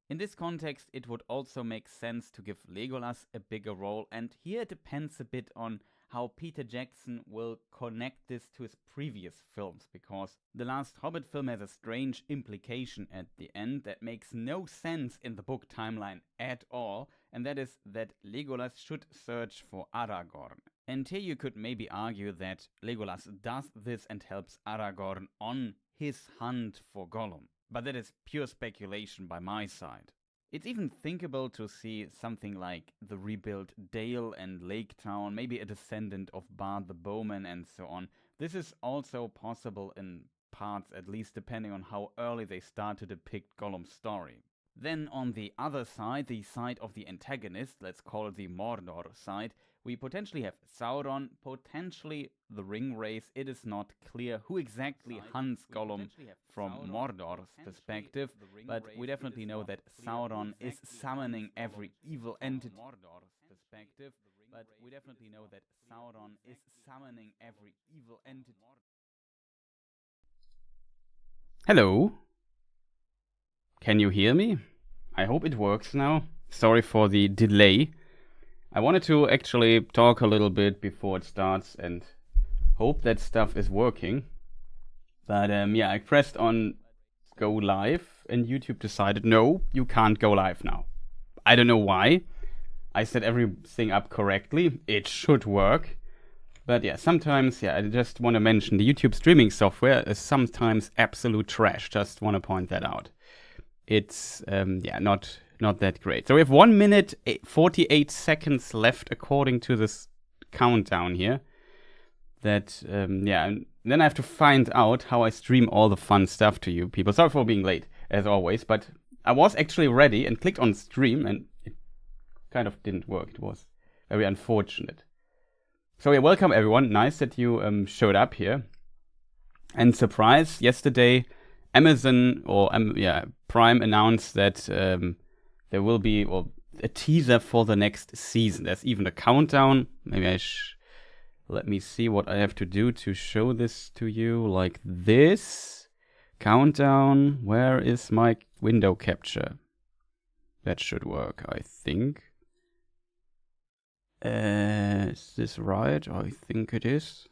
In this context, it would also make sense to give Legolas a bigger role, and here it depends a bit on how Peter Jackson will connect this to his previous films, because the last Hobbit film has a strange implication at the end that makes no sense in the book timeline at all, and that is that Legolas should search for Aragorn. And here you could maybe argue that Legolas does this and helps Aragorn on his hunt for Gollum. But that is pure speculation by my side. It's even thinkable to see something like the rebuilt Dale and Lake Town, maybe a descendant of Bard the Bowman and so on. This is also possible in parts, at least depending on how early they start to depict Gollum's story. Then on the other side, the side of the antagonist, let's call it the Mordor side, we potentially have Sauron, potentially the Ring Wraith. It is not clear who exactly hunts Gollum from Mordor's perspective, but we definitely know that Sauron is summoning every evil entity. Hello? Can you hear me? I hope it works now. Sorry for the delay. I wanted to actually talk a little bit before it starts and hope that stuff is working. But yeah, I pressed on go live and YouTube decided, no, you can't go live now. I don't know why. I set everything up correctly. It should work. But yeah, sometimes, I just want to mention the YouTube streaming software is sometimes absolute trash. Just want to point that out. It's, not that great. So we have 1 minute, 48 seconds left according to this countdown here. That, and then I have to find out how I stream all the fun stuff to you people. Sorry for being late, as always, but I was actually ready and clicked on stream and it kind of didn't work. It was very unfortunate. So yeah, welcome everyone. Nice that you showed up here. And surprise, yesterday Amazon or Prime announced that there will be a teaser for the next season. There's even a countdown. Maybe let me see what I have to do to show this to you. Like this. Countdown. Where is my window capture? That should work, I think. Is this right? I think it is.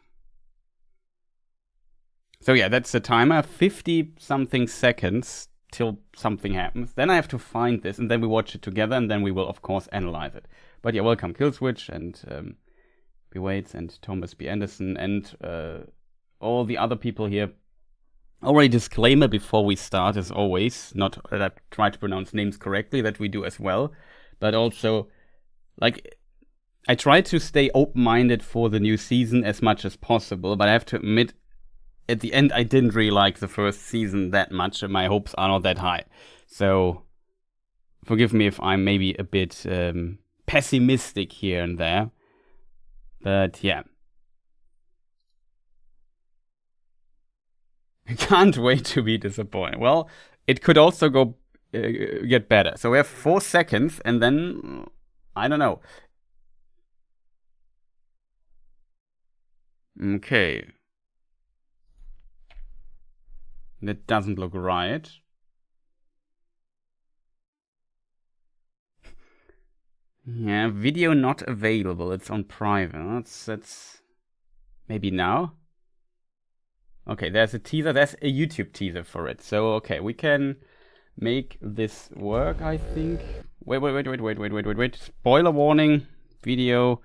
So yeah, that's the timer. 50 something seconds till something happens. Then I have to find this and then we watch it together and then we will of course analyze it. But yeah, welcome Killswitch and B. Waits and Thomas B. Anderson and all the other people here. Already disclaimer before we start as always, not that I try to pronounce names correctly, that we do as well, but also like I try to stay open-minded for the new season as much as possible, but I have to admit at the end, I didn't really like the first season that much, and my hopes are not that high. So, forgive me if I'm maybe a bit pessimistic here and there. But, yeah. I can't wait to be disappointed. Well, it could also go get better. So, we have 4 seconds, and then, I don't know. Okay. That doesn't look right. Yeah, video not available. It's on private. That's maybe now. Okay, there's a teaser. There's a YouTube teaser for it. So okay, we can make this work, I think. Wait. Spoiler warning. Video.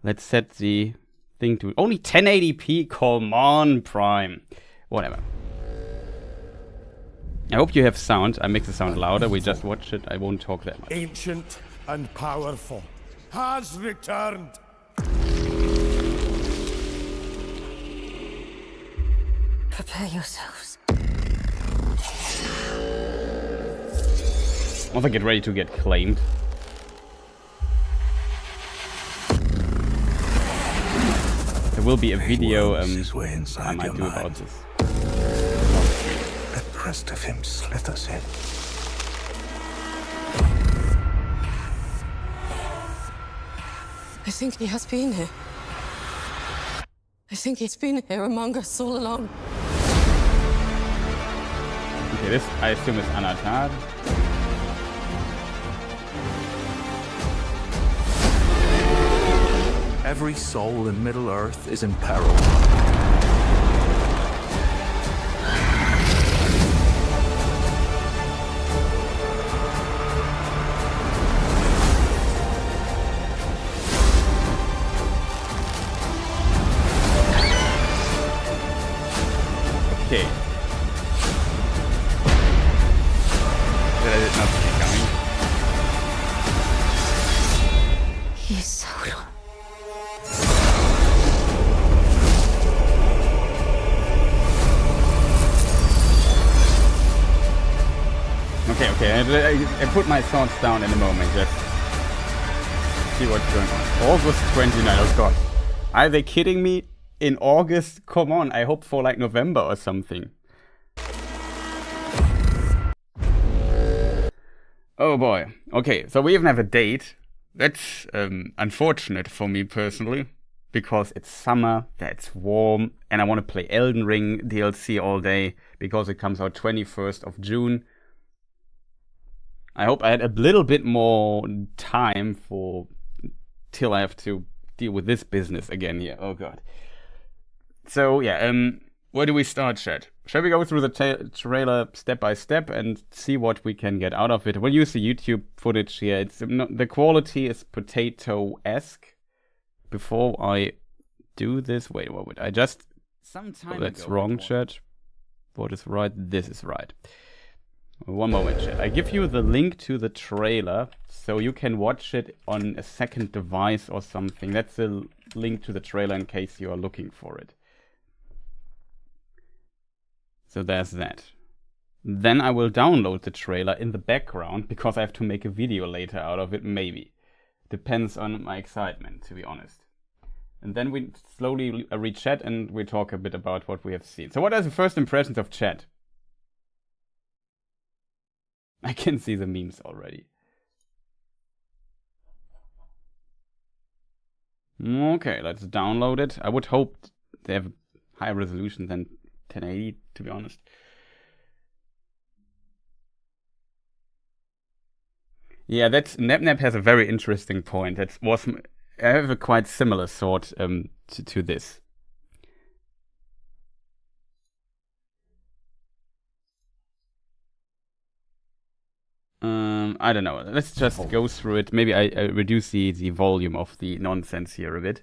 Let's set the thing to only 1080p. Come on, Prime. Whatever. I hope you have sound. I make the sound louder. We just watch it. I won't talk that much. Ancient and powerful has returned. Prepare yourselves. Also get ready to get claimed. There will be a video I might do about this. The crest of him slithers in. I think he has been here. I think he's been here among us all along. Okay, this I assume is Anatar. Every soul in Middle-earth is in peril. Okay. That I did not see coming. He's Sauron. Okay. I put my thoughts down in a moment. Just see what's going on. August 29. Oh god. Are they kidding me? In August? Come on. I hope for like November or something. Oh boy. Okay, so we even have a date. That's unfortunate for me personally. Because it's summer, that's warm, and I want to play Elden Ring DLC all day. Because it comes out 21st of June. I hope I had a little bit more time till I have to deal with this business again here. Oh god. So yeah, where do we start, chat? Shall we go through the trailer step by step and see what we can get out of it? We'll use the YouTube footage here. It's the quality is potato-esque. Before I do this, wait, what would I just? Some time That's ago, wrong, chat. What is right? This is right. One moment, chat. I give you the link to the trailer so you can watch it on a second device or something. That's the link to the trailer in case you are looking for it. So there's that. Then I will download the trailer in the background because I have to make a video later out of it, maybe. Depends on my excitement, to be honest. And then we slowly re-chat and we talk a bit about what we have seen. So what are the first impressions of chat? I can see the memes already. Okay, let's download it. I would hope they have a higher resolution than 1080, to be honest. Yeah, Nap has a very interesting point. I have a quite similar thought to this. I don't know. Let's just go through it. Maybe I reduce the volume of the nonsense here a bit.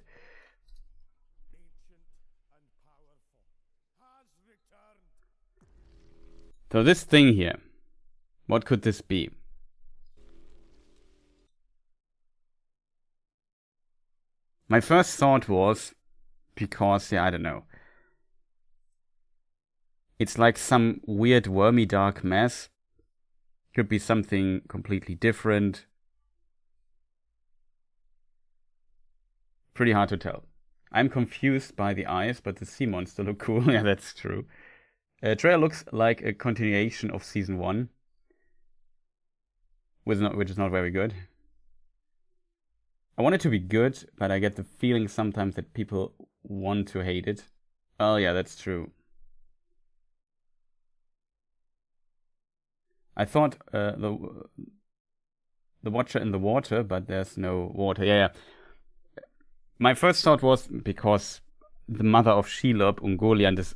So this thing here, what could this be? My first thought was, because, yeah, I don't know. It's like some weird wormy dark mess. Could be something completely different. Pretty hard to tell. I'm confused by the eyes, but the sea monster look cool. Yeah, that's true. Trailer looks like a continuation of season 1. Which is not very good. I want it to be good, but I get the feeling sometimes that people want to hate it. Oh yeah, that's true. I thought the Watcher in the water, but there's no water. Yeah. My first thought was because the mother of Shelob, Ungoliant,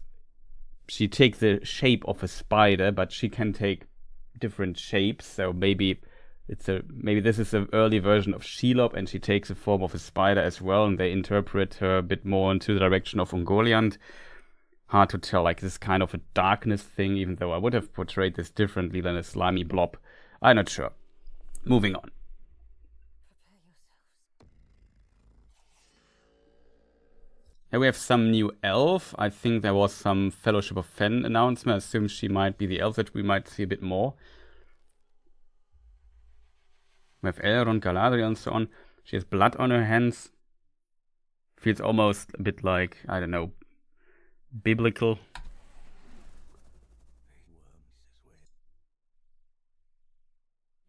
she takes the shape of a spider, but she can take different shapes. So maybe this is an early version of Shelob, and she takes the form of a spider as well, and they interpret her a bit more into the direction of Ungoliant. Hard to tell, like this kind of a darkness thing, even though I would have portrayed this differently than a slimy blob. I'm not sure. Moving on. Here we have some new elf. I think there was some Fellowship of Fen announcement. I assume she might be the elf that we might see a bit more. We have Elrond, Galadriel, and so on. She has blood on her hands. Feels almost a bit like, I don't know, biblical.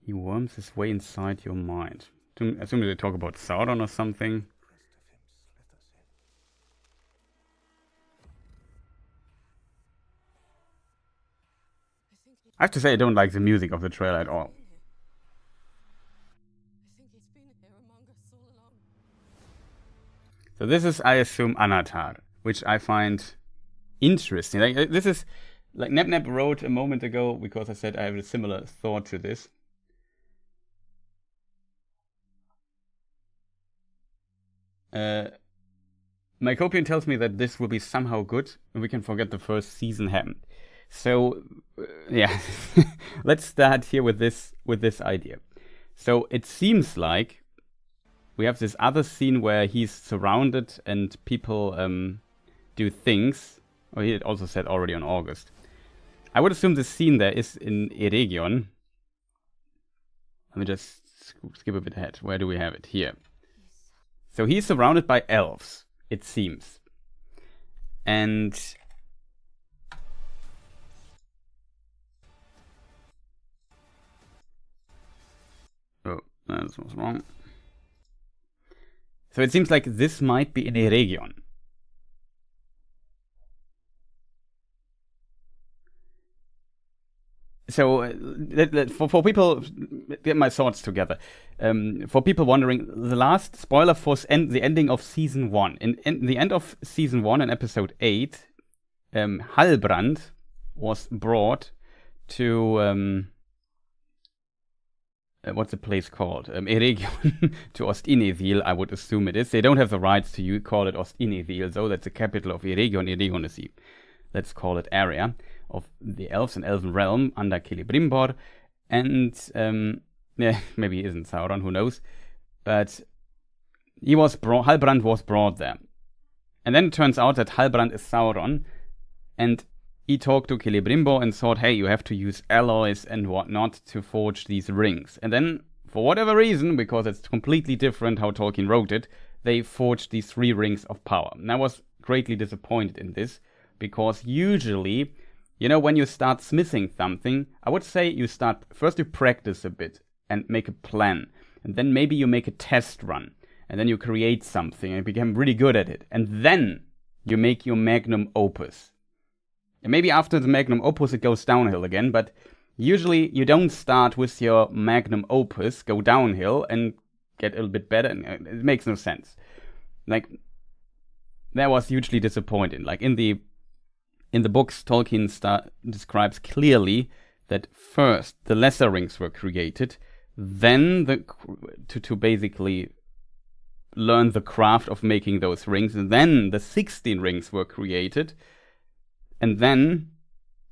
He worms his way inside your mind. Assuming they talk about Sauron or something. I have to say I don't like the music of the trailer at all. So this is, I assume, Anatar, which I find interesting. Like, this is, like Nep wrote a moment ago, because I said I have a similar thought to this. Mycopian tells me that this will be somehow good, and we can forget the first season happened. So, yeah, let's start here with this idea. So it seems like we have this other scene where he's surrounded and people do things. Oh, he also said already on August. I would assume the scene there is in Eregion. Let me just skip a bit ahead. Where do we have it? Here. So he's surrounded by elves, it seems. And oh, that was wrong. So it seems like this might be in Eregion. So for people, get my thoughts together. For people wondering, the last spoiler for the ending of season 1. In the end of season 1 in episode 8, Halbrand was brought to what's the place called? Eregion, to Ostinethil, I would assume it is. They don't have the rights to call it Ostinethil, though. That's the capital of Eregion. Eregion is the, let's call it, area of the elves and elven realm under Celebrimbor. And yeah, maybe he isn't Sauron, who knows. But Halbrand was brought there. And then it turns out that Halbrand is Sauron, and he talked to Celebrimbor and thought, hey, you have to use alloys and whatnot to forge these rings. And then, for whatever reason, because it's completely different how Tolkien wrote it, they forged these 3 rings of power. And I was greatly disappointed in this, because usually, you know, when you start smithing something, I would say you start, first you practice a bit and make a plan. And then maybe you make a test run. And then you create something and become really good at it. And then you make your magnum opus. And maybe after the magnum opus it goes downhill again, but usually you don't start with your magnum opus, go downhill and get a little bit better. It makes no sense. Like, that was hugely disappointing. Like, in the books, Tolkien describes clearly that first the lesser rings were created, then to basically learn the craft of making those rings, and then the 16 rings were created, and then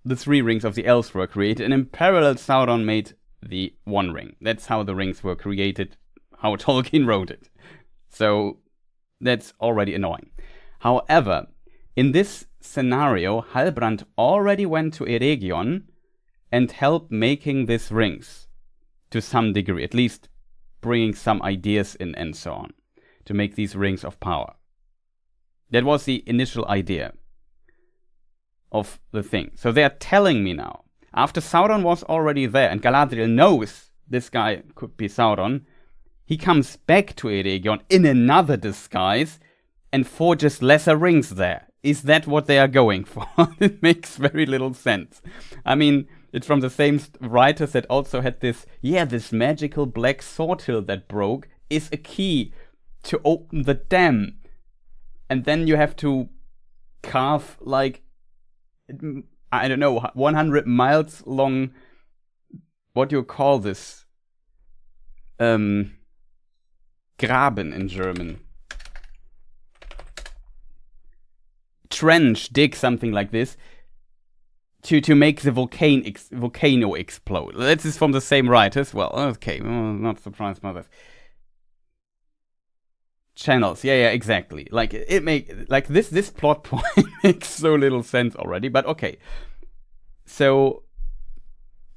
the 3 rings of the elves were created, and in parallel Sauron made the 1 ring. That's how the rings were created, how Tolkien wrote it. So that's already annoying. However, in this scenario, Halbrand already went to Eregion and helped making these rings to some degree, at least bringing some ideas in and so on, to make these rings of power. That was the initial idea of the thing. So they are telling me now, after Sauron was already there and Galadriel knows this guy could be Sauron, he comes back to Eregion in another disguise and forges lesser rings there. Is that what they are going for? It makes very little sense. I mean, it's from the same writers that also had this magical black sword hill that broke is a key to open the dam. And then you have to carve, like, I don't know, 100 miles long, what do you call this? Graben in German. Trench, dig, something like this, to make the volcano explode. This is from the same writers. Well, okay, not surprised by that. Channels, yeah, exactly. Like this plot point makes so little sense already. But okay, so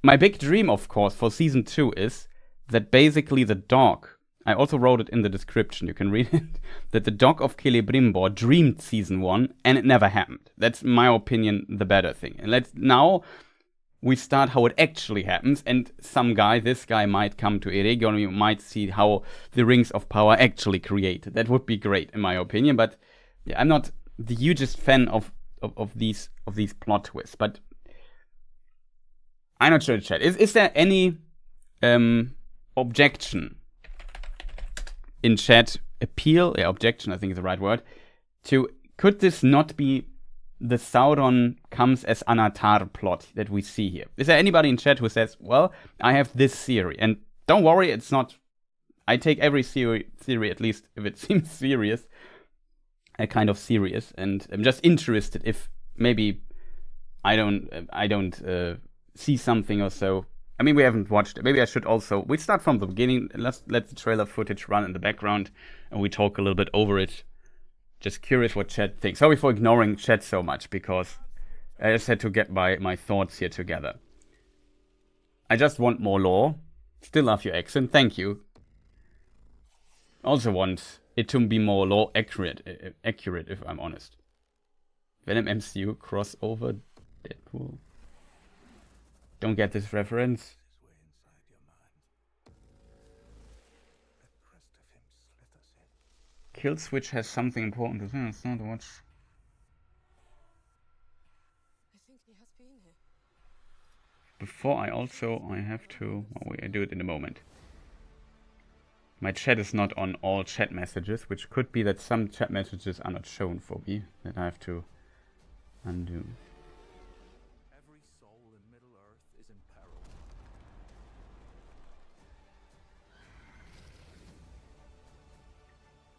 my big dream, of course, for season 2 is that basically the dog. I also wrote it in the description. You can read it. That the dog of Celebrimbor dreamed season 1, and it never happened. That's, in my opinion, the better thing. And now we start how it actually happens, and this guy might come to Eregion, we might see how the Rings of Power actually created. That would be great, in my opinion, but yeah, I'm not the hugest fan of these plot twists, but I'm not sure, chat. Is there any objection in chat appeal, objection, I think is the right word, to could this not be the Sauron comes as Anatar plot that we see here? Is there anybody in chat who says, well, I have this theory, and don't worry, it's not, I take every theory at least if it seems serious, kind of serious, and I'm just interested if maybe I don't see something or so. I mean, we haven't watched it. Maybe I should also, we start from the beginning, let's let the trailer footage run in the background, and we talk a little bit over it. Just curious what chat thinks. Sorry for ignoring chat so much, because I just had to get my thoughts here together. I just want more lore. Still love your accent, thank you. Also want it to be more lore accurate if I'm honest. Venom MCU crossover Deadpool. Don't get this reference. Kill switch has something important to say. It's not watch. I think he has been here. Before I have to. Oh wait, I do it in a moment. My chat is not on all chat messages, which could be that some chat messages are not shown for me. That I have to undo. Every soul in Middle-earth is in peril.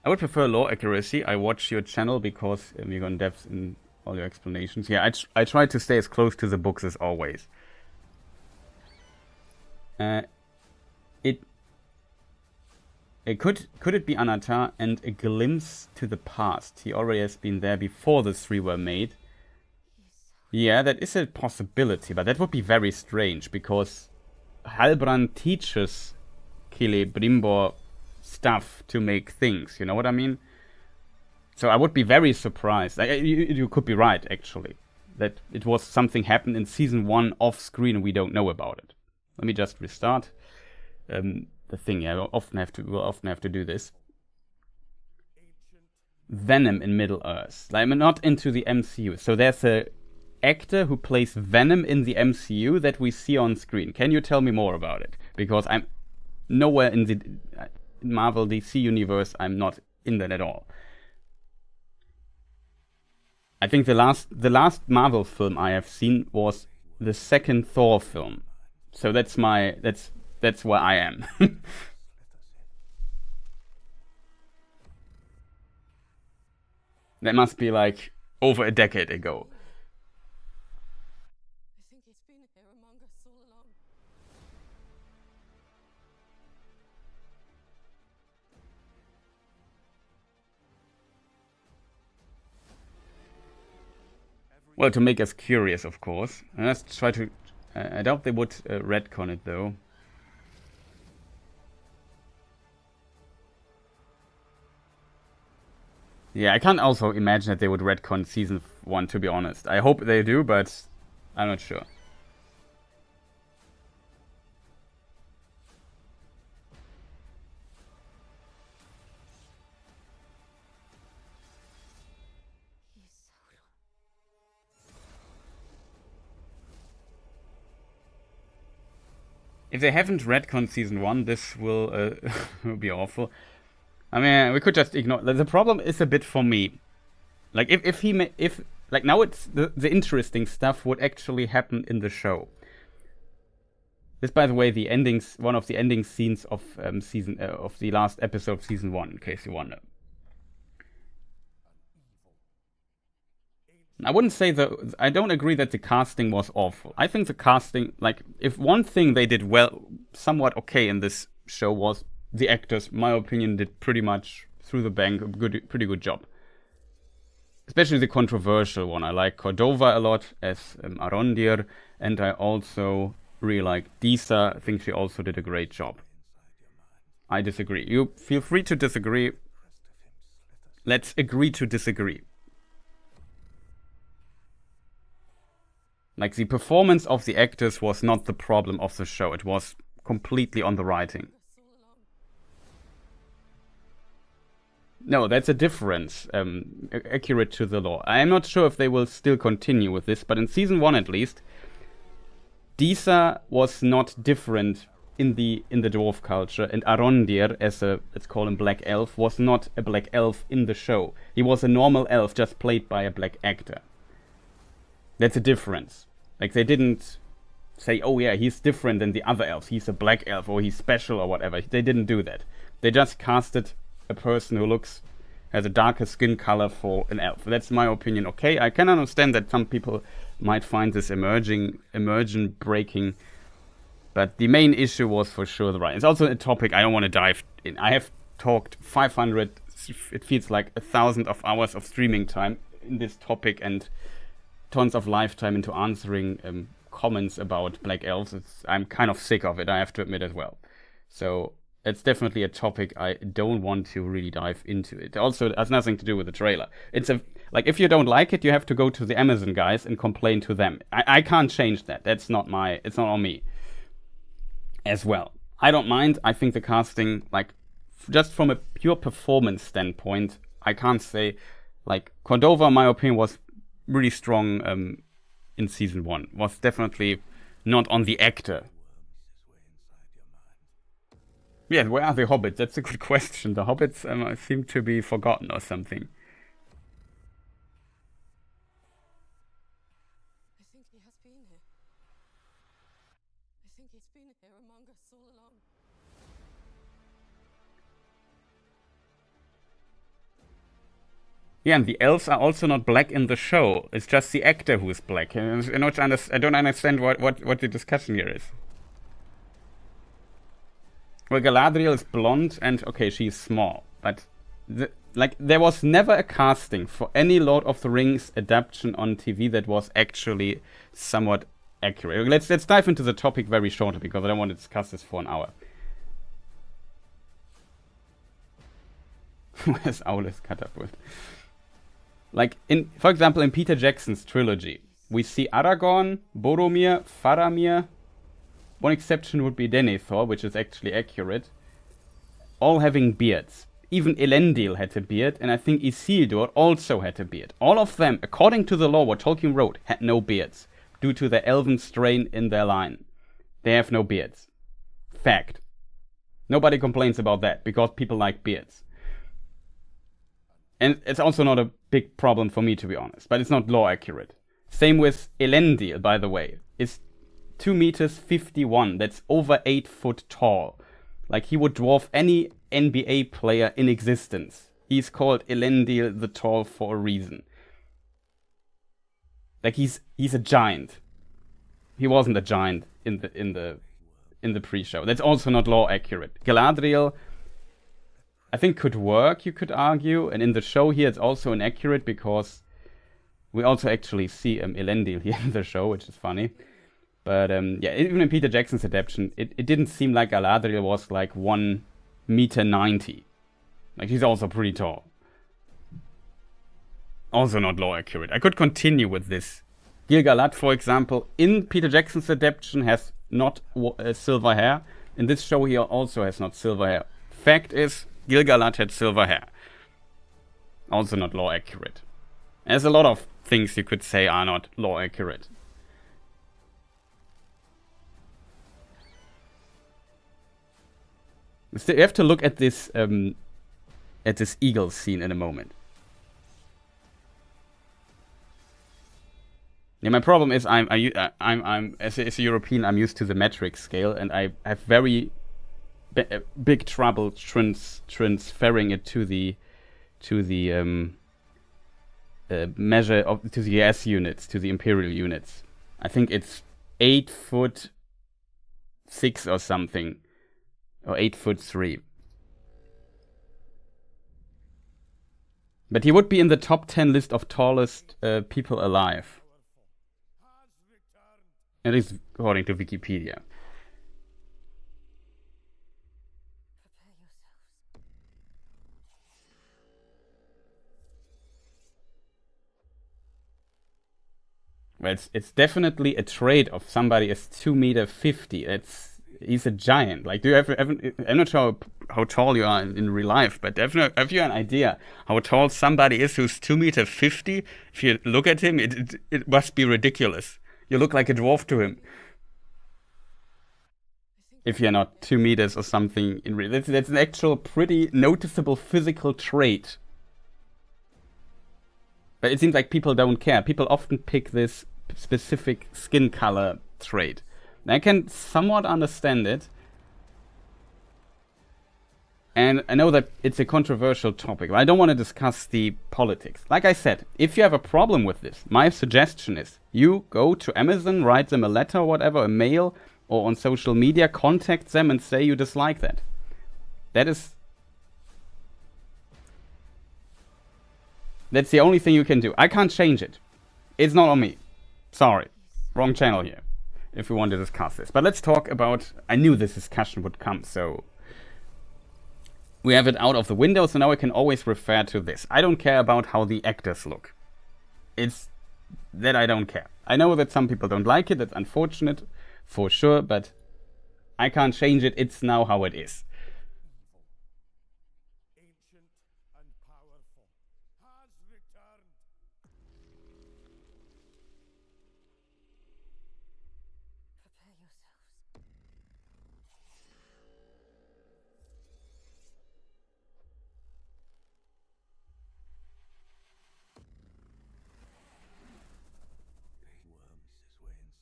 I would prefer lore accuracy. I watch your channel because you go in depth in all your explanations. Yeah, I try to stay as close to the books as always. Could it be Anatar and a glimpse to the past? He already has been there before the three were made. Yeah, that is a possibility, but that would be very strange because Halbrand teaches Celebrimbor stuff to make things, you know what I mean? So I would be very surprised. You could be right, actually, that it was something happened in season 1 off screen and we don't know about it. Let me just restart the thing. Yeah, we'll often have to do this. Venom in Middle-earth. Like, I'm not into the MCU, so there's a actor who plays Venom in the MCU that we see on screen. Can you tell me more about it? Because I'm nowhere in the Marvel DC universe, I'm not in that at all. I think the last Marvel film I have seen was the second Thor film. So that's where I am. That must be like over a decade ago. I think he's been here among us all along. Well, to make us curious, of course. Let's try to... I doubt they would retcon it, though. Yeah, I can't also imagine that they would retcon season 1, to be honest. I hope they do, but I'm not sure. If they haven't retconned season 1, this will be awful. I mean, we could just ignore. The problem is a bit for me. Like, if like now it's the interesting stuff would actually happen in the show. This, by the way, one of the ending scenes of of the last episode of season 1, in case you wonder. I wouldn't say I don't agree that the casting was awful. I think the casting, like, if one thing they did well, somewhat okay in this show was the actors, in my opinion, did pretty much through the bank a pretty good job. Especially the controversial one. I like Cordova a lot as Arondir, and I also really like Disa. I think she also did a great job. I disagree. You feel free to disagree. Let's agree to disagree. Like, the performance of the actors was not the problem of the show. It was completely on the writing. No, that's a difference. Accurate to the lore. I'm not sure if they will still continue with this, but in season 1 at least, Disa was not different in the dwarf culture, and Arondir, as a, let's call him, black elf, was not a black elf in the show. He was a normal elf, just played by a black actor. That's a difference. Like, they didn't say, oh yeah, he's different than the other elves, he's a black elf, or he's special, or whatever. They didn't do that. They just casted a person who has a darker skin color for an elf. That's my opinion. Okay, I can understand that some people might find this immersion breaking, but the main issue was for sure the writing. It's also a topic I don't want to dive in. I have talked 500, it feels like 1,000 of hours of streaming time in this topic, and tons of lifetime into answering comments about black elves. I'm kind of sick of it, I have to admit as well. So it's definitely a topic I don't want to really dive into. It also has nothing to do with the trailer. It's like, if you don't like it, you have to go to the Amazon guys and complain to them. I can't change that. It's not on me as well. I don't mind. I think the casting, like, just from a pure performance standpoint, I can't say, like, Cordova, in my opinion, was really strong in season 1. Was definitely not on the actor. Yeah, where are the hobbits? That's a good question. The hobbits seem to be forgotten or something. I think he has been here. I think he's been here among us all along. Yeah, and the elves are also not black in the show. It's just the actor who is black. I don't understand what the discussion here is. Well, Galadriel is blonde, and okay, she's small, but there was never a casting for any Lord of the Rings adaptation on TV that was actually somewhat accurate. Let's dive into the topic very shortly, because I don't want to discuss this for an hour. Where's Aulis catapult? Like, for example, in Peter Jackson's trilogy, we see Aragorn, Boromir, Faramir. One exception would be Denethor, which is actually accurate, all having beards. Even Elendil had a beard, and I think Isildur also had a beard. All of them, according to the law, what Tolkien wrote, had no beards, due to the elven strain in their line. They have no beards. Fact. Nobody complains about that, because people like beards. And it's also not a big problem for me, to be honest, but it's not law accurate. Same with Elendil, by the way. It's 2 meters 51. That's over 8 foot tall. Like, he would dwarf any NBA player in existence. He's called Elendil the Tall for a reason. Like, he's a giant. He wasn't a giant in the pre-show. That's also not law accurate. Galadriel, I think, could work, you could argue, and in the show here it's also inaccurate, because we also actually see Elendil here in the show, which is funny. But yeah, even in Peter Jackson's adaptation, it didn't seem like Galadriel was like 1 meter 90. Like, she's also pretty tall. Also not law accurate. I could continue with this. Gil-galad, for example, in Peter Jackson's adaptation has not silver hair. In this show he also has not silver hair. Fact is, Gil-galad had silver hair. Also not law accurate. There's a lot of things you could say are not law accurate. So you have to look at this eagle scene in a moment. Yeah, my problem is I'm as a European, I'm used to the metric scale, and I have very big trouble transferring it to the measure of to the S units, to the imperial units. I think it's 8'6" or something. Or 8'3". But he would be in the top 10 list of tallest people alive. At least according to Wikipedia. Well, it's definitely a trait of somebody is 2'50". He's a giant. Like, do you I'm not sure how tall you are in real life, but definitely, have you an idea how tall somebody is who's 2'50"? If you look at him, it must be ridiculous. You look like a dwarf to him. if you're not 2 meters or something. That's an actual pretty noticeable physical trait. But it seems like people don't care. People often pick this specific skin color trait. I can somewhat understand it. And I know that it's a controversial topic, but I don't want to discuss the politics. Like I said, if you have a problem with this, my suggestion is you go to Amazon, write them a letter or whatever, a mail, or on social media, contact them and say you dislike that. That's the only thing you can do. I can't change it. It's not on me. Sorry. Wrong channel here, if we want to discuss this. But let's talk about... I knew this discussion would come, so... We have it out of the window, so now I can always refer to this. I don't care about how the actors look. It's that I don't care. I know that some people don't like it. That's unfortunate, for sure, but I can't change it. It's now how it is. Ancient and powerful, has returned. Prepare yourselves.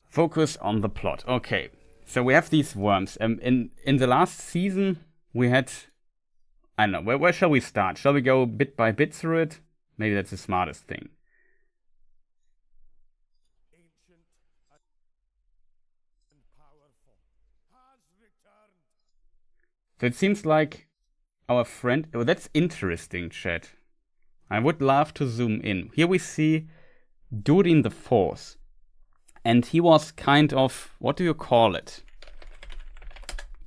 Focus on the plot. Okay, so we have these worms. In the last season, we had... I don't know, where shall we start? Shall we go bit by bit through it? Maybe that's the smartest thing. Ancient and powerful, has returned. So it seems like our friend... Oh, that's interesting, chat. I would love to zoom in. Here we see Durin the Fourth. And he was kind of, what do you call it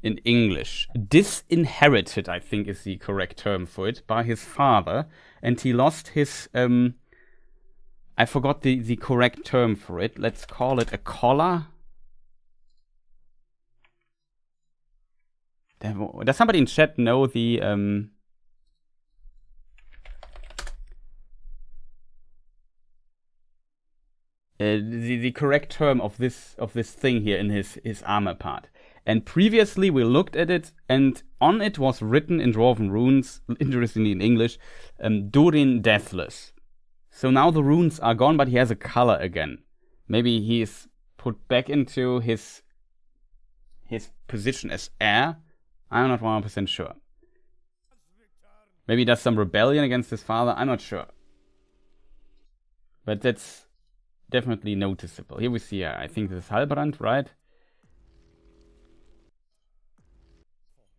in English? Disinherited, I think is the correct term for it, by his father. And he lost his, I forgot the correct term for it. Let's call it a collar. Does somebody in chat know the, the correct term of this thing here in his armor part? And previously we looked at it, and on it was written in Dwarven runes, interestingly in English, Durin Deathless. So now the runes are gone, but he has a color again. Maybe he's put back into his position as heir. I'm not 100% sure. Maybe he does some rebellion against his father. I'm not sure. But that's definitely noticeable. Here we see, I think this is Halbrand, right?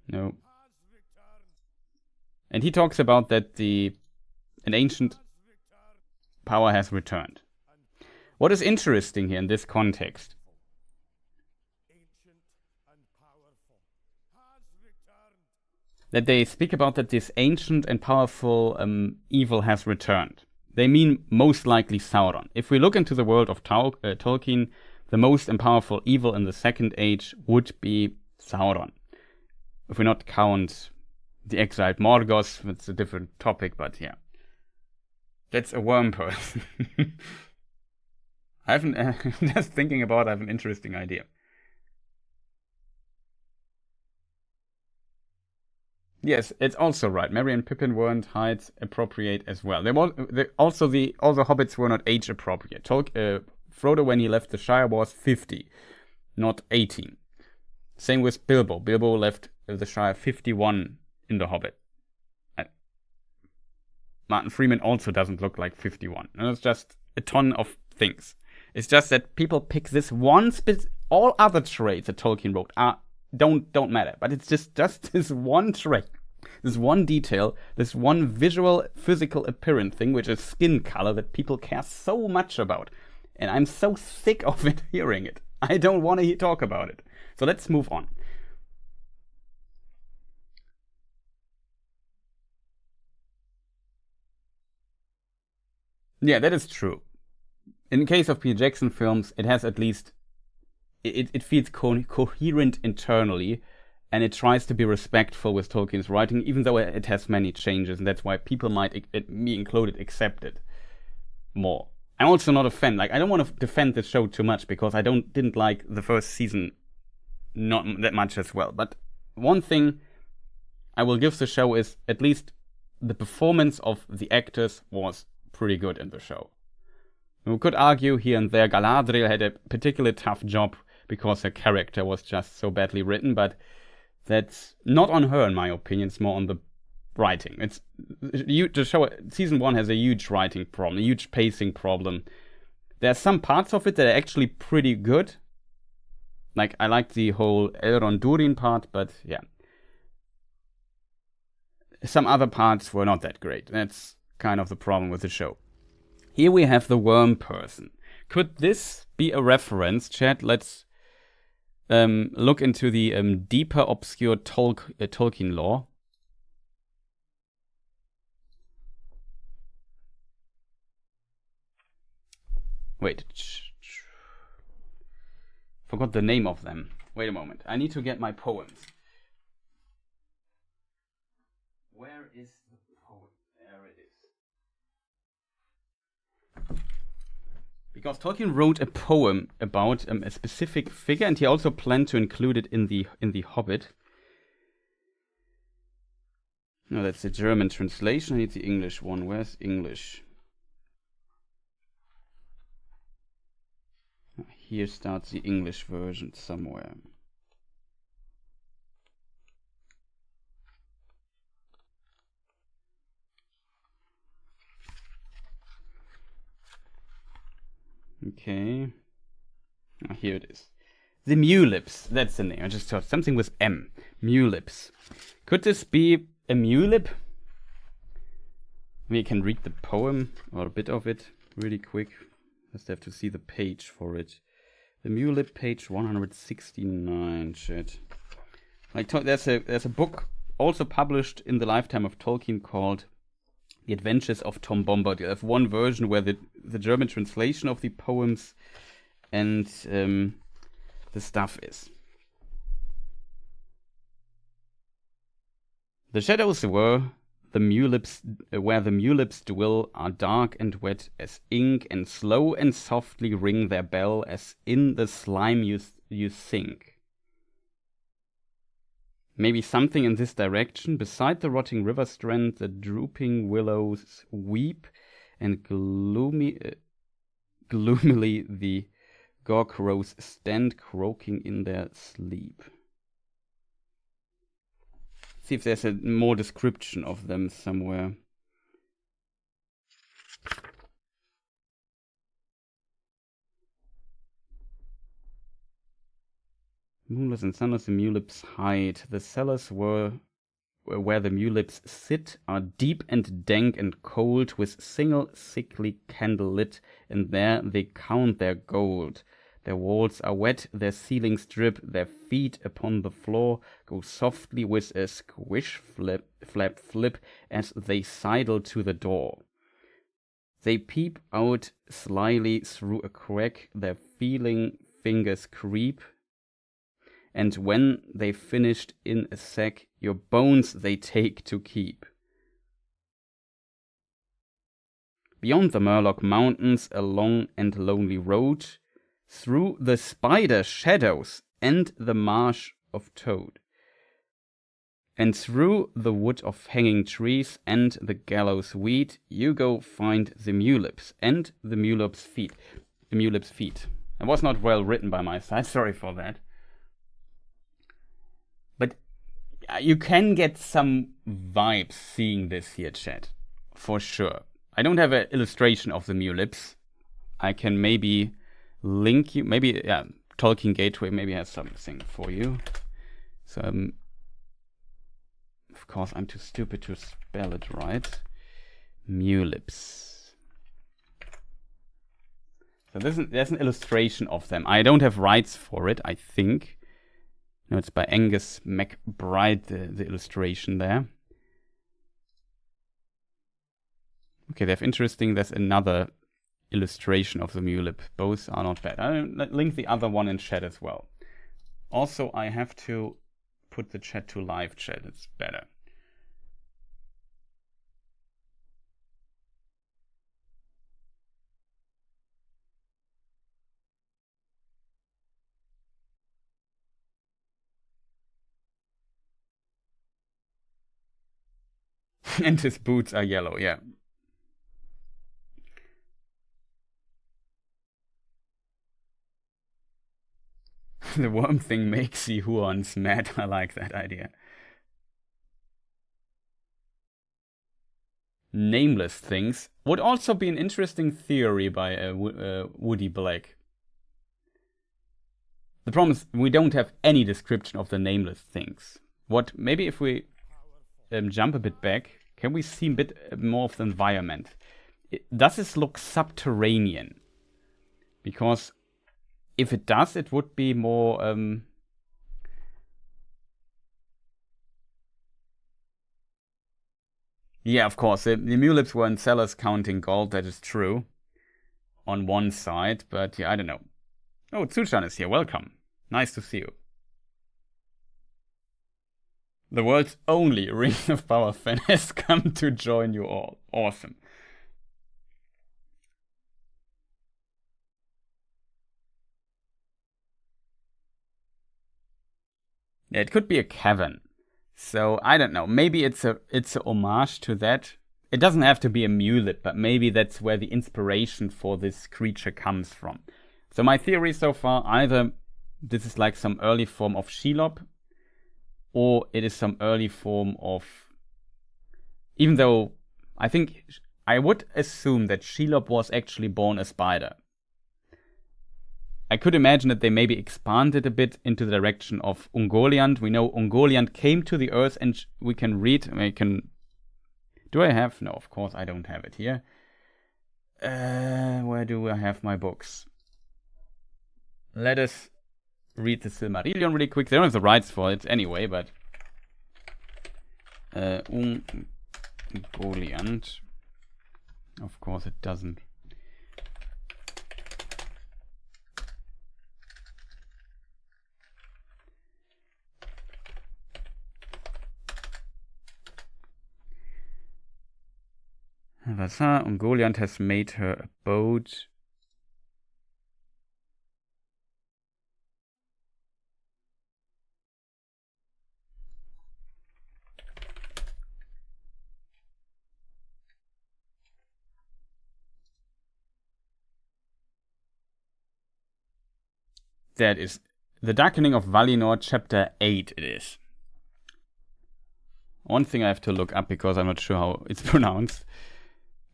No. And he talks about that an ancient power has returned. What is interesting here in this context? That they speak about that this ancient and powerful evil has returned. They mean most likely Sauron. If we look into the world of Tolkien, the most and powerful evil in the Second Age would be Sauron. If we not count the exiled Morgoth, it's a different topic, but yeah. That's a worm person. I haven't, just thinking about it, I have an interesting idea. Yes, it's also right. Merry and Pippin weren't height appropriate as well. All the hobbits were not age appropriate. Frodo, when he left the Shire, was 50, not 18. Same with Bilbo. Bilbo left the Shire 51 in The Hobbit. Martin Freeman also doesn't look like 51. And it's just a ton of things. It's just that people pick this one all other traits that Tolkien wrote don't matter. But it's just this one trait, this one detail, this one visual, physical appearance thing, which is skin color, that people care so much about. And I'm so sick of it hearing it. I don't want to talk about it. So let's move on. Yeah, that is true. In case of Peter Jackson films, it has at least... It feels coherent internally, and it tries to be respectful with Tolkien's writing, even though it has many changes, and that's why people might, me included, accept it more. I'm also not a fan. Like, I don't want to defend this show too much, because I didn't like the first season not that much as well. But one thing I will give the show is at least the performance of the actors was pretty good in the show. We could argue here and there Galadriel had a particularly tough job because her character was just so badly written, but that's not on her in my opinion, it's more on the writing. It's the show, season 1 has a huge writing problem, a huge pacing problem. There are some parts of it that are actually pretty good. Like, I like the whole Elrond Durin part, but yeah. Some other parts were not that great. That's kind of the problem with the show. Here we have the worm person. Could this be a reference, chat? Let's look into the deeper obscure Tolkien lore. Wait. Forgot the name of them. Wait a moment. I need to get my poems. Where is the poem? There it is. Because Tolkien wrote a poem about a specific figure, and he also planned to include it in the Hobbit. No, that's the German translation. I need the English one. Where's English? Here starts the English version somewhere. Okay. Here it is. The Mulips. That's the name. I just thought something with M. Mulips. Could this be a mulip? We can read the poem or a bit of it really quick. Just have to see the page for it. The Mulip, page 169. Shit. Like, there's a book also published in the lifetime of Tolkien called The Adventures of Tom Bombadil. I have one version where the German translation of the poems and the stuff is. The shadows where the mulips dwell are dark and wet as ink, and slow and softly ring their bell as in the slime you sink. Maybe something in this direction. Beside the rotting river strand, the drooping willows weep, and gloomily the gorcrows stand croaking in their sleep. See if there's a more description of them somewhere. Moonless and sunless the mulips hide. The cellars where the mulips sit are deep and dank and cold, with single sickly candle lit, and there they count their gold. Their walls are wet, their ceilings drip, their feet upon the floor go softly with a squish flip as they sidle to the door. They peep out slyly through a crack, their feeling fingers creep, and when they've finished in a sack, your bones they take to keep. Beyond the Murloc Mountains, a long and lonely road, through the spider shadows and the marsh of toad, and through the wood of hanging trees and the gallows weed, you go find the mulips and the mulips' feet. The mulips' feet. It was not well written by my side, sorry for that. But you can get some vibes seeing this here, chat, for sure. I don't have an illustration of the mulips. I can maybe link you, maybe, yeah, Tolkien Gateway maybe has something for you. So, of course, I'm too stupid to spell it right. Mulips. So there's an illustration of them. I don't have rights for it, I think. No, it's by Angus MacBride, the illustration there. Okay, there's another illustration of the mulip. Both are not bad. I'll link the other one in chat as well. Also, I have to put the chat to live chat. It's better. And his boots are yellow, yeah. The worm thing makes the Huons mad. I like that idea. Nameless things would also be an interesting theory by Woody Black. The problem is we don't have any description of the nameless things. Maybe if we jump a bit back, can we see a bit more of the environment? Does this look subterranean? Because if it does, it would be more... Yeah, of course, the mulips were in cellars counting gold, that is true. On one side, but yeah, I don't know. Oh, Tsuchan is here, welcome. Nice to see you. The world's only Ring of Power fan has come to join you all. Awesome. Yeah, it could be a cavern. So I don't know. Maybe it's a homage to that. It doesn't have to be a mulip, but maybe that's where the inspiration for this creature comes from. So my theory so far, either this is like some early form of Shelob, or it is some early form of... Even though I think I would assume that Shelob was actually born a spider. I could imagine that they maybe expanded a bit into the direction of Ungoliant. We know Ungoliant came to the Earth, and we can read. Do I have? No, of course I don't have it here. Where do I have my books? Let us read the Silmarillion really quick. They don't have the rights for it anyway, but Ungoliant. Of course it doesn't. Vasa Ungoliant has made her abode. That is The Darkening of Valinor, chapter 8 it is. One thing I have to look up because I'm not sure how it's pronounced.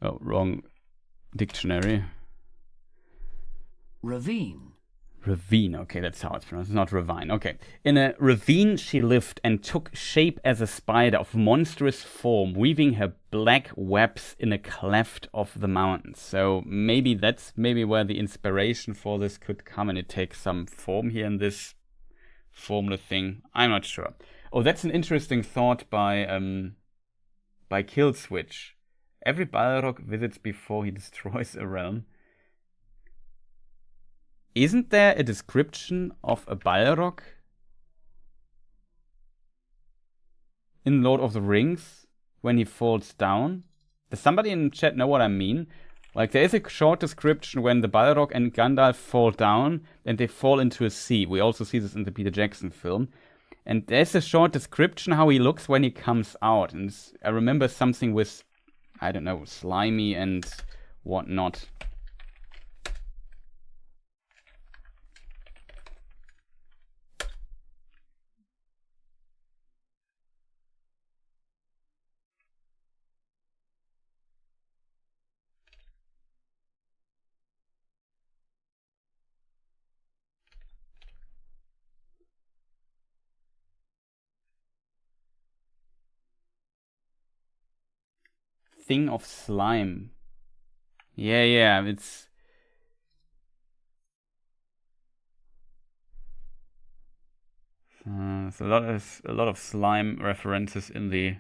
Oh, wrong dictionary. Ravine. Ravine, okay, that's how it's pronounced. It's not ravine, okay. In a ravine she lived and took shape as a spider of monstrous form, weaving her black webs in a cleft of the mountains. So maybe that's where the inspiration for this could come, and it takes some form here in this formless thing. I'm not sure. Oh, that's an interesting thought by Killswitch. Every Balrog visits before he destroys a realm. Isn't there a description of a Balrog in Lord of the Rings when he falls down? Does somebody in chat know what I mean? Like, there is a short description when the Balrog and Gandalf fall down and they fall into a sea. We also see this in the Peter Jackson film. And there's a short description how he looks when he comes out. And I remember something with, I don't know, slimy and whatnot. Thing of slime. Yeah, it's... There's a lot of slime references in the...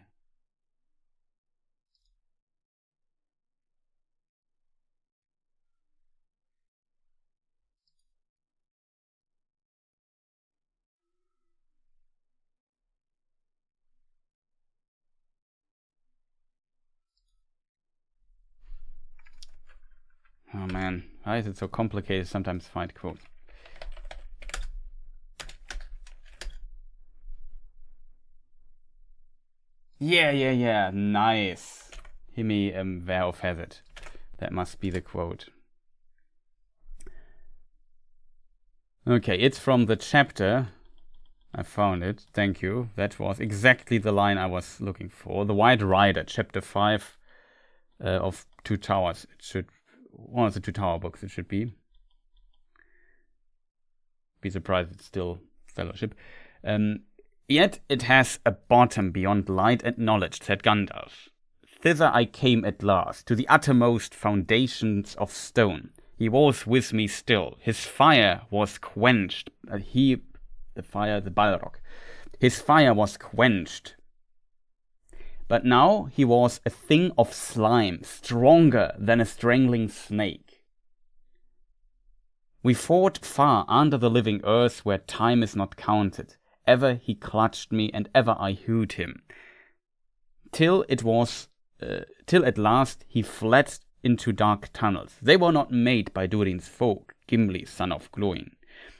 Oh man, why is it so complicated sometimes to find quotes? Yeah. Nice. Himi whereof has it. That must be the quote. Okay, it's from the chapter. I found it. Thank you. That was exactly the line I was looking for. The White Rider, chapter 5 of Two Towers. It should... one of the Two Tower books it should be. Be surprised it's still Fellowship. Yet it has a bottom beyond light and knowledge, said Gandalf. Thither I came at last, to the uttermost foundations of stone. He was with me still. His fire was quenched. The Balrog. His fire was quenched. But now he was a thing of slime, stronger than a strangling snake. We fought far under the living earth where time is not counted. Ever he clutched me, and ever I hewed him. Till at last he fled into dark tunnels. They were not made by Durin's folk, Gimli, son of Glóin.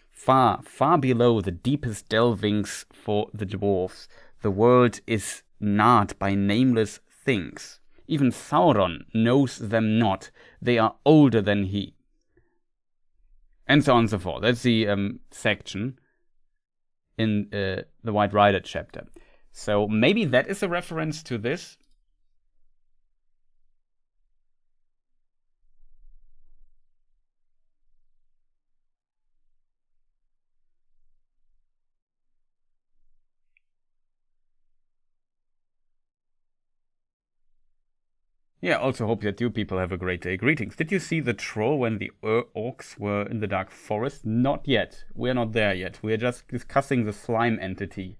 Far, far below the deepest delvings for the dwarfs, the world is gnawed by nameless things. Even Sauron knows them not. They are older than he. And so on and so forth. That's the section in the White Rider chapter. So maybe that is a reference to this. Yeah, also hope that you people have a great day. Greetings. Did you see the troll when the orcs were in the dark forest? Not yet. We're not there yet. We're just discussing the slime entity.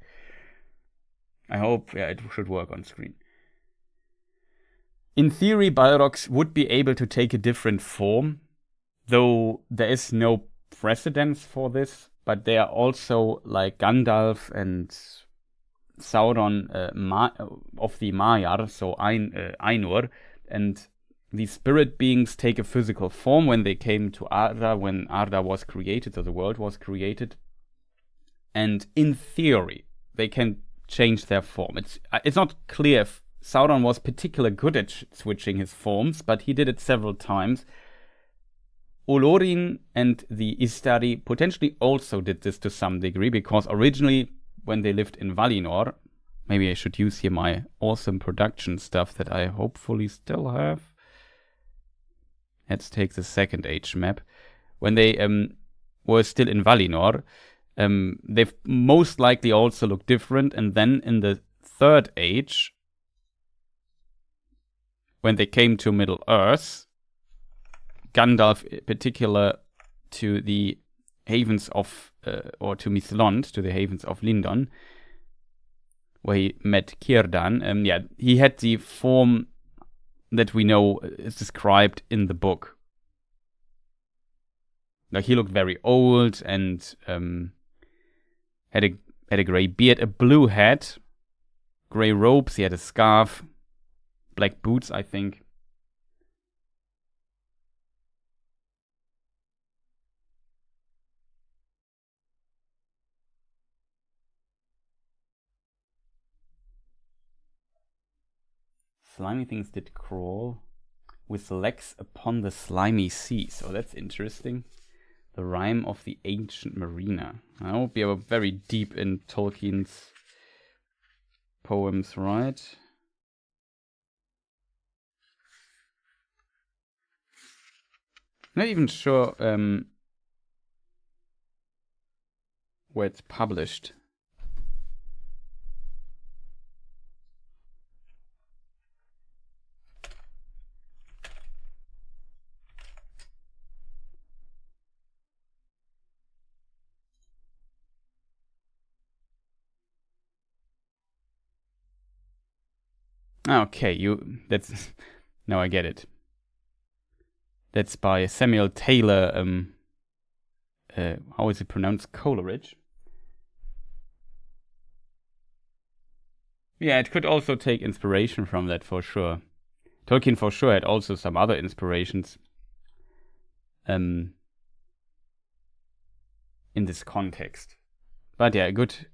I hope, yeah, it should work on screen. In theory, Balrogs would be able to take a different form, though there is no precedence for this, but they are also like Gandalf and Sauron of the Maiar, so Ainur, and these spirit beings take a physical form when they came to Arda, when Arda was created, or the world was created. And in theory, they can change their form. It's not clear if Sauron was particularly good at switching his forms, but he did it several times. Olorin and the Istari potentially also did this to some degree, because originally, when they lived in Valinor, maybe I should use here my awesome production stuff that I hopefully still have. Let's take the second age map. When they were still in Valinor, they've most likely also looked different. And then in the third age, when they came to Middle Earth, Gandalf in particular to the havens of, or to Mithlond, to the havens of Lindon, where he met Círdan. He had the form that we know is described in the book. Like, he looked very old and had a grey beard, a blue hat, grey robes. He had a scarf, black boots, I think. Slimy things did crawl with legs upon the slimy sea. So that's interesting. The rhyme of the ancient mariner. I hope you are very deep in Tolkien's poems, right? Not even sure where it's published. Okay, that's now I get it. That's by Samuel Taylor. How is it pronounced? Coleridge. Yeah, it could also take inspiration from that for sure. Tolkien for sure had also some other inspirations in this context. But yeah, good,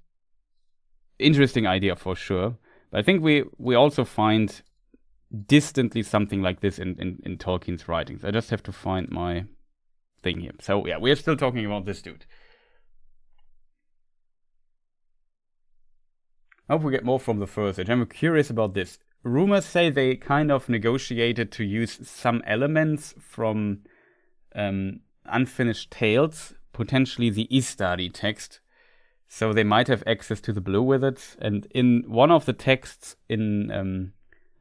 interesting idea for sure. But I think we also find distantly something like this in Tolkien's writings. I just have to find my thing here. So yeah, we are still talking about this dude. I hope we get more from the First Age. I'm curious about this. Rumors say they kind of negotiated to use some elements from Unfinished Tales, potentially the Istari text. So they might have access to the Blue Wizards. And in one of the texts in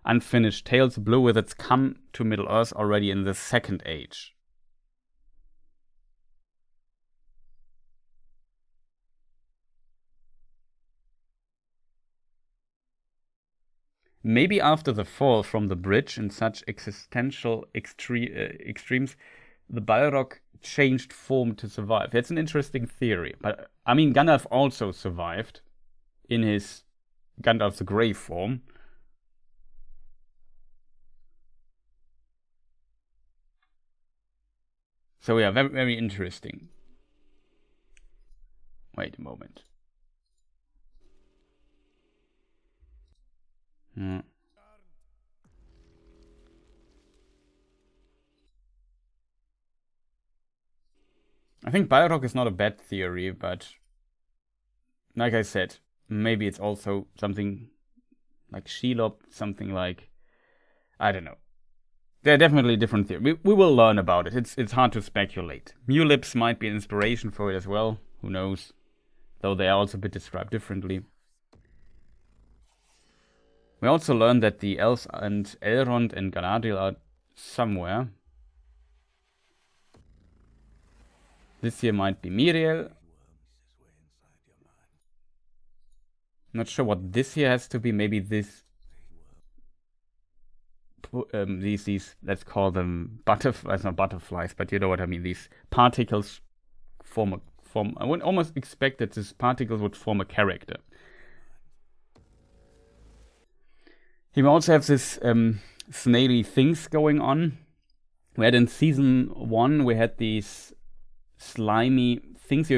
Unfinished Tales, the Blue Wizards come to Middle-earth already in the Second Age. Maybe after the fall from the bridge in such existential extremes, the Balrog changed form to survive. That's an interesting theory. But, I mean, Gandalf also survived in his Gandalf the Grey form. So yeah, very, very interesting. Wait a moment. I think Balrog is not a bad theory, but like I said, maybe it's also something like Shelob, something like, I don't know. There are definitely different theories. We will learn about it. It's hard to speculate. Mulips might be an inspiration for it as well. Who knows? Though they are also a bit described differently. We also learned that the elves and Elrond and Galadriel are somewhere. This here might be Miriel. Not sure what this here has to be. Maybe this. These let's call them butterflies, not butterflies, but you know what I mean. These particles form. I would almost expect that these particles would form a character. He also has this snaily things going on. We had in season 1, we had these slimy things.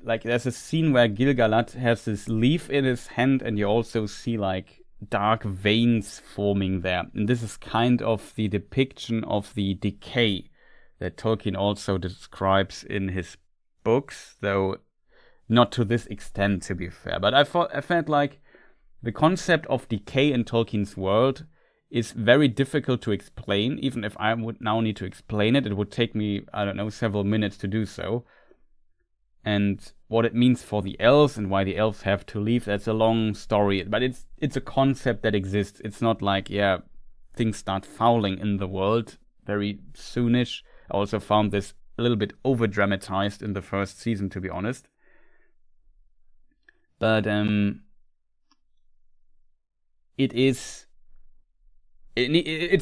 Like there's a scene where Gil-galad has this leaf in his hand, and you also see like dark veins forming there. And this is kind of the depiction of the decay that Tolkien also describes in his books, though not to this extent, to be fair. But I felt like the concept of decay in Tolkien's world is very difficult to explain. Even if I would now need to explain it, it would take me, I don't know, several minutes to do so. And what it means for the elves and why the elves have to leave, that's a long story. But it's a concept that exists. It's not like, yeah, things start fouling in the world very soonish. I also found this a little bit over-dramatized in the first season, to be honest. But it's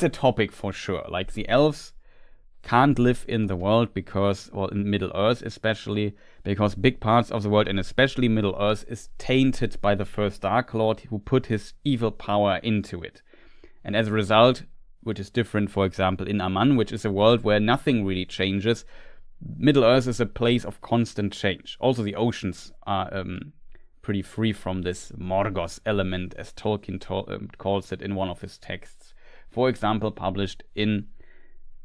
a topic for sure. Like the elves can't live in the world because, well, in Middle-earth especially, because big parts of the world, and especially Middle-earth, is tainted by the first Dark Lord who put his evil power into it. And as a result, which is different, for example, in Aman, which is a world where nothing really changes, Middle-earth is a place of constant change. Also, the oceans are pretty free from this Morgos element, as Tolkien calls it in one of his texts. For example, published in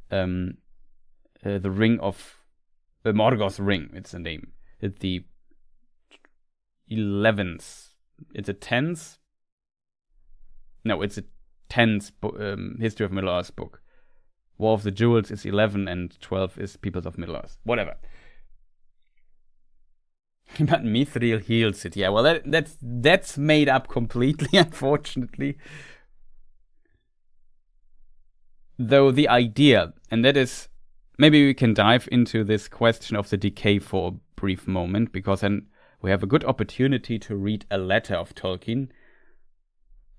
the Ring of Morgos Ring. It's the name. It's the 11th. It's a 10th. No, it's a 10th History of Middle-earth book. War of the Jewels is 11 and 12 is Peoples of Middle-earth. Whatever. But Mithril heals it. Yeah, well, that's made up completely, unfortunately. Though the idea, and that is, maybe we can dive into this question of the decay for a brief moment, because then we have a good opportunity to read a letter of Tolkien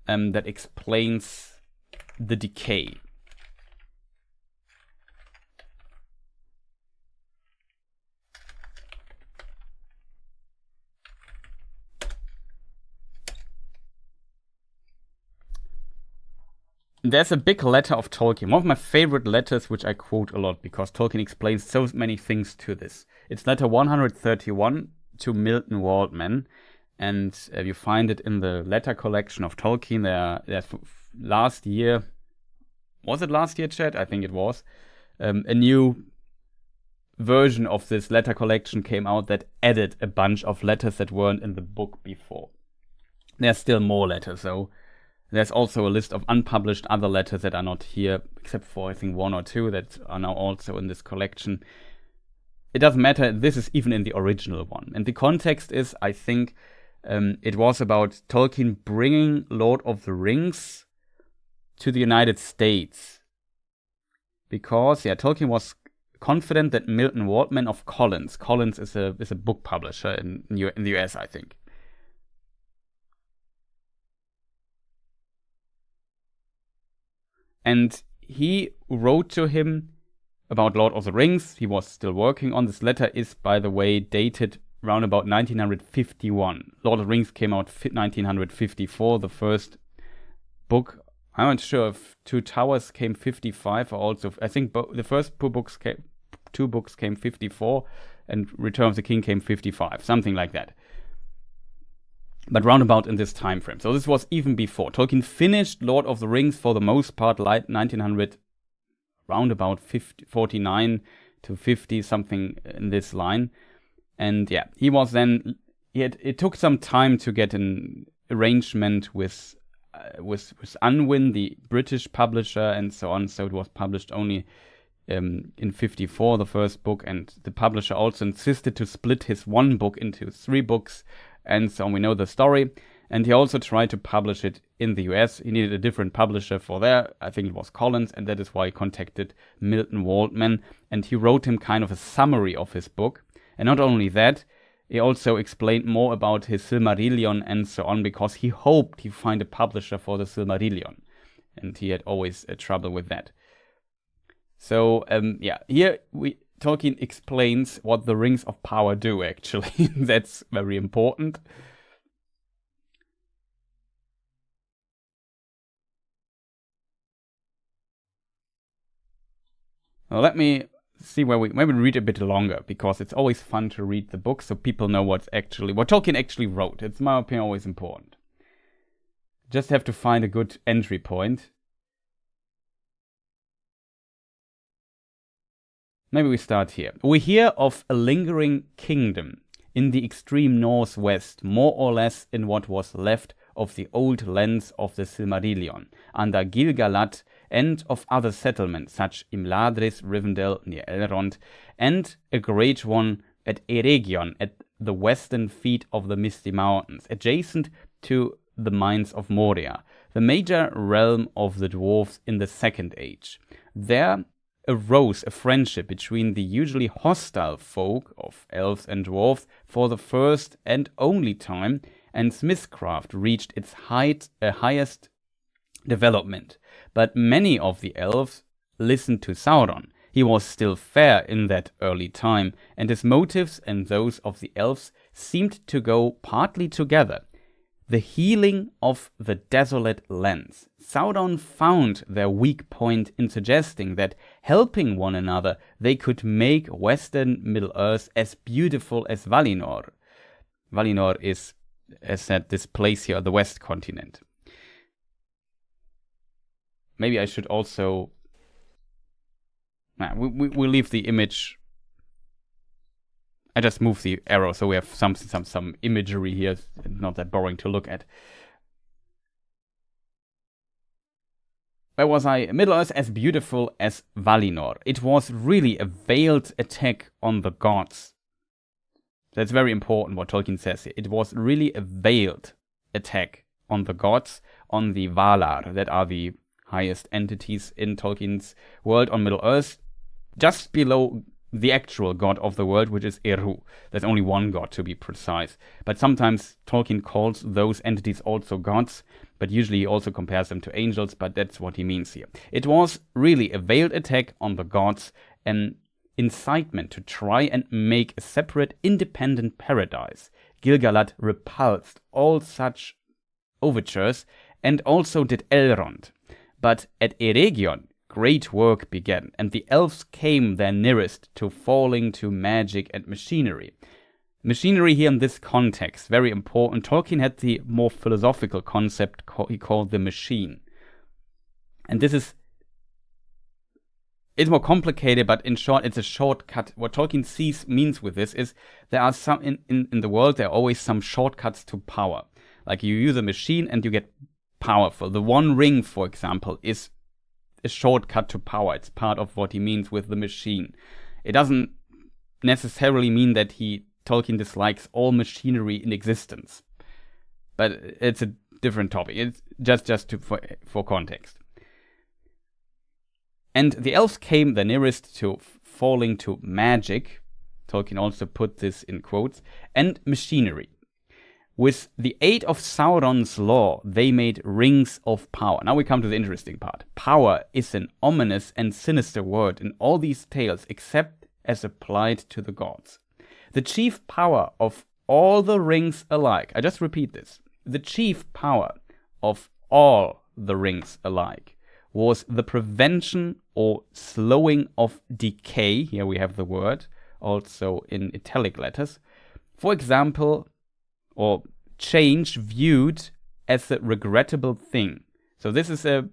that explains the decay. There's a big letter of Tolkien, one of my favorite letters, which I quote a lot because Tolkien explains so many things to this. It's letter 131 to Milton Waldman, and you find it in the letter collection of Tolkien. There's last year, was it last year, Chad? I think it was. A new version of this letter collection came out that added a bunch of letters that weren't in the book before. There's still more letters, though. There's also a list of unpublished other letters that are not here, except for, I think, 1 or 2 that are now also in this collection. It doesn't matter, this is even in the original one. And the context is, I think, it was about Tolkien bringing Lord of the Rings to the United States. Because, Tolkien was confident that Milton Waldman of Collins is a book publisher in the US, I think. And he wrote to him about Lord of the Rings. He was still working on this. Letter is, by the way, dated around about 1951. Lord of the Rings came out 1954, the first book. I'm not sure if Two Towers came 55 or also. I think the first two books came 54 and Return of the King came 55, something like that. But roundabout in this time frame. So this was even before. Tolkien finished Lord of the Rings for the most part, like 1900, roundabout 49 to 50, something in this line. And he was then. It took some time to get an arrangement with Unwin, the British publisher, and so on. So it was published only in 54, the first book, and the publisher also insisted to split his one book into 3 books. And so we know the story. And he also tried to publish it in the US. He needed a different publisher for there. I think it was Collins. And that is why he contacted Milton Waldman. And he wrote him kind of a summary of his book. And not only that, he also explained more about his Silmarillion and so on. Because he hoped he'd find a publisher for the Silmarillion. And he had always trouble with that. So, here Tolkien explains what the Rings of Power do, actually. That's very important. Well, let me see where we read a bit longer, because it's always fun to read the book so people know what Tolkien actually wrote. It's, in my opinion, always important. Just have to find a good entry point. Maybe we start here. We hear of a lingering kingdom in the extreme northwest, more or less in what was left of the old lands of the Silmarillion, under Gil-galad, and of other settlements, such Imladris, Rivendell near Elrond, and a great one at Eregion, at the western feet of the Misty Mountains, adjacent to the mines of Moria, the major realm of the dwarves in the Second Age. There arose a friendship between the usually hostile folk of elves and dwarves for the first and only time, and smithcraft reached its highest development. But many of the elves listened to Sauron. He was still fair in that early time, and his motives and those of the elves seemed to go partly together. The healing of the desolate lands. Sauron found their weak point in suggesting that, helping one another, they could make Western Middle-earth as beautiful as Valinor. Valinor is, as said, this place here, the West Continent. Maybe I should also... we'll leave the image... I just move the arrow so we have some imagery here, not that boring to look at. Where was I? Middle-earth as beautiful as Valinor. It was really a veiled attack on the gods. That's very important what Tolkien says here. It was really a veiled attack on the gods, on the Valar, that are the highest entities in Tolkien's world on Middle-earth, just below the actual god of the world, which is Eru. There's only one god, to be precise. But sometimes Tolkien calls those entities also gods, but usually he also compares them to angels, but that's what he means here. It was really a veiled attack on the gods, an incitement to try and make a separate, independent paradise. Gil-galad repulsed all such overtures, and also did Elrond. But at Eregion, great work began, and the elves came their nearest to falling to magic and machinery. Machinery here in this context, very important. Tolkien had the more philosophical concept he called the machine. And this is, it's more complicated, but in short, it's a shortcut. What Tolkien means with this is there are some, in the world, there are always some shortcuts to power. Like you use a machine and you get powerful. The One Ring, for example, is a shortcut to power. It's part of what he means with the machine. It doesn't necessarily mean that Tolkien dislikes all machinery in existence. But it's a different topic. It's just for context. And the elves came the nearest to falling to magic. Tolkien also put this in quotes. And machinery. With the aid of Sauron's law, they made rings of power. Now we come to the interesting part. Power is an ominous and sinister word in all these tales, except as applied to the gods. The chief power of all the rings alike, I just repeat this, the chief power of all the rings alike was the prevention or slowing of decay. Here we have the word, also in italic letters. For example, or change viewed as a regrettable thing. So this is a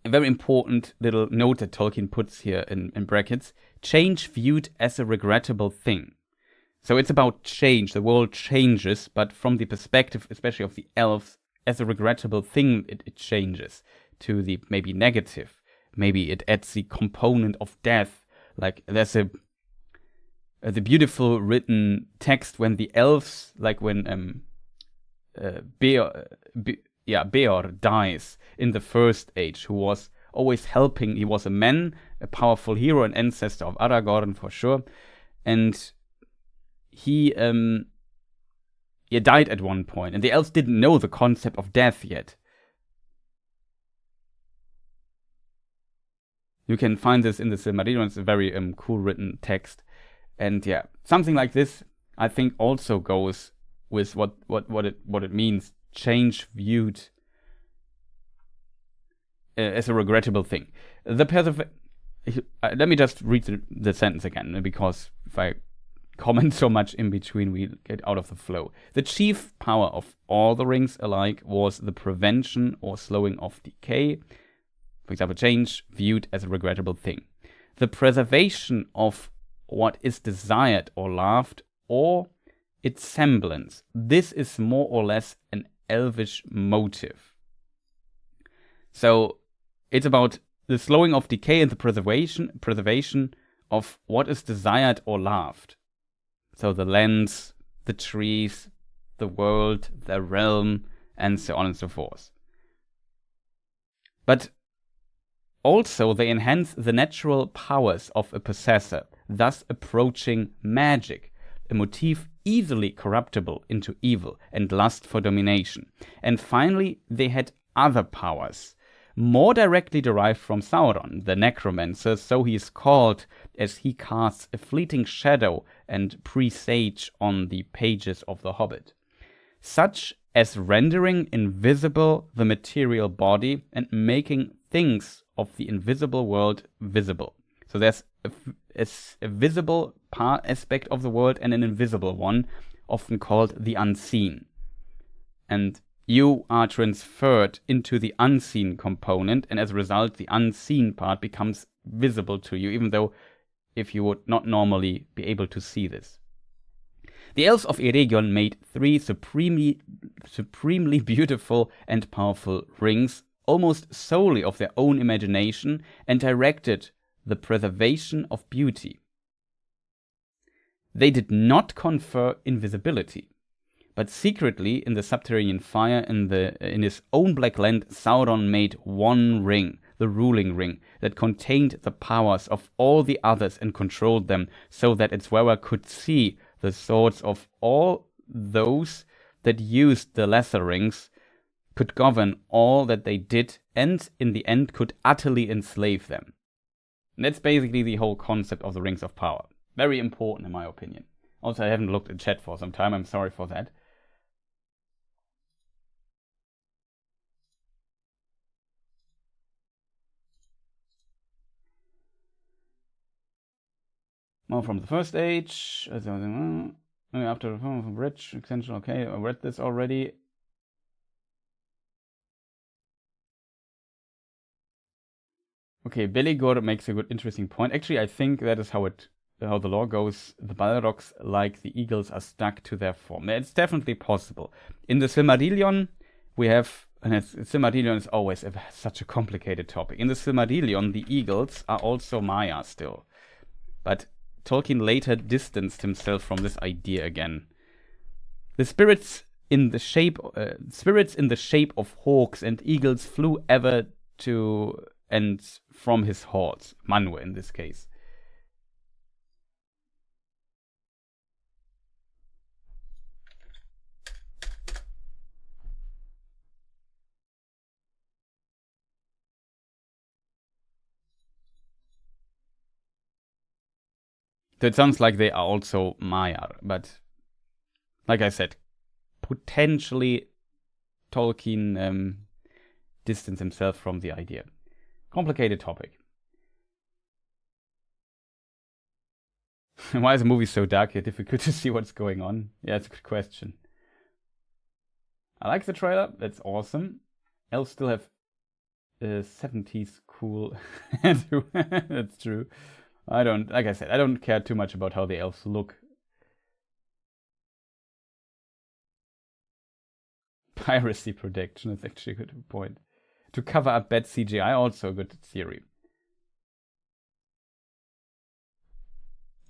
very important little note that Tolkien puts here in brackets. Change viewed as a regrettable thing. So it's about change. The world changes, but from the perspective, especially of the elves, as a regrettable thing, it changes to the maybe negative. Maybe it adds the component of death. Like there's the beautiful written text when the elves, like when Beor dies in the First Age, who was always helping. He was a man, a powerful hero, an ancestor of Aragorn for sure, and he died at one point, and the elves didn't know the concept of death yet. You can find this in the Silmarillion. It's a very cool written text. And yeah, something like this, I think, also goes with what it means. Change viewed as a regrettable thing. Let me just read the sentence again, because if I comment so much in between, we get out of the flow. The chief power of all the rings alike was the prevention or slowing of decay. For example, change viewed as a regrettable thing. The preservation of what is desired or loved, or its semblance. This is more or less an elvish motive. So it's about the slowing of decay and the preservation of what is desired or loved. So the lands, the trees, the world, the realm, and so on and so forth. But also they enhance the natural powers of a possessor, thus approaching magic, a motif easily corruptible into evil and lust for domination. And finally, they had other powers, more directly derived from Sauron, the necromancer, so he is called, as he casts a fleeting shadow and presage on the pages of The Hobbit, such as rendering invisible the material body and making things of the invisible world visible. So there's a visible aspect of the world and an invisible one, often called the unseen. And you are transferred into the unseen component, and as a result, the unseen part becomes visible to you, even though if you would not normally be able to see this. The elves of Eregion made 3 supremely beautiful and powerful rings, almost solely of their own imagination, and directed the preservation of beauty. They did not confer invisibility, but secretly in the subterranean fire in his own black land, Sauron made one ring, the ruling ring, that contained the powers of all the others and controlled them, so that its wearer could see the swords of all those that used the lesser rings, could govern all that they did, and in the end could utterly enslave them. And that's basically the whole concept of the Rings of Power. Very important in my opinion. Also, I haven't looked at chat for some time, I'm sorry for that. More from the first age. After the form of bridge extension. Okay, I read this already. Okay, Beligor makes a good, interesting point. Actually, I think that is how the lore goes. The Balrogs, like the eagles, are stuck to their form. It's definitely possible. In the Silmarillion, we have, and Silmarillion is always such a complicated topic. In the Silmarillion, the eagles are also Maya still, but Tolkien later distanced himself from this idea again. The spirits in the shape of hawks and eagles flew ever to and from his hordes, Manwë in this case. So it sounds like they are also Maiar, but like I said, potentially Tolkien distanced himself from the idea. Complicated topic. Why is the movie so dark yet difficult to see what's going on? Yeah, it's a good question. I like the trailer. That's awesome. Elves still have 70s cool. That's true. Like I said, I don't care too much about how the elves look. Piracy protection is actually a good point. To cover up bad CGI, also a good theory.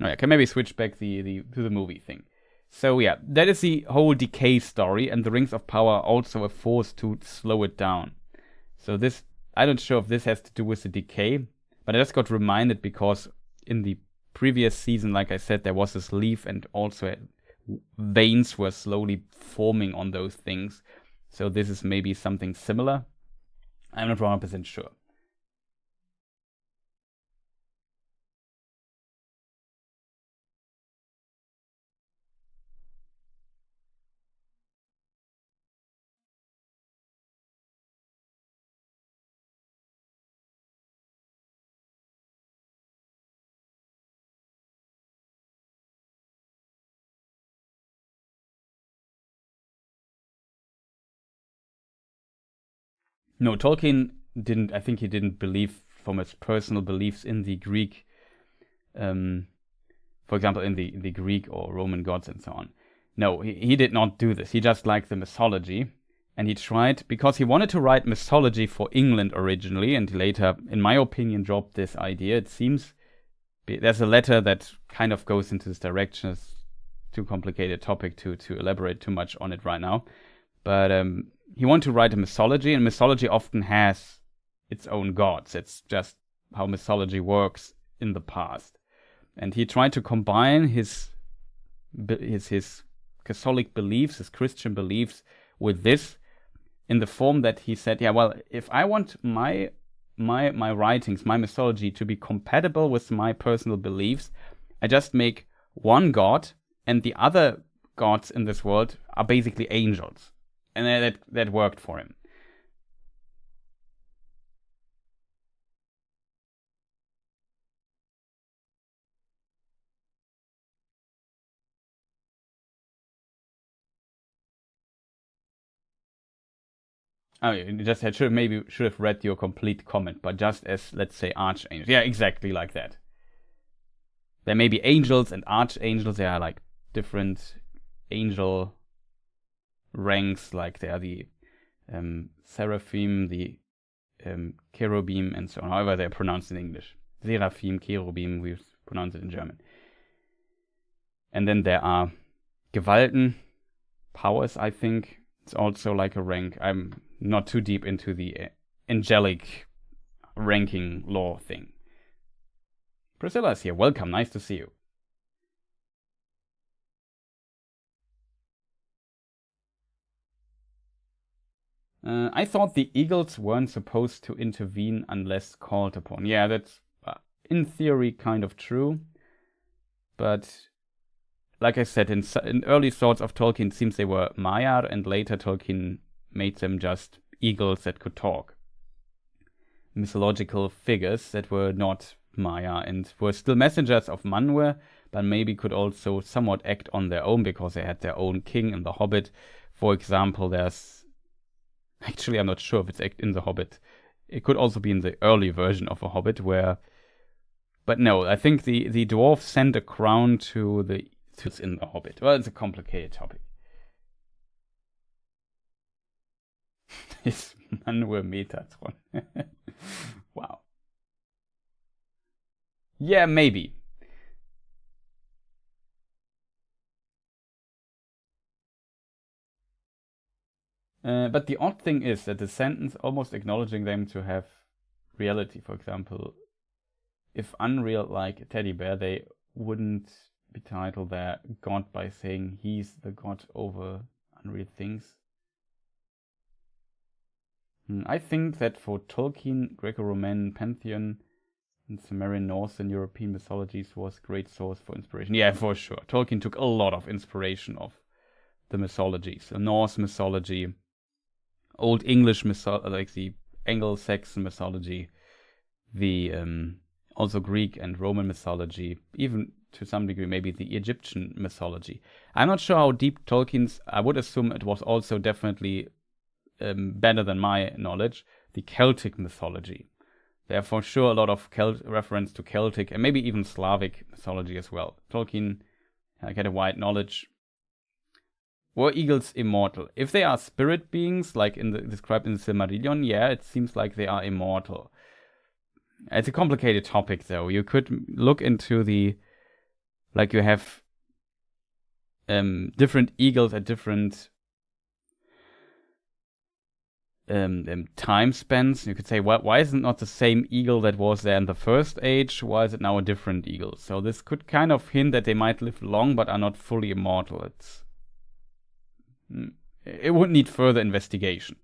Oh yeah, can maybe switch back to the movie thing. So yeah, that is the whole decay story, and the Rings of Power are also a force to slow it down. So this, I'm not sure if this has to do with the decay, but I just got reminded because in the previous season, like I said, there was this leaf and also veins were slowly forming on those things. So this is maybe something similar. I'm not 100% sure. No, Tolkien didn't. I think he didn't believe from his personal beliefs in the Greek, for example, in the Greek or Roman gods and so on. No, he did not do this. He just liked the mythology, and he tried because he wanted to write mythology for England originally, and later, in my opinion, dropped this idea. It seems there's a letter that kind of goes into this direction. It's too complicated topic to elaborate too much on it right now, but he wanted to write a mythology, and mythology often has its own gods. It's just how mythology works in the past. And he tried to combine his Catholic beliefs, his Christian beliefs, with this in the form that he said, yeah, well, if I want my writings, my mythology to be compatible with my personal beliefs, I just make one god, and the other gods in this world are basically angels. And that worked for him. Oh, you just should have read your complete comment, but just as, let's say, archangels. Yeah, exactly like that. There may be angels and archangels. They are like different angel ranks, like they are the seraphim, the cherubim, and so on. However, they're pronounced in English. Seraphim, cherubim, we pronounce it in German. And then there are Gewalten, powers, I think. It's also like a rank. I'm not too deep into the angelic ranking lore thing. Priscilla is here. Welcome. Nice to see you. I thought the eagles weren't supposed to intervene unless called upon. Yeah, that's in theory kind of true. But like I said, in early thoughts of Tolkien, it seems they were Maiar, and later Tolkien made them just eagles that could talk. Mythological figures that were not Maya and were still messengers of Manwë, but maybe could also somewhat act on their own because they had their own king in The Hobbit. For example, there's... Actually, I'm not sure if it's in The Hobbit. It could also be in the early version of The Hobbit where... But no, I think the dwarves sent a crown to in The Hobbit. Well, it's a complicated topic. Is Manwë Metatron? Wow. Yeah, maybe. But the odd thing is that the sentence almost acknowledging them to have reality, for example, if unreal like a teddy bear, they wouldn't betitle their god by saying he's the god over unreal things. I think that for Tolkien, Greco-Roman pantheon and Sumerian, Norse and European mythologies was a great source for inspiration. Yeah, for sure. Tolkien took a lot of inspiration of the mythologies. So Norse mythology, Old English mythology, like the Anglo-Saxon mythology, the also Greek and Roman mythology, even to some degree maybe the Egyptian mythology. I'm not sure how deep Tolkien's, I would assume it was also definitely better than my knowledge, the Celtic mythology. There are for sure a lot of reference to Celtic and maybe even Slavic mythology as well. Tolkien had a wide knowledge. Were eagles immortal? If they are spirit beings, like described in the Silmarillion, yeah, it seems like they are immortal. It's a complicated topic, though. You could look into the... Like, you have different eagles at different time spans. You could say, why isn't it not the same eagle that was there in the first age? Why is it now a different eagle? So this could kind of hint that they might live long but are not fully immortal. It would need further investigation.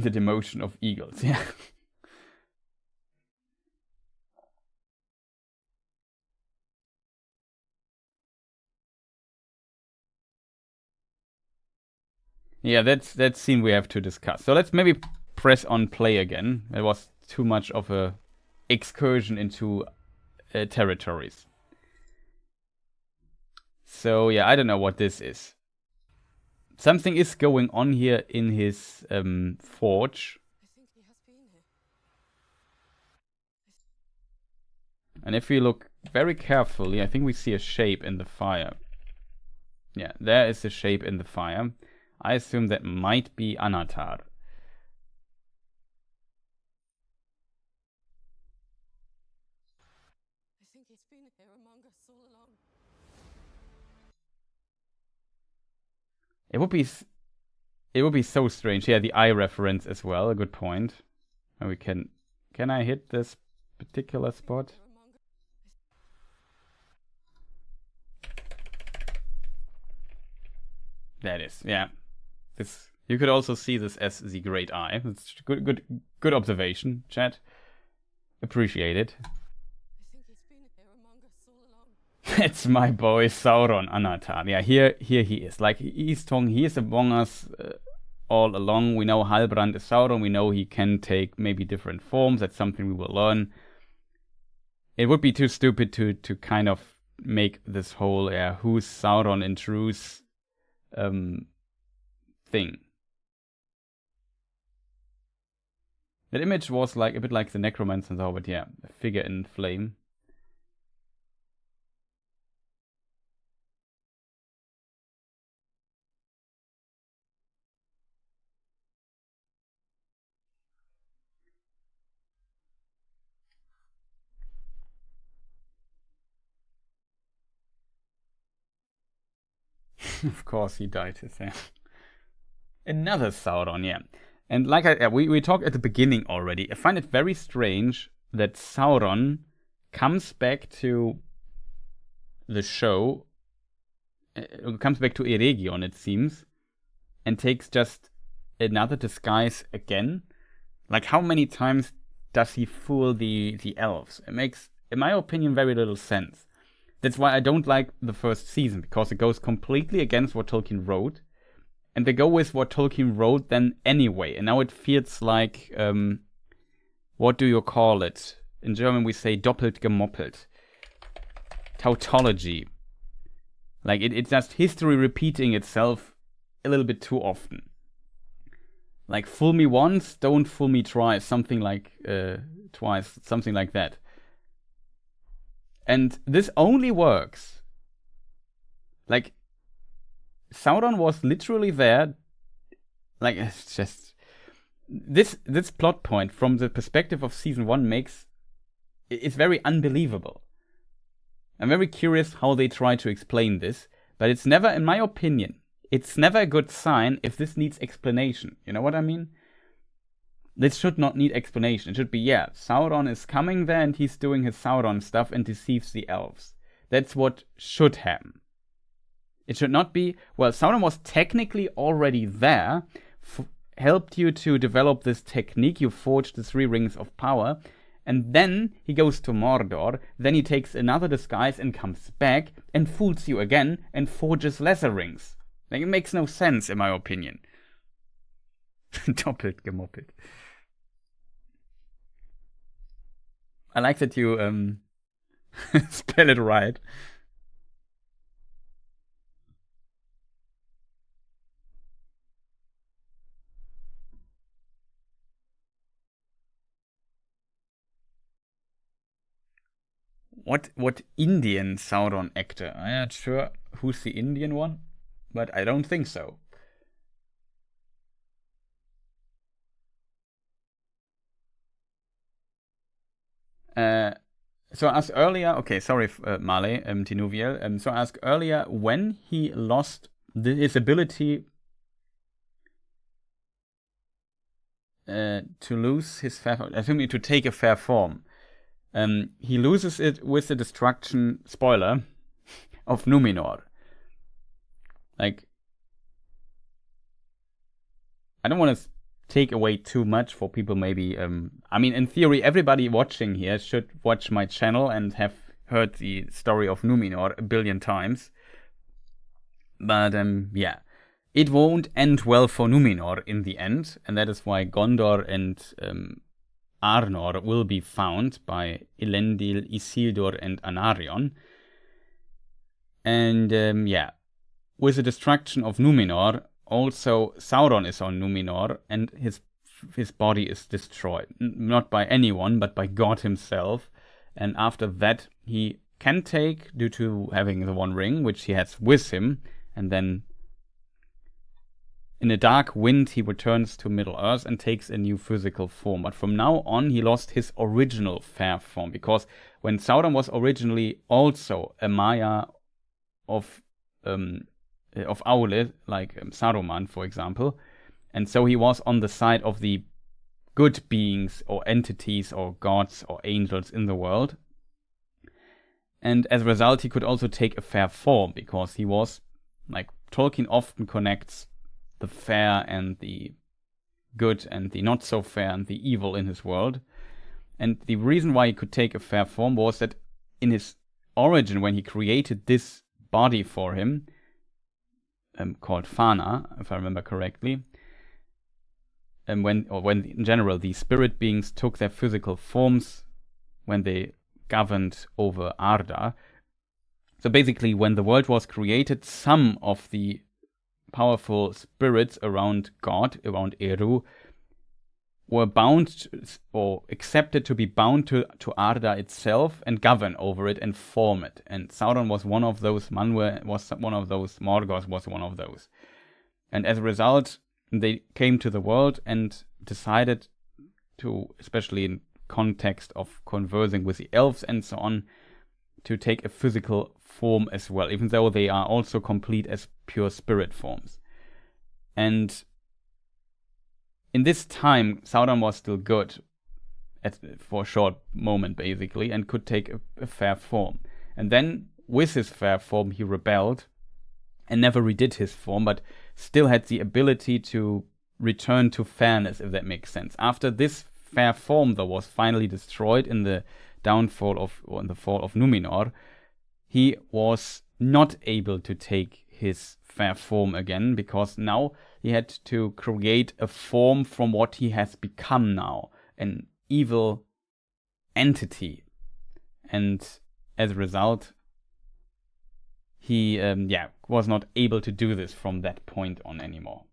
The demotion of eagles, yeah. Yeah, that's that scene we have to discuss. So let's maybe press on play again. It was too much of a excursion into territories. So yeah, I don't know what this is. Something is going on here in his forge. I think he has been here. And if we look very carefully, I think we see a shape in the fire. Yeah, there is a shape in the fire. I assume that might be Anatar. I think he's been here among us all along. It would be so strange. Yeah, the eye reference as well. A good point. And we can I hit this particular spot? That is, yeah. This you could also see this as the Great Eye. It's good observation, chat. Appreciate it. I think he's been here among us all along. It's my boy Sauron Anatar. Yeah, here he is. Like he's talking, he is among us all along. We know Halbrand is Sauron. We know he can take maybe different forms. That's something we will learn. It would be too stupid to kind of make this whole who's Sauron in truth thing. That image was like a bit like the necromancer, but yeah, a figure in flame. Of course he died his hand. Another Sauron, yeah. And like we talked at the beginning already, I find it very strange that Sauron comes back to the show, comes back to Eregion, it seems, and takes just another disguise again. Like, how many times does he fool the elves? It makes, in my opinion, very little sense. That's why I don't like the first season, because it goes completely against what Tolkien wrote. And they go with what Tolkien wrote then anyway. And now it feels like, what do you call it? In German we say doppelt gemoppelt. Tautology. Like, it's just history repeating itself a little bit too often. Like, fool me once, don't fool me twice. Something like, twice. Something like that. And this only works. Like, Sauron was literally there. Like, it's just... This plot point, from the perspective of season 1, it's very unbelievable. I'm very curious how they try to explain this, but it's never, in my opinion, it's never a good sign if this needs explanation. You know what I mean? This should not need explanation. It should be, yeah, Sauron is coming there and he's doing his Sauron stuff and deceives the elves. That's what should happen. It should not be, well, Sauron was technically already there, helped you to develop this technique, you forged the 3 rings of power, and then he goes to Mordor, then he takes another disguise and comes back and fools you again and forges lesser rings. Like, it makes no sense, in my opinion. Doppelt gemoppelt. I like that you spell it right. What Indian Sauron actor? I'm not sure who's the Indian one, but I don't think so. So I asked earlier, okay, sorry, Male, Tinuviel. So I asked earlier when he lost his ability to lose his fair form, I think to take a fair form. He loses it with the destruction, spoiler, of Numenor. Like, I don't want to take away too much for people maybe. I mean, in theory, everybody watching here should watch my channel and have heard the story of Numenor a billion times. But, yeah. It won't end well for Numenor in the end, and that is why Gondor and Arnor will be found by Elendil, Isildur, and Anarion. And, yeah. With the destruction of Numenor, also Sauron is on Numenor, and his body is destroyed. Not by anyone, but by God himself. And after that, he can take, due to having the One Ring, which he has with him, and then in a dark wind he returns to Middle-earth and takes a new physical form. But from now on, he lost his original fair form, because when Sauron was originally also a Maya of Aule, like Saruman, for example, and so he was on the side of the good beings or entities or gods or angels in the world. And as a result, he could also take a fair form, because he was, like, Tolkien often connects the fair and the good and the not so fair and the evil in his world. And the reason why he could take a fair form was that in his origin, when he created this body for him, called Fana, if I remember correctly, and when in general the spirit beings took their physical forms when they governed over Arda. So basically, when the world was created, some of the powerful spirits around God, around Eru, were bound or accepted to be bound to Arda itself and govern over it and form it. And Sauron was one of those, Manwë was one of those, Morgoth was one of those. And as a result, they came to the world and decided to, especially in context of conversing with the elves and so on, to take a physical form as well, even though they are also complete as pure spirit forms. And in this time, Sauron was still good for a short moment, basically, and could take a fair form. And then, with his fair form, he rebelled and never redid his form, but still had the ability to return to fairness, if that makes sense. After this fair form, though, was finally destroyed in the fall of Numenor, he was not able to take his fair form again, because now he had to create a form from what he has become now, an evil entity. And as a result, he was not able to do this from that point on anymore.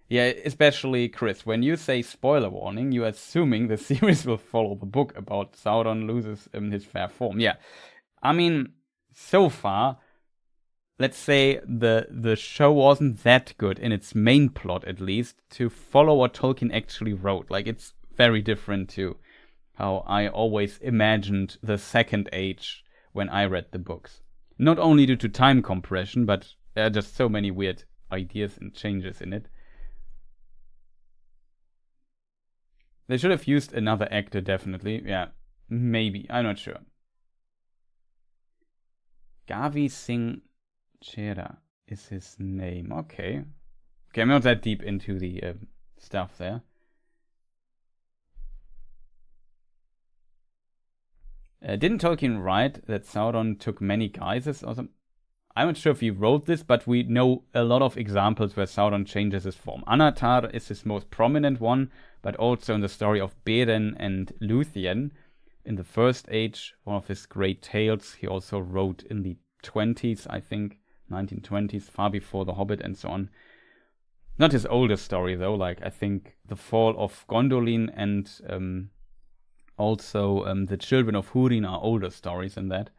Yeah, especially Chris, when you say spoiler warning, you're assuming the series will follow the book about Sauron loses his fair form. Yeah, I mean, so far, let's say the show wasn't that good in its main plot, at least, to follow what Tolkien actually wrote. Like, it's very different to how I always imagined the Second Age when I read the books. Not only due to time compression, but there are just so many weird ideas and changes in it. They should have used another actor, definitely. Yeah, maybe. I'm not sure. Gavi Singh Chera is his name. Okay. Okay, I'm not that deep into the stuff there. Didn't Tolkien write that Sauron took many guises or something? I'm not sure if he wrote this, but we know a lot of examples where Sauron changes his form. Anatar is his most prominent one, but also in the story of Beren and Luthien. In the First Age, one of his great tales, he also wrote in the 20s, I think, 1920s, far before The Hobbit and so on. Not his oldest story, though. Like, I think The Fall of Gondolin and also The Children of Húrin are older stories than that.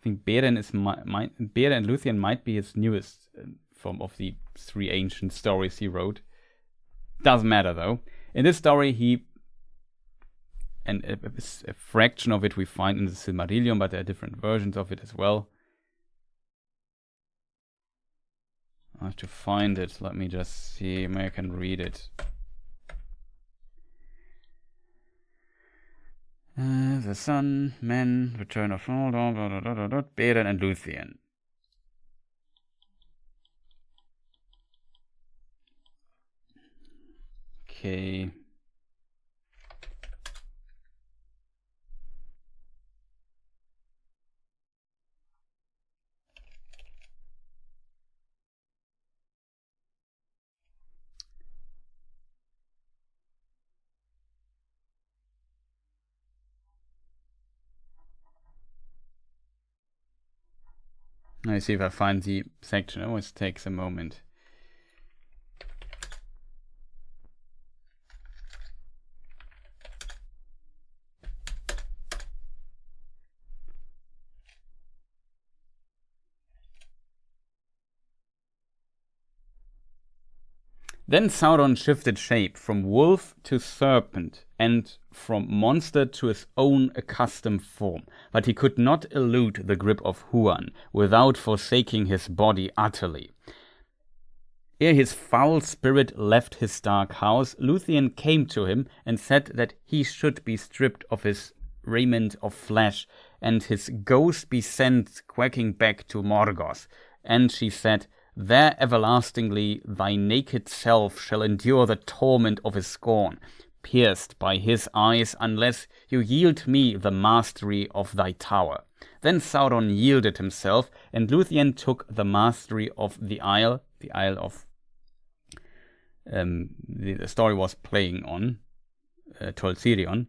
I think Beren and Luthien might be his newest form of the three ancient stories he wrote. Doesn't matter, though. In this story, and a fraction of it we find in the Silmarillion, but there are different versions of it as well. I have to find it. Let me just see. Maybe I can read it. The Sun, Men, Return of Beren and Luthien. Okay. Let me see if I find the section. It always takes a moment. Then Sauron shifted shape from wolf to serpent and from monster to his own accustomed form, but he could not elude the grip of Huan without forsaking his body utterly. Ere his foul spirit left his dark house, Luthien came to him and said that he should be stripped of his raiment of flesh and his ghost be sent quacking back to Morgoth. And she said, "There everlastingly thy naked self shall endure the torment of his scorn, pierced by his eyes, unless you yield me the mastery of thy tower." Then Sauron yielded himself, and Luthien took the mastery of the Isle of the story was playing on, Tol Sirion.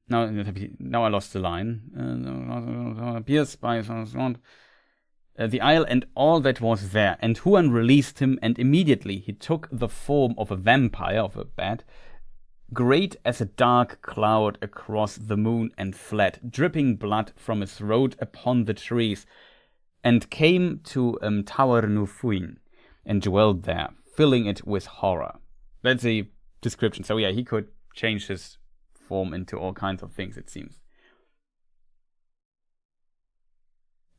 Now I lost the line. Pierced by the Isle and all that was there. And Huan released him, and immediately he took the form of a vampire, of a bat, great as a dark cloud across the moon, and fled, dripping blood from his throat upon the trees, and came to Tower Nufuin, and dwelled there, filling it with horror. That's the description. So yeah, he could change his form into all kinds of things, it seems.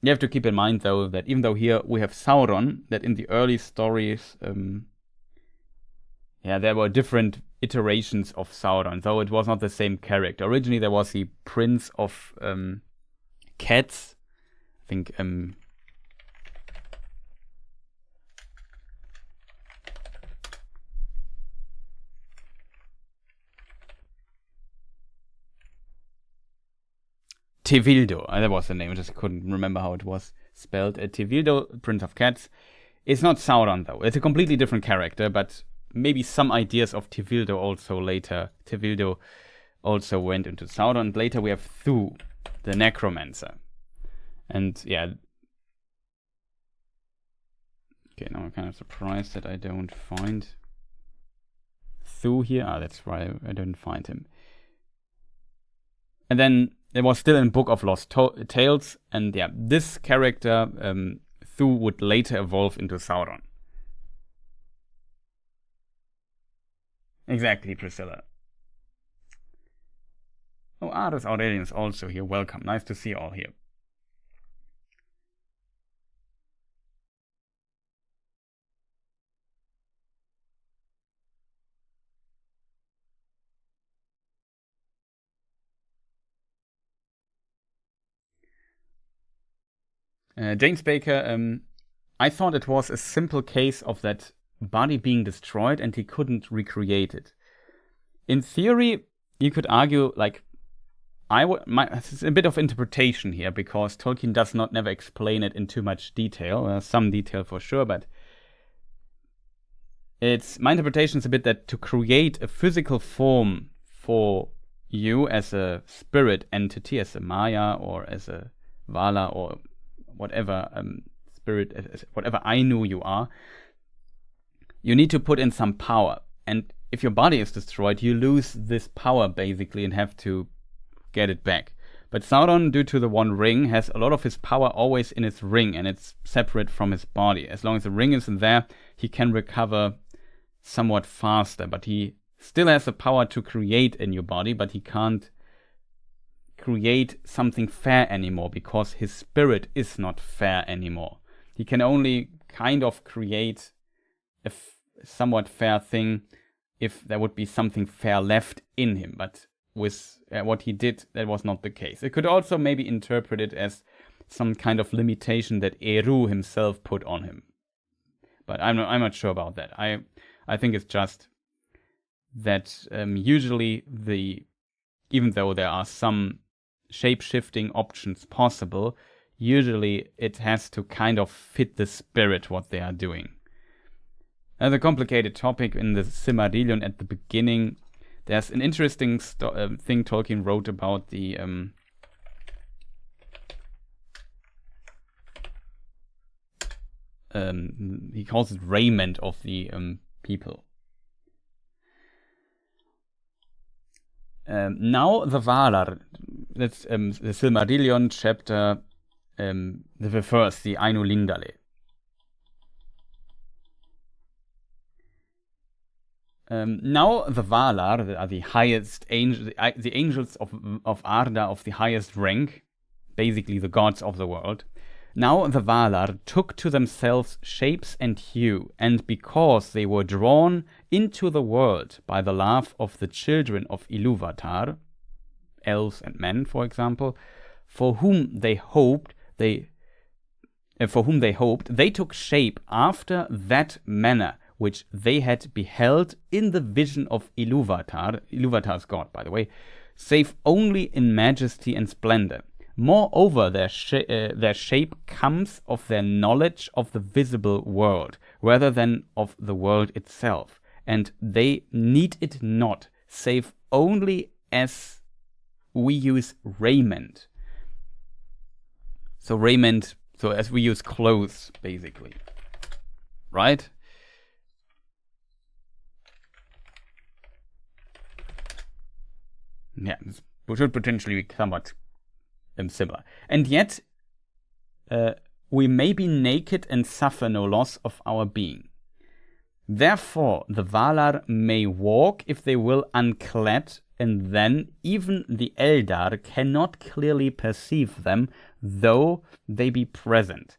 You have to keep in mind, though, that even though here we have Sauron, that in the early stories, there were different iterations of Sauron, though it was not the same character. Originally, there was the Prince of Cats. I think Tevildo, that was the name, I just couldn't remember how it was spelled. Tevildo, Prince of Cats, is not Sauron though. It's a completely different character, but maybe some ideas of Tevildo also later. Tevildo also went into Sauron. And later we have Thu, the Necromancer. And yeah. Okay, now I'm kind of surprised that I don't find Thu here. Ah, that's why I didn't find him. And then there was still in Book of Lost Tales, and yeah, this character, Thu, would later evolve into Sauron. Exactly, Priscilla. Oh, Ardus Aurelian is also here. Welcome. Nice to see you all here. James Baker, I thought it was a simple case of that body being destroyed and he couldn't recreate it. In theory, you could argue, like, it's a bit of interpretation here, because Tolkien does not never explain it in too much detail. Some detail for sure, but my interpretation is a bit that to create a physical form for you as a spirit entity, as a Maya or as a Valar or whatever spirit, whatever Ainu you are, you need to put in some power. And if your body is destroyed, you lose this power basically and have to get it back. But Sauron, due to the One Ring, has a lot of his power always in his ring, and it's separate from his body. As long as the ring isn't there, he can recover somewhat faster, but he still has the power to create a new body, but he can't create something fair anymore because his spirit is not fair anymore. He can only kind of create a somewhat fair thing if there would be something fair left in him, but with what he did, that was not the case. It could also maybe interpret it as some kind of limitation that Eru himself put on him, but I'm not sure about that. I think it's just that usually even though there are some shape-shifting options possible, usually it has to kind of fit the spirit what they are doing. As a complicated topic in the Silmarillion at the beginning, there's an interesting thing Tolkien wrote about the he calls it raiment of the people. Now the Valar, that's the Silmarillion chapter the first, the Ainu Lindale. Now the Valar are the highest angels, the angels of Arda of the highest rank, basically the gods of the world. Now the Valar took to themselves shapes and hue, and because they were drawn into the world by the love of the children of Ilúvatar, elves and men, for example, for whom they hoped, they took shape after that manner which they had beheld in the vision of Ilúvatar, Ilúvatar's god, by the way, save only in majesty and splendor. Moreover, their shape comes of their knowledge of the visible world, rather than of the world itself, and they need it not, save only as we use raiment. So raiment, so as we use clothes, basically. Right? Yeah, this should potentially be somewhat similar. And yet, we may be naked and suffer no loss of our being. Therefore, the Valar may walk, if they will, unclad, and then even the Eldar cannot clearly perceive them, though they be present.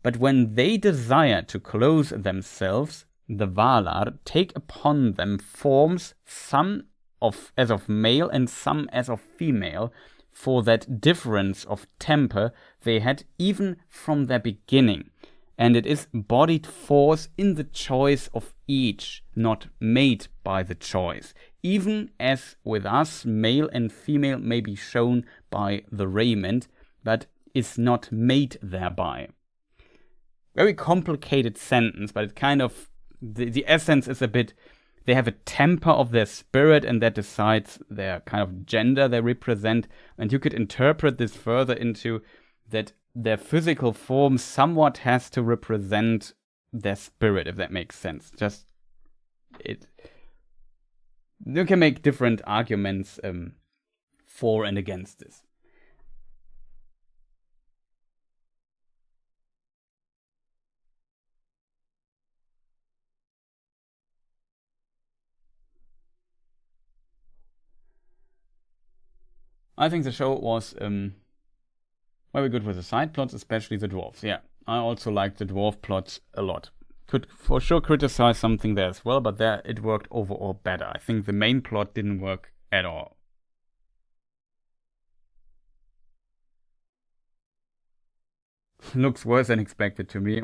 But when they desire to clothe themselves, the Valar take upon them forms, some as of male and some as of female, for that difference of temper they had even from their beginning, and it is embodied force in the choice of each, not made by the choice. Even as with us, male and female may be shown by the raiment, but is not made thereby. Very complicated sentence, but it kind of, the essence is a bit, they have a temper of their spirit, and that decides their kind of gender they represent. And you could interpret this further into that their physical form somewhat has to represent their spirit, if that makes sense. Just it. You can make different arguments for and against this. I think the show was very good with the side plots, especially the dwarves. Yeah, I also liked the dwarf plots a lot. Could for sure criticize something there as well, but there it worked overall better. I think the main plot didn't work at all. Looks worse than expected to me.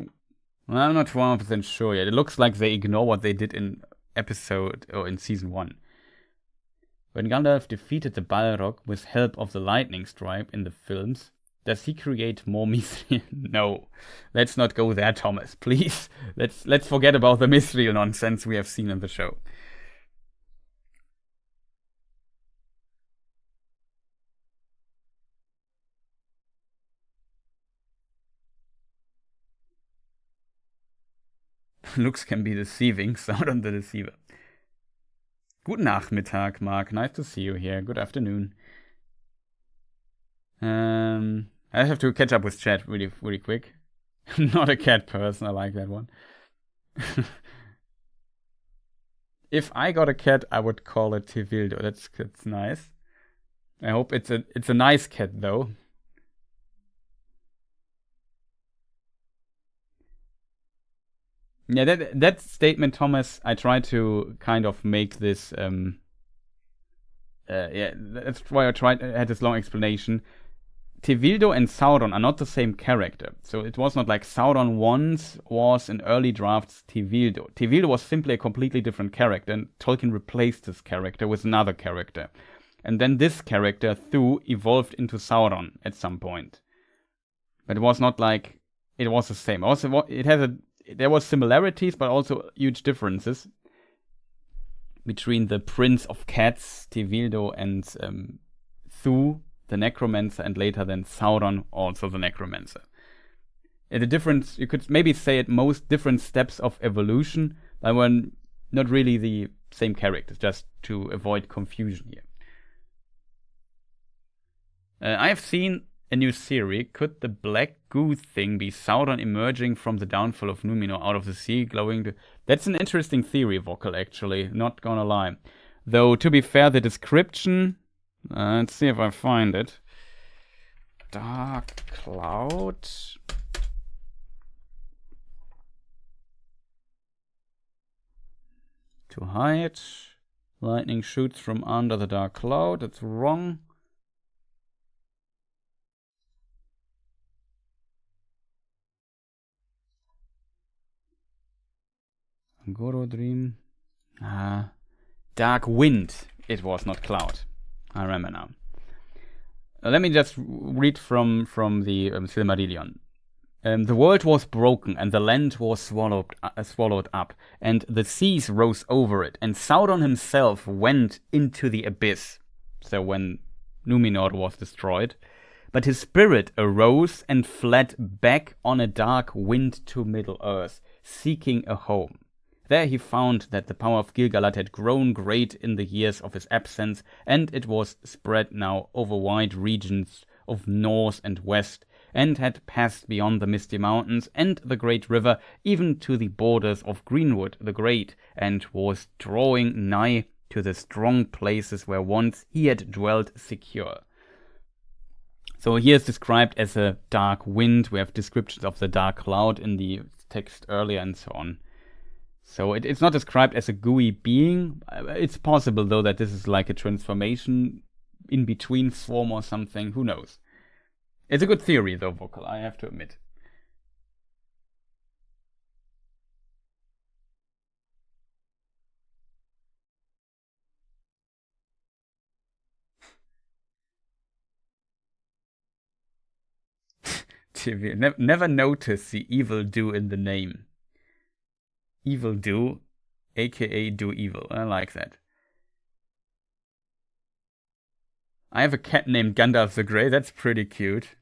Well, I'm not 100% sure yet. It looks like they ignore what they did in episode or in season 1. When Gandalf defeated the Balrog with help of the lightning stripe in the films, does he create more Mithril? No. Let's not go there, Thomas. Please. Let's forget about the Mithril nonsense we have seen in the show. Looks can be deceiving. Sauron the Deceiver. Guten Nachmittag, Mark. Nice to see you here. Good afternoon. I have to catch up with chat really, really quick. I'm not a cat person. I like that one. If I got a cat, I would call it Tevildo. That's nice. I hope it's a nice cat though. Yeah, that statement, Thomas, I try to kind of make this. Yeah, that's why I had this long explanation. Tevildo and Sauron are not the same character. So it was not like Sauron once was in early drafts Tevildo. Tevildo was simply a completely different character, and Tolkien replaced this character with another character. And then this character, Thu, evolved into Sauron at some point. But it was not like it was the same. Also, there was similarities, but also huge differences between the Prince of Cats, Tevildo, and Thu, the Necromancer, and later then Sauron, also the Necromancer. The difference, you could maybe say at most different steps of evolution, but were not really the same characters, just to avoid confusion here. I have seen a new theory. Could the black goo thing be Sauron emerging from the downfall of Numenor out of the sea, glowing? That's an interesting theory, Vocal, actually, not gonna lie. Though, to be fair, the description... let's see if I find it. Dark cloud. To hide. Lightning shoots from under the dark cloud. That's wrong. Goro dream. Dark wind. It was not cloud. I remember now. Let me just read from the Silmarillion. The world was broken, and the land was swallowed up, and the seas rose over it, and Sauron himself went into the abyss. So when Numenor was destroyed. But his spirit arose and fled back on a dark wind to Middle-earth, seeking a home. There he found that the power of Gil-galad had grown great in the years of his absence, and it was spread now over wide regions of north and west, and had passed beyond the misty mountains and the great river, even to the borders of Greenwood the Great, and was drawing nigh to the strong places where once he had dwelt secure. So here is described as a dark wind. We have descriptions of the dark cloud in the text earlier and so on. So it's not described as a gooey being. It's possible, though, that this is like a transformation in between form or something. Who knows? It's a good theory, though, Vocal, I have to admit. TV. Never notice the evil do in the name. Evil do, aka do evil. I like that. I have a cat named Gandalf the Grey. That's pretty cute.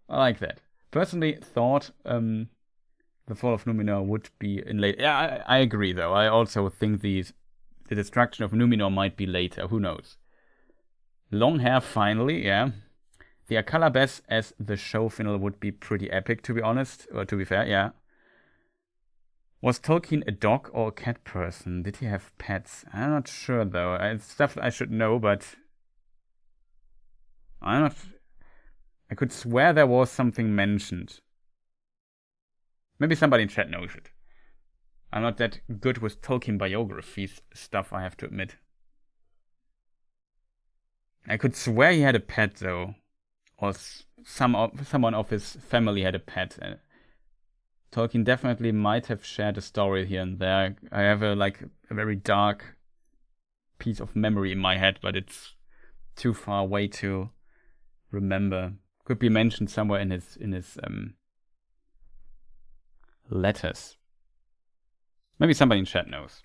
I like that. Personally, thought the fall of Numenor would be in late. Yeah, I agree though. I also think the destruction of Numenor might be later. Who knows? Long hair finally, yeah. The Akalabes as the show final would be pretty epic, to be honest. Or to be fair, yeah. Was Tolkien a dog or a cat person? Did he have pets? I'm not sure though. It's stuff I should know, but I'm not. I could swear there was something mentioned. Maybe somebody in chat knows it. I'm not that good with Tolkien biographies stuff, I have to admit. I could swear he had a pet though, or someone of his family had a pet. Tolkien definitely might have shared a story here and there. I have a very dark piece of memory in my head, but it's too far away to remember. Could be mentioned somewhere in his letters. Maybe somebody in chat knows.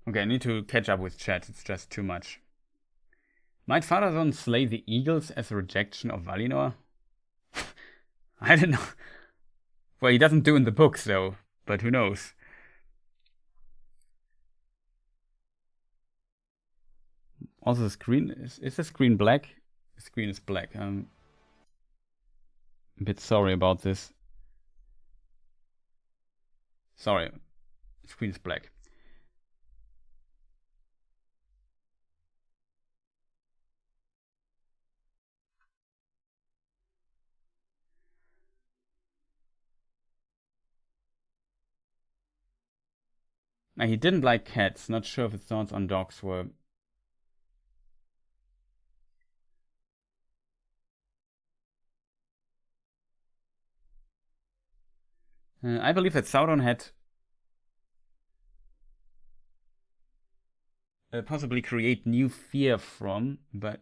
Okay, I need to catch up with chat. It's just too much. Might Farazon slay the eagles as a rejection of Valinor? I don't know. Well, he doesn't do in the books, though. But who knows? Also, the screen... Is the screen black? The screen is black. I'm a bit sorry about this. Sorry. The screen is black. Now, he didn't like cats. Not sure if his thoughts on dogs were... I believe that Sauron had possibly create new fear from, but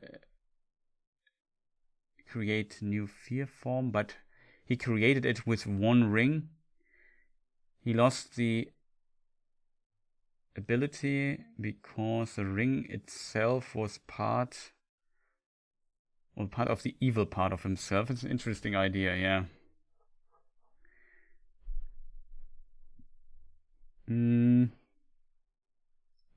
create new fear form, but he created it with one ring. He lost the ability because the ring itself was part of the evil part of himself. It's an interesting idea, yeah. You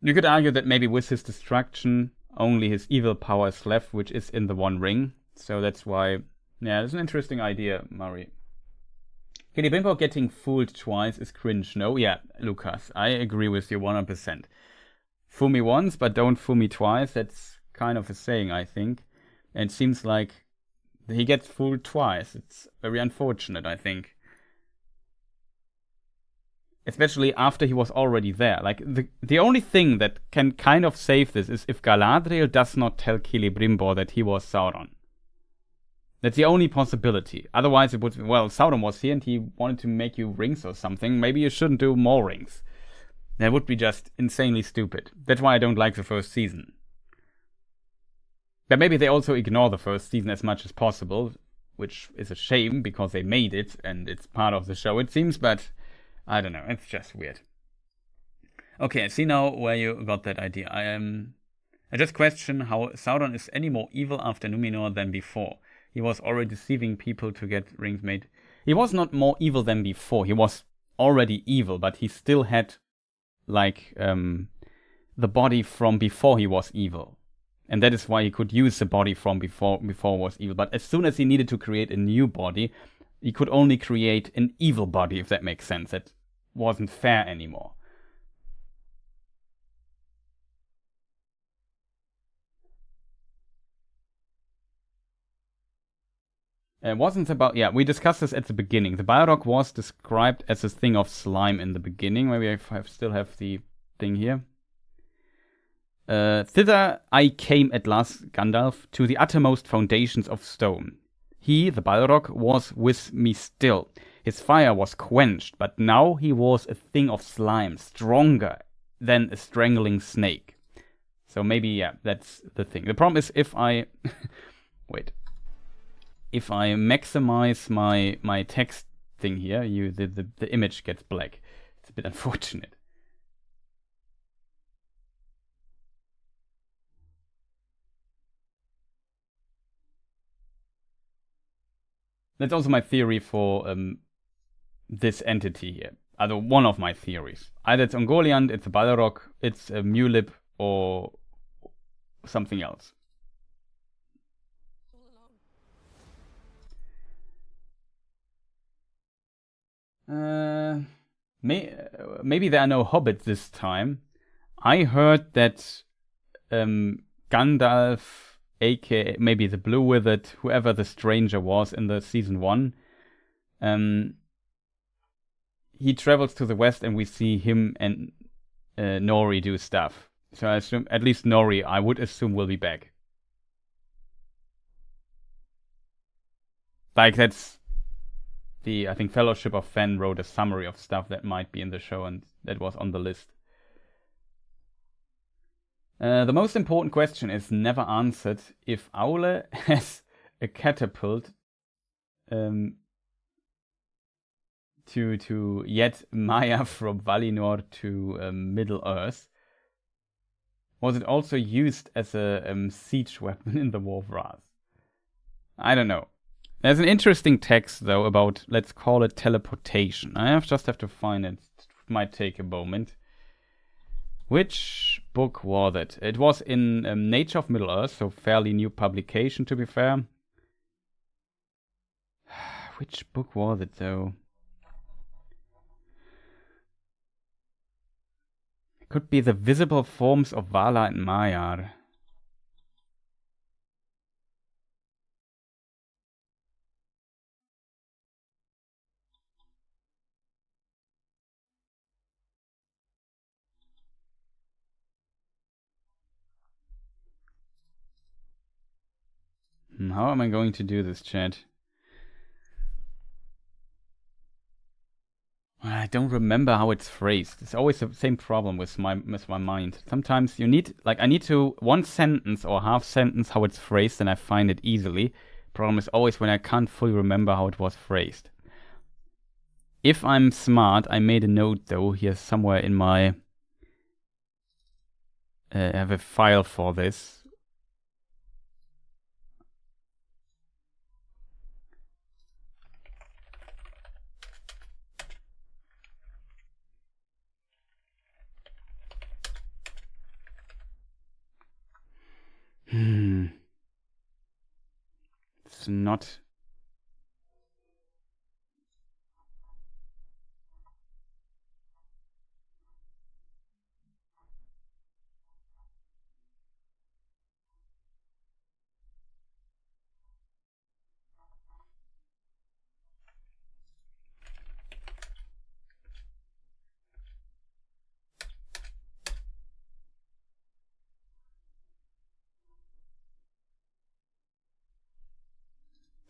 could argue that maybe with his destruction, only his evil power is left, which is in the one ring. So that's why, yeah, it's an interesting idea, Murray. Celebrimbor getting fooled twice is cringe. No, yeah, Lucas, I agree with you 100%. Fool me once, but don't fool me twice. That's kind of a saying, I think. And it seems like he gets fooled twice. It's very unfortunate, I think. Especially after he was already there. Like, the only thing that can kind of save this is if Galadriel does not tell Celebrimbor that he was Sauron. That's the only possibility. Otherwise it would, well, Sauron was here and he wanted to make you rings or something. Maybe you shouldn't do more rings. That would be just insanely stupid. That's why I don't like the first season. But maybe they also ignore the first season as much as possible, which is a shame because they made it and it's part of the show, it seems, but I don't know. It's just weird. Okay, I see now where you got that idea. I just question how Sauron is any more evil after Numenor than before. He was already deceiving people to get rings made. He was not more evil than before. He was already evil, but he still had, like, the body from before he was evil. And that is why he could use the body from before was evil. But as soon as he needed to create a new body, he could only create an evil body, if that makes sense. That wasn't fair anymore. It wasn't about... Yeah, we discussed this at the beginning. The Balrog was described as a thing of slime in the beginning. Maybe I still have the thing here. Thither I came at last, Gandalf, to the uttermost foundations of stone. He, the Balrog, was with me still. His fire was quenched, but now he was a thing of slime, stronger than a strangling snake. So maybe, yeah, that's the thing. The problem is if I... Wait. If I maximize my text thing here, the image gets black. It's a bit unfortunate. That's also my theory for this entity here. Either one of my theories. Either it's Ungoliant, it's a Balrog, it's a Mulip, or something else. Maybe there are no hobbits this time. I heard that Gandalf, aka maybe the Blue Wizard, whoever the stranger was in the season 1, he travels to the west and we see him and Nori do stuff. So I assume, at least Nori, I would assume, will be back. Like, that's I think Fellowship of Fen wrote a summary of stuff that might be in the show, and that was on the list. The most important question is never answered. If Aule has a catapult to yet Maya from Valinor to Middle Earth, was it also used as a siege weapon in the War of Wrath? I don't know. There's an interesting text, though, about, let's call it teleportation. Just have to find it. It might take a moment. Which book was it? It was in Nature of Middle-earth, so fairly new publication, to be fair. Which book was it, though? It could be The Visible Forms of Vala and Maiar. How am I going to do this, chat? I don't remember how it's phrased. It's always the same problem with my mind. Sometimes you need, like, I need to one sentence or half sentence how it's phrased, and I find it easily. Problem is always when I can't fully remember how it was phrased. If I'm smart, I made a note though here somewhere in my. I have a file for this. It's not.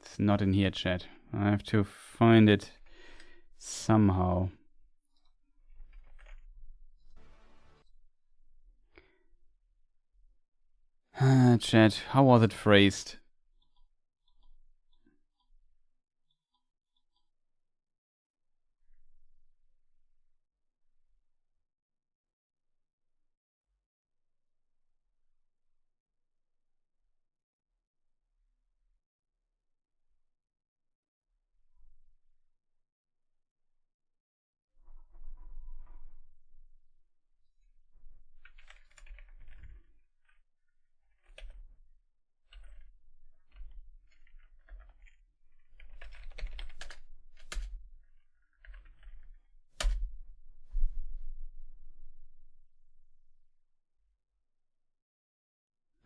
It's not in here, chat. I have to find it somehow. Chat, how was it phrased?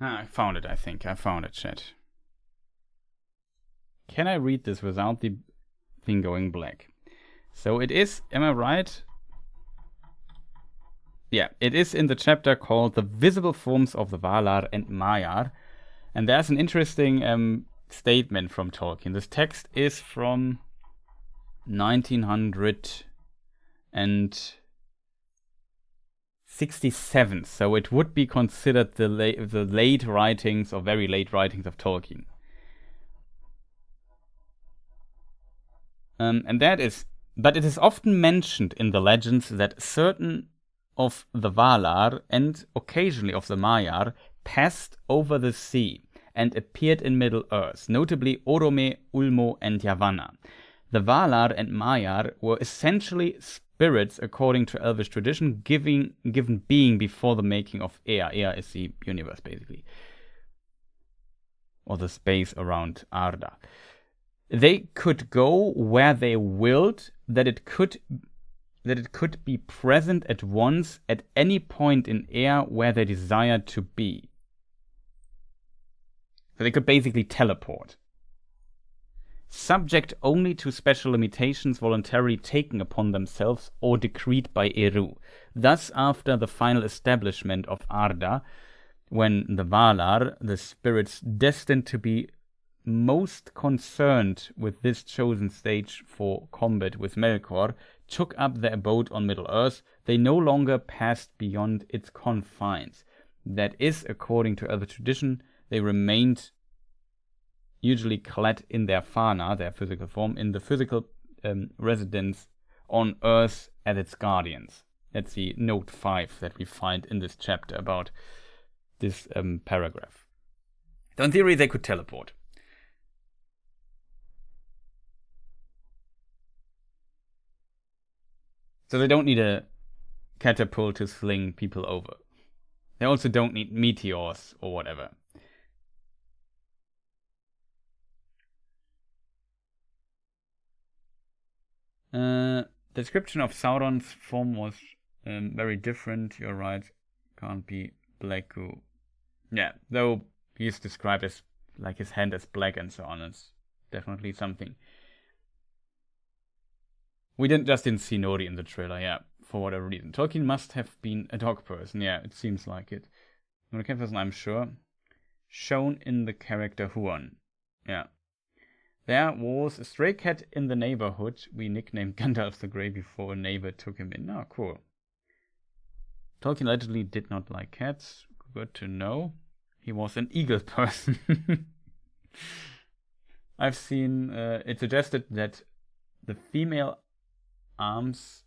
I found it, I think. I found it, chat. Can I read this without the thing going black? So it is, am I right? Yeah, it is in the chapter called The Visible Forms of the Valar and Maiar. And there's an interesting statement from Tolkien. This text is from 1967, so it would be considered the late writings or very late writings of Tolkien. And that is, but it is often mentioned in the legends that certain of the Valar and occasionally of the Maiar passed over the sea and appeared in Middle-earth, notably Orome, Ulmo, and Yavanna. The Valar and Maiar were essentially spirits according to Elvish tradition, given being before the making of Ea. Ea is the universe, basically, or the space around Arda. They could go where they willed, that it could be present at once at any point in Ea where they desired to be. So they could basically teleport. Subject only to special limitations voluntarily taken upon themselves or decreed by Eru. Thus, after the final establishment of Arda, when the Valar, the spirits destined to be most concerned with this chosen stage for combat with Melkor, took up their abode on Middle-earth, they no longer passed beyond its confines. That is, according to other tradition, they remained usually clad in their fana, their physical form, in the physical residence on Earth as its guardians. That's the note 5 that we find in this chapter about this paragraph. So in theory, they could teleport. So they don't need a catapult to sling people over. They also don't need meteors or whatever. Description of Sauron's form was very different. You're right. Can't be black. Yeah, though he's described as like his hand as black and so on. It's definitely something. We didn't see Nori in the trailer, yeah, for whatever reason. Tolkien must have been a dog person, yeah, it seems like it. Not a cat person, I'm sure. Shown in the character Huon, yeah. There was a stray cat in the neighborhood. We nicknamed Gandalf the Grey before a neighbor took him in. Oh, cool. Tolkien allegedly did not like cats. Good to know. He was an eagle person. I've seen it suggested that the female arms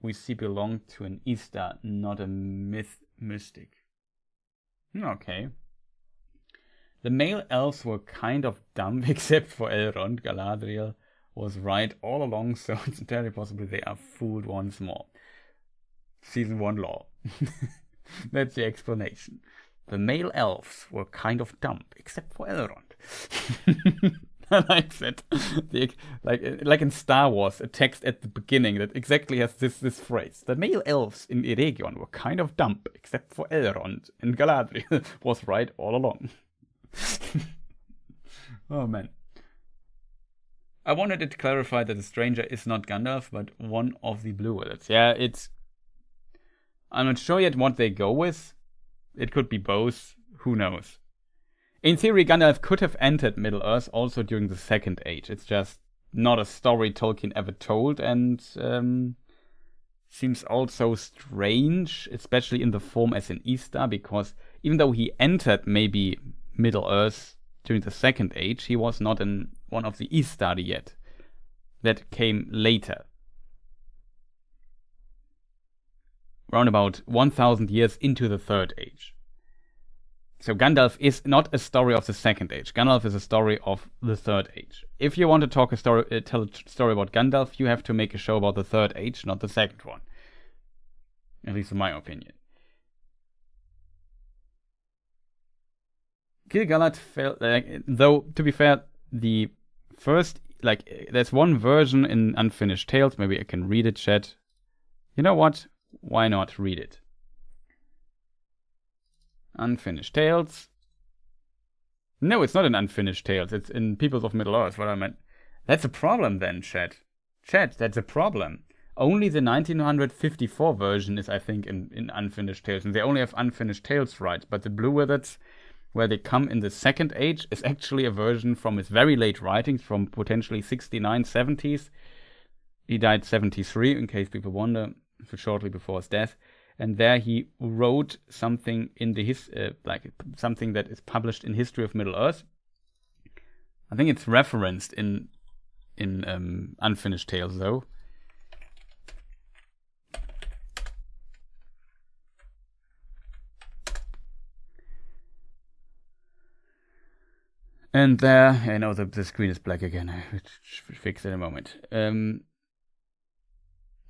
we see belong to an Easter, not a mystic. Okay. The male elves were kind of dumb, except for Elrond. Galadriel was right all along, so it's entirely possible they are fooled once more. Season 1 lore. That's the explanation. The male elves were kind of dumb, except for Elrond. I like that. Like in Star Wars, a text at the beginning that exactly has this phrase. The male elves in Eregion were kind of dumb, except for Elrond, and Galadriel was right all along. Oh man. I wanted it to clarify that the stranger is not Gandalf, but one of the Blue Wizards. Yeah, I'm not sure yet what they go with. It could be both. Who knows? In theory, Gandalf could have entered Middle-earth also during the Second Age. It's just not a story Tolkien ever told, and seems also strange, especially in the form as an Easter, because even though he entered maybe Middle-earth during the Second Age, he was not in one of the Istari yet. That came later. Around about 1,000 years into the Third Age. So Gandalf is not a story of the Second Age. Gandalf is a story of the Third Age. If you want to tell a story about Gandalf, you have to make a show about the Third Age, not the second one. At least in my opinion. Gil-galad felt though, to be fair, the first, there's one version in Unfinished Tales. Maybe I can read it, chat. You know what? Why not read it? Unfinished Tales. No, it's not in Unfinished Tales. It's in Peoples of Middle-earth, what I meant. That's a problem then, chat. Chat, that's a problem. Only the 1954 version is, I think, in Unfinished Tales. And they only have Unfinished Tales rights. But the Blue Wizards, where they come in the Second Age, is actually a version from his very late writings, from potentially 69, 70s. He died 73, in case people wonder, shortly before his death. And there he wrote something in the something that is published in History of Middle-earth. I think it's referenced in Unfinished Tales, though. And there, I know the screen is black again. I will fix it in a moment.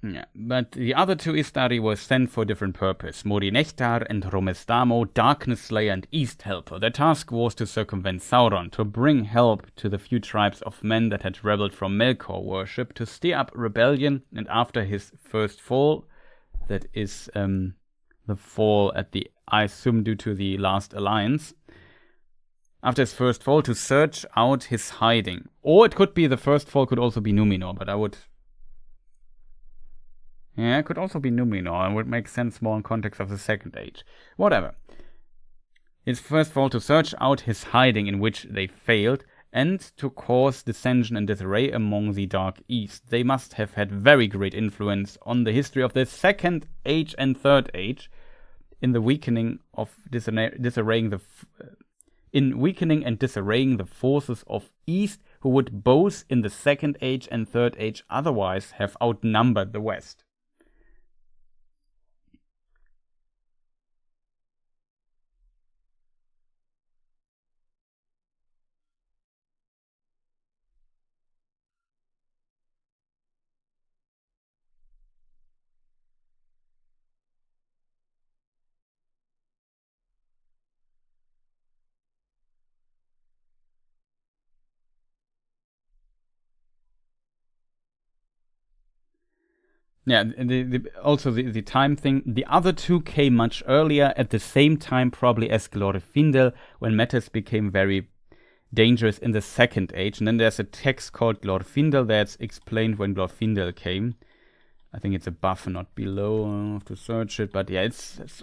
Yeah, but the other two Istari were sent for a different purpose. Morinechtar and Romestamo, Darkness Slayer and East Helper. Their task was to circumvent Sauron, to bring help to the few tribes of men that had rebelled from Melkor worship, to stir up rebellion, and after his first fall, that is the fall at the, I assume due to the last alliance, after his first fall, to search out his hiding. Or it could be the first fall could also be Numenor, but I would... Yeah, it could also be Numenor, and would make sense more in context of the Second Age. Whatever. His first fall to search out his hiding, in which they failed, and to cause dissension and disarray among the Dark East. They must have had very great influence on the history of the Second Age and Third Age, in the weakening of disarraying and disarraying the forces of East, who would both in the Second Age and Third Age otherwise have outnumbered the West. Yeah, also the time thing. The other two came much earlier, at the same time probably as Glorfindel, when matters became very dangerous in the Second Age. And then there's a text called Glorfindel that's explained when Glorfindel came. I think it's above and not below. I'll have to search it. But yeah, it's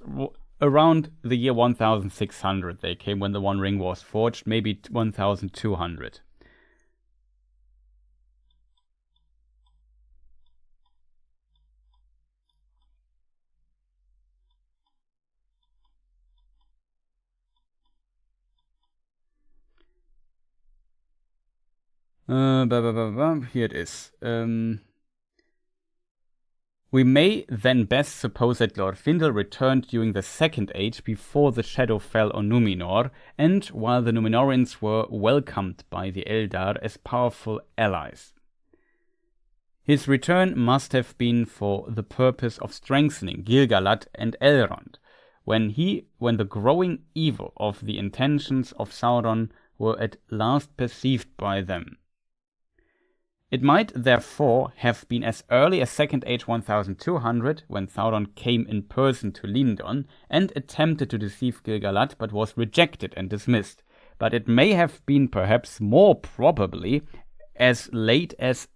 around the year 1600 they came, when the One Ring was forged. Maybe 1200. Here it is. We may then best suppose that Glorfindel returned during the Second Age, before the shadow fell on Numenor, and while the Numenorians were welcomed by the Eldar as powerful allies. His return must have been for the purpose of strengthening Gil-galad and Elrond, when the growing evil of the intentions of Sauron were at last perceived by them. It might therefore have been as early as Second Age 1200, when Sauron came in person to Lindon and attempted to deceive Gil-galad, but was rejected and dismissed. But it may have been perhaps more probably as late as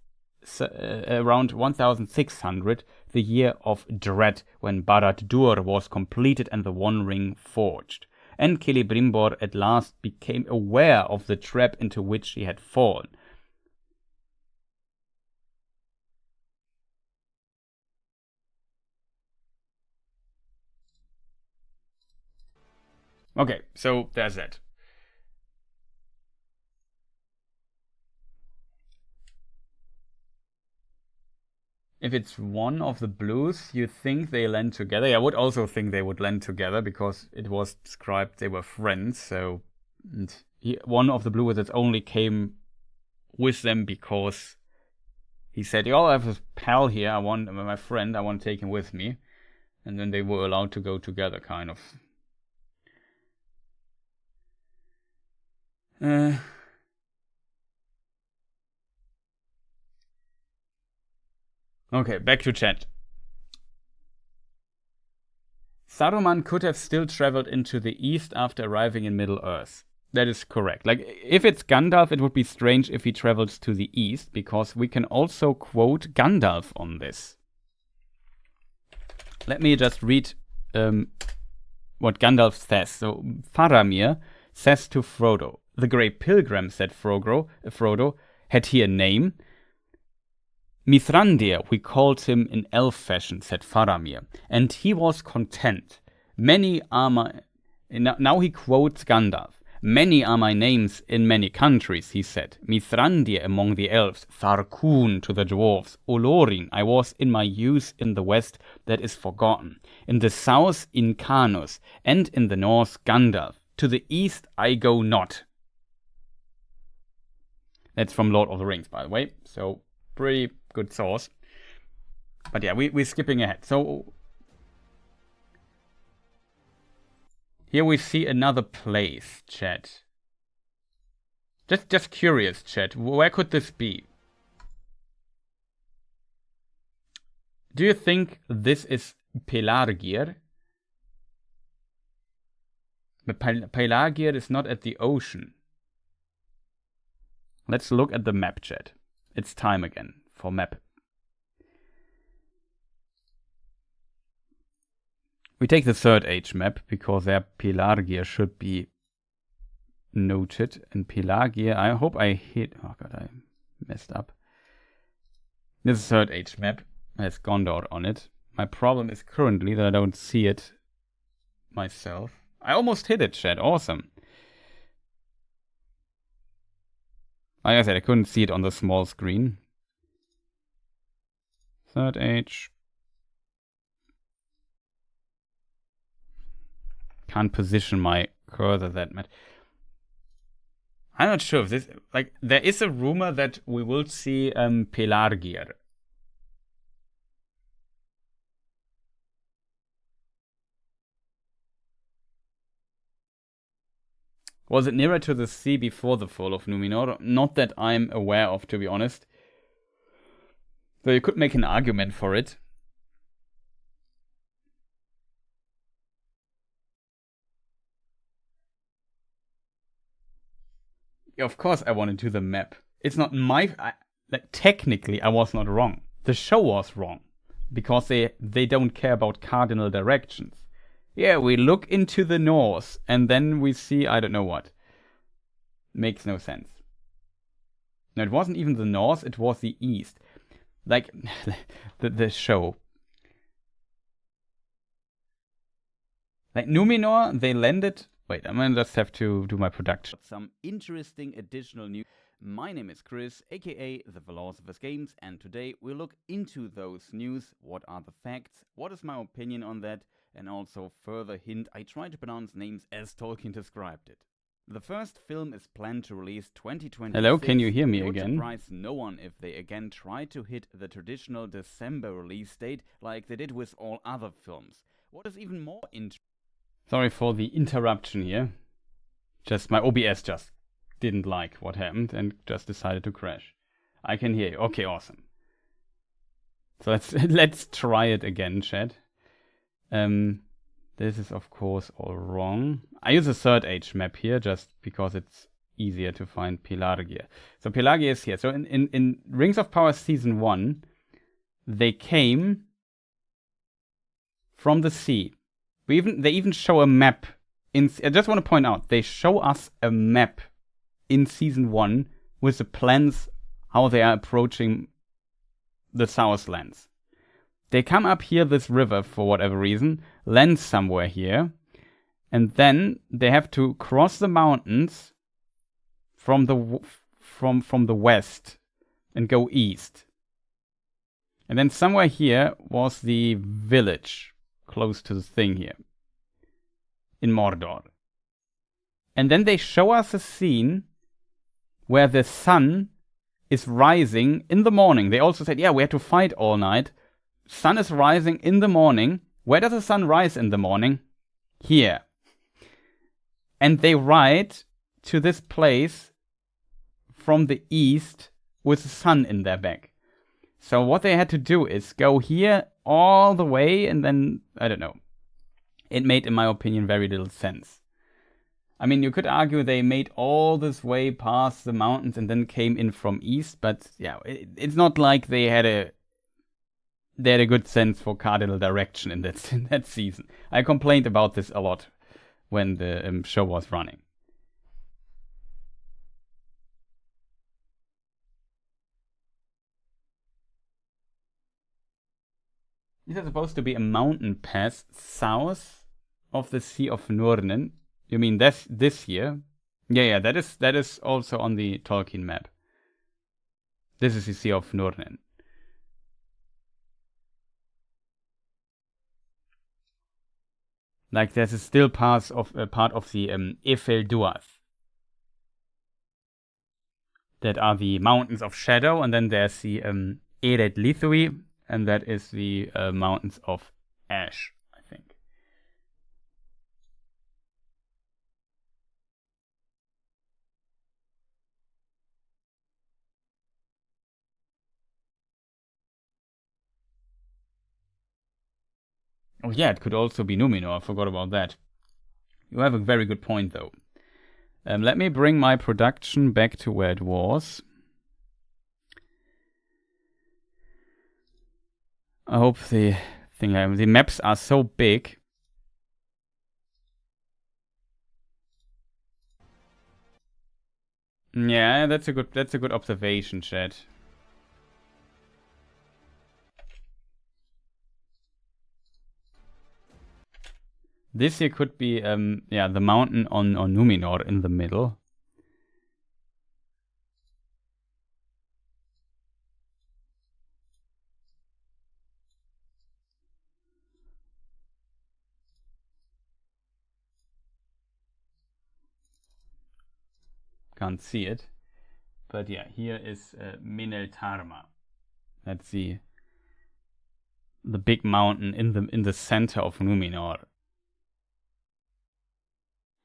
around 1600, the year of Dread, when Barad-dûr was completed and the One Ring forged, and Celebrimbor at last became aware of the trap into which he had fallen. Okay, so there's that. If it's one of the blues, you think they land together. I would also think they would land together, because it was described they were friends. So one of the blue wizards only came with them because he said, "Oh, I have a pal here. My friend. I want to take him with me," and then they were allowed to go together, kind of. Okay, back to chat. Saruman could have still traveled into the east after arriving in Middle-earth. That is correct. Like, if it's Gandalf, it would be strange if he travels to the east, because we can also quote Gandalf on this. Let me just read what Gandalf says. So, Faramir says to Frodo, "The Grey Pilgrim," said Frodo, "had he a name?" "Mithrandir, we called him in elf fashion," said Faramir, "and he was content. Many are my..." Now he quotes Gandalf. "Many are my names in many countries," he said. "Mithrandir among the elves, Tharkun to the dwarves, Olorin I was in my youth in the west that is forgotten, in the south Incanus, and in the north Gandalf. To the east I go not." That's from Lord of the Rings, by the way, so pretty good source. But yeah, we're skipping ahead. So here we see another place, chat. Just curious, chat. Where could this be? Do you think this is Pelargir? But Pelargir is not at the ocean. Let's look at the map, chat. It's time again for map. We take the Third Age map, because there Pelargir should be noted. And Pelargir, I hope I hit... Oh god, I messed up. This is Third Age map. It has Gondor on it. My problem is currently that I don't see it myself. I almost hit it, chat. Awesome. Like I said, I couldn't see it on the small screen. Third Age. Can't position my cursor that much. I'm not sure if this... Like, there is a rumor that we will see Pelargir. Was it nearer to the sea before the fall of Numenor? Not that I'm aware of, to be honest. So you could make an argument for it. Yeah, of course I want to do the map. It's not my... like, technically, I was not wrong. The show was wrong. Because they don't care about cardinal directions. Yeah, we look into the north, and then we see I don't know what. Makes no sense. No, it wasn't even the north, it was the east. Like, the show. Like, Numenor, they landed... Wait, I'm gonna just have to do my production. Some interesting additional news. My name is Chris, aka The Philosopher's Games, and today we'll look into those news. What are the facts? What is my opinion on that? And also, further hint, I try to pronounce names as Tolkien described it. The first film is planned to release 2026. Hello, can you hear me again? It would surprise no one if they again try to hit the traditional December release date like they did with all other films. What is even more interesting... Sorry for the interruption here. Just my OBS just didn't like what happened and just decided to crash. I can hear you. Okay, awesome. So let's try it again, chat. This is of course all wrong. I use a Third Age map here just because it's easier to find Pelargir. So Pelargir is here. So in Rings of Power Season 1, they came from the sea. They even show a map. I just want to point out, they show us a map in Season 1 with the plans how they are approaching the Southlands. They come up here this river for whatever reason, land somewhere here, and then they have to cross the mountains from the west and go east. And then somewhere here was the village close to the thing here in Mordor. And then they show us a scene where the sun is rising in the morning. They also said, yeah, we had to fight all night. Sun is rising in the morning. Where does the sun rise in the morning? Here. And they ride to this place from the east with the sun in their back. So what they had to do is go here all the way and then, I don't know. It made, in my opinion, very little sense. I mean, you could argue they made all this way past the mountains and then came in from east, but yeah, it's not like they had a good sense for cardinal direction in that season. I complained about this a lot when the show was running. These are supposed to be a mountain pass south of the Sea of Nurnen. You mean this here? Yeah, that is also on the Tolkien map. This is the Sea of Nurnen. Like there's a still part of the Efelduath. That are the Mountains of Shadow, and then there's the Ered Lithui, and that is the Mountains of Ash, I think. Oh yeah, it could also be Numenor. I forgot about that. You have a very good point, though. Let me bring my production back to where it was. I hope the maps are so big. Yeah, that's a good observation, Chad. This here could be the mountain on Numenor in the middle. Can't see it. But yeah, here is Mineltarma. That's the big mountain in the center of Numenor.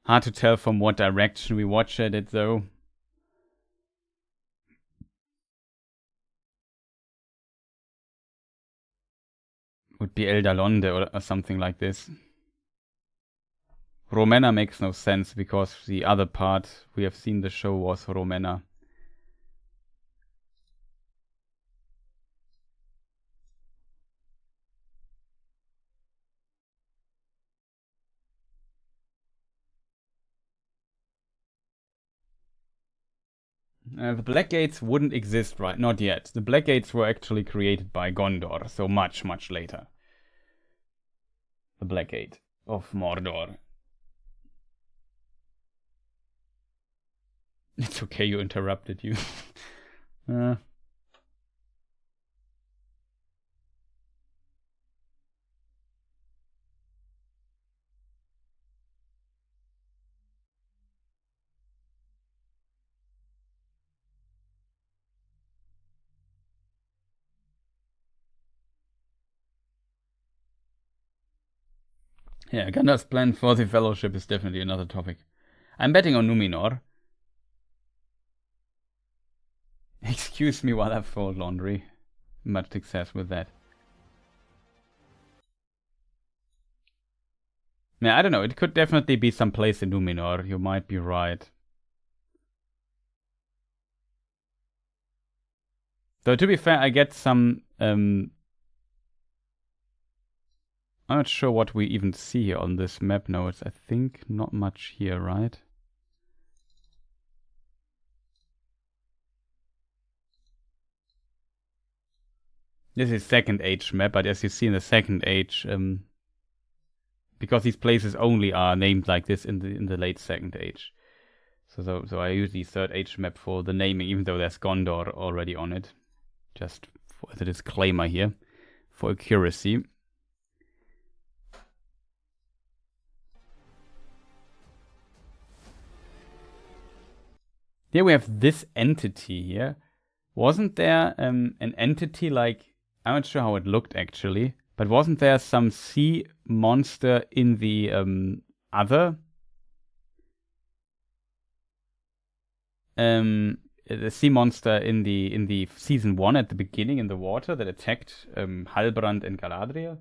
Hard to tell from what direction we watch at it, though. Would be Eldalonde or something like this. Romena makes no sense because the other part we have seen the show was Romena. The Black Gates wouldn't exist, right? Not yet. The Black Gates were actually created by Gondor, so much, much later. The Black Gate of Mordor. It's okay, you interrupted you. Yeah, Gandalf's plan for the Fellowship is definitely another topic. I'm betting on Numenor. Excuse me while I fold laundry. Much success with that. Yeah, I don't know. It could definitely be some place in Numenor. You might be right. Though to be fair, I get some... I'm not sure what we even see here on this map notes. I think not much here, right? This is Second Age map, but as you see in the Second Age, because these places only are named like this in the late Second Age. So I use the Third Age map for the naming, even though there's Gondor already on it. Just as a disclaimer here, for accuracy. Here we have this entity here. Wasn't there an entity like... I'm not sure how it looked actually, but wasn't there some sea monster in the other? The sea monster in the season 1 at the beginning in the water that attacked Halbrand and Galadriel?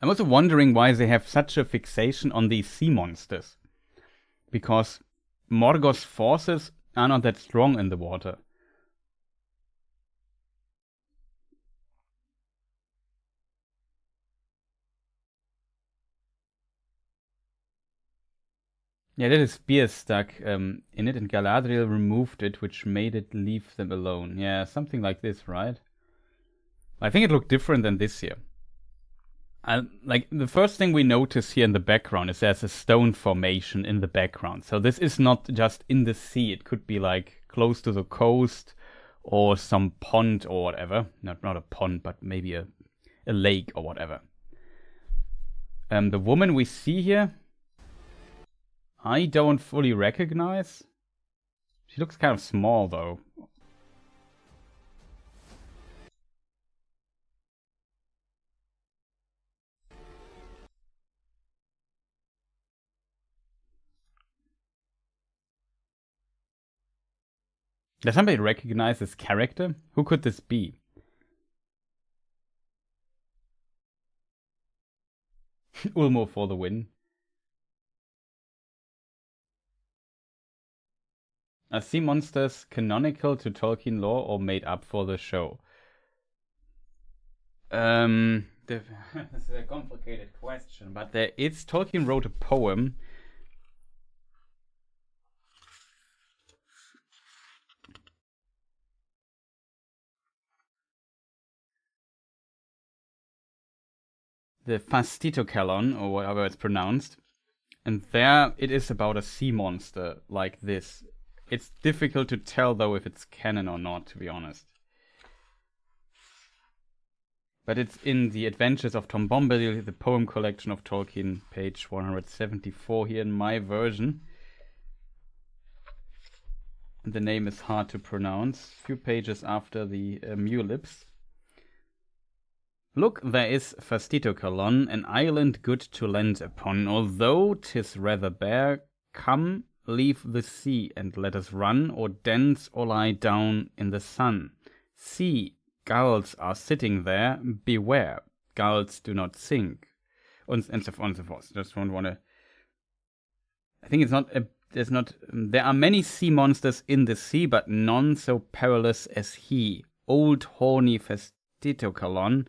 I'm also wondering why they have such a fixation on these sea monsters. Because Morgoth's forces are not that strong in the water. Yeah, that is spear stuck in it, and Galadriel removed it, which made it leave them alone. Yeah, something like this, right? I think it looked different than this here. Like, the first thing we notice here in the background is there's a stone formation in the background. So this is not just in the sea. It could be like close to the coast or some pond or whatever. Not a pond, but maybe a lake or whatever. The woman we see here, I don't fully recognize. She looks kind of small though. Does somebody recognize this character? Who could this be? Ulmo for the win. Are sea monsters canonical to Tolkien lore or made up for the show? This is a complicated question, but Tolkien wrote a poem. The Fastitokalon, or whatever it's pronounced. And there it is about a sea monster like this. It's difficult to tell though if it's canon or not, to be honest. But it's in The Adventures of Tom Bombadil, the poem collection of Tolkien, page 174 here in my version. The name is hard to pronounce, a few pages after the Mulips. Look, there is Fastitokalon, an island good to land upon, although 'tis rather bare. Come, leave the sea, and let us run, or dance, or lie down in the sun. See, gulls are sitting there, beware, gulls do not sink. And so on and so forth. Just don't want to... I think it's not... There are many sea monsters in the sea, but none so perilous as he. Old horny Fastitokalon,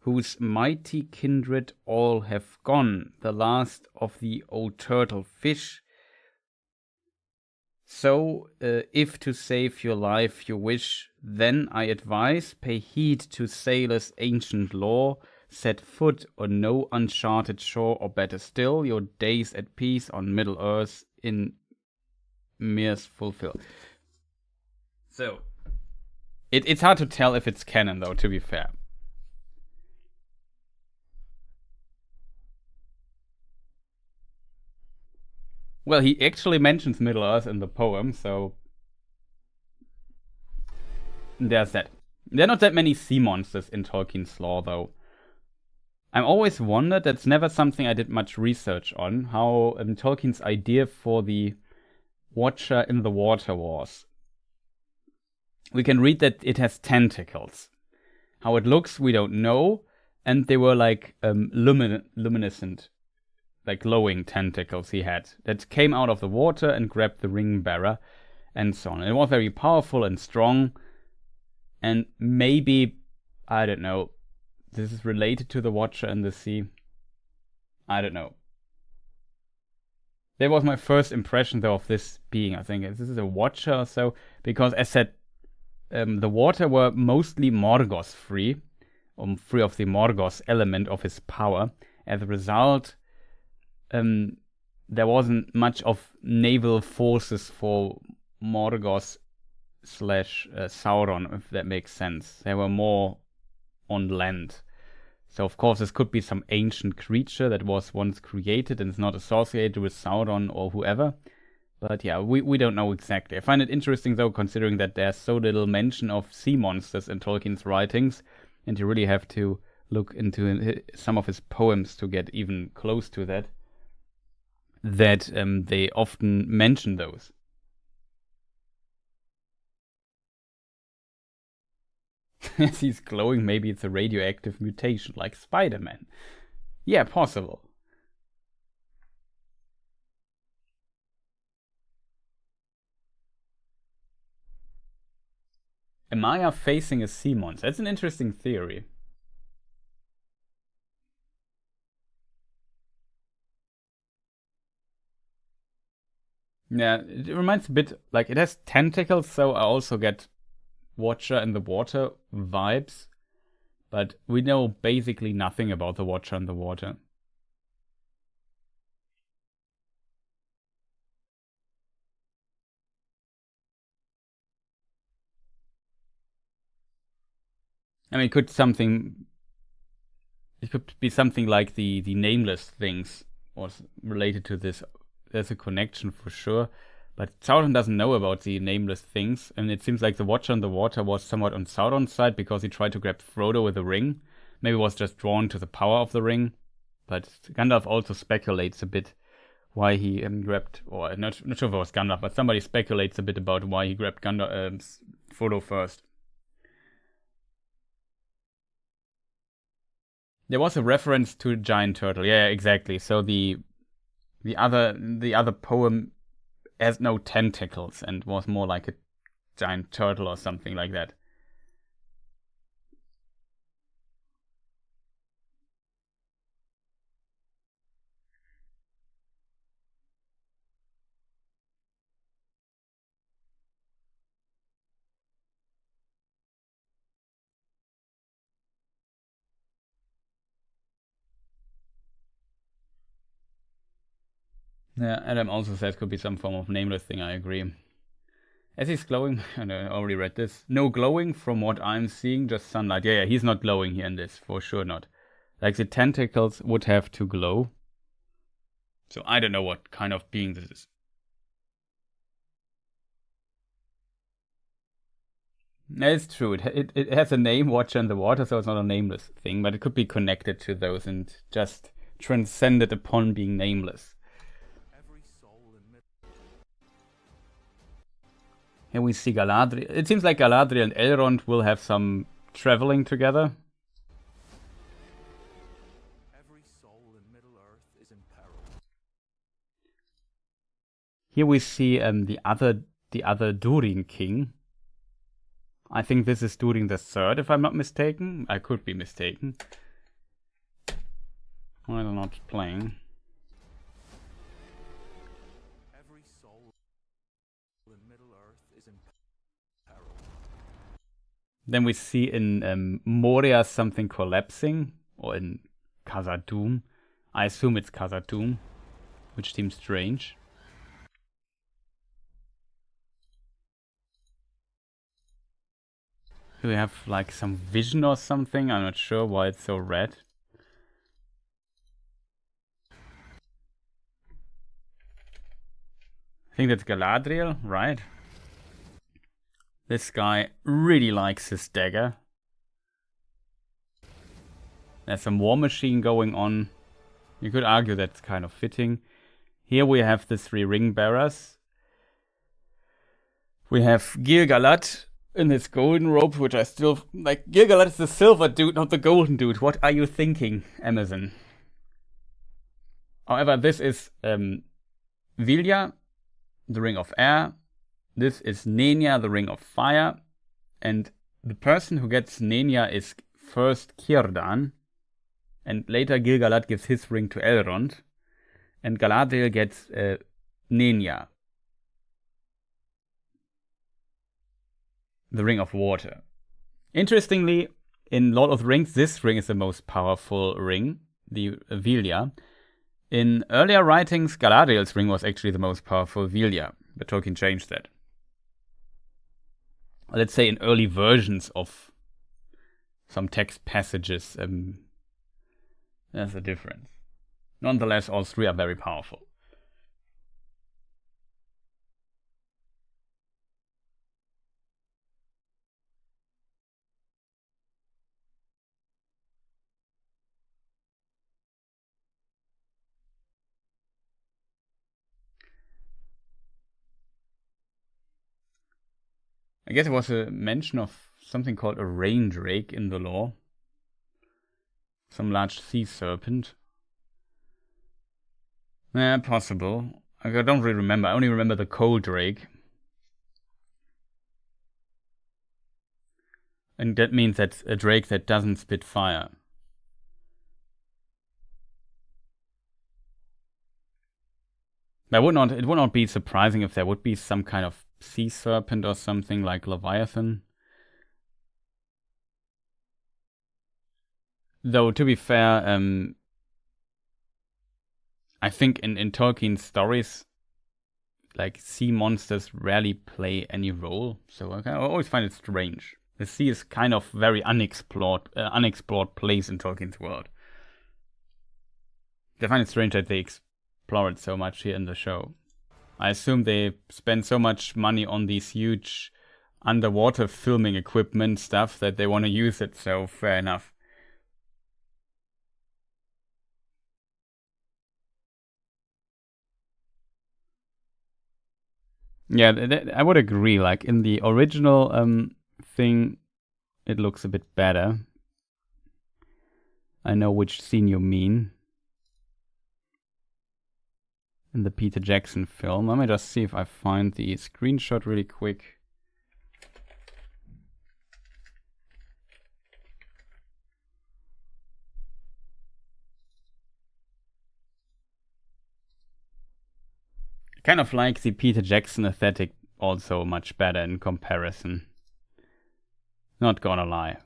whose mighty kindred all have gone, the last of the old turtle fish. So, if to save your life you wish, then I advise, pay heed to sailors' ancient lore, set foot on no uncharted shore, or better still, your days at peace on Middle-earth in Mir's fulfill. So, it's hard to tell if it's canon though, to be fair. Well, he actually mentions Middle-earth in the poem, so there's that. There are not that many sea monsters in Tolkien's lore, though. I've always wondered, that's never something I did much research on, how Tolkien's idea for the Watcher in the water was. We can read that it has tentacles. How it looks, we don't know, and they were like luminescent, like glowing tentacles he had that came out of the water and grabbed the ring bearer and so on. It was very powerful and strong, and maybe, I don't know, this is related to the Watcher in the Sea. I don't know. That was my first impression though of this being. I think this is a Watcher or so, because as said, the water were mostly Morgoth free of the Morgoth element of his power. As a result, there wasn't much of naval forces for Morgoth / Sauron, if that makes sense. They were more on land. So of course this could be some ancient creature that was once created and is not associated with Sauron or whoever. But yeah, we don't know exactly. I find it interesting though, considering that there's so little mention of sea monsters in Tolkien's writings, and you really have to look into some of his poems to get even close to that. They often mention those. As he's glowing, maybe it's a radioactive mutation, like Spider-Man. Yeah, possible. A Maya facing a sea monster. That's an interesting theory. Yeah, it reminds a bit like it has tentacles, so I also get Watcher in the water vibes. But we know basically nothing about the Watcher in the water. I mean, it could be something like the nameless things was related to this. There's a connection for sure. But Sauron doesn't know about the nameless things, and it seems like the Watcher in the water was somewhat on Sauron's side because he tried to grab Frodo with the ring. Maybe was just drawn to the power of the ring. But Gandalf also speculates a bit why he grabbed, or not sure if it was Gandalf, but somebody speculates a bit about why he grabbed Frodo first. There was a reference to a giant turtle. Yeah, exactly. So the other poem has no tentacles and was more like a giant turtle or something like that. Yeah, Adam also says could be some form of nameless thing. I agree. As he's glowing, and I already read this. No glowing from what I'm seeing, just sunlight. Yeah, he's not glowing here in this, for sure not. Like the tentacles would have to glow. So I don't know what kind of being this is. It's true. It has a name, Watcher in the Water, so it's not a nameless thing, but it could be connected to those and just transcended upon being nameless. Here we see Galadriel. It seems like Galadriel and Elrond will have some traveling together. Every soul in Middle-earth is in peril. Here we see the other Durin king. I think this is Durin the Third, if I'm not mistaken. I could be mistaken. I'm not playing. Every soul in Middle-earth is in peril. Then we see in Moria something collapsing, or in Khazad-dûm. I assume it's Khazad-dûm, which seems strange. Do we have like some vision or something? I'm not sure why it's so red. I think that's Galadriel, right? This guy really likes his dagger. There's some war machine going on. You could argue that's kind of fitting. Here we have the three ring bearers. We have Gil-galad in his golden robe, which I still like. Gil-galad is the silver dude, not the golden dude. What are you thinking, Amazon? However, this is Vilya, the ring of air. This is Nenya, the ring of fire. And the person who gets Nenya is first Círdan. And later Gil-galad gives his ring to Elrond. And Galadriel gets Nenya, the ring of water. Interestingly, in Lord of the Rings, this ring is the most powerful ring, the Vilya. In earlier writings, Galadriel's ring was actually the most powerful Vilya, but Tolkien changed that. Let's say in early versions of some text passages, there's a difference. Nonetheless, all three are very powerful. I guess there was a mention of something called a rain drake in the lore. Some large sea serpent. Yeah, possible. I don't really remember. I only remember the coal drake. And that means that's a drake that doesn't spit fire. It would not be surprising if there would be some kind of sea serpent or something like Leviathan. Though, to be fair, I think in Tolkien's stories, like, sea monsters rarely play any role. So I always find it strange. The sea is kind of very unexplored place in Tolkien's world. I find it strange that they explore it so much here in the show. I assume they spend so much money on these huge underwater filming equipment stuff that they want to use it, so fair enough. Yeah, I would agree. Like, in the original thing, it looks a bit better. I know which scene you mean. In the Peter Jackson film. Let me just see if I find the screenshot really quick. I kind of like the Peter Jackson aesthetic also much better in comparison. Not gonna lie.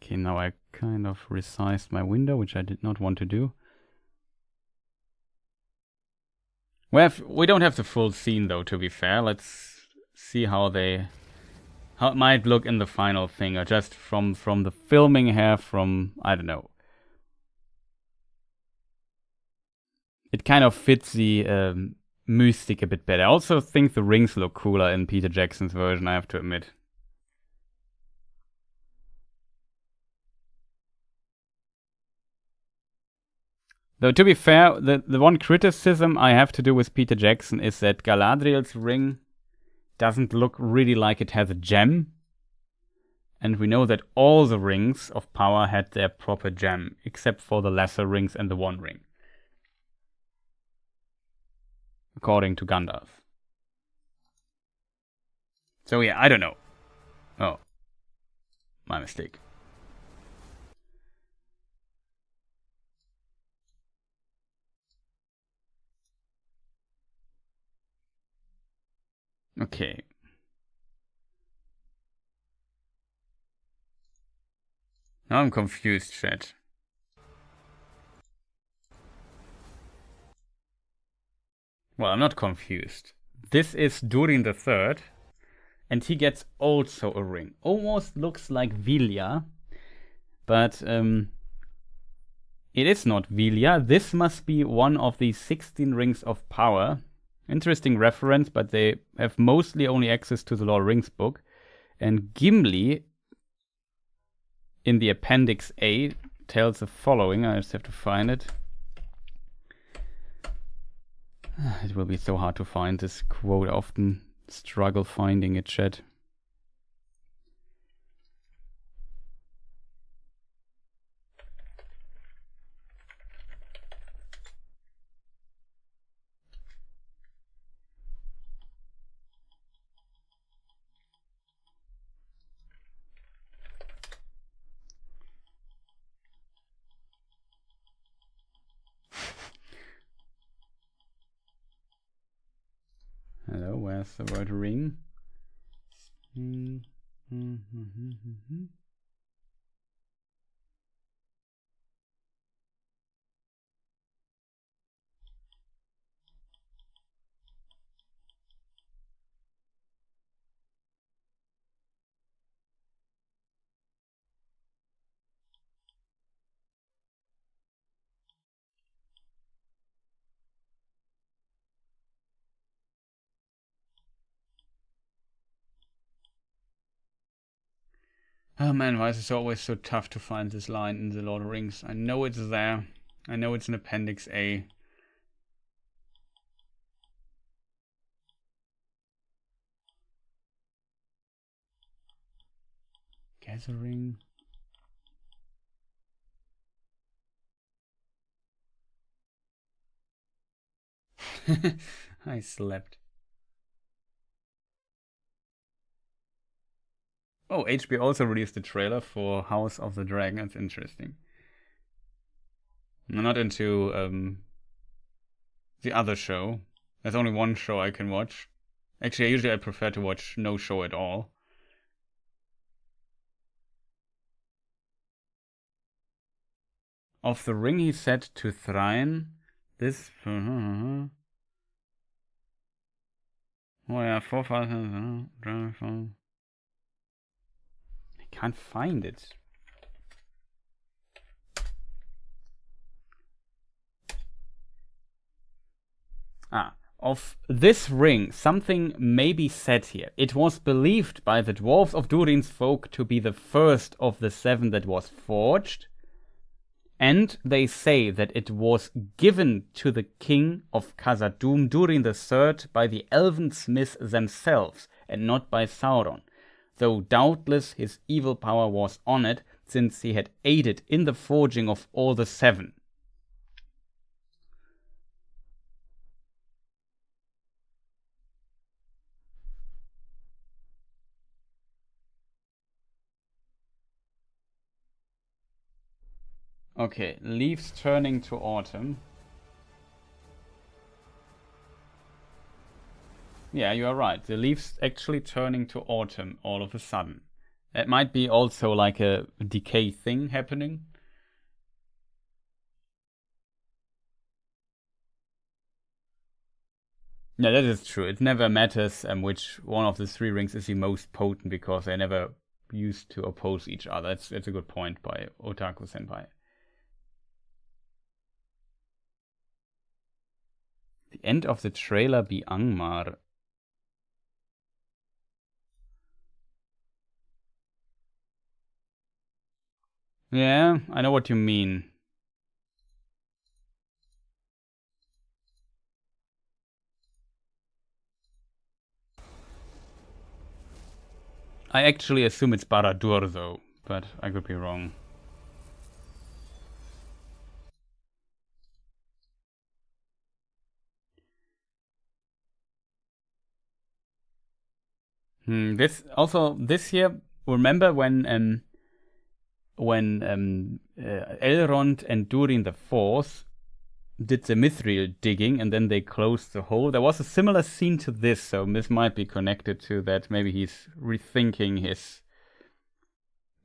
Okay, now I kind of resized my window, which I did not want to do. We don't have the full scene though, to be fair. Let's see how it might look in the final thing, or just from the filming here, I don't know. It kind of fits the mystic a bit better. I also think the rings look cooler in Peter Jackson's version, I have to admit. Though, to be fair, the one criticism I have to do with Peter Jackson is that Galadriel's ring doesn't look really like it has a gem. And we know that all the rings of power had their proper gem, except for the lesser rings and the One Ring. According to Gandalf. So yeah, I don't know. Oh. My mistake. Okay. Now I'm confused, chat. Well, I'm not confused. This is Durin the Third, and he gets also a ring. Almost looks like Vilya, but it is not Vilya. This must be one of the 16 rings of power. Interesting reference, but they have mostly only access to the Lord of the Rings book. And Gimli, in the Appendix A, tells the following. I just have to find it. It will be so hard to find this quote. I often struggle finding it, chat. Hello, where's the word ring? Oh man, why is it always so tough to find this line in the Lord of the Rings? I know it's there. I know it's in Appendix A. Gathering. I slept. Oh, HBO also released a trailer for House of the Dragon. That's interesting. I'm not into the other show. There's only one show I can watch. Actually, usually I prefer to watch no show at all. Of the ring he said to Thrain, this... Oh yeah, forefathers... I can't find it. Of this ring, something may be said here. It was believed by the dwarves of Durin's folk to be the first of the 7 that was forged, and they say that it was given to the king of Khazad-dûm Durin III by the elven smiths themselves, and not by Sauron, though doubtless his evil power was on it, since he had aided in the forging of all the 7. Okay, leaves turning to autumn. Yeah, you are right. The leaves actually turning to autumn all of a sudden. It might be also like a decay thing happening. Yeah, that is true. It never matters which one of the 3 rings is the most potent, because they never used to oppose each other. That's a good point by Otaku Senpai. The end of the trailer be Angmar. Yeah, I know what you mean. I actually assume it's Barad-dûr though, but I could be wrong. This year, remember when Elrond and Durin IV did the mithril digging and then they closed the hole? There was a similar scene to this, so this might be connected to that. Maybe he's rethinking his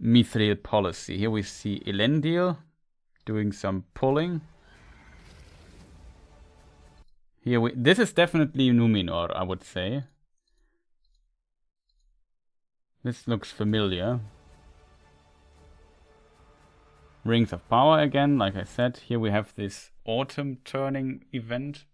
mithril policy. Here we see Elendil doing some pulling. This is definitely Numenor, I would say. This looks familiar. Rings of Power again, like I said. Here we have this autumn turning event.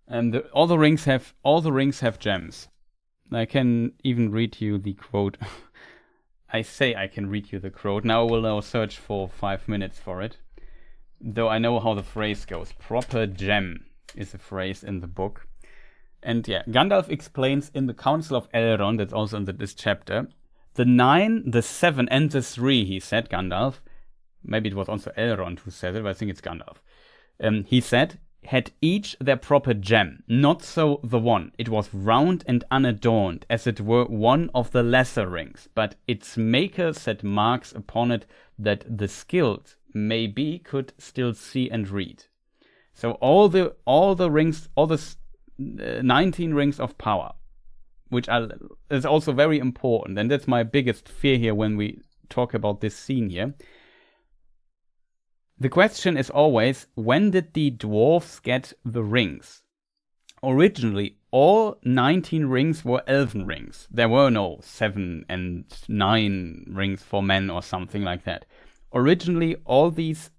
And all the rings have gems. I can even read you the quote. I say I can read you the quote. Now I will search for 5 minutes for it. Though I know how the phrase goes. Proper gem is a phrase in the book. And yeah, Gandalf explains in the Council of Elrond, that's also in this chapter, the 9, the 7, and the 3, he said, Gandalf. Maybe it was also Elrond who said it, but I think it's Gandalf. He said, had each their proper gem, not so the one. It was round and unadorned, as it were one of the lesser rings, but its maker set marks upon it that the skilled, maybe, could still see and read. So all the rings, all the 19 rings of power, which is also very important, and that's my biggest fear here when we talk about this scene here. The question is always, when did the dwarves get the rings? Originally, all 19 rings were elven rings. There were no 7 and 9 rings for men or something like that. Originally, all these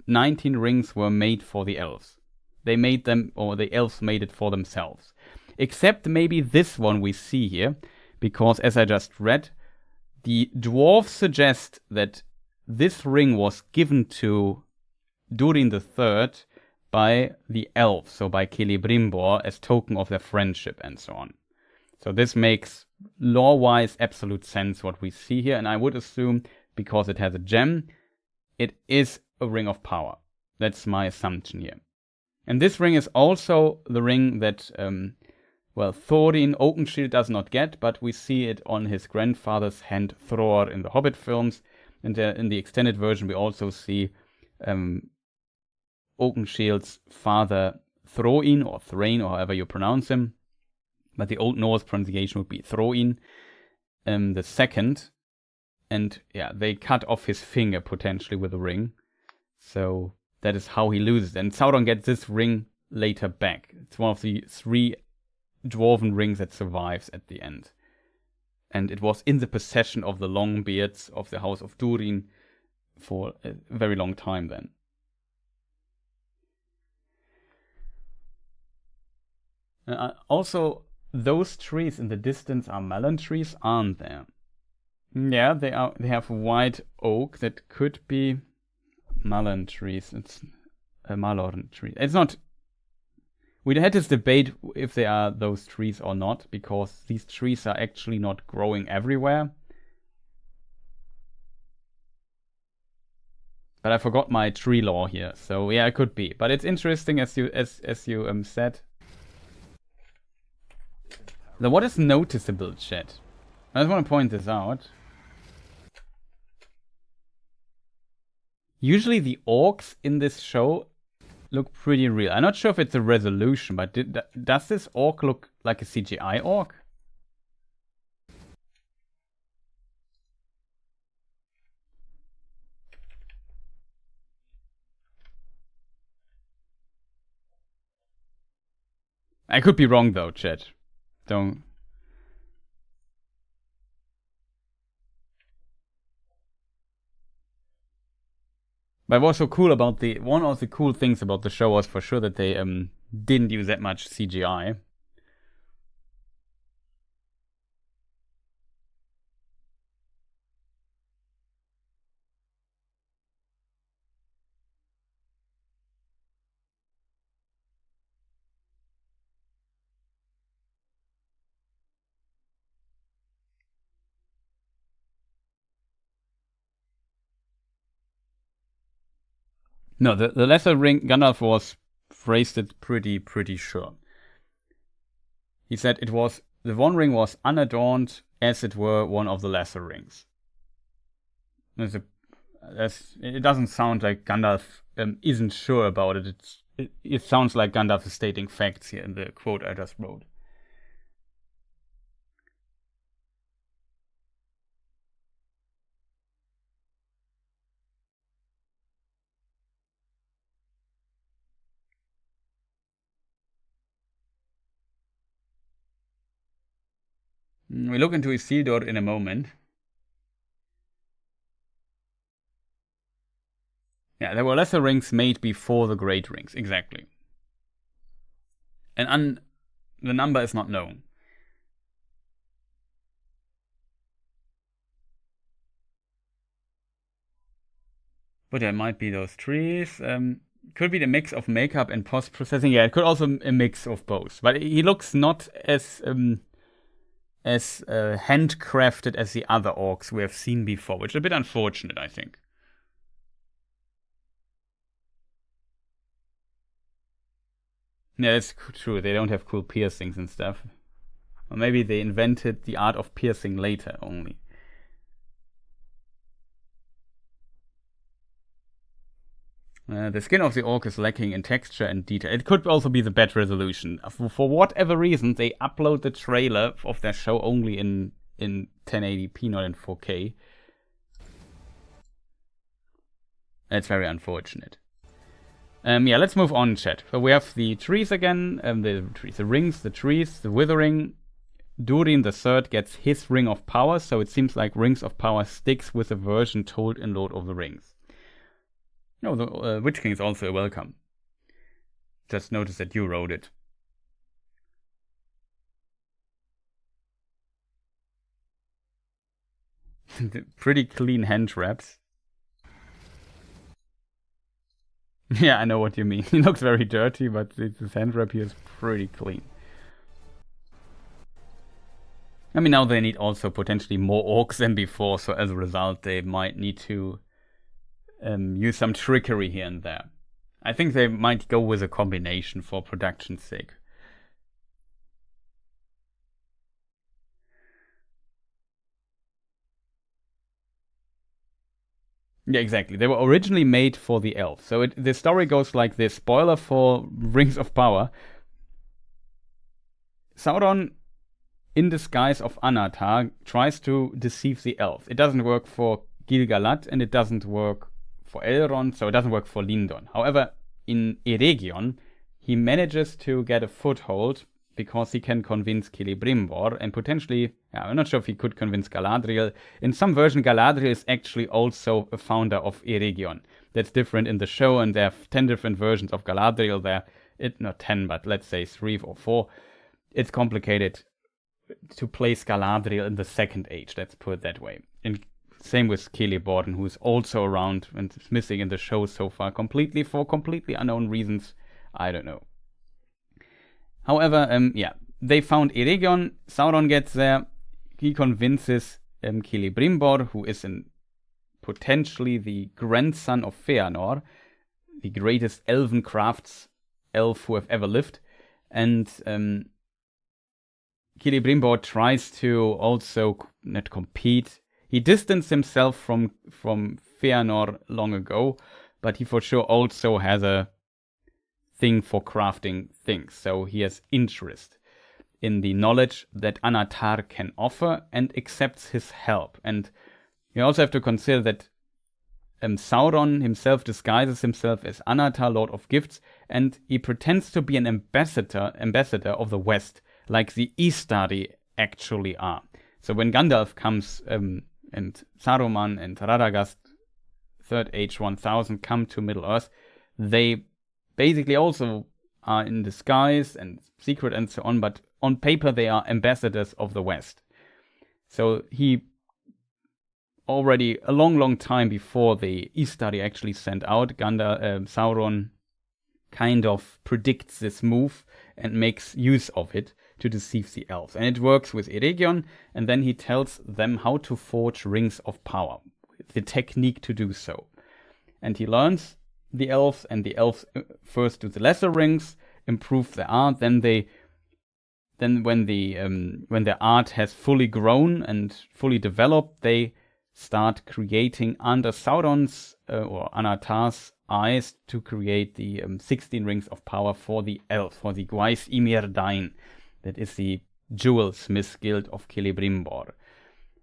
19 rings were made for the elves. They made them, or the elves made it for themselves. Except maybe this one we see here, because as I just read, the dwarves suggest that this ring was given to Durin III by the elves, so by Celebrimbor, as token of their friendship and so on. So this makes lore-wise absolute sense what we see here, and I would assume, because it has a gem, it is a ring of power. That's my assumption here. And this ring is also the ring that, Thorin Oakenshield does not get, but we see it on his grandfather's hand, Thror, in the Hobbit films. And in the extended version, we also see Oakenshield's father, Throin, or Thrain, or however you pronounce him. But the Old Norse pronunciation would be Throin, the second. And yeah, they cut off his finger potentially with a ring. So that is how he loses. And Sauron gets this ring later back. It's one of the 3 dwarven rings that survives at the end. And it was in the possession of the Longbeards of the House of Durin for a very long time then. Also, those trees in the distance are melon trees, aren't there? Yeah, they are. They have white oak that could be melon trees. It's a malorn tree. It's not. We had this debate if they are those trees or not, because these trees are actually not growing everywhere. But I forgot my tree lore here, so yeah, it could be. But it's interesting, as you said. Now, what is noticeable, chat? I just want to point this out. Usually the orcs in this show look pretty real. I'm not sure if it's a resolution, but does this orc look like a CGI orc? I could be wrong though, chat. Don't. But what's so cool about one of the cool things about the show was for sure that they didn't use that much CGI. No, the lesser ring, Gandalf was phrased it pretty sure. He said the one ring was unadorned, as it were one of the lesser rings. It doesn't sound like Gandalf isn't sure about it. It sounds like Gandalf is stating facts here in the quote I just wrote. We look into Isildur in a moment. Yeah, there were lesser rings made before the great rings, exactly. And the number is not known. But there might be those trees. Could be the mix of makeup and post-processing. Yeah, it could also a mix of both. But he looks not as handcrafted as the other orcs we have seen before, which is a bit unfortunate, I think. Yeah, that's true. They don't have cool piercings and stuff. Or maybe they invented the art of piercing later only. The skin of the orc is lacking in texture and detail. It could also be the bad resolution. For whatever reason, they upload the trailer of their show only in 1080p, not in 4K. That's very unfortunate. Yeah, let's move on, chat. So we have the trees again, the rings, the trees, the withering. Durin III gets his ring of power, so it seems like rings of power sticks with the version told in Lord of the Rings. No, the Witch King is also welcome. Just notice that you wrote it. Pretty clean hand traps. Yeah, I know what you mean. He looks very dirty, but his hand wrap here is pretty clean. I mean, now they need also potentially more orcs than before, so as a result, they might need to use some trickery here and there. I think they might go with a combination for production's sake. Yeah, exactly. They were originally made for the elves. So the story goes like this. Spoiler for Rings of Power. Sauron, in disguise of Anatar, tries to deceive the elves. It doesn't work for Gil-galad, and it doesn't work for Elrond, so it doesn't work for Lindon. However, in Eregion, he manages to get a foothold because he can convince Celebrimbor and potentially, I'm not sure if he could convince Galadriel. In some version, Galadriel is actually also a founder of Eregion. That's different in the show, and there are 10 different versions of Galadriel there. Not 10, but let's say 3 or 4. It's complicated to place Galadriel in the Second Age, let's put it that way. And same with Celeborn, who's also around and is missing in the show so far completely for completely unknown reasons. I don't know. However, they found Eregion. Sauron gets there. He convinces Celebrimbor, who is potentially the grandson of Feanor, the greatest elven crafts elf who have ever lived. And Celebrimbor tries to also not compete. He distanced himself from Feanor long ago, but he for sure also has a thing for crafting things. So he has interest in the knowledge that Anatar can offer and accepts his help. And you also have to consider that Sauron himself disguises himself as Anatar, Lord of Gifts, and he pretends to be an ambassador of the West, like the Istari actually are. So when Gandalf comes and Saruman and Radagast, Third Age 1000 come to Middle-earth, they basically also are in disguise and secret and so on, but on paper they are ambassadors of the West. So he already a long time before the Istari actually sent out, Sauron kind of predicts this move and makes use of it to deceive the elves. And it works with Eregion, and then he tells them how to forge rings of power, the technique to do so. And he learns the elves, and the elves first do the lesser rings, improve their art, then when their art has fully grown and fully developed, they start creating under Sauron's or Anatar's eyes to create the 16 rings of power for the elves, for the Gwais Ymir Dain. That is the jewelsmith guild of Celebrimbor.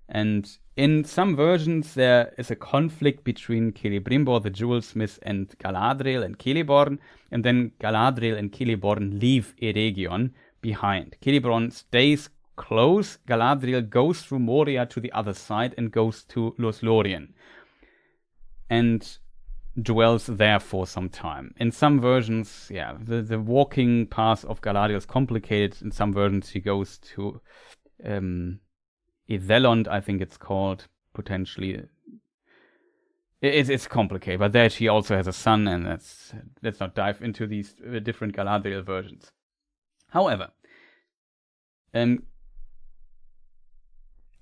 And in some versions there is a conflict between Celebrimbor, the jewelsmith, and Galadriel and Celeborn, and then Galadriel and Celeborn leave Eregion behind. Celeborn stays close. Galadriel goes through Moria to the other side and goes to Lothlorien and dwells there for some time. In some versions, the walking path of Galadriel is complicated. In some versions she goes to Ithelond, I think it's called, potentially. It's complicated, but there she also has a son, and let's not dive into these different Galadriel versions. However,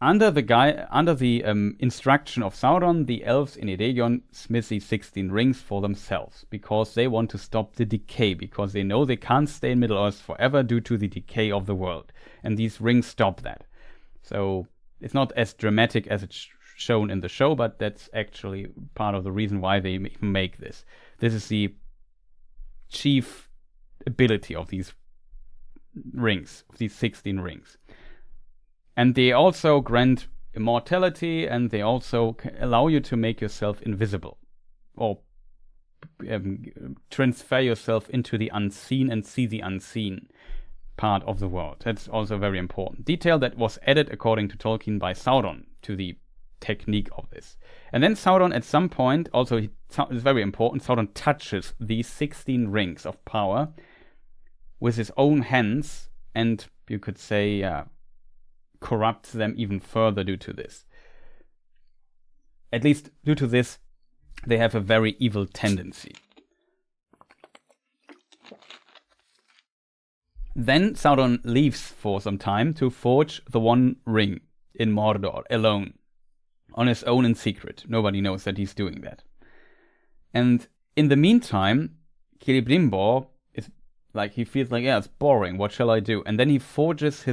under the instruction of Sauron, the elves in Eregion smith these 16 rings for themselves because they want to stop the decay, because they know they can't stay in Middle-earth forever due to the decay of the world, and these rings stop that. So it's not as dramatic as it's shown in the show, but that's actually part of the reason why they make this. This is the chief ability of these rings, of these 16 rings. And they also grant immortality, and they also allow you to make yourself invisible, or transfer yourself into the unseen and see the unseen part of the world. That's also very important detail that was added, according to Tolkien, by Sauron to the technique of this. And then Sauron at some point, also it's very important, Sauron touches these 16 rings of power with his own hands, and you could say corrupts them even further due to this. At least due to this, they have a very evil tendency. Then Sauron leaves for some time to forge the One Ring in Mordor alone, on his own in secret. Nobody knows that he's doing that. And in the meantime, Celebrimbor is like, he feels like, yeah, it's boring, what shall I do? And then he forges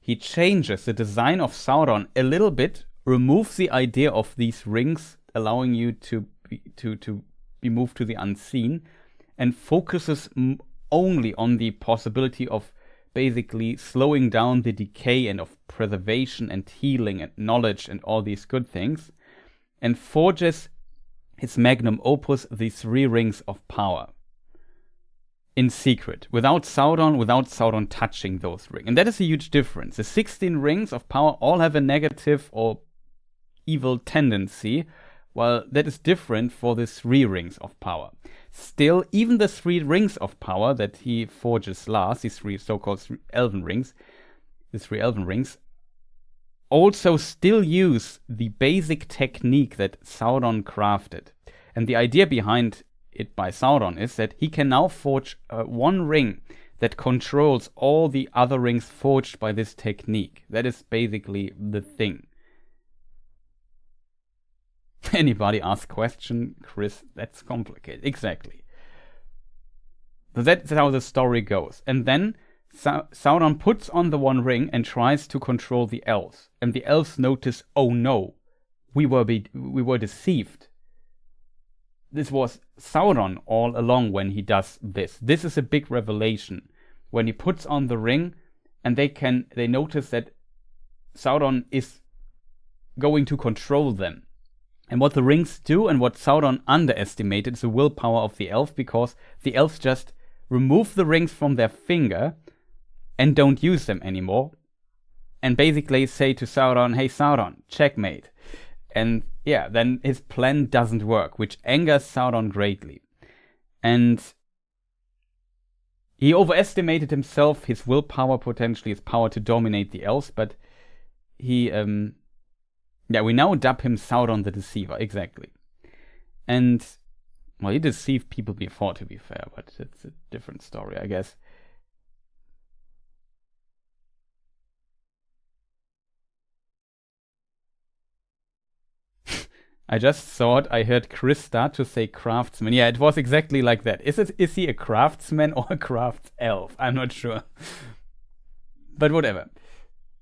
he changes the design of Sauron a little bit, removes the idea of these rings allowing you to be moved to the unseen, and focuses only on the possibility of basically slowing down the decay and of preservation and healing and knowledge and all these good things, and forges his magnum opus, the 3 rings of power, in secret, without Sauron touching those rings. And that is a huge difference. The 16 rings of power all have a negative or evil tendency, while that is different for the 3 rings of power. Still, even the 3 rings of power that he forges last, these 3 so-called elven rings, the 3 elven rings, also still use the basic technique that Sauron crafted. And the idea behind it by Sauron is that he can now forge one ring that controls all the other rings forged by this technique. That is basically the thing. Anybody ask question? Chris, that's complicated. Exactly. So that's how the story goes. And then Sauron puts on the One Ring and tries to control the elves. And the elves notice, oh no, we were deceived. This was Sauron all along when he does this. This is a big revelation. When he puts on the ring, and they notice that Sauron is going to control them. And what the rings do, and what Sauron underestimated, is the willpower of the elf, because the elves just remove the rings from their finger and don't use them anymore, and basically say to Sauron, hey Sauron, checkmate. And yeah, then his plan doesn't work, which angers Sauron greatly. And he overestimated himself, his willpower, potentially his power to dominate the elves, but he we now dub him Sauron the Deceiver, exactly. And, well, he deceived people before, to be fair, but it's a different story, I guess. I just thought I heard Chris start to say craftsman. Yeah, it was exactly like that. Is he a craftsman or a craft elf? I'm not sure. But whatever.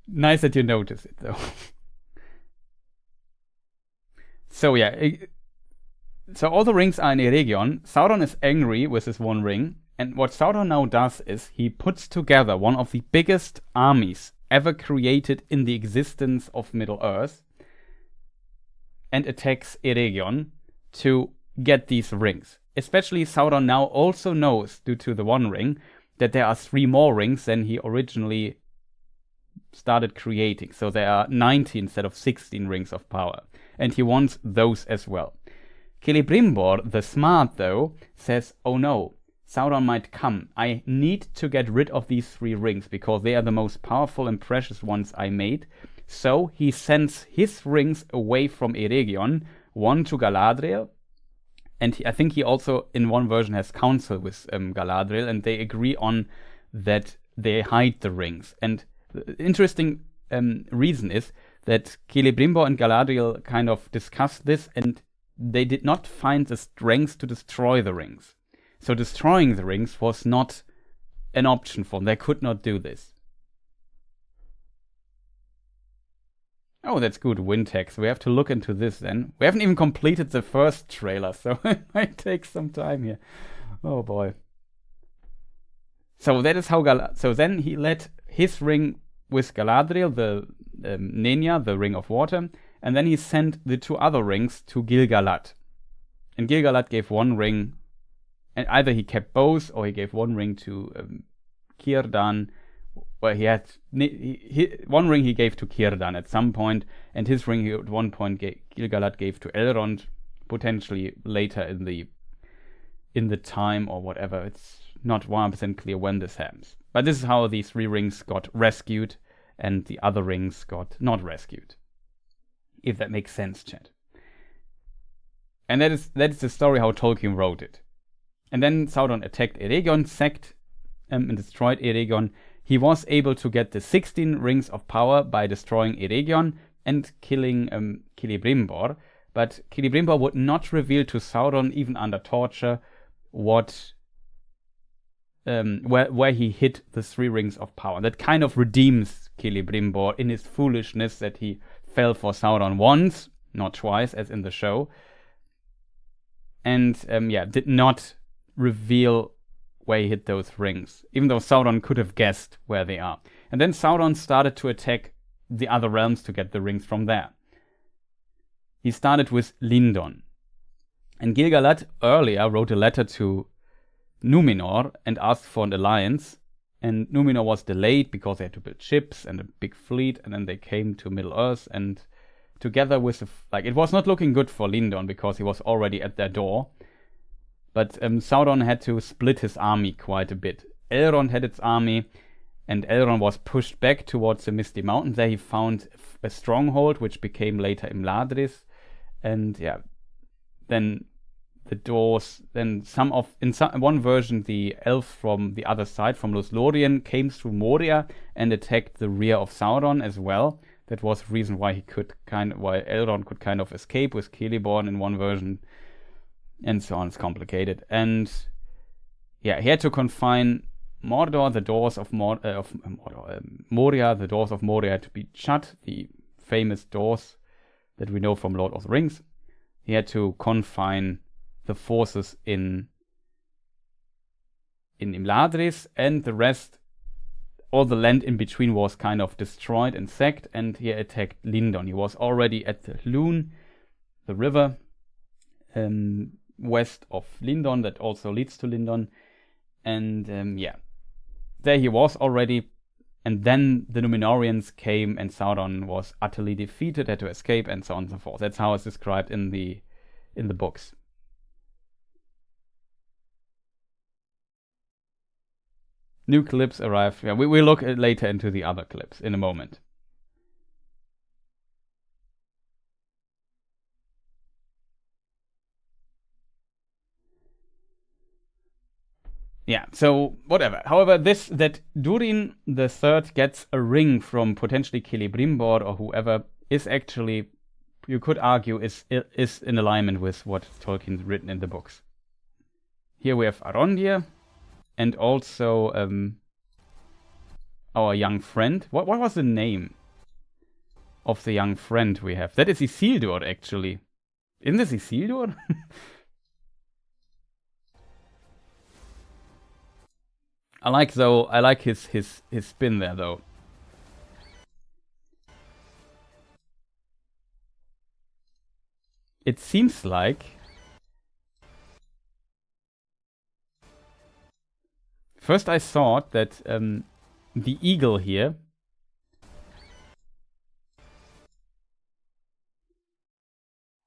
Nice that you notice it, though. So yeah, so all the rings are in Eregion. Sauron is angry with his One Ring, and what Sauron now does is he puts together one of the biggest armies ever created in the existence of Middle-earth and attacks Eregion to get these rings. Especially Sauron now also knows, due to the One Ring, that there are 3 more rings than he originally started creating. So there are 19 instead of 16 rings of power. And he wants those as well. Celebrimbor, the smart though, says, oh no, Sauron might come. I need to get rid of these 3 rings because they are the most powerful and precious ones I made. So he sends his rings away from Eregion, one to Galadriel. And I think he also, in one version, has counsel with Galadriel, and they agree on that they hide the rings. And the interesting reason is that Celebrimbor and Galadriel kind of discussed this, and they did not find the strength to destroy the rings. So destroying the rings was not an option for them. They could not do this. Oh, that's good, Wintex. We have to look into this then. We haven't even completed the first trailer, so it might take some time here. Oh boy. So that is how so then he let his ring with Galadriel, the Nenya, the Ring of Water, and then he sent the 2 other rings to Gil-galad. And Gil-galad gave 1 ring, and either he kept both, or he gave 1 ring to Círdan, well, he had one ring he gave to Círdan at some point, and his ring he at one point Gil-galad gave to Elrond, potentially later in the time or whatever. It's not 100% clear when this happens. But this is how these 3 rings got rescued, and the other rings got not rescued. If that makes sense, chat. And that is the story how Tolkien wrote it. And then Sauron attacked Eregion, sacked and destroyed Eregion. He was able to get the 16 rings of power by destroying Eregion and killing Celebrimbor. But Celebrimbor would not reveal to Sauron, even under torture, what where he hid the 3 rings of power. That kind of redeems Celebrimbor in his foolishness that he fell for Sauron once, not twice, as in the show. And did not reveal where he hid those rings, even though Sauron could have guessed where they are. And then Sauron started to attack the other realms to get the rings from there. He started with Lindon. And Gil-galad earlier wrote a letter to Numenor and asked for an alliance. And Numenor was delayed because they had to build ships and a big fleet, and then they came to Middle-earth, and together with it was not looking good for Lindon because he was already at their door. But Sauron had to split his army quite a bit. Elrond had its army, and Elrond was pushed back towards the Misty Mountains. There he found a stronghold, which became later Imladris. And then the doors, then in one version, the elf from the other side, from Lothlórien, came through Moria and attacked the rear of Sauron as well. That was the reason why why Elrond could kind of escape with Celeborn in one version, and so on. It's complicated. And he had to confine Mordor, the doors of Moria, the doors of Moria had to be shut, the famous doors that we know from Lord of the Rings. He had to confine the forces in Imladris, and the rest, all the land in between, was kind of destroyed and sacked, and he attacked Lindon. He was already at the Lune, the river west of Lindon that also leads to Lindon, and there he was already. And then the Numenorians came, and Sauron was utterly defeated, had to escape, and so on and so forth. That's how it's described in the books. New clips arrive. Yeah, we'll look later into the other clips in a moment. Yeah, so whatever. However, that Durin the Third gets a ring from potentially Celebrimbor or whoever is actually, you could argue, is in alignment with what Tolkien's written in the books. Here we have Arondir, and also our young friend. What was the name of the young friend we have? That is Isildur, actually. Isn't this Isildur? I like his spin there though. It seems like first I thought that the eagle here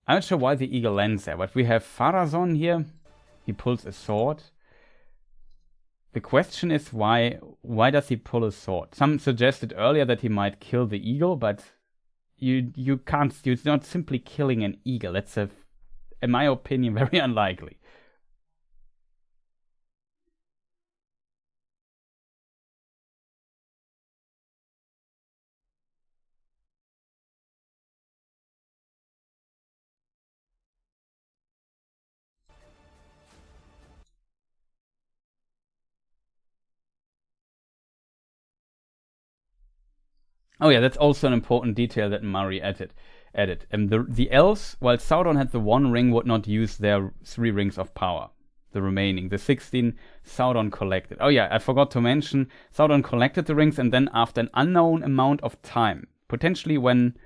I'm not sure why the eagle lands there, but we have Pharazôn here. He pulls a sword. The question is why does he pull a sword? Some suggested earlier that he might kill the eagle, but you can't. You're not simply killing an eagle. That's in my opinion, very unlikely. Oh yeah, that's also an important detail that Murray added. And the elves, while Sauron had the one ring, would not use their 3 rings of power. The remaining, the 16, Sauron collected. Oh yeah, I forgot to mention, Sauron collected the rings, and then after an unknown amount of time, potentially when,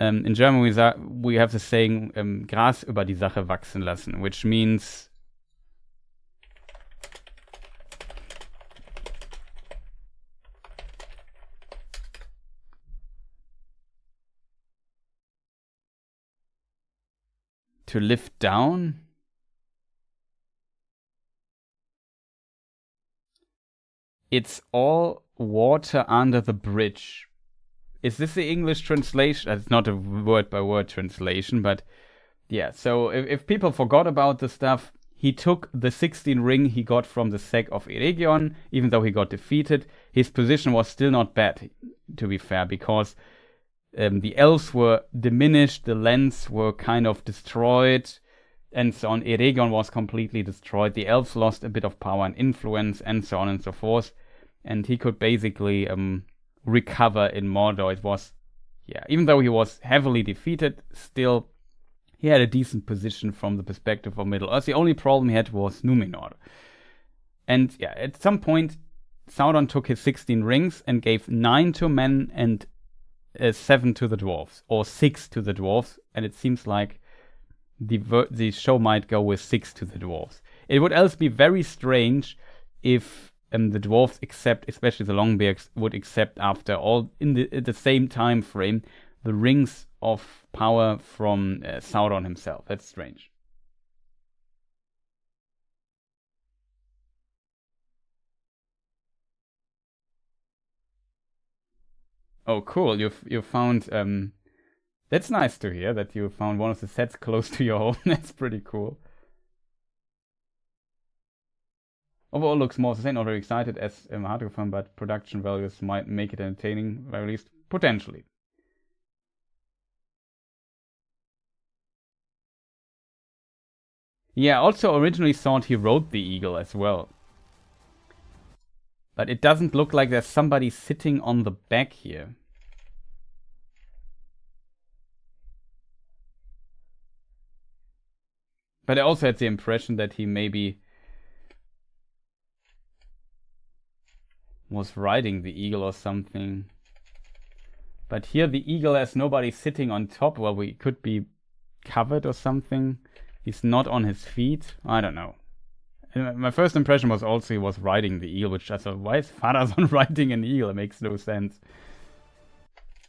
in German we have the saying, Gras über die Sache wachsen lassen, which means To lift down? It's all water under the bridge. Is this the English translation? It's not a word-by-word translation, but yeah. So if people forgot about the stuff, he took the 16 ring he got from the sack of Eregion, even though he got defeated. His position was still not bad, to be fair, because the elves were diminished, the lands were kind of destroyed, and so on. Eregion was completely destroyed. The elves lost a bit of power and influence, and so on and so forth. And he could basically recover in Mordor. It was, yeah, even though he was heavily defeated, still he had a decent position from the perspective of Middle Earth. The only problem he had was Numenor. And yeah, at some point, Sauron took his 16 rings and gave 9 to men and 7 to the dwarves, or 6 to the dwarves. And it seems like the show might go with 6 to the dwarves. It would else be very strange if the dwarves accept, especially the Longbeards, would accept after all in the same time frame the rings of power from Sauron himself. That's strange. Oh, cool! You found. That's nice to hear that you found one of the sets close to your home. That's pretty cool. Overall looks more sustained, not very excited as hard to find, but production values might make it entertaining, or at least potentially. Yeah, also originally thought he wrote the eagle as well. But it doesn't look like there's somebody sitting on the back here. But I also had the impression that he maybe was riding the eagle or something. But here the eagle has nobody sitting on top. Well, we could be covered or something. He's not on his feet. I don't know. My first impression was also he was riding the eagle, which I thought, why is Farazon riding an eagle? It makes no sense.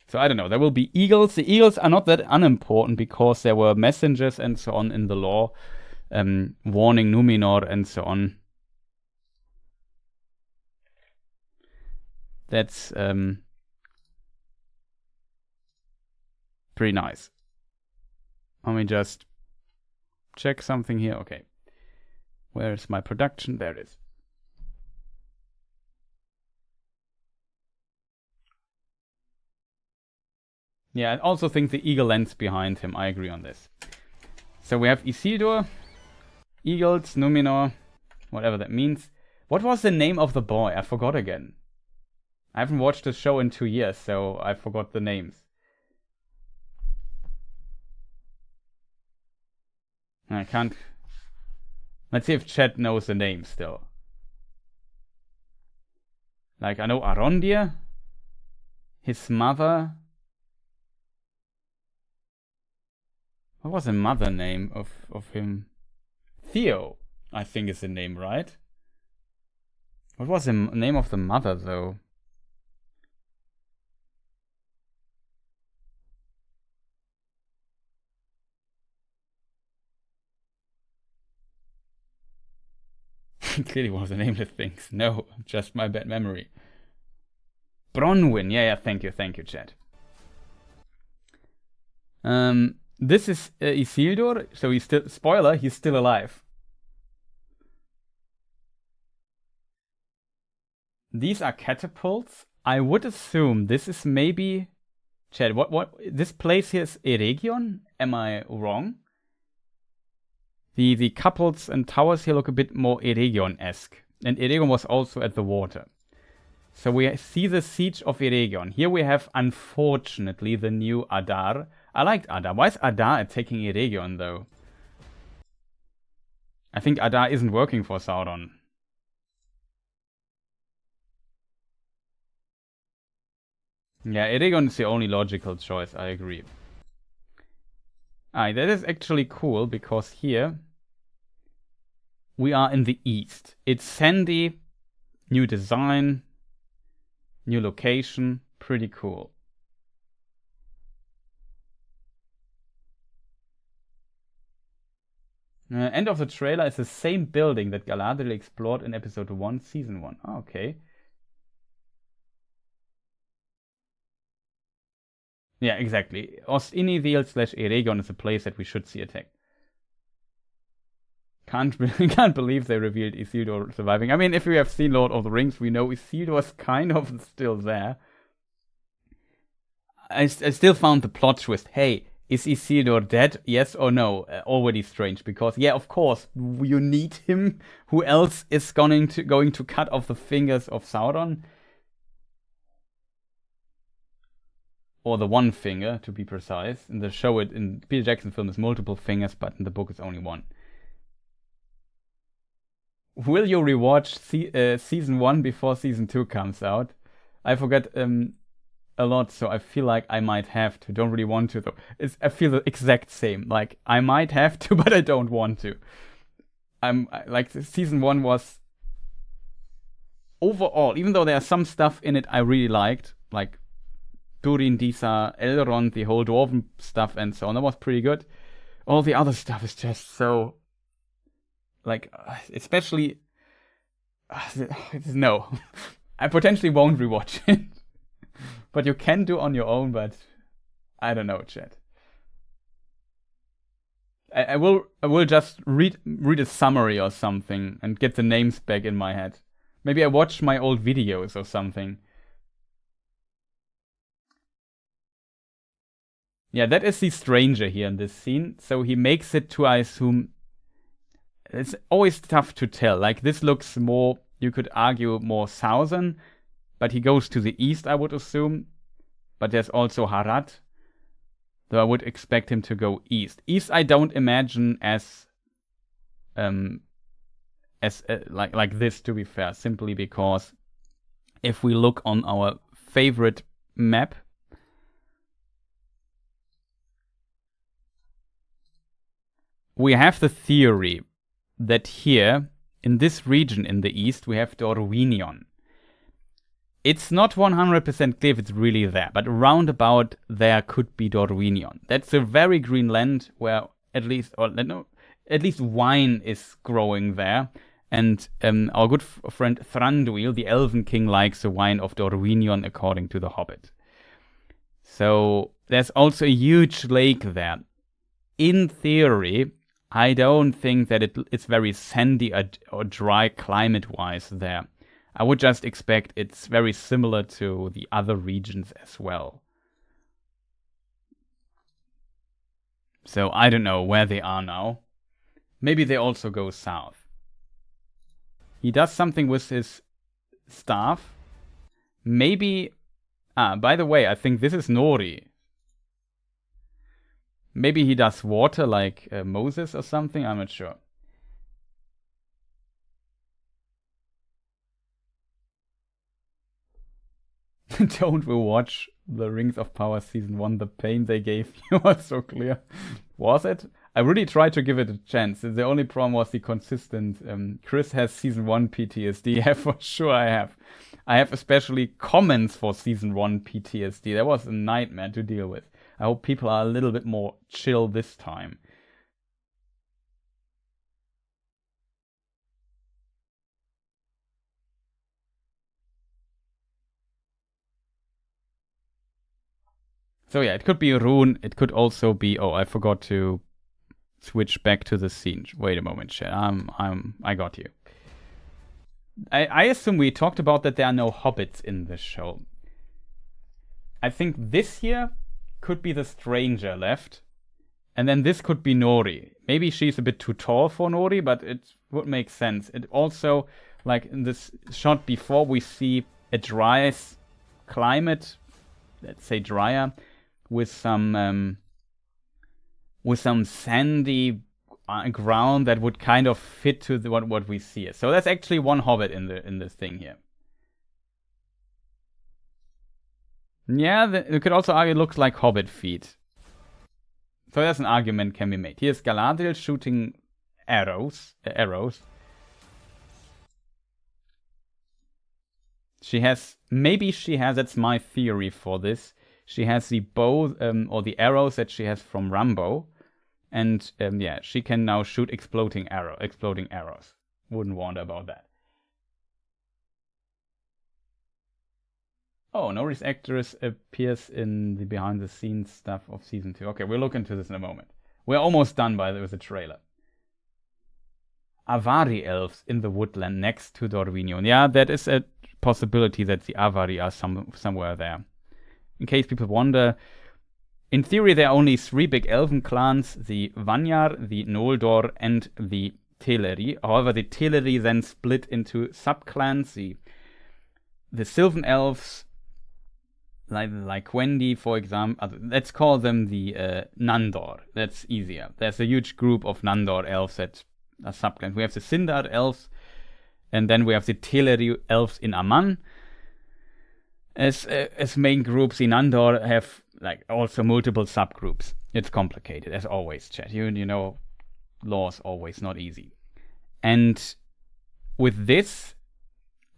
So I don't know. There will be eagles. The eagles are not that unimportant because there were messengers and so on in the lore, warning Numenor and so on. That's pretty nice. Let me just check something here. Okay. Where's my production? There it is. Yeah, I also think the eagle lands behind him. I agree on this. So we have Isildur, eagles, Numenor, whatever that means. What was the name of the boy? I forgot again. I haven't watched the show in 2 years, so I forgot the names. I can't. Let's see if chat knows the name still. Like, I know Arondir, his mother. What was the mother name of him? Theo, I think is the name, right? What was the name of the mother, though? Clearly one of the nameless things. No, just my bad memory. Bronwyn. Yeah, thank you, chat. This is Isildur, so he's still, spoiler, he's still alive. These are catapults. I would assume this is maybe, chat, what, this place here is Eregion? Am I wrong? The couples and towers here look a bit more Eregion-esque. And Eregion was also at the water. So we see the siege of Eregion. Here we have, unfortunately, the new Adar. I liked Adar. Why is Adar attacking Eregion, though? I think Adar isn't working for Sauron. Yeah, Eregion is the only logical choice, I agree. That is actually cool, because here we are in the east. It's sandy, new design, new location, pretty cool. End of the trailer is the same building that Galadriel explored in episode 1, season 1. Oh, okay. Yeah, exactly. Ost-Inithil/Eregion is a place that we should see attacked. Can't believe they revealed Isildur surviving. I mean, if we have seen Lord of the Rings, we know Isildur's kind of still there. I still found the plot twist. Hey, is Isildur dead? Yes or no? Already strange, because yeah, of course, you need him. Who else is going to cut off the fingers of Sauron? Or the one finger, to be precise. In the show, in Peter Jackson film, is multiple fingers, but in the book, it's only one. Will you rewatch season 1 before season 2 comes out? I forgot a lot, so I feel like I might have to. Don't really want to, though. I feel the exact same. Like, I might have to, but I don't want to. Like, season 1 was overall, even though there's some stuff in it I really liked, like Durin, Disa, Elrond, the whole dwarven stuff and so on, that was pretty good. All the other stuff is just so, like, especially, no. I potentially won't rewatch it. But you can do on your own, but I don't know, chat. I will just read a summary or something and get the names back in my head. Maybe I watch my old videos or something. Yeah, that is the stranger here in this scene. So he makes it to, I assume, it's always tough to tell. Like, this looks more, you could argue, more southern, but he goes to the east, I would assume. But there's also Harad, though I would expect him to go east. East, I don't imagine as like this, to be fair, simply because if we look on our favorite map, we have the theory that here, in this region in the east, we have Dorwinion. It's not 100% clear if it's really there, but roundabout there could be Dorwinion. That's a very green land where at least wine is growing there. And our good friend Thranduil, the Elven King, likes the wine of Dorwinion according to The Hobbit. So there's also a huge lake there. In theory, I don't think that it's very sandy or dry climate-wise there. I would just expect it's very similar to the other regions as well. So I don't know where they are now. Maybe they also go south. He does something with his staff. Maybe... by the way, I think this is Nori. Maybe he does water like Moses or something, I'm not sure. Don't we watch the Rings of Power Season 1? The pain they gave you was so clear. Was it? I really tried to give it a chance. The only problem was the consistent. Chris has Season 1 PTSD. Yeah, for sure I have. I have especially comments for Season 1 PTSD. That was a nightmare to deal with. I hope people are a little bit more chill this time. So yeah, it could be Rune. It could also be... Oh, I forgot to switch back to the scene. Wait a moment, chat. I got you. I assume we talked about that there are no hobbits in this show. I think this here could be the stranger left. And then this could be Nori. Maybe she's a bit too tall for Nori, but it would make sense. It also, like in this shot before, we see a dry climate, let's say drier, with some sandy ground that would kind of fit to what we see. So that's actually one hobbit in this thing here. Yeah, you could also argue it looks like hobbit feet. So there's an argument can be made. Here's Galadriel shooting arrows. Maybe she has, that's my theory for this. She has the bow or the arrows that she has from Rambo, And yeah, she can now shoot exploding arrows. Wouldn't wonder about that. Oh, Nori's actress appears in the behind-the-scenes stuff of season 2. Okay, we'll look into this in a moment. We're almost done with the trailer. Avari elves in the woodland next to Dorvinion. Yeah, that is a possibility that the Avari are somewhere there. In case people wonder, in theory there are only 3 big elven clans, the Vanyar, the Noldor, and the Teleri. However, the Teleri then split into sub-clans, the Sylvan elves, like Wendy, for example. Let's call them the Nandor. That's easier. There's a huge group of Nandor elves that are sub-clans. We have the Sindar elves, and then we have the Teleri elves in Aman. As main groups, the Nandor have like also multiple subgroups. It's complicated, as always, chat. You know, law's always not easy. And with this,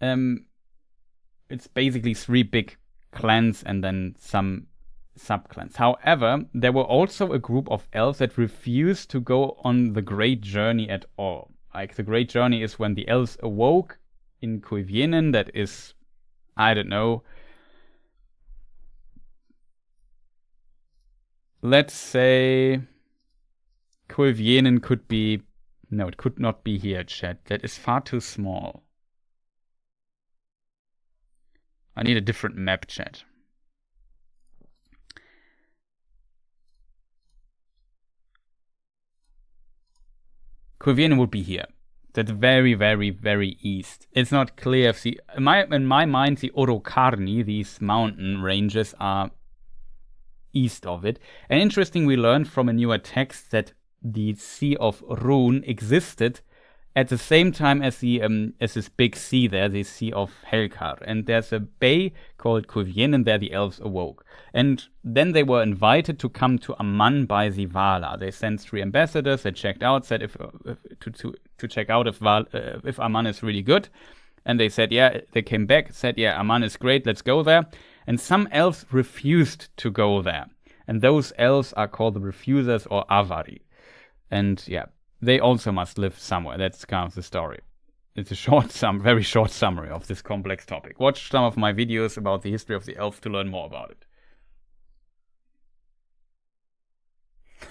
it's basically 3 big clans and then some sub-clans. However, there were also a group of elves that refused to go on the Great Journey at all. Like, the Great Journey is when the elves awoke in Cuivienen. That is, I don't know, let's say Cuivienen could be... No, it could not be here, chat. That is far too small. I need a different map, chat. Cuivienen would be here. That's very, very, very east. It's not clear if in my mind, the Orokarni, these mountain ranges, are east of it. And interesting, we learned from a newer text that the Sea of Rhun existed at the same time as this big sea there, the Sea of Helkar. And there's a bay called Cuivienen, there the elves awoke. And then they were invited to come to Amman by the Vala. They sent 3 ambassadors. They checked out, said to check out if Amman is really good. And they said, yeah. They came back, said, yeah, Amman is great. Let's go there. And some elves refused to go there. And those elves are called the refusers, or Avari. And yeah, they also must live somewhere. That's kind of the story. It's a very short summary of this complex topic. Watch some of my videos about the history of the elves to learn more about it.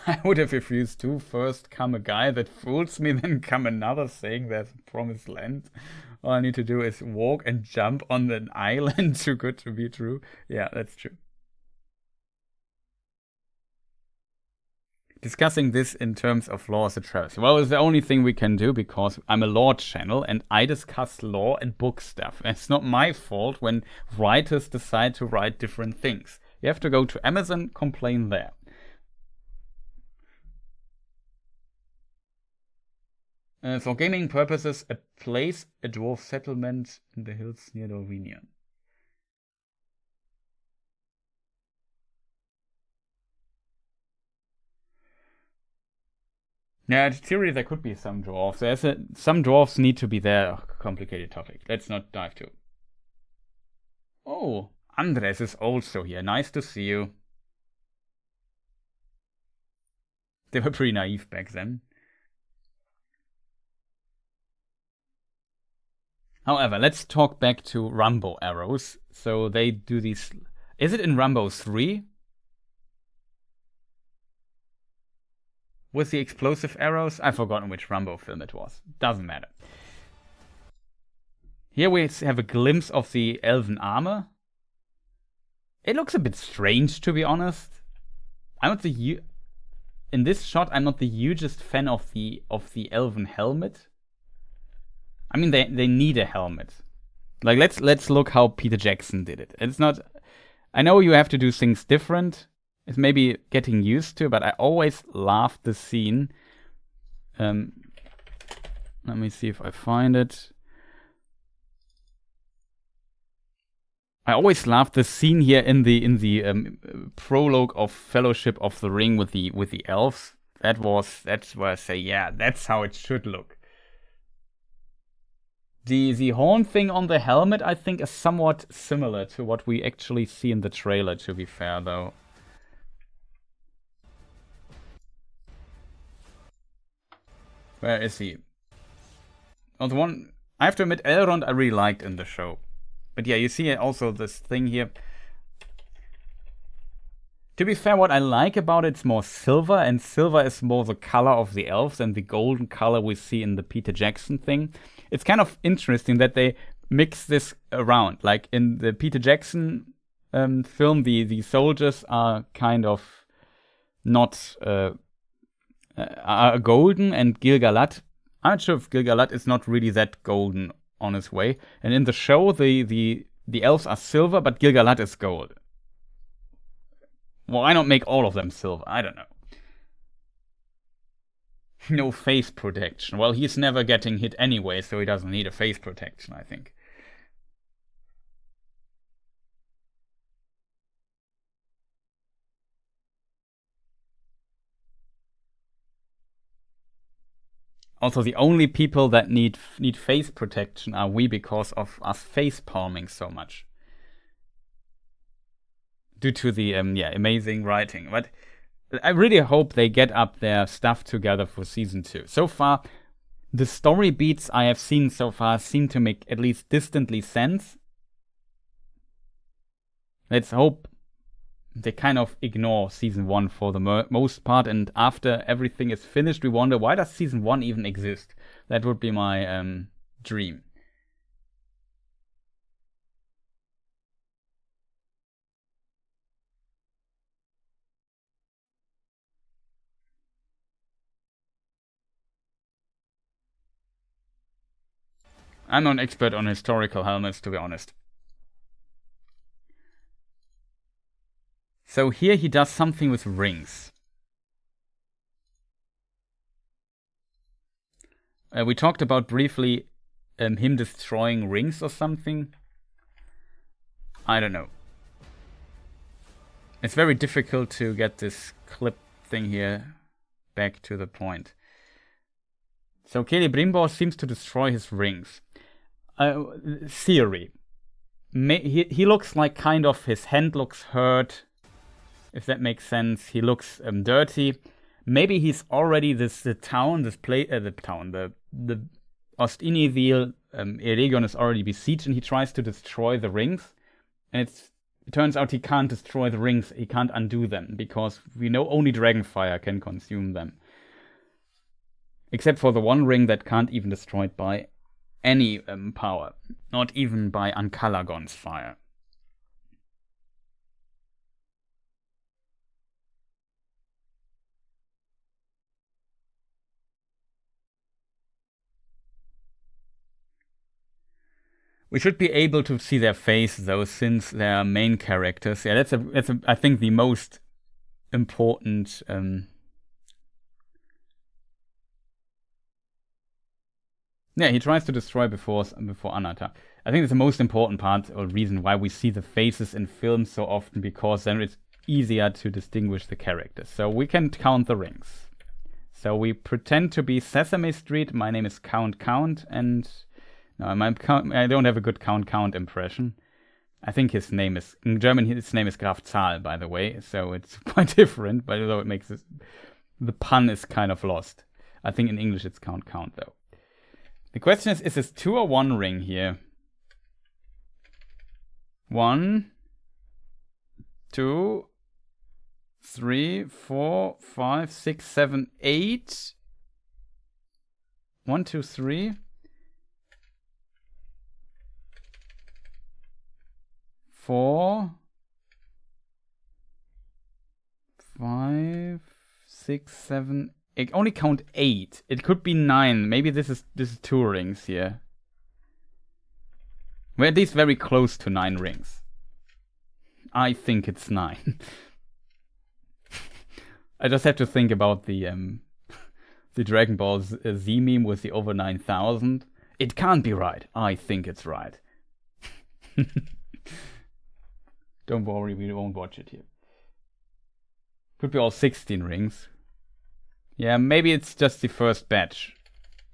I would have refused to. First come a guy that fools me, then come another saying there's a promised land. All I need to do is walk and jump on an island. Too good to be true. Yeah, that's true. Discussing this in terms of law as a travesty. Well, it's the only thing we can do because I'm a law channel and I discuss law and book stuff. It's not my fault when writers decide to write different things. You have to go to Amazon, complain there. For gaming purposes, a dwarf settlement in the hills near Dorvinion. Yeah, in theory there could be some dwarves. Some dwarves need to be there. Oh, complicated topic. Let's not dive too. Oh, Andres is also here. Nice to see you. They were pretty naive back then. However, let's talk back to Rambo arrows. So they do these... Is it in Rambo 3? With the explosive arrows? I've forgotten which Rambo film it was. Doesn't matter. Here we have a glimpse of the elven armor. It looks a bit strange, to be honest. In this shot, I'm not the hugest fan of the elven helmet. I mean, they need a helmet. Like, let's look how Peter Jackson did it. It's not... I know you have to do things different. It's maybe getting used to, but I always laughed the scene. Let me see if I find it. I always laughed the scene here in the prologue of Fellowship of the Ring with the elves. That's where I say, yeah, that's how it should look. The horn thing on the helmet, I think, is somewhat similar to what we actually see in the trailer, to be fair, though. Where is he? Oh, the one... I have to admit, Elrond I really liked in the show. But yeah, you see also this thing here. To be fair, what I like about it's more silver, and silver is more the color of the elves than the golden color we see in the Peter Jackson thing. It's kind of interesting that they mix this around. Like in the Peter Jackson film, the soldiers are kind of not are golden, and Gil-galad, I'm not sure if Gil-galad is not really that golden on his way. And in the show, the elves are silver, but Gil-galad is gold. Well, I don't make all of them silver. I don't know. No face protection. Well, he's never getting hit anyway, so he doesn't need a face protection, I think. Also, the only people that need face protection are we because of us face palming so much. Due to the amazing writing. But I really hope they get up their stuff together for season 2. So far, the story beats I have seen so far seem to make at least distantly sense. Let's hope they kind of ignore season 1 for the most part, and after everything is finished, we wonder, why does season 1 even exist? That would be my dream. I'm not an expert on historical helmets, to be honest. So here he does something with rings. We talked about briefly him destroying rings or something. I don't know. It's very difficult to get this clip thing here back to the point. So Celebrimbor seems to destroy his rings. Theory. He looks like kind of, his hand looks hurt, if that makes sense. He looks dirty. Maybe he's already the Ostinivil Eregion is already besieged, and he tries to destroy the rings. And it turns out he can't destroy the rings, he can't undo them, because we know only Dragonfire can consume them. Except for the one ring that can't even destroy it by any power, not even by Ancalagon's fire. We should be able to see their face though, since they're main characters. Yeah, that's I think the most important yeah, he tries to destroy before Anatar. I think it's the most important part or reason why we see the faces in films so often, because then it's easier to distinguish the characters. So we can count the rings. So we pretend to be Sesame Street. My name is Count, and no, I don't have a good Count impression. I think his name is, in German, his name is Graf Zahl, by the way, so it's quite different, but although it makes it, the pun is kind of lost. I think in English it's Count, though. The question is this 2 or 1 ring here? 1, 2, 3, 4, 5, 6, 7, 8. 1, 2, 3. 4, 5, 6, 7, 8. Only count 8. It could be 9. Maybe this is 2 rings here. We're at least very close to 9 rings. I think it's 9. I just have to think about the Dragon Ball Z meme with the over 9,000. It can't be right. I think it's right. Don't worry, we won't watch it here. Could be all 16 rings. Yeah, maybe it's just the first batch.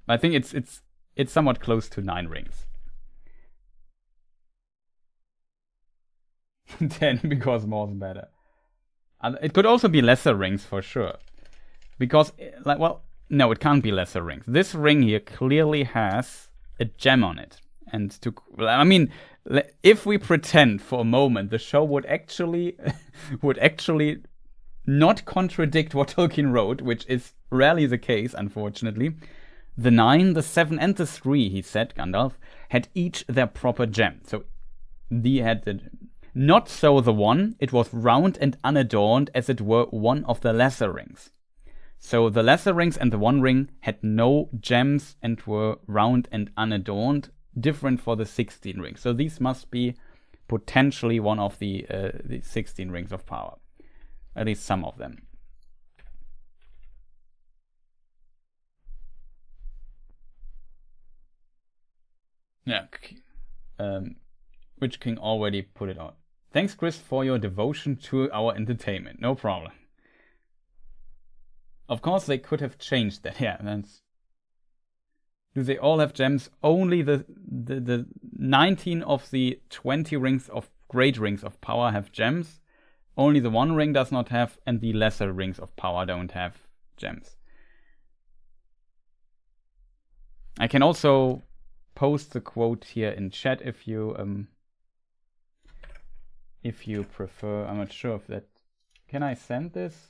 I think it's somewhat close to 9 rings. 10, because more is better. And it could also be lesser rings for sure. Because, like, well, No, it can't be lesser rings. This ring here clearly has a gem on it. And I mean, if we pretend for a moment the show would actually not contradict what Tolkien wrote, which is rarely the case, unfortunately. The 9, the 7, and the 3, he said, Gandalf, had each their proper gem. So they had not so the 1, it was round and unadorned, as it were one of the lesser rings. So the lesser rings and the 1 ring had no gems and were round and unadorned, different for the 16 rings. So these must be potentially one of the 16 rings of power. At least some of them. Yeah. Witch King already put it on. Thanks, Chris, for your devotion to our entertainment. No problem. Of course, they could have changed that. Yeah, that's... Do they all have gems? Only the 19 of the 20 rings of great rings of power have gems. Only the 1 ring does not have, and the lesser rings of power don't have gems. I can also post the quote here in chat if you prefer. I'm not sure if that... Can I send this?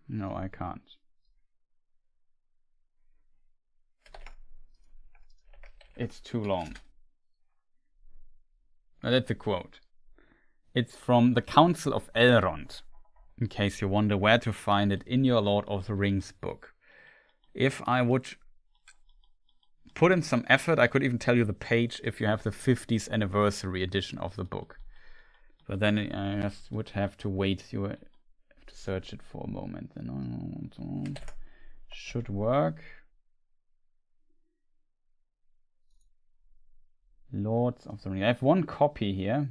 No, I can't. It's too long. Now that's the quote. It's from the Council of Elrond, in case you wonder where to find it in your Lord of the Rings book. If I would put in some effort, I could even tell you the page if you have the 50th anniversary edition of the book. But then I just would have to wait. You have to search it for a moment. Then should work. Lords of the Rings. I have one copy here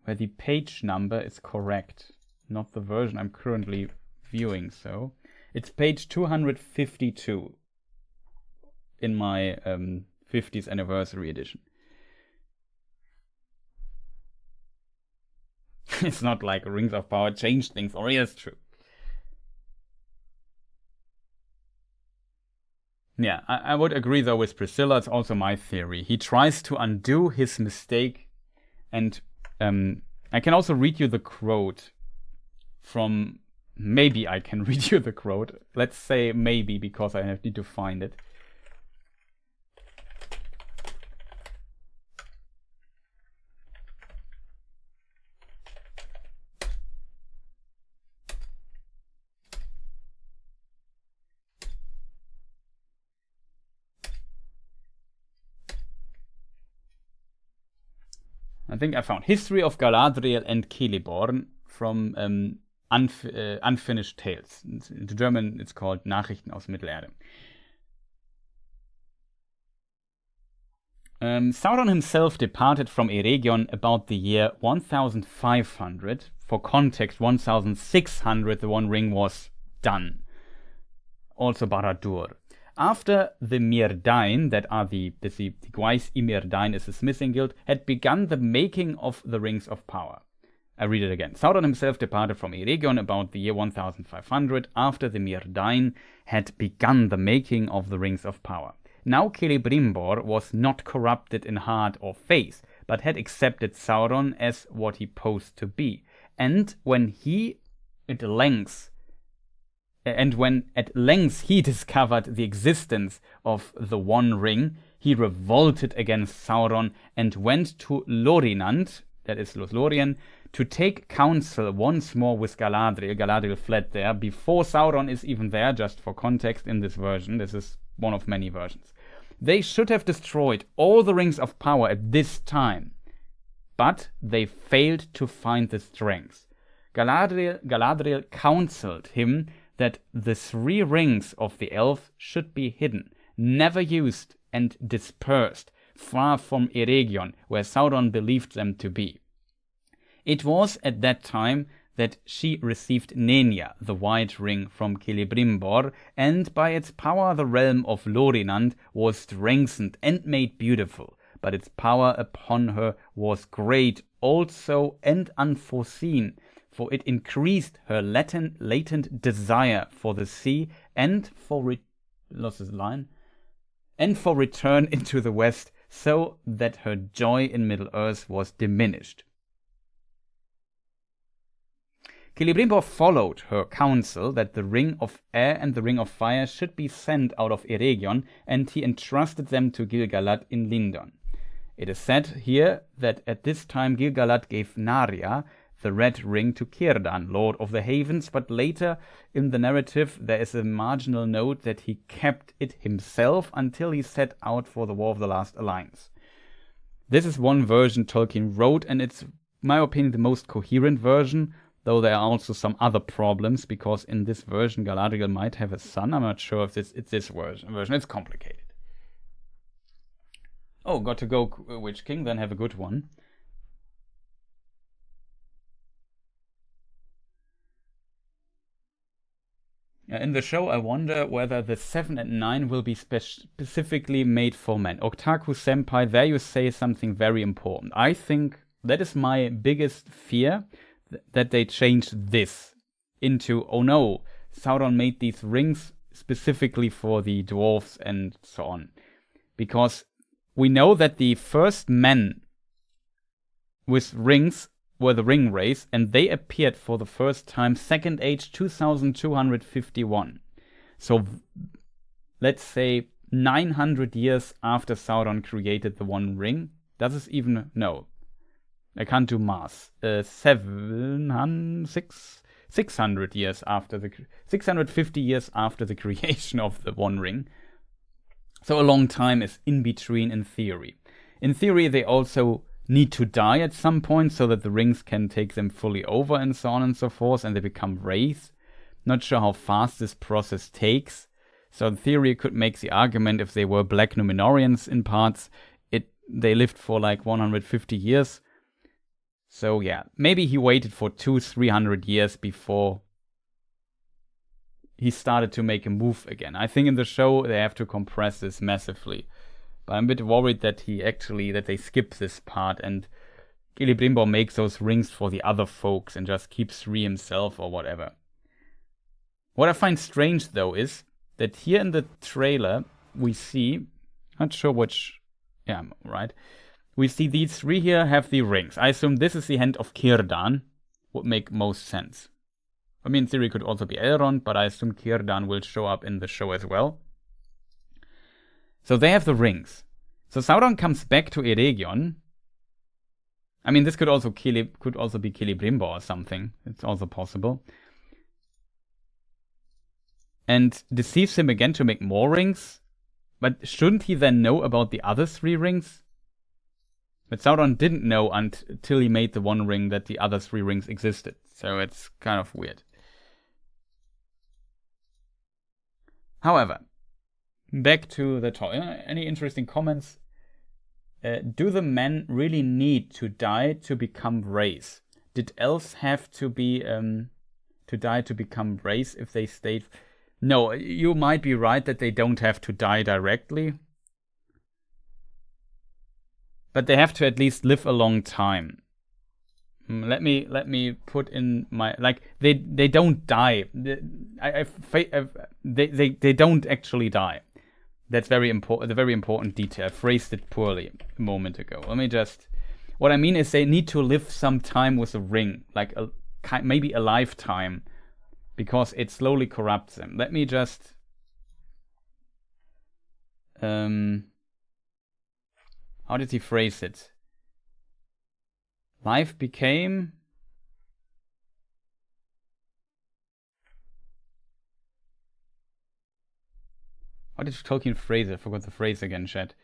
where the page number is correct, not the version I'm currently viewing. So it's page 252 in my 50th anniversary edition. It's not like Rings of Power changed things, or it's true. Yeah, I would agree though with Priscilla. It's also my theory. He tries to undo his mistake, and I can also read you the quote from... Maybe I can read you the quote. Let's say maybe, because I need to find it. I think I found History of Galadriel and Celebrimbor from Unfinished Tales. In German it's called Nachrichten aus Mittelerde. Sauron himself departed from Eregion about the year 1500. For context, 1600 the One Ring was done. Also Barad-dûr. After the Myrdain, that are the Gwais i Myrdain is the smithing guild, had begun the making of the Rings of Power. I read it again. Sauron himself departed from Eregion about the year 1500, after the Myrdain had begun the making of the Rings of Power. Now Celebrimbor was not corrupted in heart or face, but had accepted Sauron as what he posed to be. And when at length he discovered the existence of the One Ring, he revolted against Sauron and went to Lorinand, that is Lothlorien, to take counsel once more with Galadriel. Galadriel fled there before Sauron is even there, just for context in this version. This is one of many versions. They should have destroyed all the Rings of Power at this time, but they failed to find the strength. Galadriel counseled him that the 3 rings of the elf should be hidden, never used, and dispersed, far from Eregion, where Sauron believed them to be. It was at that time that she received Nenya, the White Ring, from Celebrimbor, and by its power the realm of Lorinand was strengthened and made beautiful, but its power upon her was great also and unforeseen, for it increased her latent desire for the sea and for and for return into the West, so that her joy in Middle-earth was diminished. Celebrimbor followed her counsel that the Ring of Air and the Ring of Fire should be sent out of Eregion, and he entrusted them to Gil-galad in Lindon. It is said here that at this time Gil-galad gave Narya the Red Ring to Círdan, Lord of the Havens, but later in the narrative there is a marginal note that he kept it himself until he set out for the War of the Last Alliance. This is one version Tolkien wrote, and it's, in my opinion, the most coherent version, though there are also some other problems, because in this version Galadriel might have a son. I'm not sure if it's this version. It's complicated. Oh, got to go Witch King, then have a good one. In the show, I wonder whether the 7 and 9 will be specifically made for men. Otaku Senpai, there you say something very important. I think that is my biggest fear, that they change this into, oh no, Sauron made these rings specifically for the dwarves and so on. Because we know that the first men with rings were the ring race, and they appeared for the first time Second Age 2251. So let's say 900 years after Sauron created the One Ring. Does this even... No. I can't do math. 600 years after the 650 years after the creation of the One Ring. So a long time is in between in theory. In theory, they also need to die at some point so that the rings can take them fully over and so on and so forth, and they become wraiths. Not sure how fast this process takes. So in theory, you could make the argument if they were black Numenorians in parts, they lived for like 150 years. So yeah, maybe he waited for 200-300 years before he started to make a move again. I think in the show they have to compress this massively. But I'm a bit worried that they skip this part and Celebrimbor makes those rings for the other folks and just keeps 3 himself or whatever. What I find strange though is that here in the trailer we see, not sure which, yeah, right. We see these 3 here have the rings. I assume this is the hand of Círdan. Would make most sense. I mean, in theory, it could also be Elrond, but I assume Círdan will show up in the show as well. So they have the rings. So Sauron comes back to Eregion. I mean, this could also be Celebrimbor or something. It's also possible. And deceives him again to make more rings. But shouldn't he then know about the other 3 rings? But Sauron didn't know until he made the One Ring that the other 3 rings existed. So it's kind of weird. However, back to the talk. Any interesting comments? Do the men really need to die to become wraiths? Did elves have to be to die to become wraiths if they stayed? No, you might be right that they don't have to die directly. But they have to at least live a long time. Let me put in my, like, they don't die. They don't actually die. That's very important. The very important detail. I phrased it poorly a moment ago. Let me just. What I mean is they need to live some time with a ring, like maybe a lifetime, because it slowly corrupts them. Let me just. How did he phrase it? Life became... How did Tolkien phrase it? I forgot the phrase again, chat.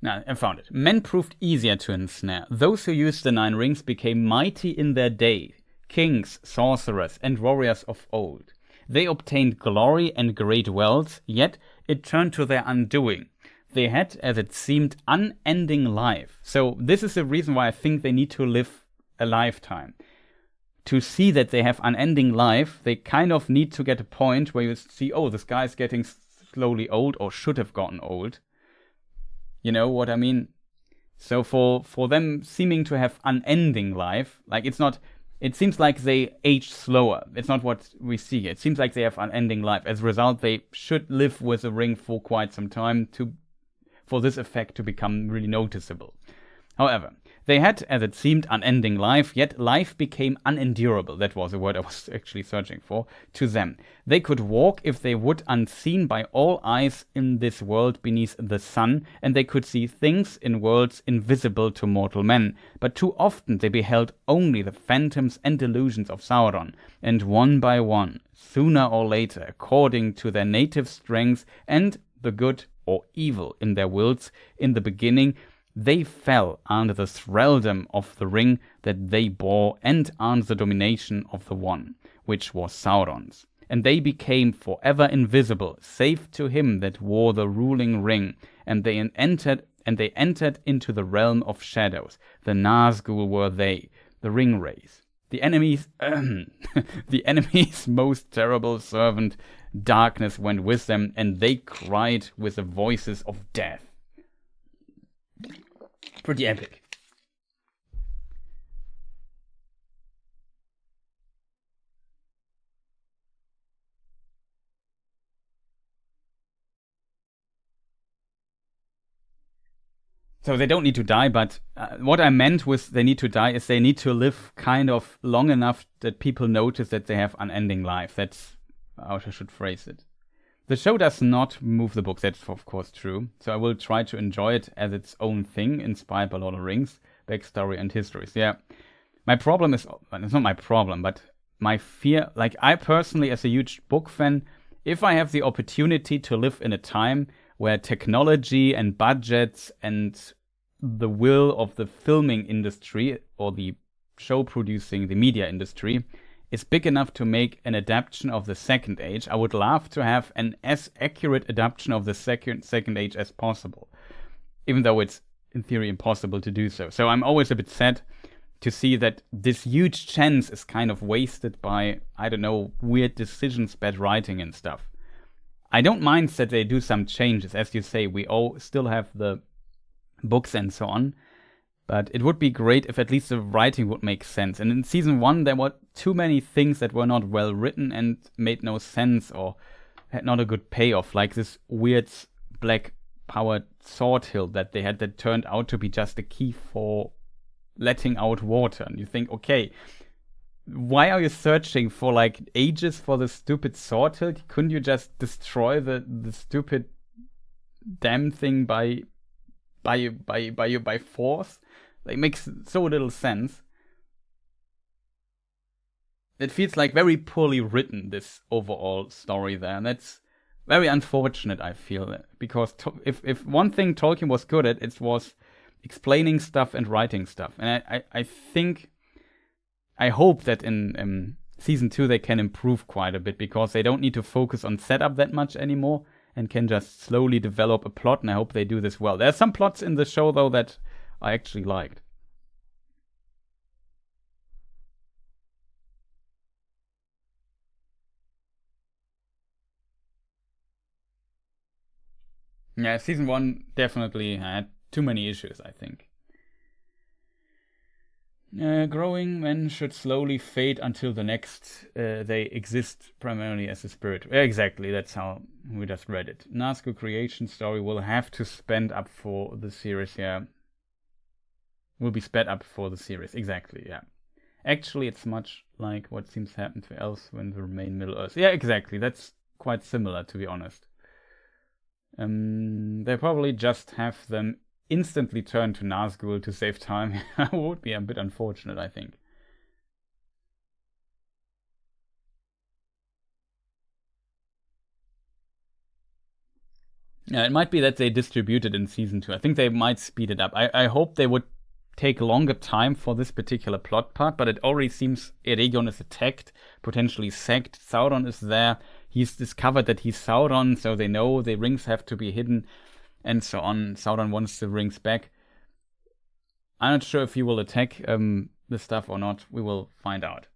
No, I found it. Men proved easier to ensnare. Those who used the 9 rings became mighty in their day, kings, sorcerers, and warriors of old. They obtained glory and great wealth, yet it turned to their undoing. They had, as it seemed, unending life. So this is the reason why I think they need to live a lifetime. to see that they have unending life, they kind of need to get a point where you see, oh, this guy's getting slowly old or should have gotten old. You know what I mean? So for them seeming to have unending life, like it seems like they age slower. It's not what we see. It seems like they have unending life. As a result, they should live with a ring for quite some time for this effect to become really noticeable. However, they had, as it seemed, unending life, yet life became unendurable. That was the word I was actually searching for, to them. They could walk if they would, unseen by all eyes in this world beneath the sun, and they could see things in worlds invisible to mortal men. But too often they beheld only the phantoms and delusions of Sauron, and one by one, sooner or later, according to their native strengths and the good or evil in their wills in the beginning, they fell under the thraldom of the ring that they bore and under the domination of the one, which was Sauron's. And they became forever invisible, save to him that wore the ruling ring, and they entered into the realm of shadows. The Nazgul were they, the ring race. The enemy's most terrible servant, darkness went with them, and they cried with the voices of death. Pretty epic. So they don't need to die, but what I meant with they need to die is they need to live kind of long enough that people notice that they have unending life. That's how I should phrase it. The show does not move the books, that's of course true, so I will try to enjoy it as its own thing, inspired by Lord of the Rings, backstory and histories. Yeah, my problem is, it's not my problem, but my fear, like I personally as a huge book fan, if I have the opportunity to live in a time where technology and budgets and the will of the filming industry or the show producing, the media industry, is big enough to make an adaptation of the Second Age, I would love to have an as accurate adaptation of the Second Age as possible, even though it's in theory impossible to do so. So I'm always a bit sad to see that this huge chance is kind of wasted by, I don't know, weird decisions, bad writing and stuff. I don't mind that they do some changes. As you say, we all still have the books and so on, but it would be great if at least the writing would make sense. And in season 1, there were too many things that were not well written and made no sense or had not a good payoff, like this weird black-powered sword hilt that they had that turned out to be just a key for letting out water. And you think, okay, why are you searching for like ages for this stupid sword hilt? Couldn't you just destroy the stupid damn thing by force? It makes so little sense. It feels like very poorly written, this overall story there, and that's very unfortunate, I feel, because if one thing Tolkien was good at, it was explaining stuff and writing stuff. And I hope that in season 2 they can improve quite a bit, because they don't need to focus on setup that much anymore and can just slowly develop a plot, and I hope they do this well. There are some plots in the show, though, that I actually liked. Yeah, season 1 definitely had too many issues, I think. Growing men should slowly fade until the next they exist primarily as a spirit. Exactly, that's how we just read it. Nazgul creation story will have to spend up for the series, yeah. Will be sped up for the series, exactly, yeah. Actually, it's much like what seems to happen to elves when they remain Middle-earth. Yeah, exactly, that's quite similar, to be honest. They probably just have them instantly turn to Nazgul to save time. Would be a bit unfortunate, I think. Yeah, it might be that they distribute it in season 2. I think they might speed it up. I hope they would take longer time for this particular plot part, but it already seems Eregion is attacked, potentially sacked. Sauron is there. He's discovered that he's Sauron, so they know the rings have to be hidden, and so on. Sauron wants the rings back. I'm not sure if he will attack the stuff or not. We will find out.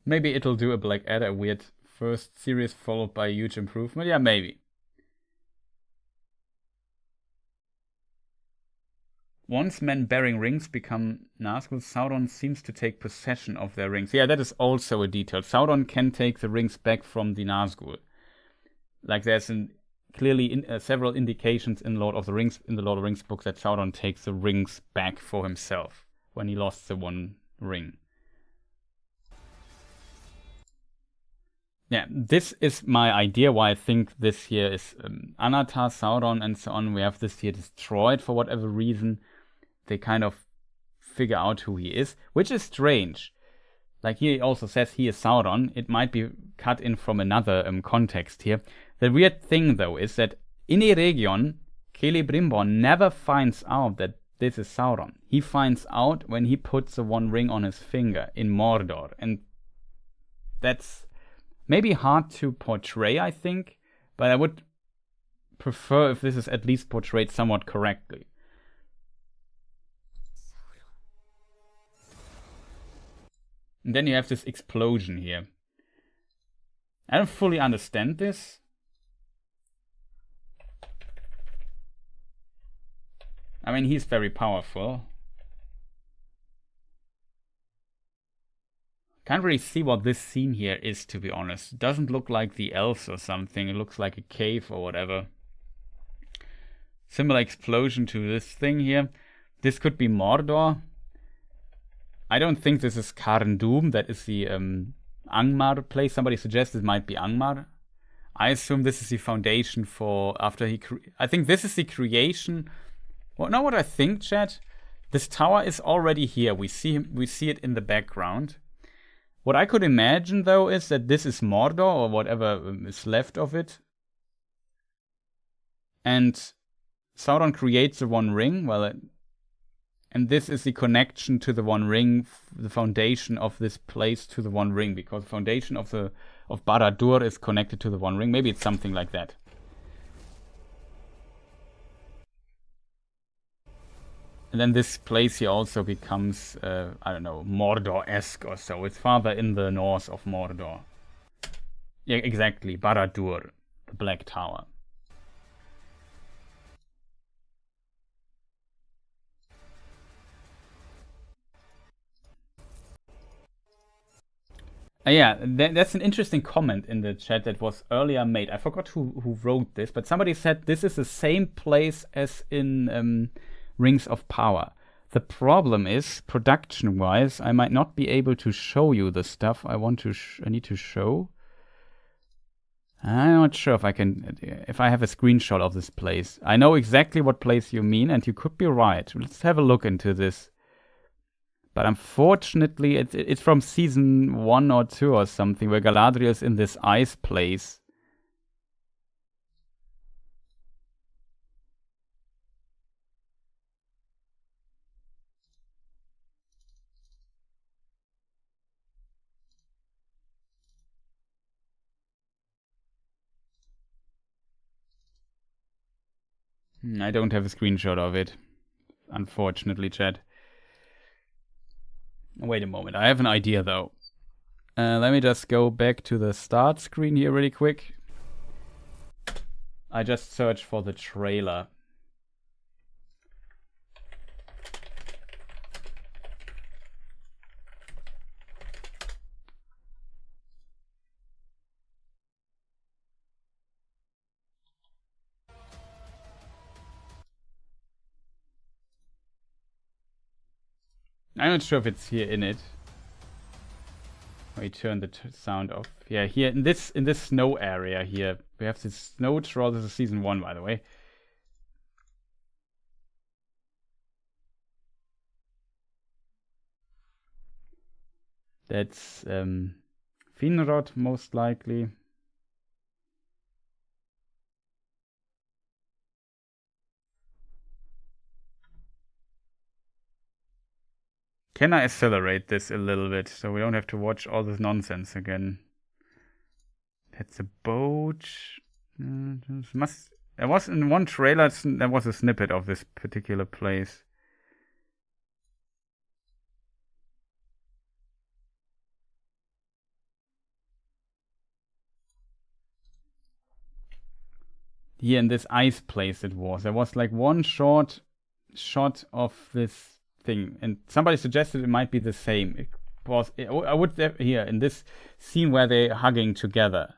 Maybe it'll do a Blackadder, a weird first series followed by a huge improvement. Yeah, maybe. Once men bearing rings become Nazgûl, Sauron seems to take possession of their rings. Yeah, that is also a detail. Sauron can take the rings back from the Nazgûl. Like there's clearly several indications in Lord of the Rings book that Sauron takes the rings back for himself when he lost the one ring. Yeah, this is my idea why I think this here is Anatar, Sauron, and so on. We have this here destroyed for whatever reason. They kind of figure out who he is, which is strange. Like he also says he is Sauron. It might be cut in from another context here. The weird thing though is that in Eregion, Celebrimbor never finds out that this is Sauron. He finds out when he puts the one ring on his finger in Mordor. And that's maybe hard to portray, I think, but I would prefer if this is at least portrayed somewhat correctly. And then you have this explosion here. I don't fully understand this. I mean, he's very powerful. Can't really see what this scene here is, to be honest. It doesn't look like the elves or something. It looks like a cave or whatever. Similar explosion to this thing here. This could be Mordor. I don't think this is Carn-Dûm. That is the Angmar place. Somebody suggests it might be Angmar. I assume this is the foundation for after he... I think this is the creation... Well, know what I think, chat? This tower is already here. We see it in the background. What I could imagine, though, is that this is Mordor, or whatever is left of it. And Sauron creates the One Ring. And this is the connection to the One Ring, the foundation of this place to the One Ring, because the foundation of Barad-dûr is connected to the One Ring. Maybe it's something like that. And then this place here also becomes, I don't know, Mordor-esque or so. It's farther in the north of Mordor. Yeah, exactly. Barad-dûr, the Black Tower. Yeah, that's an interesting comment in the chat that was earlier made. I forgot who wrote this, but somebody said this is the same place as in Rings of Power. The problem is, production-wise, I might not be able to show you the stuff I need to show. I'm not sure if I have a screenshot of this place. I know exactly what place you mean, and you could be right. Let's have a look into this. But unfortunately, it's from season 1 or 2 or something, where Galadriel is in this ice place. I don't have a screenshot of it, unfortunately, chat. Wait a moment, I have an idea though. Let me just go back to the start screen here really quick. I just searched for the trailer. I'm not sure if it's here in it. We turn the sound off. Yeah, here in this snow area here, we have this snow troll. This is season 1, by the way. That's Finrod, most likely. Can I accelerate this a little bit so we don't have to watch all this nonsense again? That's a boat. There was in one trailer, there was a snippet of this particular place. here in this ice place it was. There was like one short shot of this thing, and somebody suggested it might be the same. It was, I would here in this scene where they're hugging together.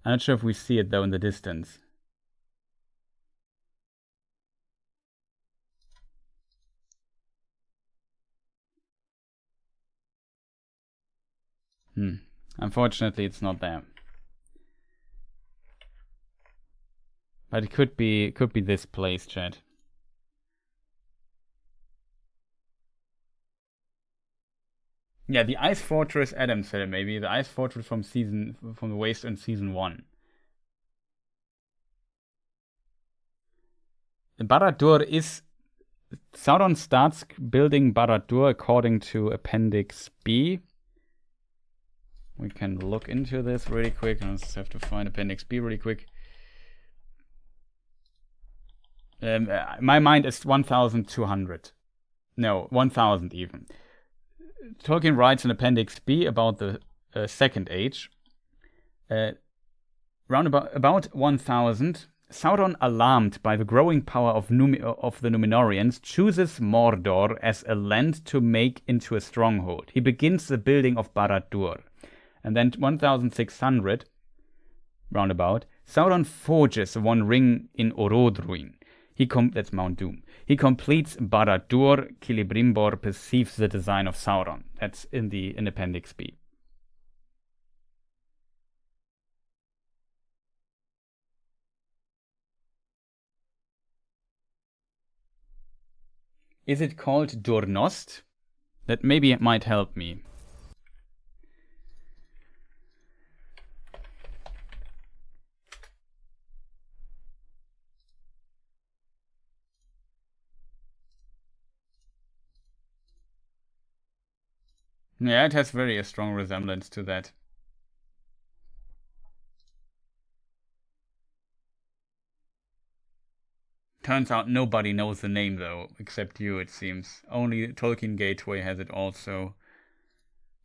I'm not sure if we see it though in the distance. Unfortunately, it's not there. But it could be this place, chat. Yeah, the Ice Fortress. Adam said it maybe the Ice Fortress from the Waste in season 1. Barad-dûr is. Sauron starts building Barad-dûr according to Appendix B. We can look into this really quick. I just have to find Appendix B really quick. My mind is 1,200. No, 1,000 even. Tolkien writes in Appendix B about the Second Age. Round about 1,000, Sauron, alarmed by the growing power of the Númenóreans, chooses Mordor as a land to make into a stronghold. He begins the building of Barad-dûr. And then 1,600, roundabout, Sauron forges one ring in Orodruin. That's Mount Doom. He completes Barad-dûr. Celebrimbor perceives the design of Sauron. That's in Appendix B. Is it called Durnost? That maybe might help me. Yeah, it has very a strong resemblance to that. Turns out nobody knows the name though, except you it seems. Only Tolkien Gateway has it also.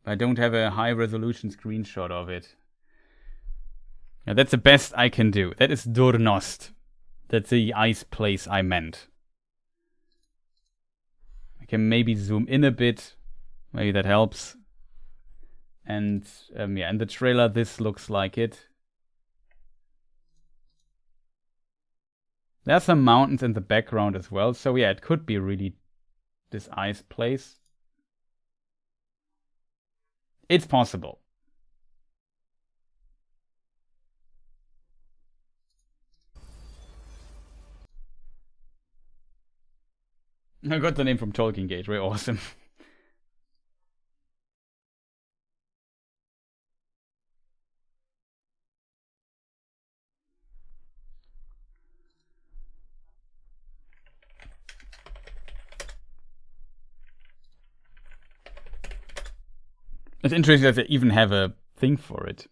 But I don't have a high resolution screenshot of it. Yeah, that's the best I can do. That is Durnost. That's the ice place I meant. I can maybe zoom in a bit. Maybe that helps. And yeah, in the trailer this looks like it. There are some mountains in the background as well. So yeah, it could be really this ice place. It's possible. I got the name from Tolkien Gateway. Awesome. It's interesting that they even have a thing for it.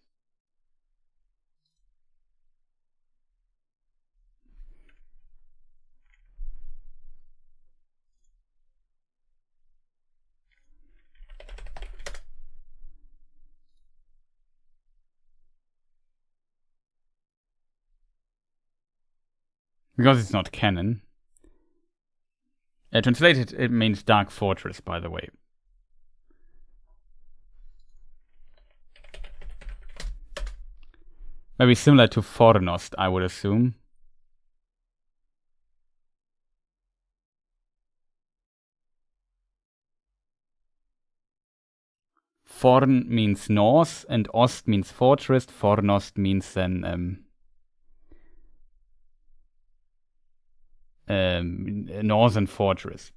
Because it's not canon. Translated, it means Dark Fortress, by the way. Maybe similar to Fornost, I would assume. Forn means north, and Ost means fortress. Fornost means then northern fortress.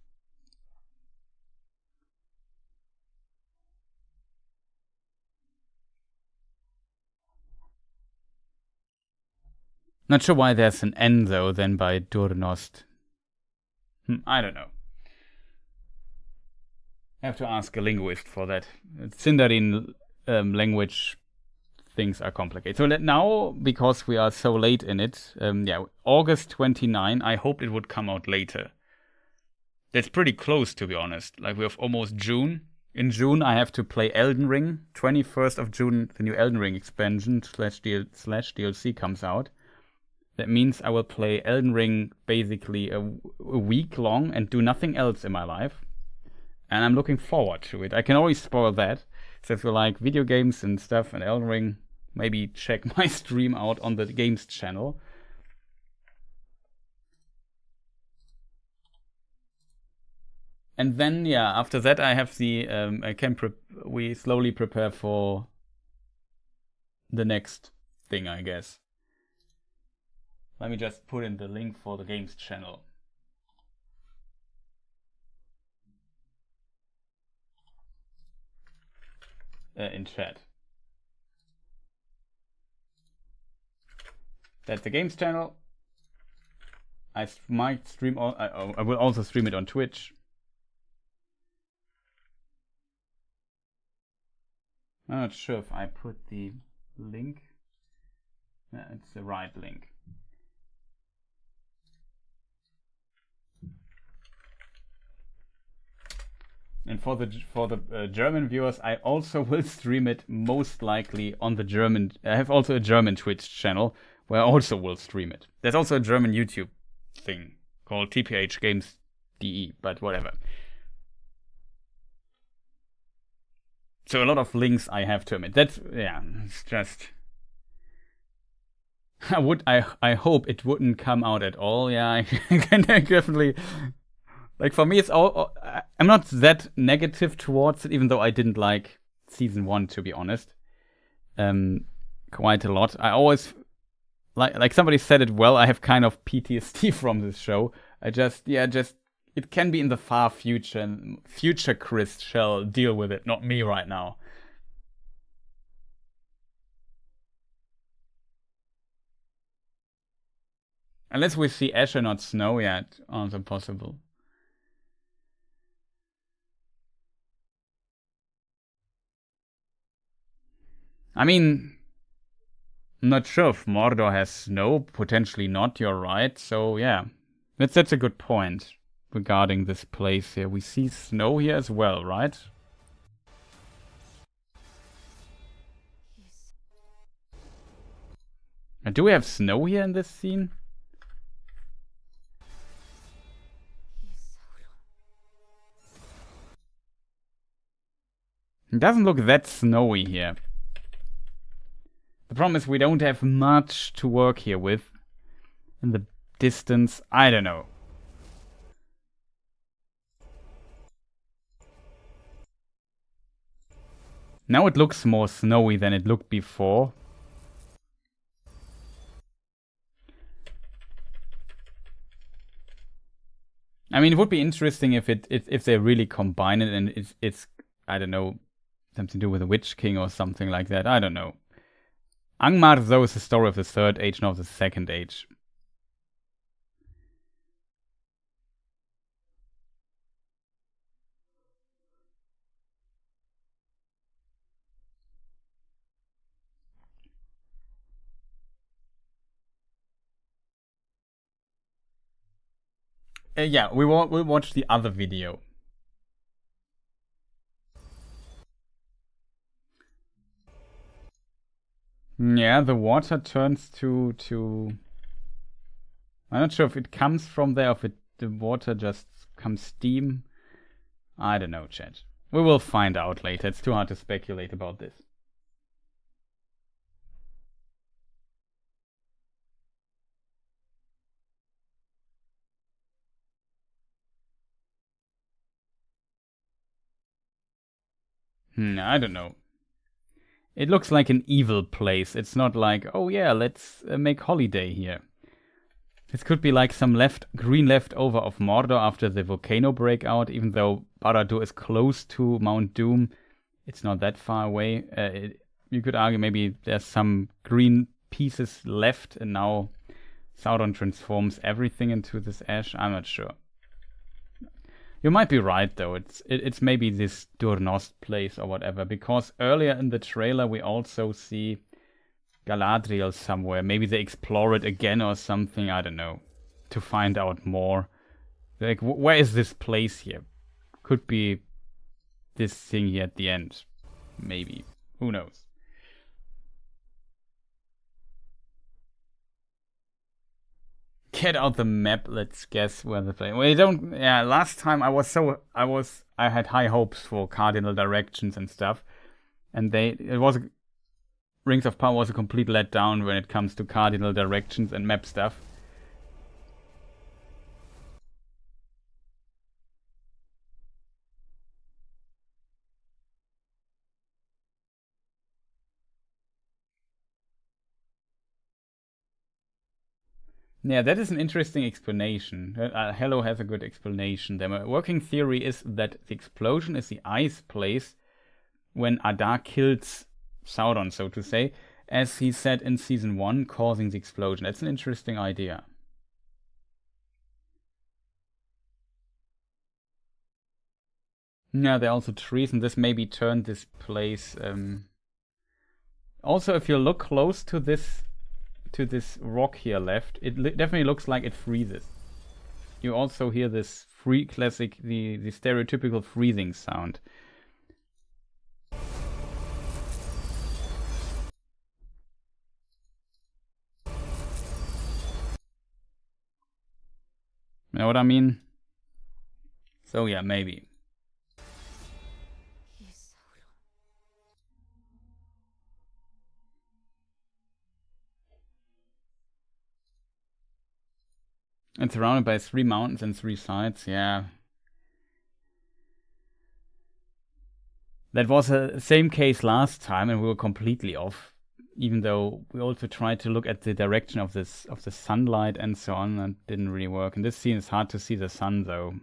Not sure why there's an N though, then by Durnost. I don't know. I have to ask a linguist for that. Sindarin language things are complicated. So now, because we are so late in it, yeah, August 29, I hoped it would come out later. That's pretty close, to be honest. Like, we have almost June. In June, I have to play Elden Ring. 21st of June, the new Elden Ring expansion /DLC comes out. That means I will play Elden Ring basically a week long and do nothing else in my life. And I'm looking forward to it. I can always spoil that. So if you like video games and stuff and Elden Ring, maybe check my stream out on the games channel. And then, yeah, after that I have the, we slowly prepare for the next thing, I guess. Let me just put in the link for the games channel. In chat. That's the games channel. I might stream, I will also stream it on Twitch. I'm not sure if I put the link. Yeah, it's the right link. And for the German viewers, I also will stream it most likely on the German. I have also a German Twitch channel where I also will stream it. There's also a German YouTube thing called TPH Games DE, but whatever. So a lot of links I have to admit. That's, yeah, it's just... I hope it wouldn't come out at all. Yeah, I can definitely... Like, for me, it's all... I'm not that negative towards it, even though I didn't like Season 1, to be honest. Quite a lot. I always... Like somebody said it well, I have kind of PTSD from this show. It can be in the far future, and future Chris shall deal with it, not me right now. Unless we see ash and not snow yet, also possible. I mean, I'm not sure if Mordor has snow, potentially not, you're right, so yeah. That's a good point. Regarding this place here. We see snow here as well, right? And do we have snow here in this scene? It doesn't look that snowy here. The problem is we don't have much to work here with. In the distance, I don't know. Now it looks more snowy than it looked before. I mean, it would be interesting if they really combine it and it's I don't know, something to do with the Witch King or something like that. I don't know. Angmar, though, is the story of the Third Age, not the Second Age. Yeah, we'll watch the other video. Yeah, the water turns to... I'm not sure if it comes from there, or if the water just comes steam. I don't know, chat. We will find out later. It's too hard to speculate about this. I don't know. It looks like an evil place. It's not like, oh yeah, let's make holiday here. This could be like some green leftover of Mordor after the volcano breakout, even though Barad-dûr is close to Mount Doom. It's not that far away. You could argue maybe there's some green pieces left and now Sauron transforms everything into this ash. I'm not sure. You might be right, though. It's maybe this Durnost place or whatever, because earlier in the trailer we also see Galadriel somewhere. Maybe they explore it again or something, I don't know, to find out more. Like, where is this place here? Could be this thing here at the end. Maybe. Who knows? get out the map. Let's guess where the play. Well, don't. Yeah, last time I had high hopes for cardinal directions and stuff, and Rings of Power was a complete letdown when it comes to cardinal directions and map stuff. Yeah, that is an interesting explanation. Hello has a good explanation. The working theory is that the explosion is the ice place when Adar kills Sauron, so to say, as he said in Season 1, causing the explosion. That's an interesting idea. Yeah, there are also trees, and this maybe turned this place... Also, if you look close to this rock here left, it definitely looks like it freezes. You also hear this classic, the stereotypical freezing sound. You know what I mean? So yeah, maybe. It's surrounded by 3 mountains and 3 sides, yeah. That was the same case last time, and we were completely off. Even though we also tried to look at the direction of the sunlight and so on, and it didn't really work. In this scene, it's hard to see the sun, though.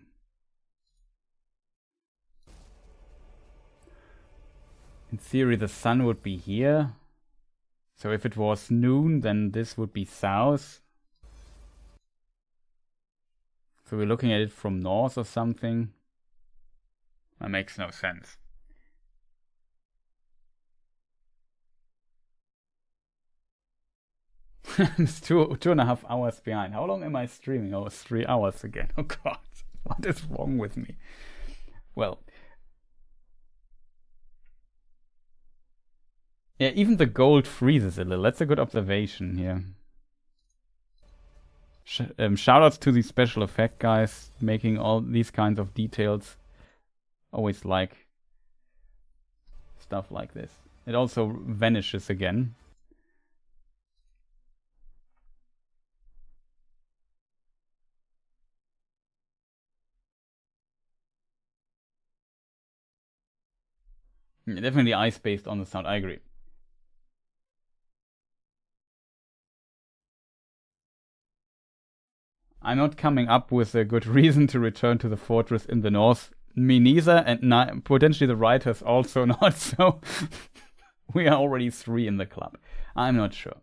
In theory, the sun would be here. So if it was noon, then this would be south. So we're looking at it from north or something. That makes no sense. It's 2.5 hours behind. How long am I streaming? Oh, it's 3 hours again. Oh god, what is wrong with me? Well, yeah, even the gold freezes a little. That's a good observation here. Shoutouts to the special effect guys making all these kinds of details. Always like stuff like this. It also vanishes again. Definitely ice based on the sound, I agree. I'm not coming up with a good reason to return to the fortress in the north. Me neither, and potentially the writers also not, so we are already 3 in the club. I'm not sure.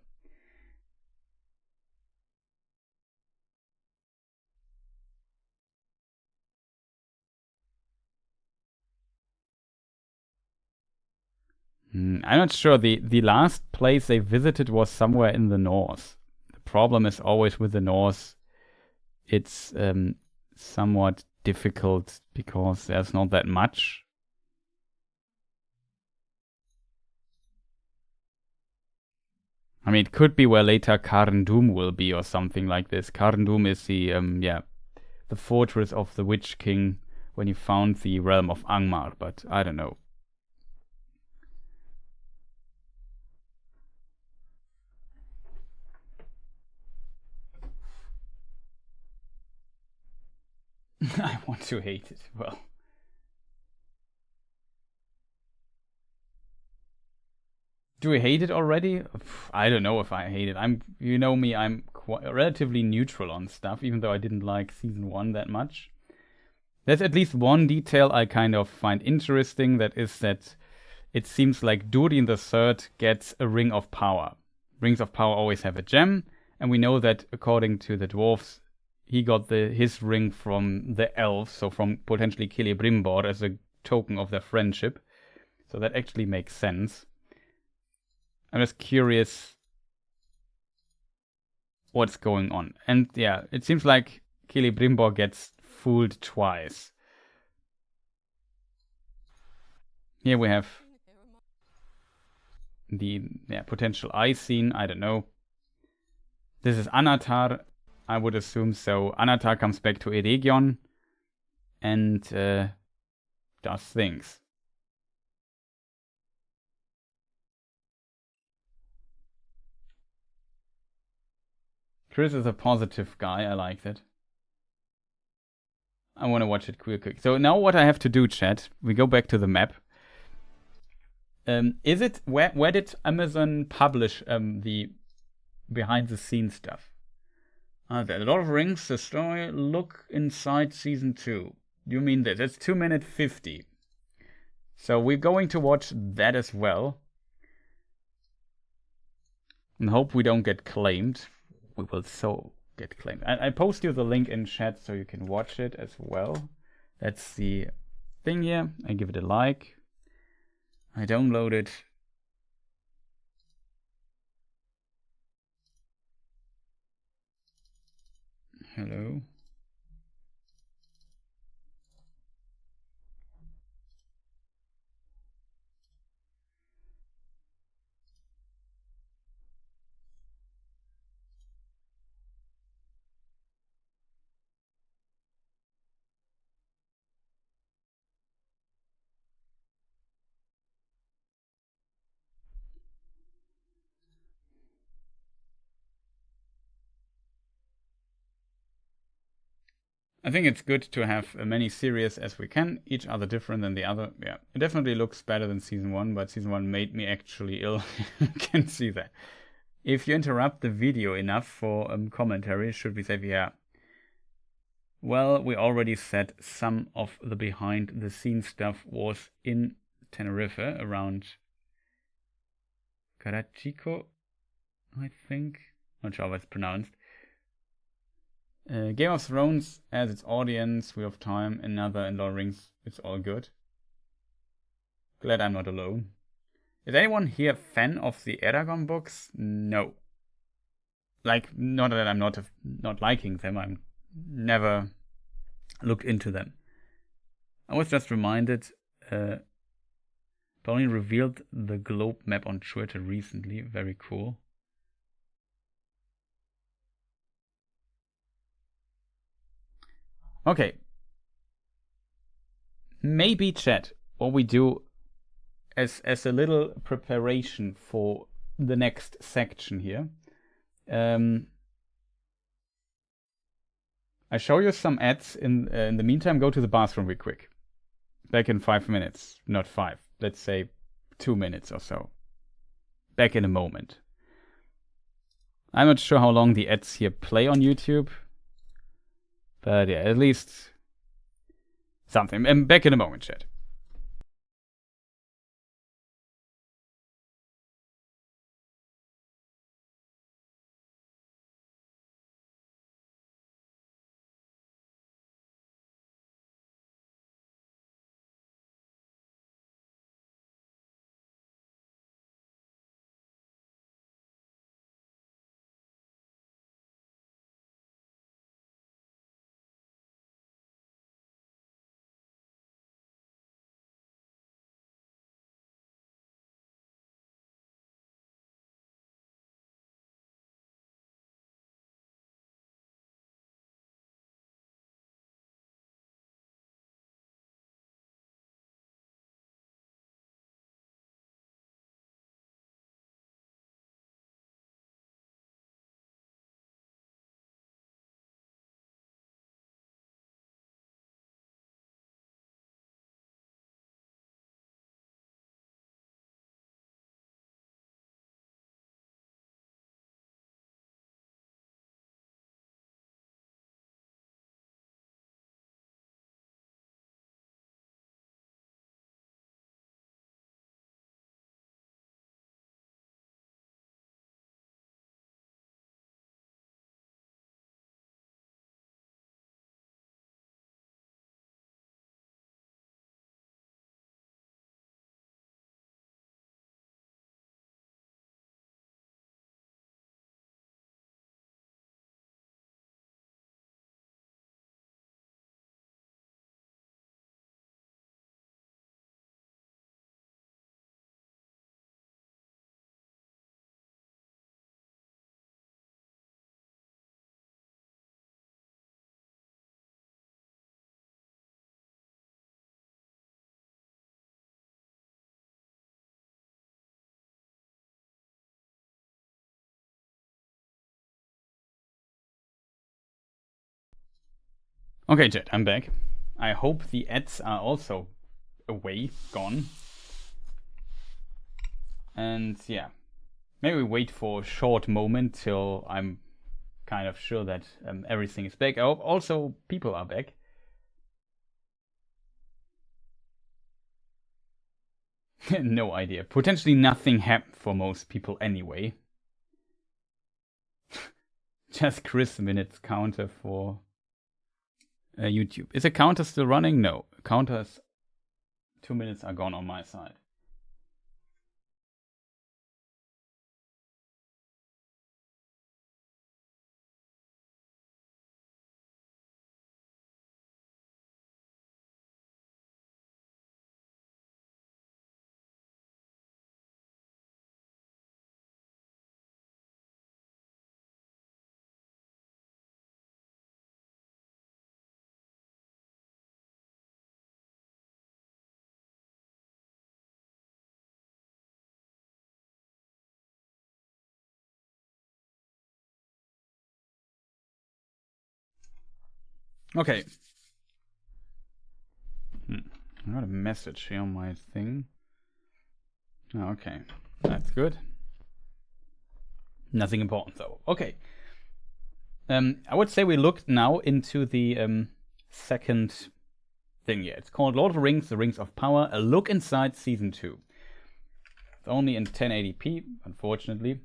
I'm not sure. The last place they visited was somewhere in the north. The problem is always with the north. It's somewhat difficult because there's not that much. I mean, it could be where later Carn Dûm will be or something like this. Carn Dûm is the fortress of the Witch King when he found the realm of Angmar, but I don't know. I want to hate it. Well, do we hate it already? I don't know if I hate it. You know me, I'm relatively neutral on stuff, even though I didn't like Season 1 that much. There's at least one detail I kind of find interesting, that is that it seems like Durin the Third gets a Ring of Power. Rings of Power always have a gem, and we know that according to the dwarves, he got his ring from the elves, so from potentially Celebrimbor as a token of their friendship. So that actually makes sense. I'm just curious what's going on. And yeah, it seems like Celebrimbor gets fooled twice. Here we have the potential eye scene. I don't know. This is Anatar. I would assume so. Anatar comes back to Eregion and does things. Chris is a positive guy. I like that. I want to watch it quick. So now what I have to do, chat, we go back to the map. Is it where did Amazon publish the behind the scenes stuff? There, Lord of the Rings, the story. Look inside season 2. You mean this? It's 2 minutes 50. So we're going to watch that as well. And hope we don't get claimed. We will so get claimed. I post you the link in chat so you can watch it as well. That's the thing here. I give it a like. I download it. Hello. I think it's good to have as many series as we can, each other different than the other. Yeah, it definitely looks better than season 1, but season 1 made me actually ill. You can see that. If you interrupt the video enough for commentary, should we say, yeah. Well, we already said some of the behind the scenes stuff was in Tenerife, around Carachico, I think. Not sure how it's pronounced. Game of Thrones as its audience, Wheel of Time, another, and Lord of the Rings. It's all good. Glad I'm not alone. Is anyone here fan of the Eragon books? No. Like, not that I'm not liking them. I'm never looked into them. I was just reminded. Tolkien revealed the globe map on Twitter recently. Very cool. Okay. Maybe, chat, what we do as a little preparation for the next section here. I show you some ads. In the meantime, go to the bathroom real quick. Back in 5 minutes. Not 5. Let's say 2 minutes or so. Back in a moment. I'm not sure how long the ads here play on YouTube. But yeah, at least something. I'm back in a moment, chat. Okay, Jet, I'm back. I hope the ads are also away, gone. And yeah, maybe we wait for a short moment till I'm kind of sure that everything is back. I hope also people are back. No idea. Potentially nothing happened for most people anyway. Just Chris minutes counter for YouTube. Is the counter still running? No. Counters 2 minutes are gone on my side. Okay. I got a message here on my thing. Oh, okay. That's good. Nothing important though. Okay. I would say we looked now into the second thing here. It's called Lord of the Rings, The Rings of Power, A Look Inside Season 2. It's only in 1080p, unfortunately.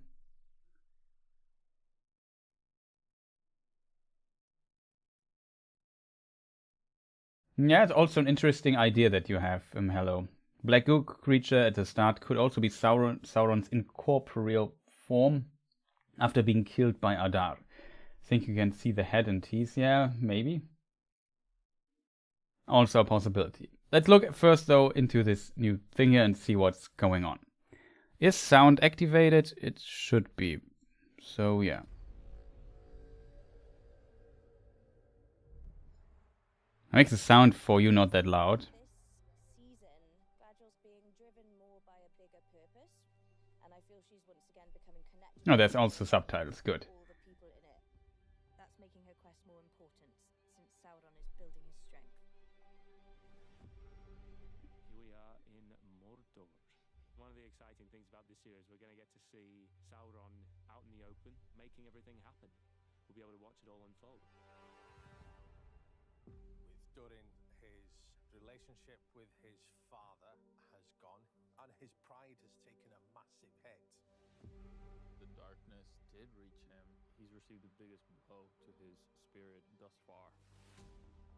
Yeah, it's also an interesting idea that you have, hello. Black goo creature at the start could also be Sauron's incorporeal form after being killed by Adar. Think you can see the head and teeth? Yeah, maybe. Also a possibility. Let's look first though into this new thing here and see what's going on. Is sound activated? It should be. So yeah. Makes the sound for you not that loud. This season, Galadriel's being driven more by a bigger purpose, and I feel she's once again becoming connected. Oh, there's also subtitles. Good. All the people in it. That's making her quest more important, since Sauron is building his strength. Here we are in Mordor. One of the exciting things about this series, we're going to get to see Sauron out in the open, making everything happen. We'll be able to watch it all unfold. With Durin, his relationship with his father has gone, and his pride has taken a massive hit. The darkness did reach him. He's received the biggest blow to his spirit thus far.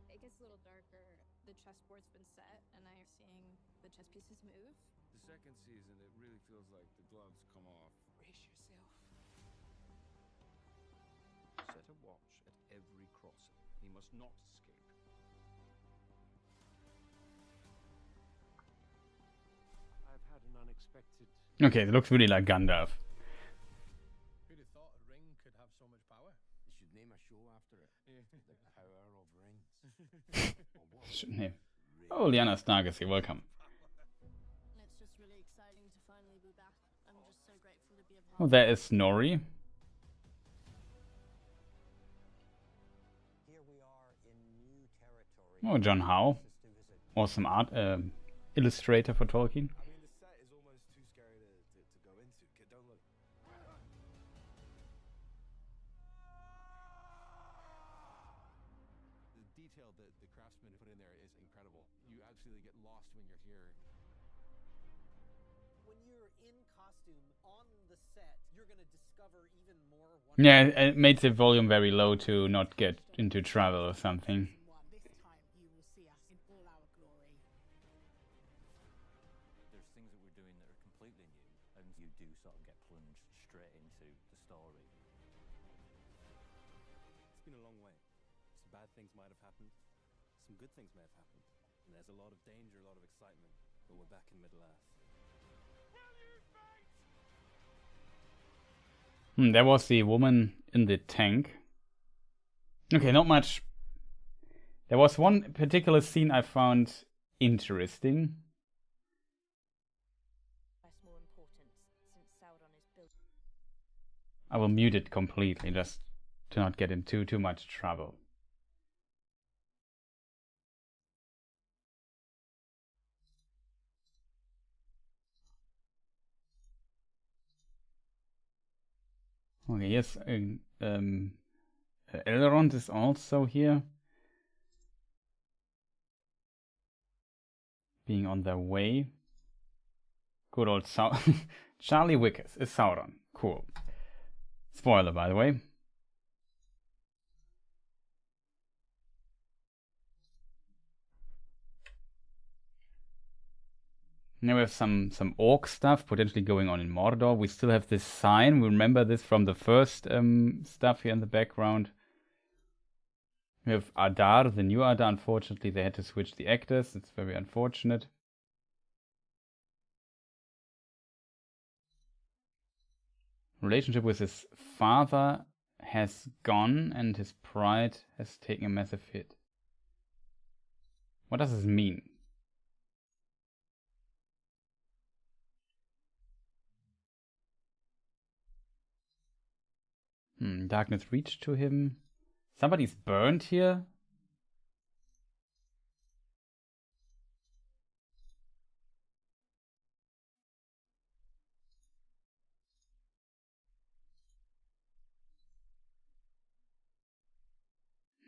It gets a little darker. The chessboard's been set, and I'm seeing the chess pieces move. The second season, it really feels like the gloves come off. Brace yourself. Set a watch at every crossing. He must not escape. I've had an unexpected... Okay, it looks really like Gandalf. Who'd have thought a ring could have so much power? You should name a show after it. The Power of Rings. Shouldn't he? Oh, Liana Stark is here. Welcome. It's just really exciting to finally be back. I'm just so grateful to be a part Oh, there is Snorri. Here we are in new territory. Oh, John Howe. Awesome art illustrator for Tolkien. I mean, the set is almost too scary to go into. Don't look. The detail that the craftsmen put in there is incredible. You absolutely get lost when you're here. When you're in costume on the set, you're going to discover even more wonderful. Yeah, it made the volume very low to not get into trouble or something. This time you will see us in all our glory. There's things that we're doing that are completely new, and you do sort of get plunged straight into the story. It's been a long way. Some bad things might have happened. Some good things may have happened. And there's a lot of danger, a lot of excitement. But we're back in Middle-earth. There was the woman in the tank. Okay, not much. There was one particular scene I found interesting. Quest more important, since Sauron is building. I will mute it completely just to not get into too much trouble. Okay, yes, Elrond is also here. Being on their way. Good old Charlie Wickers is Sauron. Cool. Spoiler, by the way. Now we have some orc stuff potentially going on in Mordor. We still have this sign. We remember this from the first stuff here in the background. We have Adar, the new Adar. Unfortunately, they had to switch the actors. It's very unfortunate. Relationship with his father has gone and his pride has taken a massive hit. What does this mean? Darkness reached to him. Somebody's burned here.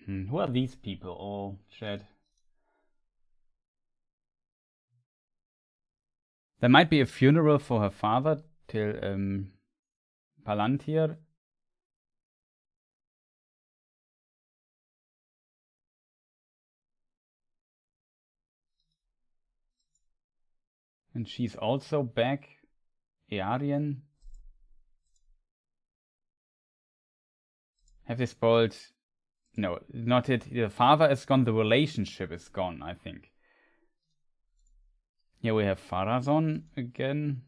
Who are these people all, Chad? There might be a funeral for her father till Palantir. And she's also back. Earian. Have they spoiled? No, not it. The father is gone, the relationship is gone, I think. Here we have Pharazôn again.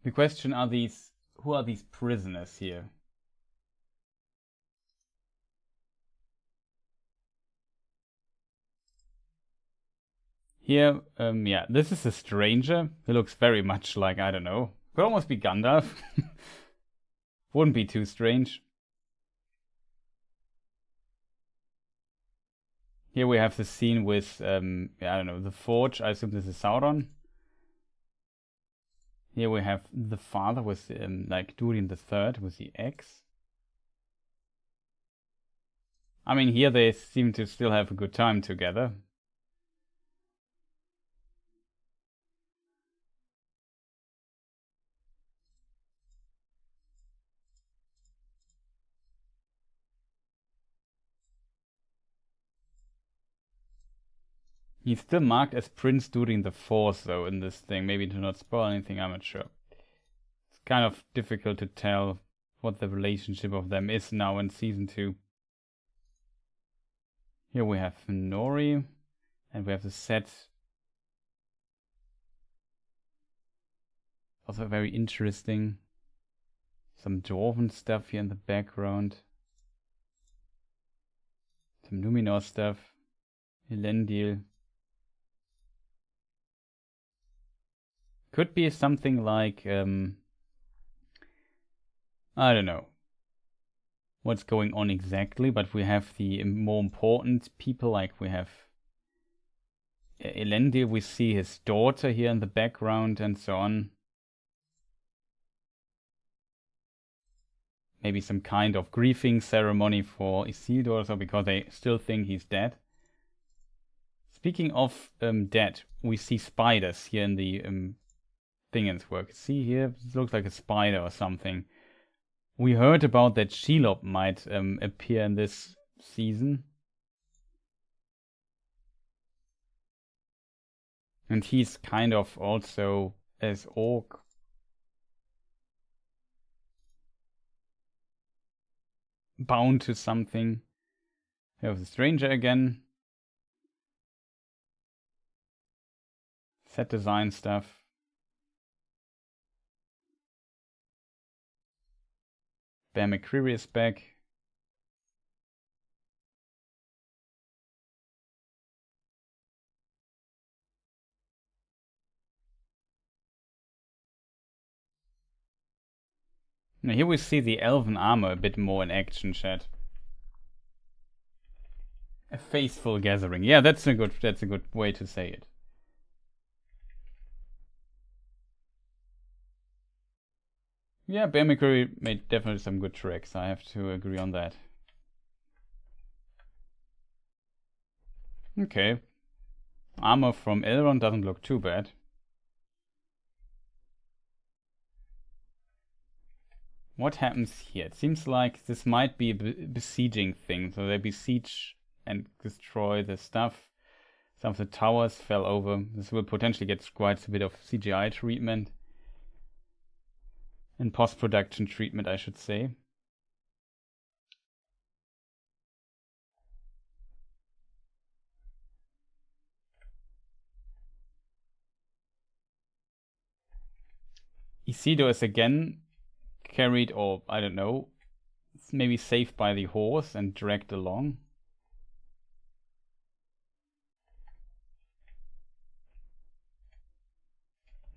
The question are these, who are these prisoners here? Here, yeah, this is a stranger. He looks very much like, I don't know, could almost be Gandalf. Wouldn't be too strange. Here we have the scene with, I don't know, the Forge. I assume this is Sauron. Here we have the father with, like, Durin the Third with the axe. I mean, here they seem to still have a good time together. He's still marked as Prince Durin the Fourth, though, in this thing. Maybe to not spoil anything, I'm not sure. It's kind of difficult to tell what the relationship of them is now in Season 2. Here we have Nori, and we have the set. Also very interesting. Some Dwarven stuff here in the background. Some Numenor stuff. Elendil. Could be something like, I don't know what's going on exactly, but we have the more important people, like we have Elendil, we see his daughter here in the background and so on. Maybe some kind of grieving ceremony for Isildur, so because they still think he's dead. Speaking of dead, we see spiders here in the Dingens work. See here, it looks like a spider or something. We heard about that Shelob might appear in this season. And he's kind of also as orc. Bound to something. Here's the stranger again. Set design stuff. Bear McCreary is back. Now here we see the elven armor a bit more in action, chat. A faithful gathering. Yeah, that's a good way to say it. Yeah, Bear McCreary made definitely some good tracks. I have to agree on that. Okay. Armor from Elrond doesn't look too bad. What happens here? It seems like this might be a besieging thing. So they besiege and destroy the stuff. Some of the towers fell over. This will potentially get quite a bit of CGI treatment. And post-production treatment, I should say. Isidore is again carried, or I don't know, maybe saved by the horse and dragged along.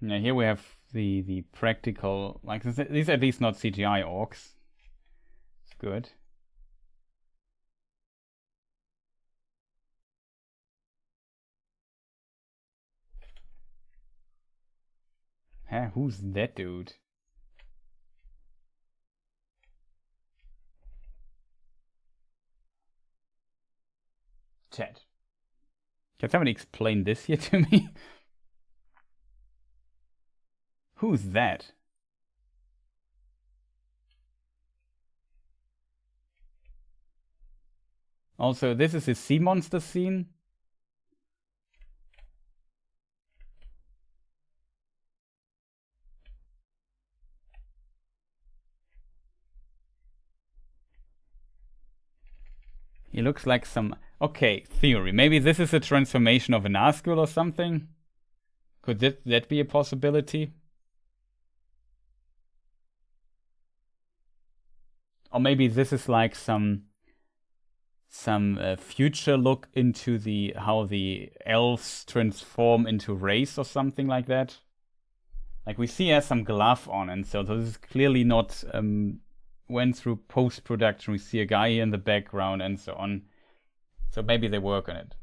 Now here we have the practical, like these are at least not CGI orcs. It's good. Huh, who's that dude? Chat. Can somebody explain this here to me? Who's that? Also, this is a sea monster scene. He looks like some... Okay, theory. Maybe this is a transformation of a Nazgul or something? Could that be a possibility? Or maybe this is like some future look into how the elves transform into race or something like that. Like we see he has some glove on, and so this is clearly not went through post-production. We see a guy here in the background and so on. So maybe they work on it.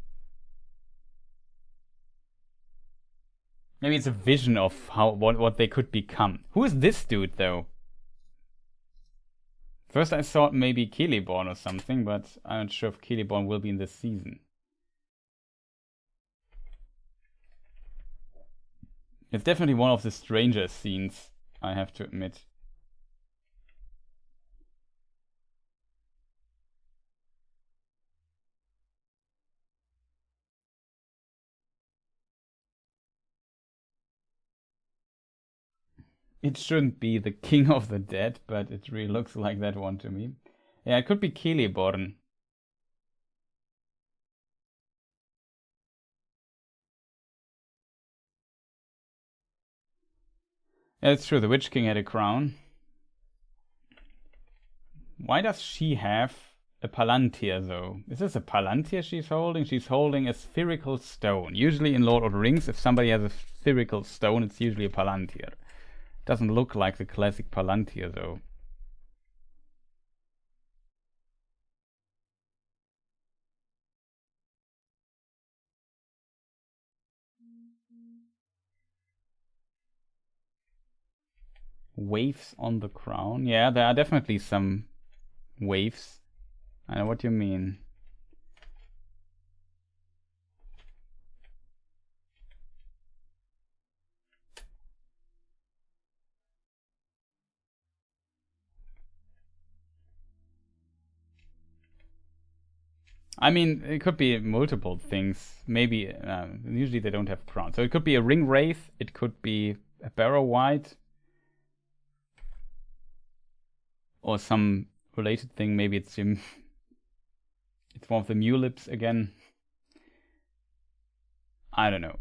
Maybe it's a vision of what they could become. Who is this dude though? First I thought maybe Celebrimbor or something, but I'm not sure if Celebrimbor will be in this season. It's definitely one of the stranger scenes, I have to admit. It shouldn't be the King of the Dead, but it really looks like that one to me. Yeah, it could be Celebrimbor. Yeah, it's true, the Witch King had a crown. Why does she have a palantir, though? Is this a palantir she's holding? She's holding a spherical stone. Usually in Lord of the Rings, if somebody has a spherical stone, it's usually a palantir. Doesn't look like the classic palantir, though. Waves on the crown? Yeah, there are definitely some waves. I know what you mean. I mean, it could be multiple things. Maybe, usually they don't have crowns. So it could be a ring wraith, it could be a barrow wight, or some related thing. Maybe it's one of the mulips again. I don't know.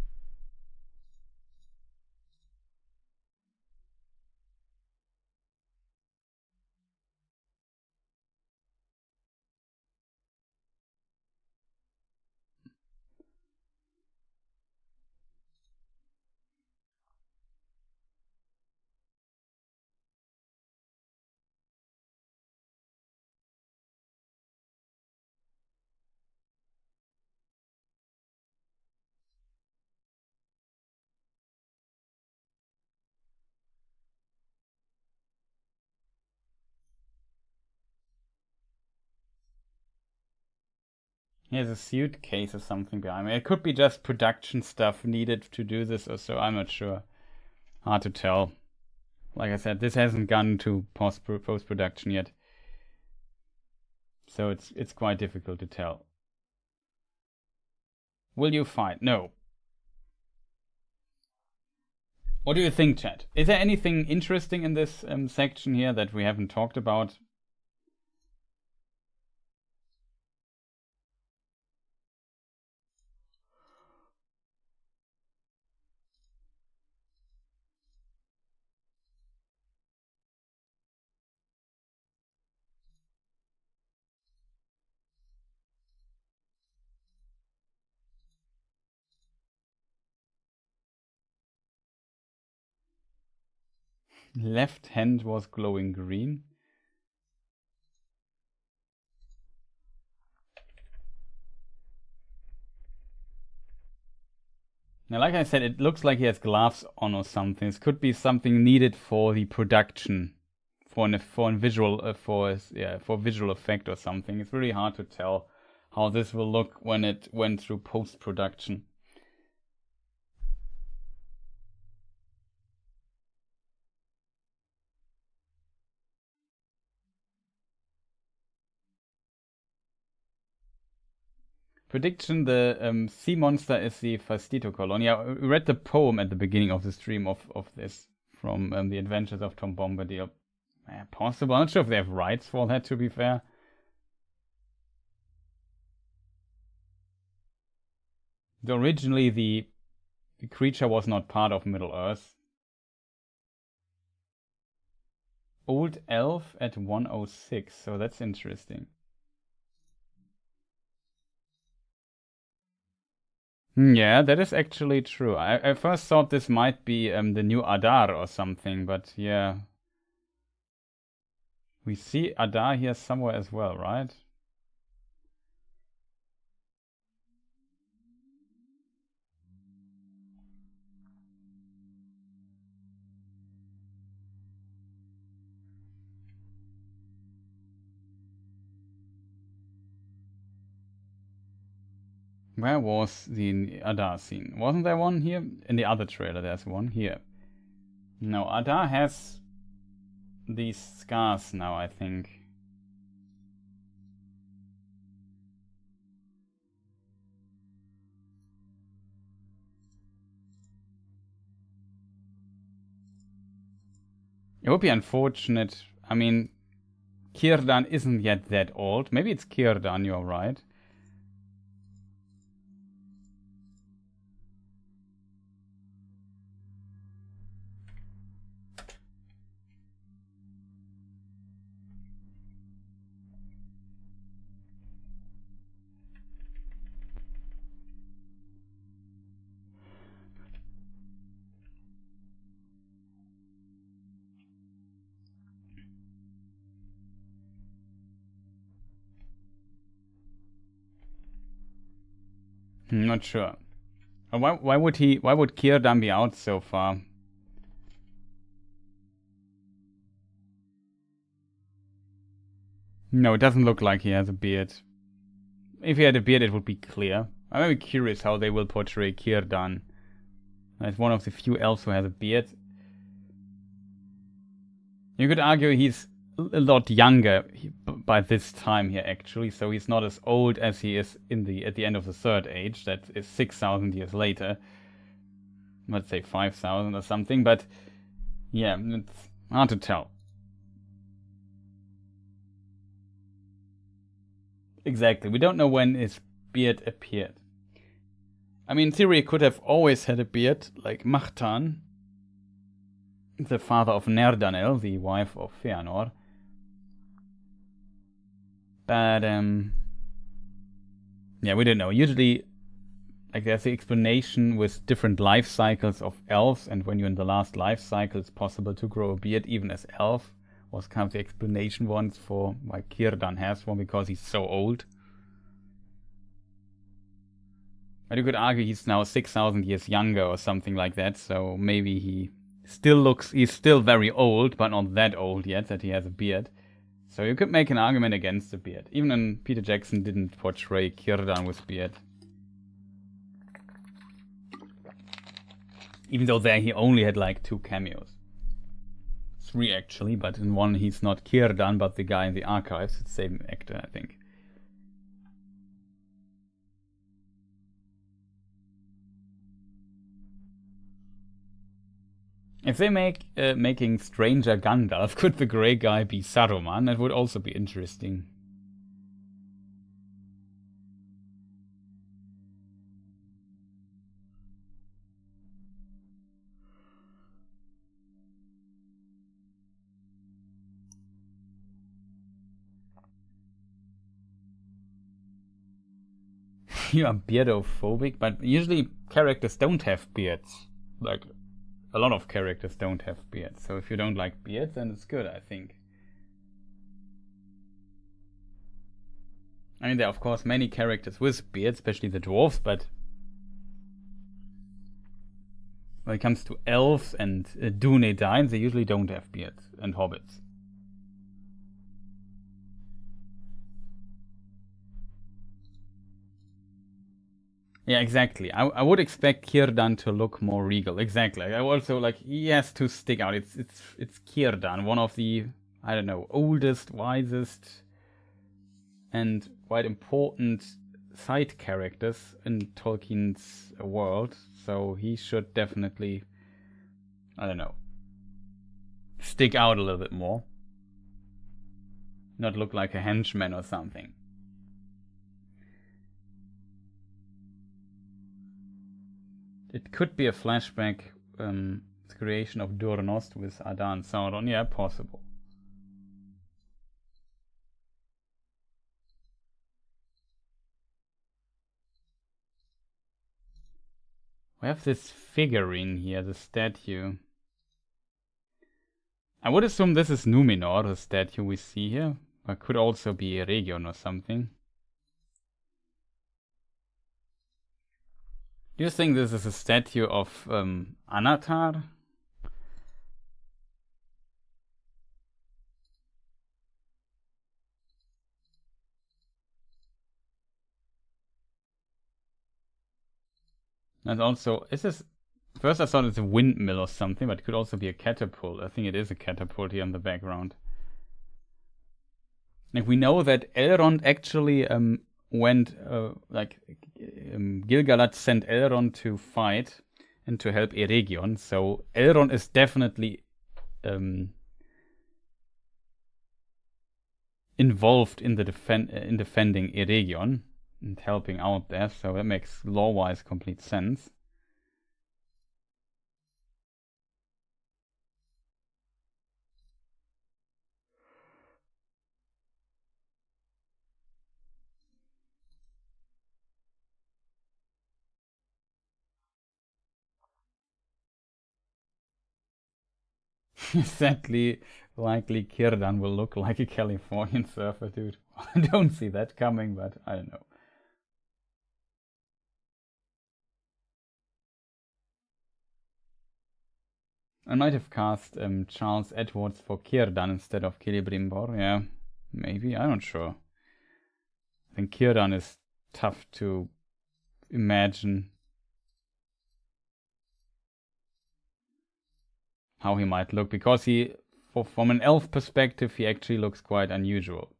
He has a suitcase or something behind me. It could be just production stuff needed to do this or so. I'm not sure. Hard to tell. Like I said, this hasn't gone to post-production yet. So it's quite difficult to tell. Will you fight? No. What do you think, chat? Is there anything interesting in this section here that we haven't talked about? Left hand was glowing green. Now, like I said, it looks like he has gloves on or something. This could be something needed for the production, for visual effect or something. It's really hard to tell how this will look when it went through post-production. Prediction: the sea monster is the Fastito colony. Yeah, we read the poem at the beginning of the stream of this from the Adventures of Tom Bombadil. Possible. I'm not sure if they have rights for that, to be fair. So originally the creature was not part of Middle-earth. Old elf at 106, so that's interesting. Yeah, that is actually true. I first thought this might be the new Adar or something, but yeah. We see Adar here somewhere as well, right? Where was the Adar scene? Wasn't there one here? In the other trailer there's one here. No, Adar has these scars now, I think. It would be unfortunate. I mean, Círdan isn't yet that old. Maybe it's Círdan, you're right. Not sure. Why would Círdan be out so far? No, it doesn't look like he has a beard. If he had a beard, it would be clear. I'm very curious how they will portray Círdan. As one of the few elves who has a beard. You could argue he's a lot younger by this time here, actually, so he's not as old as he is at the end of the Third Age. That is 6,000 years later. Let's say 5,000 or something, but yeah, it's hard to tell. Exactly, we don't know when his beard appeared. I mean, in theory, he could have always had a beard, like Mahtan, the father of Nerdanel, the wife of Fëanor. But, yeah, we don't know. Usually, like, there's the explanation with different life cycles of elves, and when you're in the last life cycle, it's possible to grow a beard even as elf. Was kind of the explanation once for why Círdan has one, because he's so old. But you could argue he's now 6,000 years younger or something like that, so maybe he's still very old, but not that old yet that he has a beard. So you could make an argument against the beard. Even when Peter Jackson didn't portray Círdan with beard. Even though there he only had like 2 cameos. 3 actually, but in one he's not Círdan, but the guy in the archives. It's the same actor, I think. If they make making Stranger Gandalf, could the grey guy be Saruman? That would also be interesting. You are beardophobic, but usually characters don't have beards. Like, a lot of characters don't have beards. So if you don't like beards, then it's good, I think. I mean, there are of course many characters with beards, especially the dwarves, but when it comes to elves and Dunedain, they usually don't have beards, and hobbits. Yeah, exactly. I would expect Círdan to look more regal. Exactly. I also like he has to stick out. It's Círdan, one of the, I don't know, oldest, wisest, and quite important side characters in Tolkien's world. So he should definitely, I don't know, stick out a little bit more. Not look like a henchman or something. It could be a flashback creation of Durnost with Adan Sauron. Yeah, possible. We have this figurine here, the statue. I would assume this is Numenor, the statue we see here. But could also be Eregion or something. Do you think this is a statue of Anatar? And also, is this... First I thought it's a windmill or something, but it could also be a catapult. I think it is a catapult here in the background. Like, we know that Elrond actually went, Gil-galad sent Elrond to fight and to help Eregion. So Elrond is definitely involved in the defending Eregion and helping out there. So that makes lore-wise complete sense. Exactly, likely Círdan will look like a Californian surfer dude. I don't see that coming, but I don't know. I might have cast Charles Edwards for Círdan instead of Celebrimbor. Yeah, maybe. I'm not sure. I think Círdan is tough to imagine how he might look, because he, from an elf perspective, he actually looks quite unusual.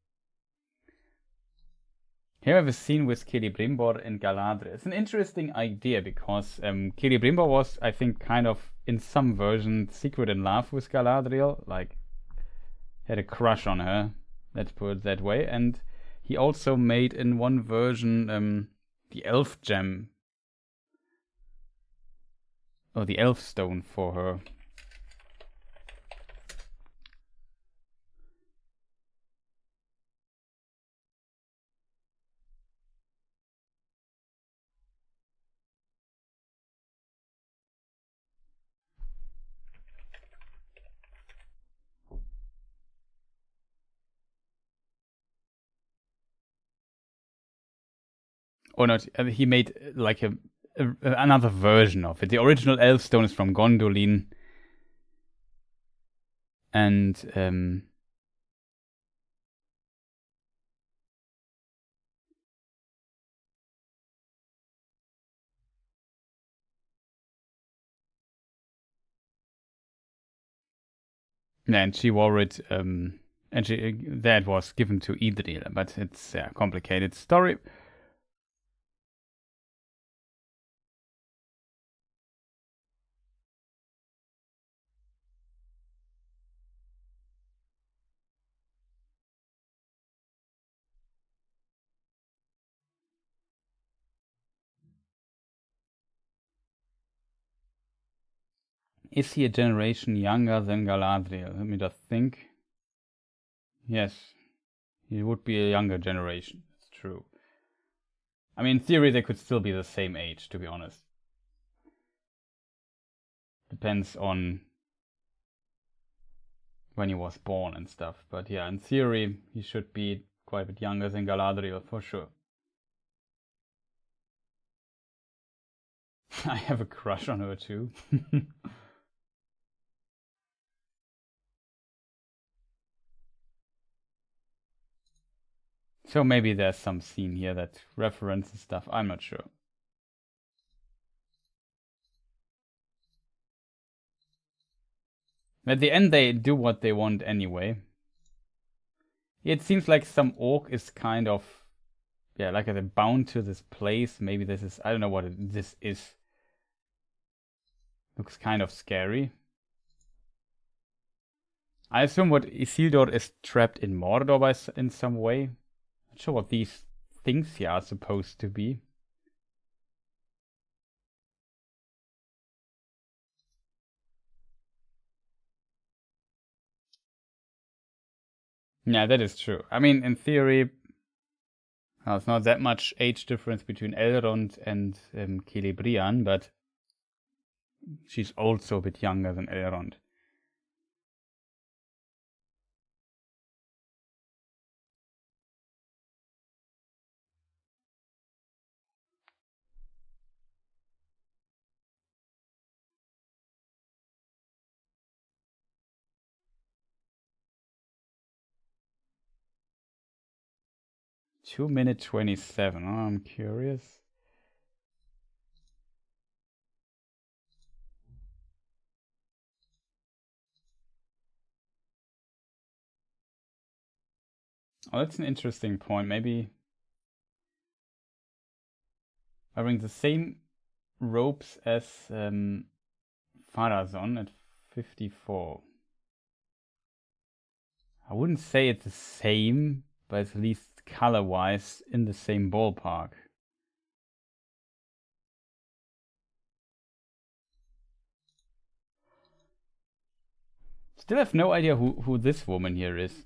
Here I have a scene with Celebrimbor and Galadriel. It's an interesting idea, because Celebrimbor was, I think, kind of, in some version, secret in love with Galadriel, like, had a crush on her, let's put it that way, and he also made, in one version, the elf gem, or the elf stone for her. Or not, he made like another version of it. The original elf stone is from Gondolin. And Yeah, and she wore it, and that was given to Idril, but it's a complicated story. Is he a generation younger than Galadriel? Let me just think. Yes, he would be a younger generation. It's true. I mean, in theory, they could still be the same age, to be honest. Depends on when he was born and stuff. But yeah, in theory, he should be quite a bit younger than Galadriel, for sure. I have a crush on her, too. So maybe there's some scene here that references stuff. I'm not sure. At the end, they do what they want anyway. It seems like some orc is kind of, yeah, like they're bound to this place. Maybe this is, I don't know what this is. Looks kind of scary. I assume what Isildur is trapped in Mordor in some way. Not sure what these things here are supposed to be. Yeah, that is true. I mean, in theory, well, it's not that much age difference between Elrond and Celebrimbor, but she's also a bit younger than Elrond. (2:27). Oh, I'm curious. Oh, that's an interesting point. Maybe wearing the same ropes as Pharazôn at 54. I wouldn't say it's the same, but at least color-wise in the same ballpark. Still have no idea who this woman here is.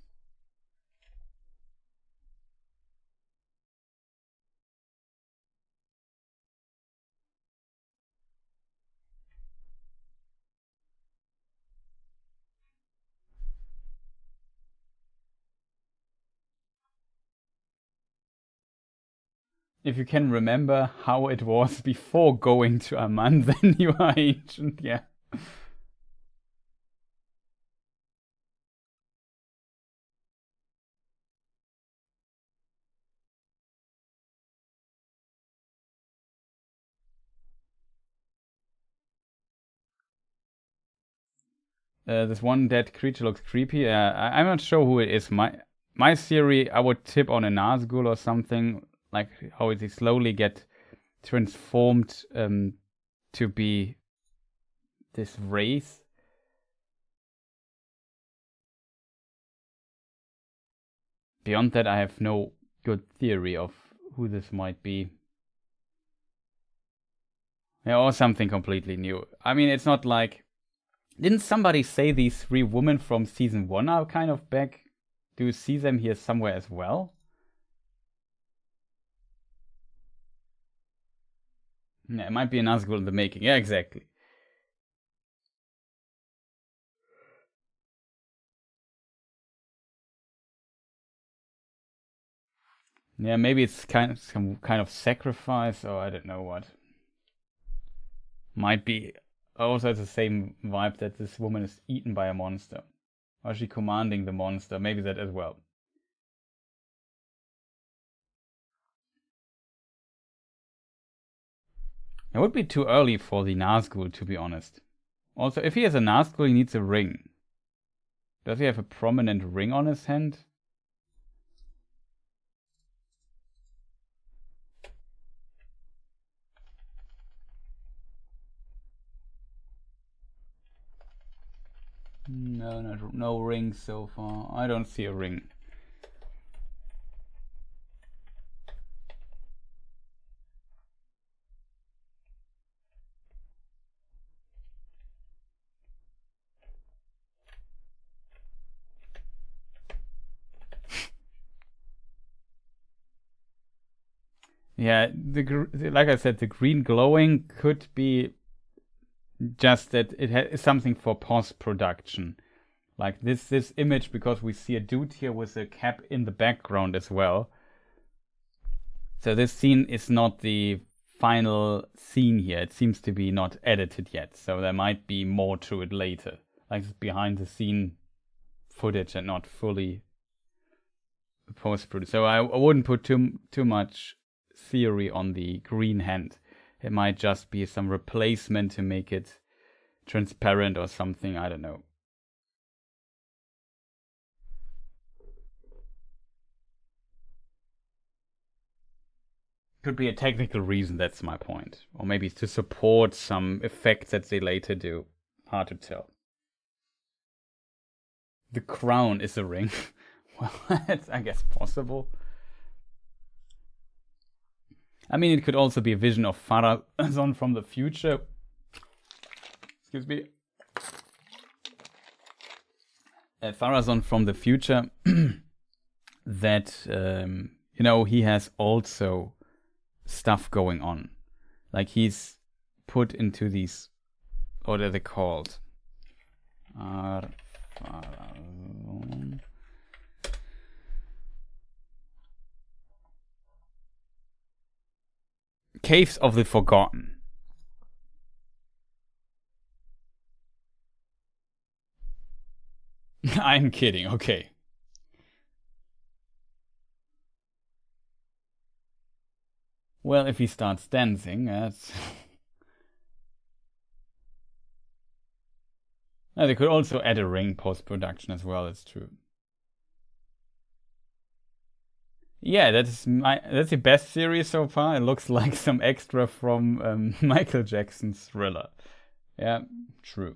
If you can remember how it was before going to Aman, then you are ancient, yeah. This one dead creature looks creepy. I'm not sure who it is. My theory, I would tip on a Nazgul or something, like how they slowly get transformed to be this race. Beyond that, I have no good theory of who this might be. Yeah, or something completely new. I mean, it's not like... Didn't somebody say these 3 women from season 1 are kind of back? Do you see them here somewhere as well? Yeah, it might be a Nazgul in the making. Yeah, exactly. Yeah, maybe it's some kind of sacrifice, or I don't know what. Might be also the same vibe that this woman is eaten by a monster. Or is she commanding the monster? Maybe that as well. It would be too early for the Nazgul, to be honest. Also, if he has a Nazgul, he needs a ring. Does he have a prominent ring on his hand? No, no ring so far. I don't see a ring. Yeah, like I said, the green glowing could be just that it is something for post-production. Like this image, because we see a dude here with a cap in the background as well. So this scene is not the final scene here. It seems to be not edited yet. So there might be more to it later. Like behind the scene footage and not fully post-produced. So I wouldn't put too much theory on the green hand. It might just be some replacement to make it transparent or something. I don't know. Could be a technical reason, that's my point. Or maybe to support some effects that they later do. Hard to tell. The crown is a ring. Well, that's, I guess, possible. I mean, it could also be a vision of Farazon from the future. Excuse me. Farazon from the future. That, you know, he has also stuff going on. Like he's put into these, what are they called? Caves of the Forgotten. I'm kidding, okay. Well, if he starts dancing, that's... No, they could also add a ring post-production as well, that's true. Yeah, that's the best series so far. It looks like some extra from Michael Jackson's Thriller. Yeah, true.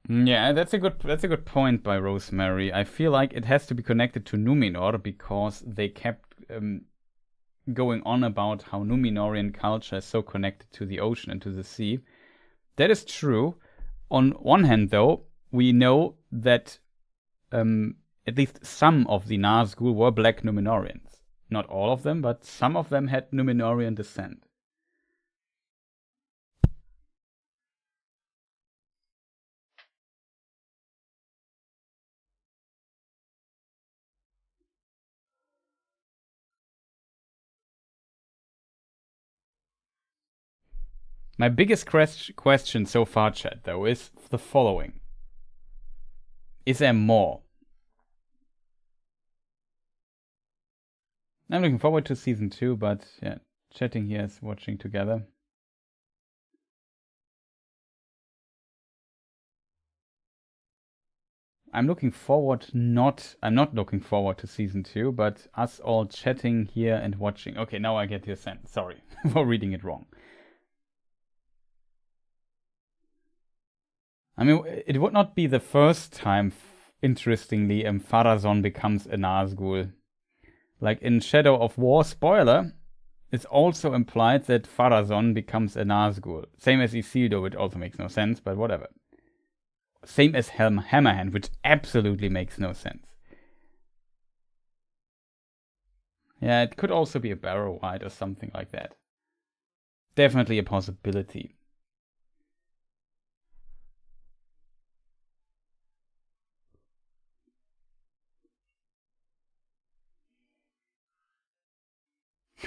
Yeah, that's a good point by Rosemary. I feel like it has to be connected to Numenor because they kept going on about how Numenorian culture is so connected to the ocean and to the sea. That is true. On one hand, though, we know that at least some of the Nazgul were black Numenorians. Not all of them, but some of them had Numenorian descent. My biggest question so far, chat, though, is the following. Is there more? I'm looking forward to season 2, but yeah, chatting here is watching together. I'm not looking forward to season 2, but us all chatting here and watching. Okay, now I get your sense. Sorry for reading it wrong. I mean, it would not be the first time, interestingly, Farazon becomes a Nazgul. Like in Shadow of War, spoiler, it's also implied that Farazon becomes a Nazgul. Same as Isildur, which also makes no sense, but whatever. Same as Hammerhand, which absolutely makes no sense. Yeah, it could also be a Barrow-wight or something like that. Definitely a possibility.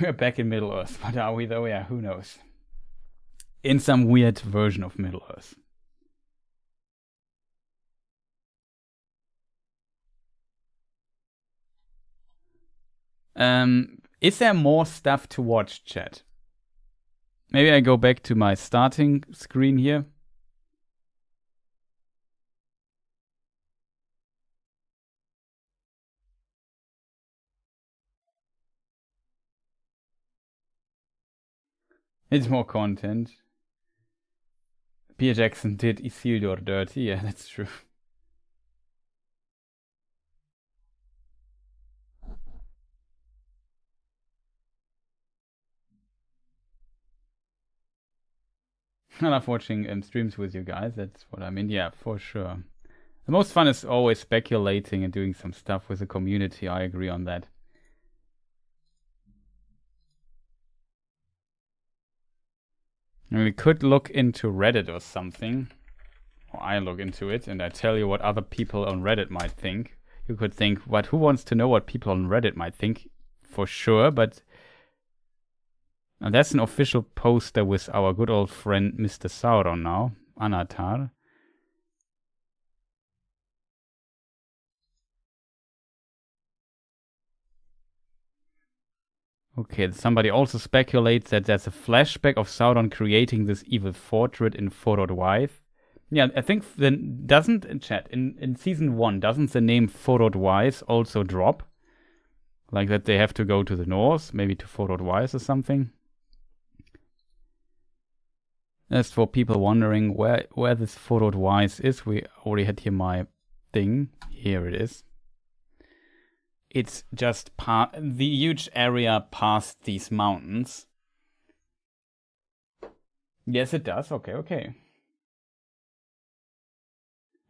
We're back in Middle-earth, but are we though? Yeah, who knows. In some weird version of Middle-earth. Is there more stuff to watch, chat? Maybe I go back to my starting screen here. It's more content. Peter Jackson did Isildur dirty. Yeah, that's true. I love watching streams with you guys. That's what I mean. Yeah, for sure. The most fun is always speculating and doing some stuff with the community. I agree on that. And we could look into Reddit or something. Or I look into it and I tell you what other people on Reddit might think. You could think, what? Who wants to know what people on Reddit might think? For sure, but... And that's an official poster with our good old friend Mr. Sauron now. Anatar. Okay, somebody also speculates that there's a flashback of Sauron creating this evil fortress in Forod Wyth. Yeah, I think then doesn't in chat in season 1 doesn't the name Forod Wyth also drop? Like that they have to go to the north, maybe to Forod Wyth or something. As for people wondering where this Forod Wyth is, we already had here my thing. Here it is. It's just the huge area past these mountains. Yes, it does. Okay.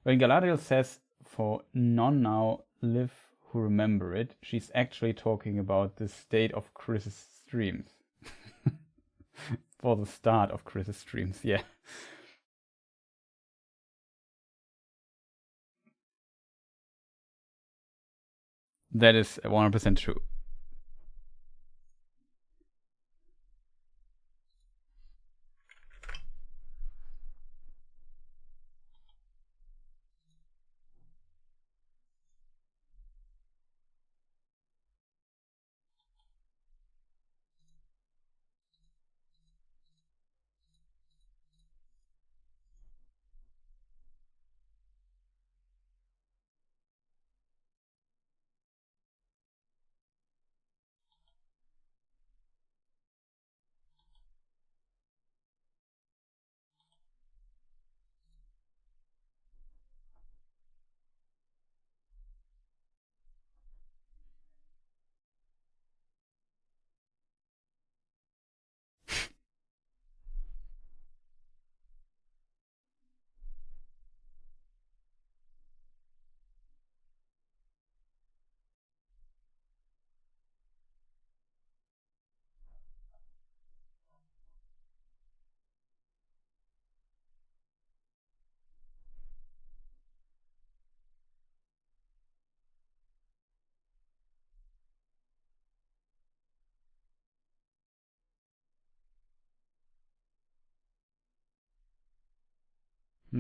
When Galadriel says, for none now live who remember it, she's actually talking about the state of Chris's streams. For the start of Chris's streams, yeah. That is 100% true.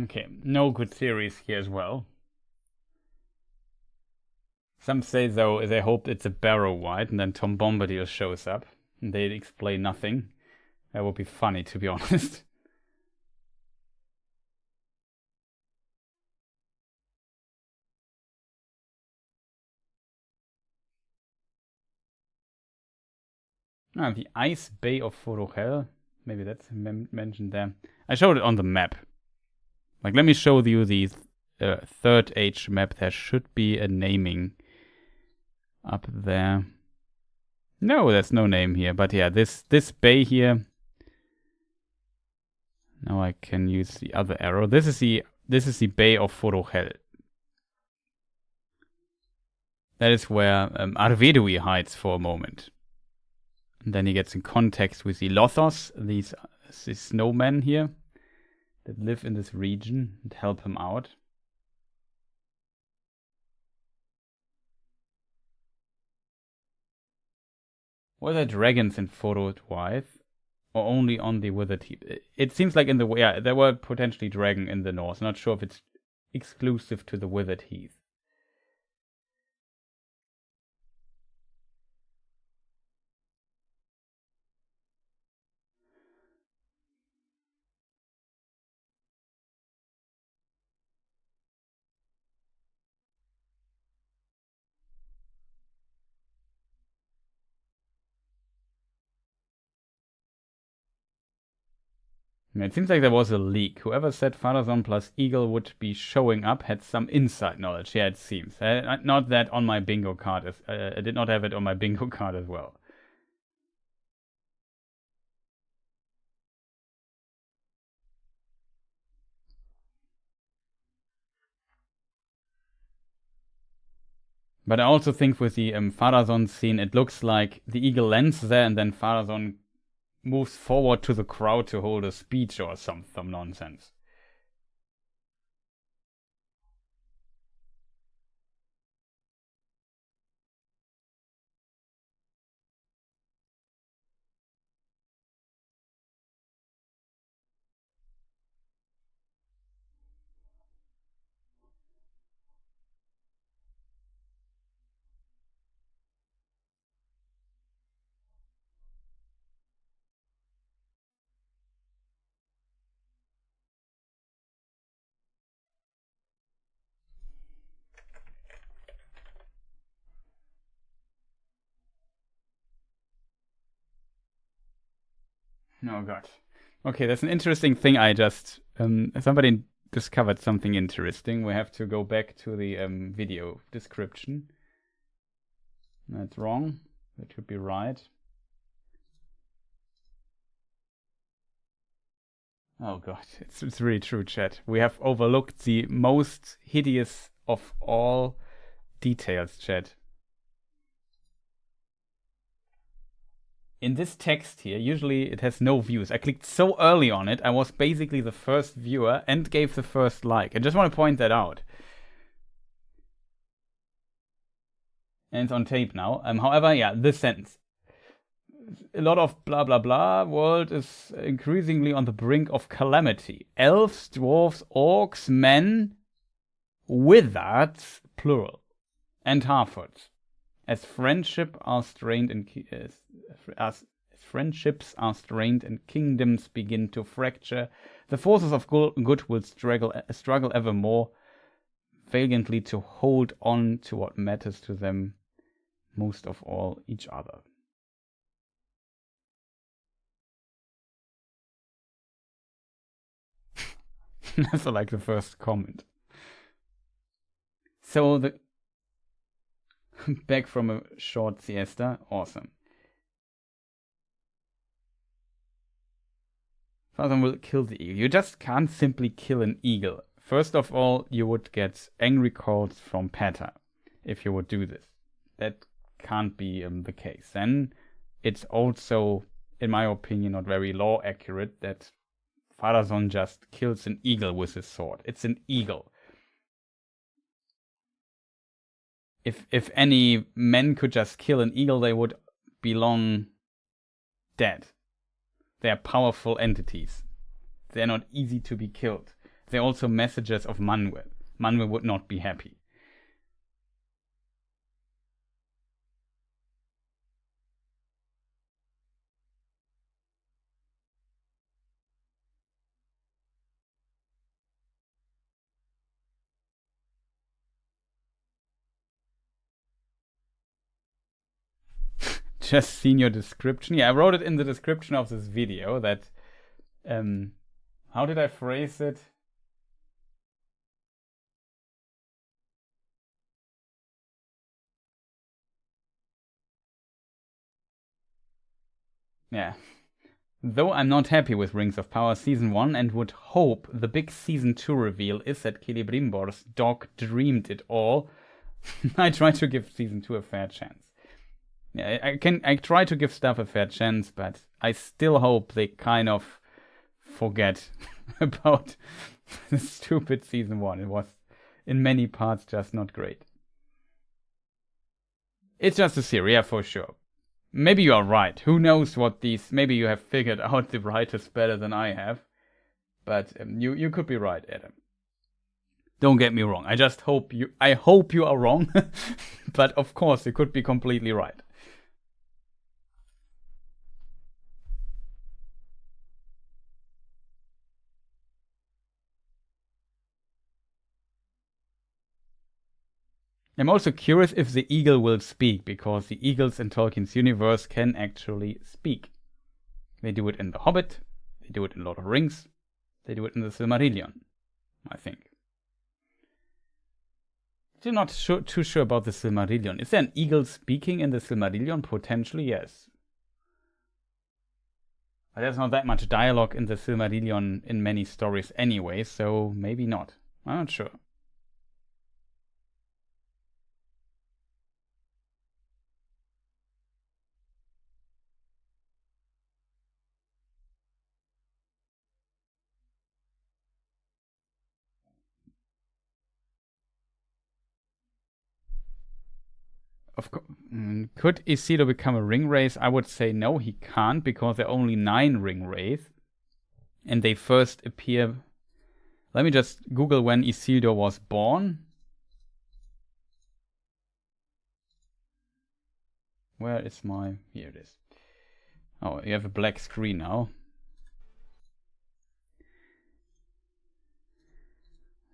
Okay, no good theories here as well. Some say, though, they hope it's a Barrow White, and then Tom Bombadil shows up, and they explain nothing. That would be funny, to be honest. The Ice Bay of Forochel. Maybe that's mentioned there. I showed it on the map. Like, let me show you the third age map. There should be a naming up there. No, there's no name here. But yeah, this bay here. Now I can use the other arrow. This is the Bay of Forochel. That is where Arvedui hides for a moment. And then he gets in contact with the Lothos, these snowmen here that live in this region and help him out. Were there dragons in Forod Wyth? Or only on the Withered Heath? It seems like in the... Yeah, there were potentially dragon in the north. Not sure if it's exclusive to the Withered Heath. . It seems like there was a leak. Whoever said Farazon plus Eagle would be showing up had some inside knowledge. Yeah, it seems. Not that on my bingo card. I did not have it on my bingo card as well. But I also think with the Farazon scene, it looks like the Eagle lands there and then Farazon moves forward to the crowd to hold a speech or some nonsense. Oh god. Okay, that's an interesting thing. I just somebody discovered something interesting. We have to go back to the video description. That's wrong. That should be right. Oh god, it's really true, chat. We have overlooked the most hideous of all details, chat. In this text here, usually it has no views. I clicked so early on it, I was basically the first viewer and gave the first like. I just want to point that out. And it's on tape now. However, yeah, this sentence. A lot of blah blah blah. World is increasingly on the brink of calamity. Elves, dwarves, orcs, men, wizards, plural, and half-orcs. As friendships are strained and kingdoms begin to fracture, the forces of good will struggle ever more valiantly to hold on to what matters to them most of all, each other. That's like the first comment. So the back from a short siesta, awesome. Farazon will kill the eagle. You just can't simply kill an eagle. First of all, you would get angry calls from PETA if you would do this. That can't be the case. Then it's also, in my opinion, not very law accurate that Farazon just kills an eagle with his sword. It's an eagle. If any men could just kill an eagle, they would be long dead. They are powerful entities. They are not easy to be killed. They're also messengers of Manwe. Manwe would not be happy. Just seen your description. Yeah, I wrote it in the description of this video that how did I phrase it? Yeah. Though I'm not happy with Rings of Power Season 1 and would hope the big Season 2 reveal is that Celebrimbor's dog dreamed it all, I try to give Season 2 a fair chance. Yeah, I try to give stuff a fair chance, but I still hope they kind of forget about the stupid Season 1. It was, in many parts, just not great. It's just a series, yeah, for sure. Maybe you are right. Who knows what these... Maybe you have figured out the writers better than I have. But you could be right, Adam. Don't get me wrong. I just hope you... I hope you are wrong. But of course, you could be completely right. I'm also curious if the eagle will speak, because the eagles in Tolkien's universe can actually speak. They do it in The Hobbit, they They do it in Lord of the Rings. They do it in the Silmarillion, I think. Still not too sure about the Silmarillion. Is there an eagle speaking in the Silmarillion? Potentially, yes. But there's not that much dialogue in the Silmarillion in many stories anyway, so maybe not. I'm not sure. Could Isildur become a ring wraith? I would say no, he can't, because there are only 9 ring wraiths. And they first appear... Let me just Google when Isildur was born. Where is my... Here it is. Oh, you have a black screen now.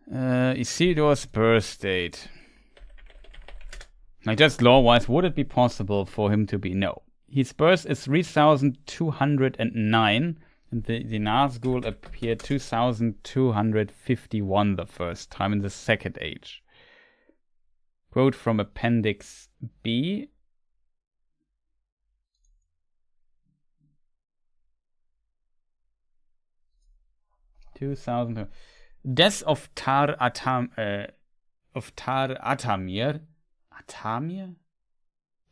Isildur's birth date. Like, just lore-wise, would it be possible for him to be? No. His birth is 3209, and the Nazgul appeared 2251 the first time in the Second Age. Quote from Appendix B. Death of Tar Atamir. Atamir?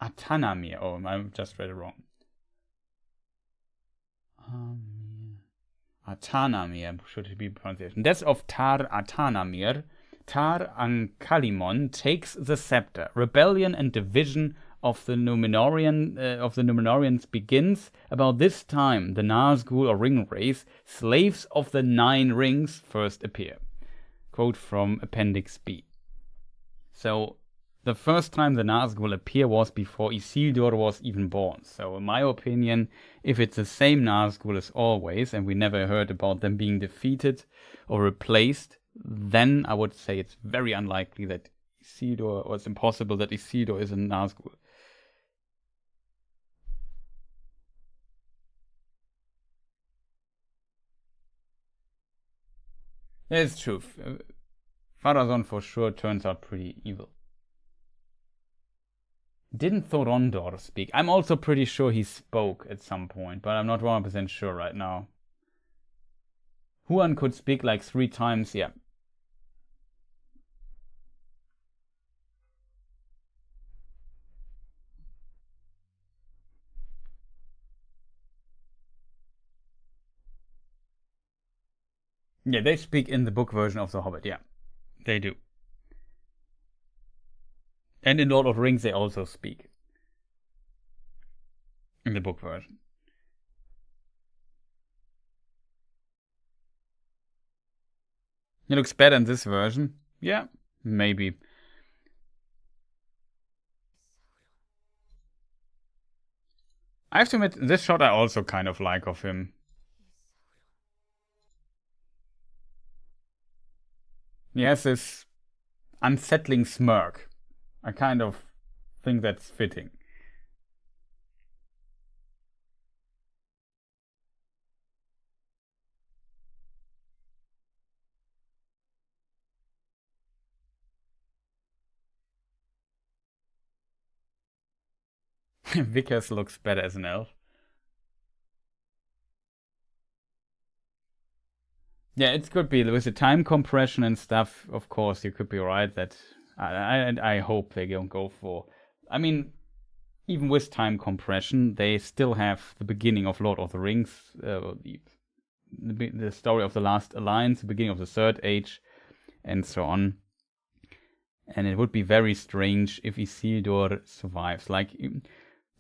Atanamir. Oh, I just read it wrong. Atanamir should be pronunciation. Death of Tar Atanamir. Tar Ankalimon takes the scepter. Rebellion and division of the Númenóreans begins. About this time, the Nazgul or ring wraiths, slaves of the 9 rings, first appear. Quote from Appendix B. So, the first time the Nazgul appear was before Isildur was even born. So, in my opinion, if it's the same Nazgul as always, and we never heard about them being defeated or replaced, then I would say it's very unlikely that Isildur, or it's impossible that Isildur is a Nazgul. It's true. Farazon for sure turns out pretty evil. Didn't Thorondor speak? I'm also pretty sure he spoke at some point, but I'm not 100% sure right now. Huan could speak like 3 times, yeah. Yeah, they speak in the book version of The Hobbit, yeah. They do. And in Lord of the Rings they also speak. In the book version. It looks better in this version. Yeah, maybe. I have to admit, this shot I also kind of like of him. He has this unsettling smirk. I kind of think that's fitting. Vickers looks better as an elf. Yeah, it could be with the time compression and stuff. Of course, you could be right that I hope they don't go for. I mean, even with time compression, they still have the beginning of Lord of the Rings, the story of the Last Alliance, the beginning of the Third Age, and so on. And it would be very strange if Isildur survives. Like,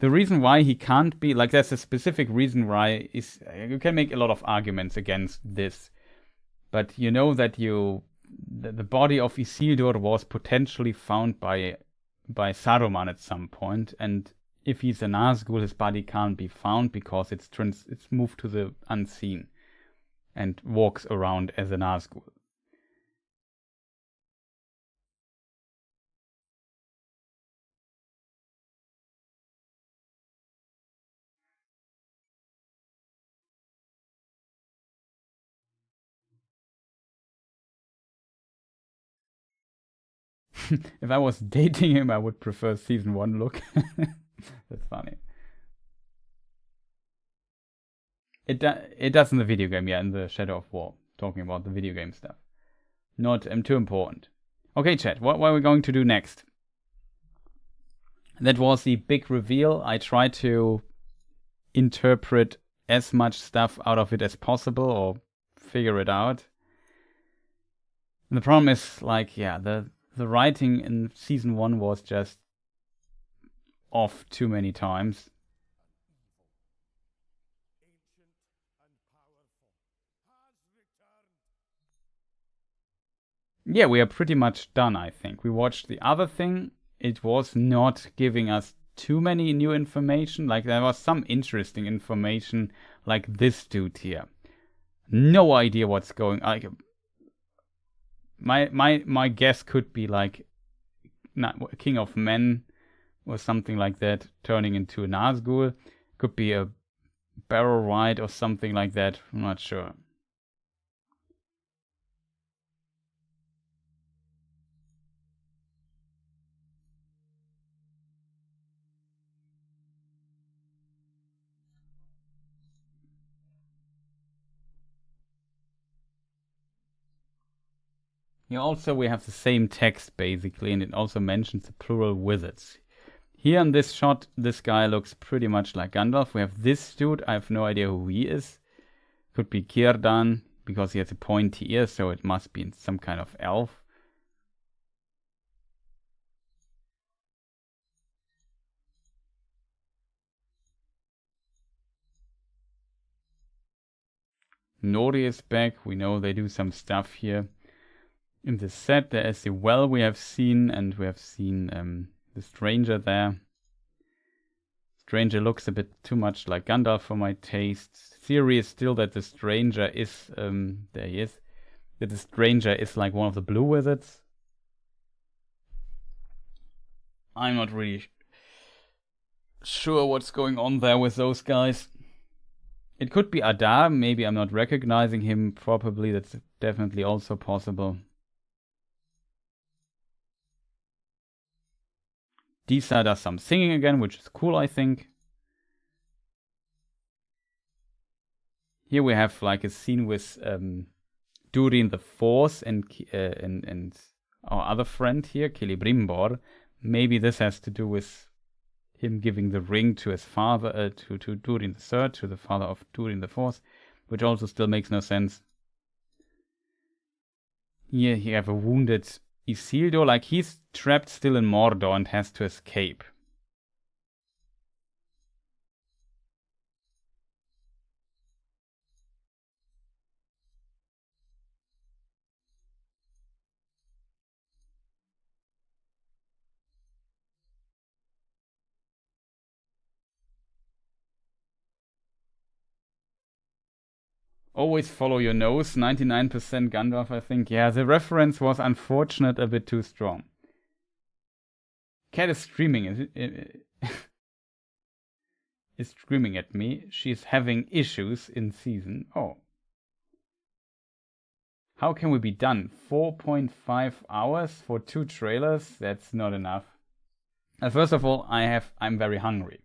the reason why he can't be, like, there's a specific reason why is you can make a lot of arguments against this. But you know that the body of Isildur was potentially found by Saruman at some point, and if he's a Nazgul, his body can't be found because it's moved to the unseen and walks around as a Nazgul. If I was dating him, I would prefer season 1 look. That's funny. It does in the video game, yeah, in the Shadow of War. Talking about the video game stuff. Not too important. Okay, chat, what are we going to do next? That was the big reveal. I tried to interpret as much stuff out of it as possible, or figure it out. And the problem is, like, yeah, the writing in season 1 was just off too many times. Yeah, we are pretty much done, I think. We watched the other thing. It was not giving us too many new information. Like, there was some interesting information, like this dude here. No idea what's going on. My guess could be like King of Men or something like that, turning into a Nazgul. Could be a barrel ride or something like that. I'm not sure. Here also we have the same text basically, and it also mentions the plural wizards. Here in this shot, this guy looks pretty much like Gandalf. We have this dude, I have no idea who he is. Could be Círdan, because he has a pointy ear, so it must be some kind of elf. Nori is back. We know they do some stuff here. In the set, there is the well we have seen, and we have seen the stranger there. Stranger looks a bit too much like Gandalf for my taste. Theory is still that the stranger is, there he is, that the stranger is like one of the blue wizards. I'm not really sure what's going on there with those guys. It could be Adar, maybe I'm not recognizing him properly, that's definitely also possible. Disa does some singing again, which is cool, I think. Here we have like a scene with Durin the Fourth and our other friend here, Celebrimbor. Maybe this has to do with him giving the ring to his father, to Durin the Third, to the father of Durin the Fourth, which also still makes no sense. Here you have a wounded Isildur, like he's trapped still in Mordor and has to escape. Always follow your nose, 99% Gandalf, I think. Yeah, the reference was unfortunate, a bit too strong. Cat is screaming. Is screaming at me. She's having issues in season. Oh. How can we be done? 4.5 hours for 2 trailers? That's not enough. First of all, I'm very hungry.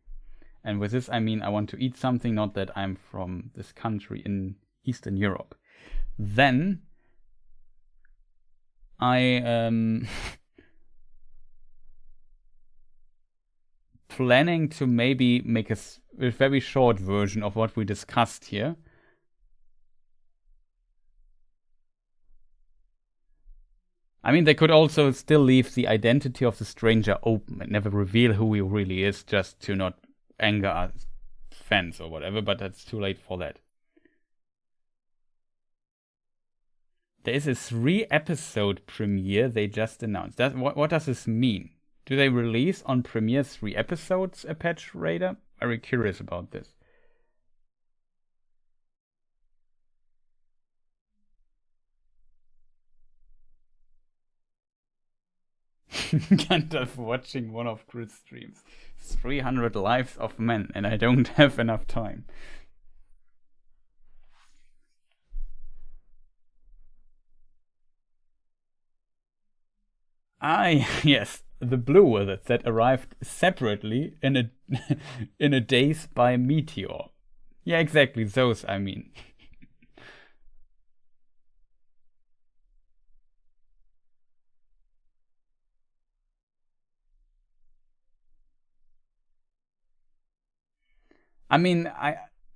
And with this I mean I want to eat something, not that I'm from this country in Eastern Europe. Then I planning to maybe make a very short version of what we discussed here. I mean, they could also still leave the identity of the stranger open and never reveal who he really is, just to not anger our fans or whatever, but that's too late for that. There is a 3-episode premiere they just announced. What does this mean? Do they release on premiere 3 episodes, a patch Raider? Very curious about this. Gandalf watching one of Chris' streams. 300 Lives of Men, and I don't have enough time. Yes, the blue wizards that arrived separately in a in a daze by meteor. Yeah, exactly those. I mean.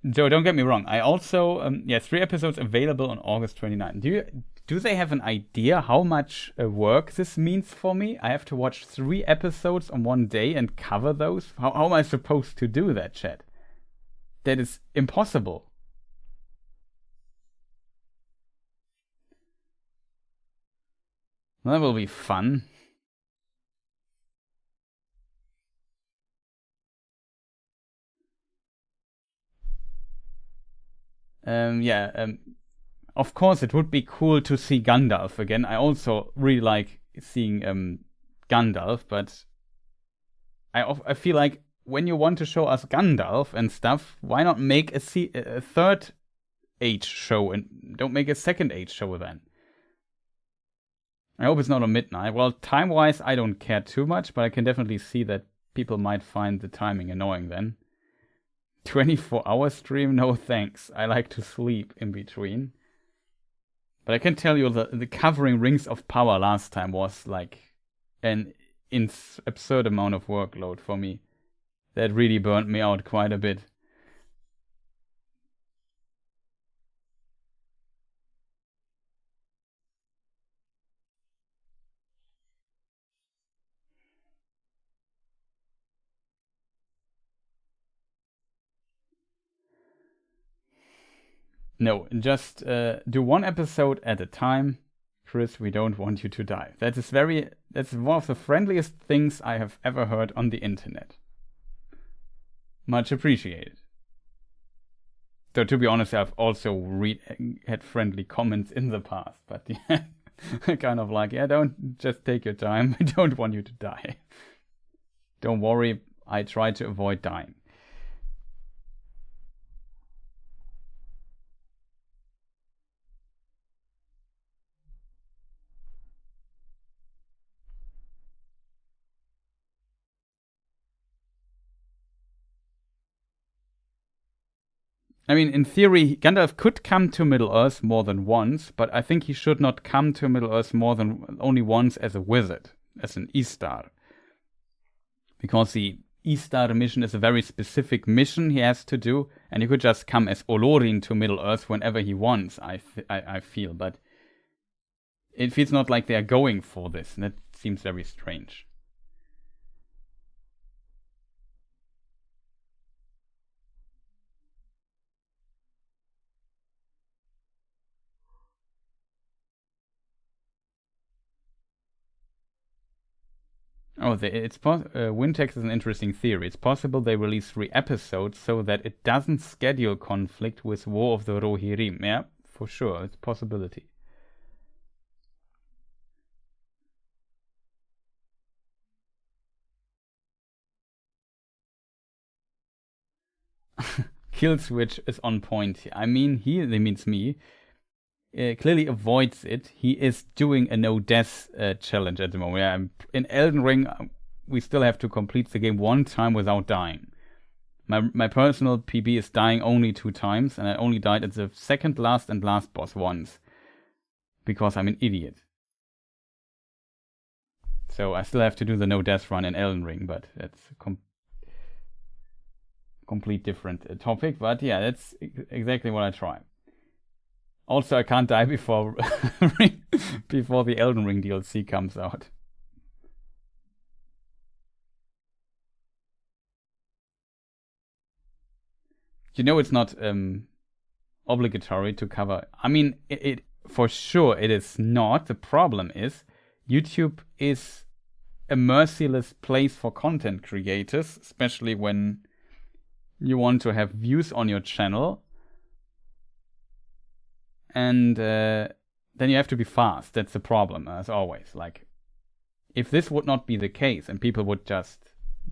Joe, don't get me wrong. I also, 3 episodes available on August 29th. Do they have an idea how much work this means for me? I have to watch 3 episodes on one day and cover those. How am I supposed to do that, chat? That is impossible. That will be fun. Of course, it would be cool to see Gandalf again. I also really like seeing Gandalf, but I feel like when you want to show us Gandalf and stuff, why not make a third age show and don't make a second age show then? I hope it's not on midnight. Well, time-wise, I don't care too much, but I can definitely see that people might find the timing annoying then. 24-hour stream? No thanks. I like to sleep in between. But I can tell you the covering Rings of Power last time was like an absurd amount of workload for me. That really burned me out quite a bit. No, just do 1 episode at a time. Chris, we don't want you to die. That's one of the friendliest things I have ever heard on the internet. Much appreciated. Though to be honest, I've also had friendly comments in the past, but yeah, kind of like, yeah, don't just take your time. I don't want you to die. Don't worry, I try to avoid dying. I mean, in theory, Gandalf could come to Middle-earth more than once, but I think he should not come to Middle-earth more than only once as a wizard, as an Istar. Because the Istar mission is a very specific mission he has to do, and he could just come as Olorin to Middle-earth whenever he wants, I feel. But it feels not like they are going for this, and that seems very strange. Oh, Wintex is an interesting theory. It's possible they release 3 episodes so that it doesn't schedule conflict with War of the Rohirrim. Yeah, for sure, it's a possibility. Kill switch is on point. I mean, he means me. Clearly avoids it. He is doing a no death challenge at the moment. Yeah, in Elden Ring, we still have to complete the game 1 time without dying. My personal PB is dying only 2 times, and I only died at the second last and last boss once. Because I'm an idiot. So I still have to do the no death run in Elden Ring, but that's a complete different topic. But yeah, that's exactly what I try. Also, I can't die before before the Elden Ring DLC comes out. You know, it's not obligatory to cover. I mean, it for sure it is not. The problem is YouTube is a merciless place for content creators, especially when you want to have views on your channel. And then you have to be fast. That's the problem, as always. Like, if this would not be the case and people would just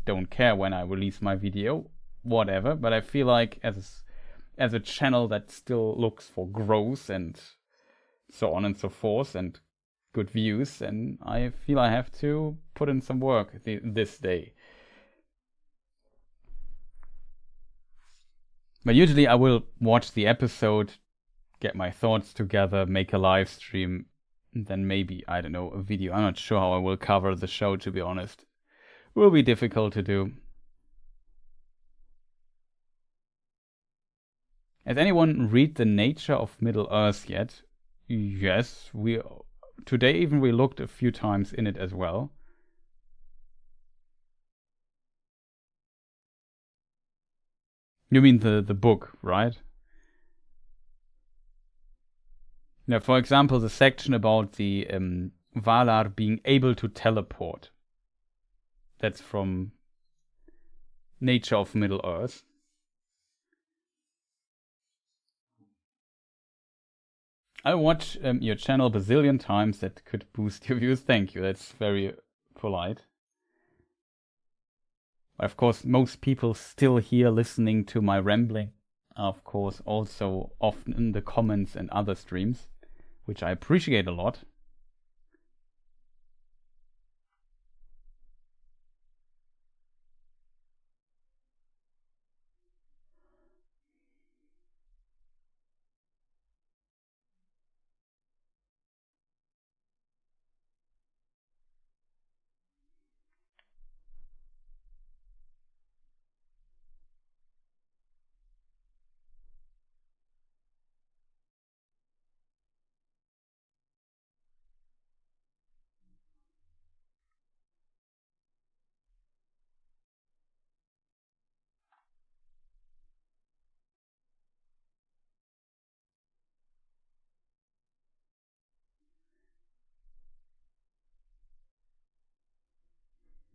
don't care when I release my video, whatever. But I feel like as a channel that still looks for growth and so on and so forth, and good views, and I feel I have to put in some work this day. But usually I will watch the episode, get my thoughts together, make a live stream, and then maybe, I don't know, a video. I'm not sure how I will cover the show, to be honest. Will be difficult to do. Has anyone read The Nature of Middle-earth yet? Yes, today even we looked a few times in it as well. You mean the book, right? Now, for example, the section about the Valar being able to teleport. That's from Nature of Middle-earth. I watch your channel a bazillion times. That could boost your views. Thank you. That's very polite. Of course, most people still here listening to my rambling are, of course, also often in the comments and other streams, which I appreciate a lot.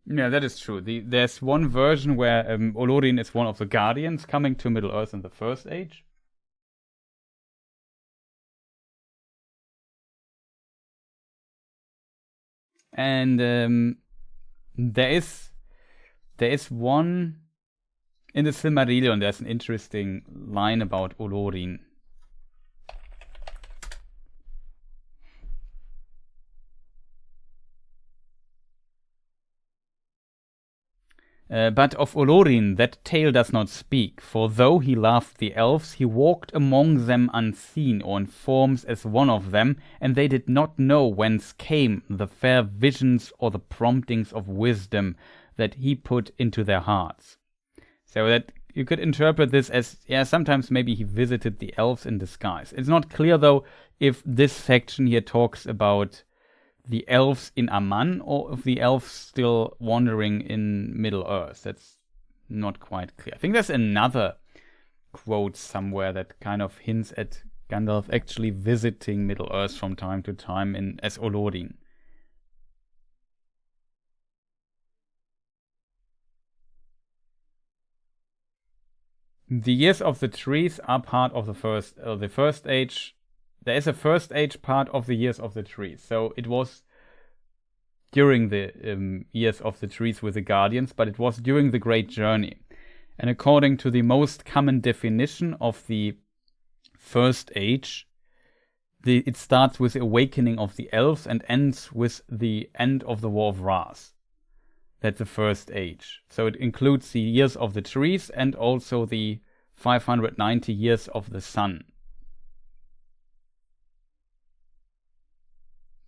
Yeah, that is true. There's one version where Olorin is one of the Guardians coming to Middle-earth in the First Age. And there is one in the Silmarillion. There's an interesting line about Olorin. But of Olorin that tale does not speak, for though he loved the elves, he walked among them unseen, or in forms as one of them, and they did not know whence came the fair visions or the promptings of wisdom that he put into their hearts. So that you could interpret this as, yeah, sometimes maybe he visited the elves in disguise. It's not clear, though, if this section here talks about the elves in Aman, or if the elves still wandering in Middle-earth. That's not quite clear. I think there's another quote somewhere that kind of hints at Gandalf actually visiting Middle-earth from time to time as Olorin. The Years of the Trees are part of the First Age. There is a First Age part of the Years of the Trees. So it was during the Years of the Trees with the Guardians, but it was during the Great Journey. And according to the most common definition of the First Age, it starts with the awakening of the elves and ends with the end of the War of Wrath. That's the First Age. So it includes the Years of the Trees and also the 590 Years of the Sun.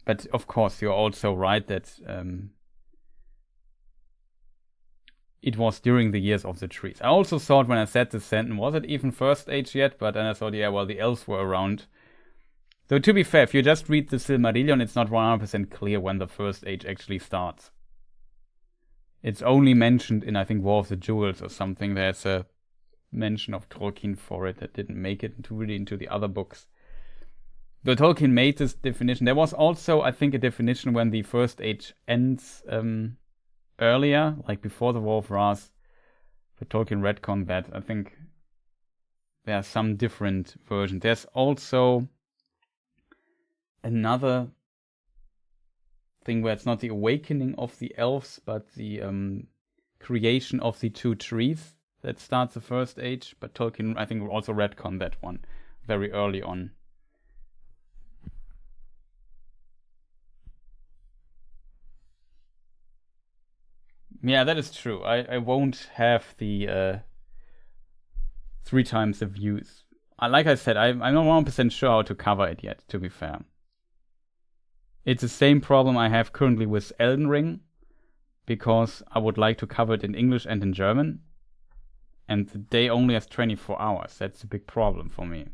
But of course, you're also right that it was during the Years of the Trees. I also thought when I said this sentence, was it even First Age yet? But then I thought, yeah, well, the elves were around. Though to be fair, if you just read the Silmarillion, it's not 100% clear when the First Age actually starts. It's only mentioned in, I think, War of the Jewels or something. There's a mention of Tolkien for it that didn't make it into the other books. But Tolkien made this definition. There was also, I think, a definition when the First Age ends earlier, like before the War of Wrath. But Tolkien retconned that. I think there are some different versions. There's also another thing where it's not the awakening of the elves, but the creation of the two trees that starts the First Age. But Tolkien, I think, also retconned that one very early on. Yeah, that is true. I won't have the 3 times the views. Like I said, I'm not 100% sure how to cover it yet, to be fair. It's the same problem I have currently with Elden Ring, because I would like to cover it in English and in German, and the day only has 24 hours. That's a big problem for me.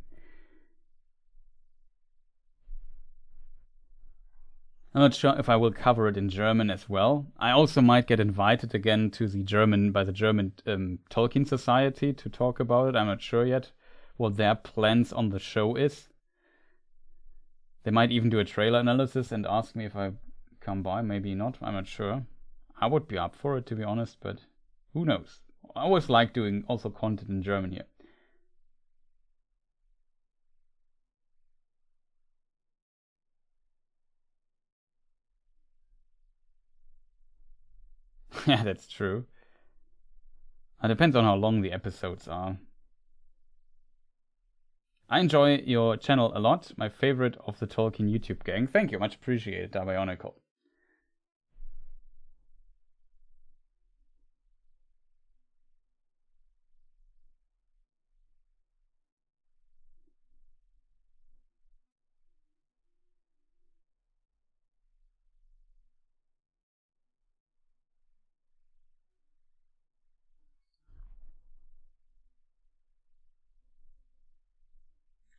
I'm not sure if I will cover it in German as well. I also might get invited again to the German Tolkien Society to talk about it. I'm not sure yet what their plans on the show is. They might even do a trailer analysis and ask me if I come by. Maybe not. I'm not sure. I would be up for it, to be honest, but who knows? I always like doing also content in German here. Yeah, that's true. It depends on how long the episodes are. I enjoy your channel a lot. My favorite of the Tolkien YouTube gang. Thank you, much appreciated, Dabionical.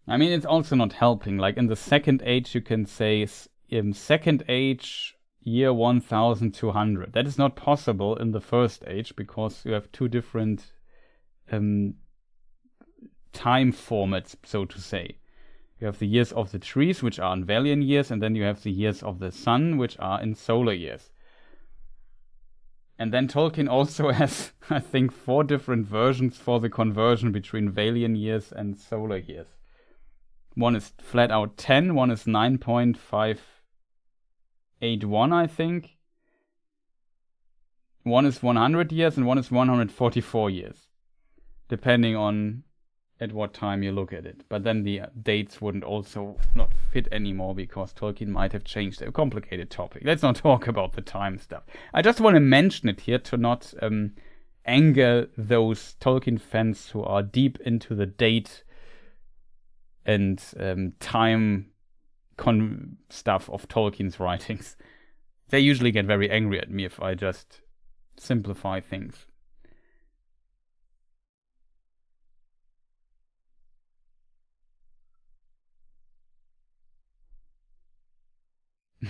I mean, it's also not helping. Like in the Second Age, you can say in Second Age, year 1200. That is not possible in the First Age because you have 2 different time formats, so to say. You have the years of the trees, which are in Valian years, and then you have the years of the sun, which are in solar years. And then Tolkien also has, I think, 4 different versions for the conversion between Valian years and solar years. One is flat out 10, one is 9.581, I think. One is 100 years and one is 144 years, depending on at what time you look at it. But then the dates wouldn't also not fit anymore because Tolkien might have changed. A complicated topic. Let's not talk about the time stuff. I just want to mention it here to not anger those Tolkien fans who are deep into the date and time stuff of Tolkien's writings. They usually get very angry at me if I just simplify things.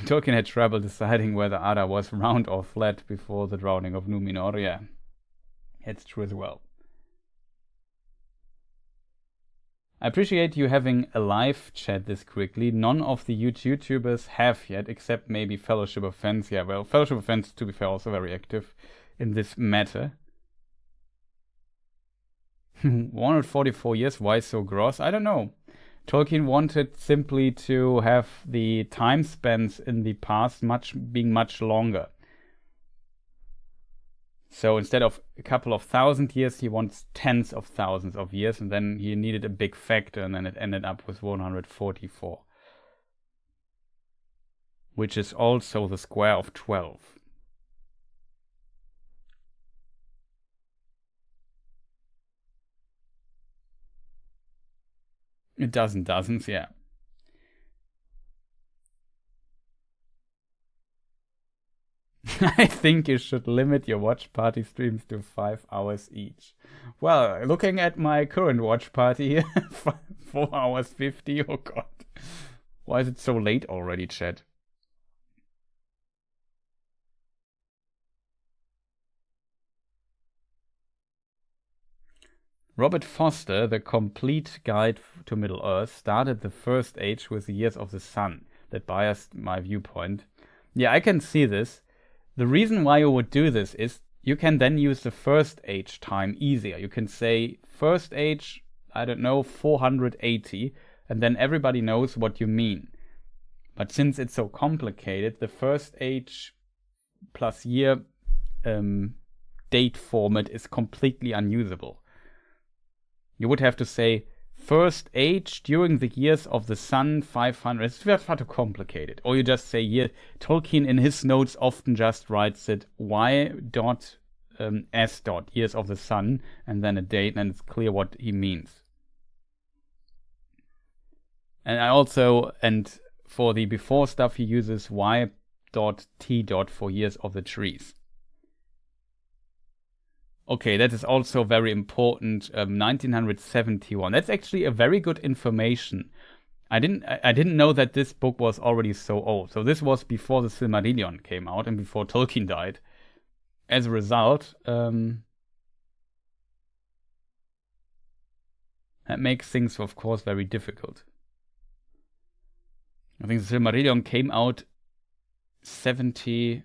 Tolkien had trouble deciding whether Ada was round or flat before the drowning of Numenor. Yeah, it's true as well. I appreciate you having a live chat this quickly. None of the YouTubers have yet, except maybe Fellowship of Fans. Yeah, well, Fellowship of Fans, to be fair, also very active in this matter. 144 years, why so gross? I don't know. Tolkien wanted simply to have the time spans in the past being much longer. So instead of a couple of thousand years, he wants tens of thousands of years, and then he needed a big factor, and then it ended up with 144. Which is also the square of 12. It dozens, yeah. I think you should limit your watch party streams to 5 hours each. Well, looking at my current watch party here, 4 hours 50, oh god. Why is it so late already, chat? Robert Foster, The Complete Guide to Middle-earth, started the First Age with the years of the sun. That biased my viewpoint. Yeah, I can see this. The reason why you would do this is you can then use the First Age time easier. You can say First Age, I don't know, 480, and then everybody knows what you mean. But since it's so complicated, the First Age plus year date format is completely unusable. You would have to say first age during the years of the sun 500. It's very far too complicated. Or you just say here, Tolkien in his notes often just writes it y dot s dot years of the sun and then a date, and it's clear what he means. And I also, and for the before stuff, he uses y dot t dot for years of the trees. Okay, that is also very important. 1971. That's actually a very good information. I didn't know that this book was already so old. So this was before the Silmarillion came out and before Tolkien died. As a result, that makes things, of course, very difficult. I think the Silmarillion came out 77?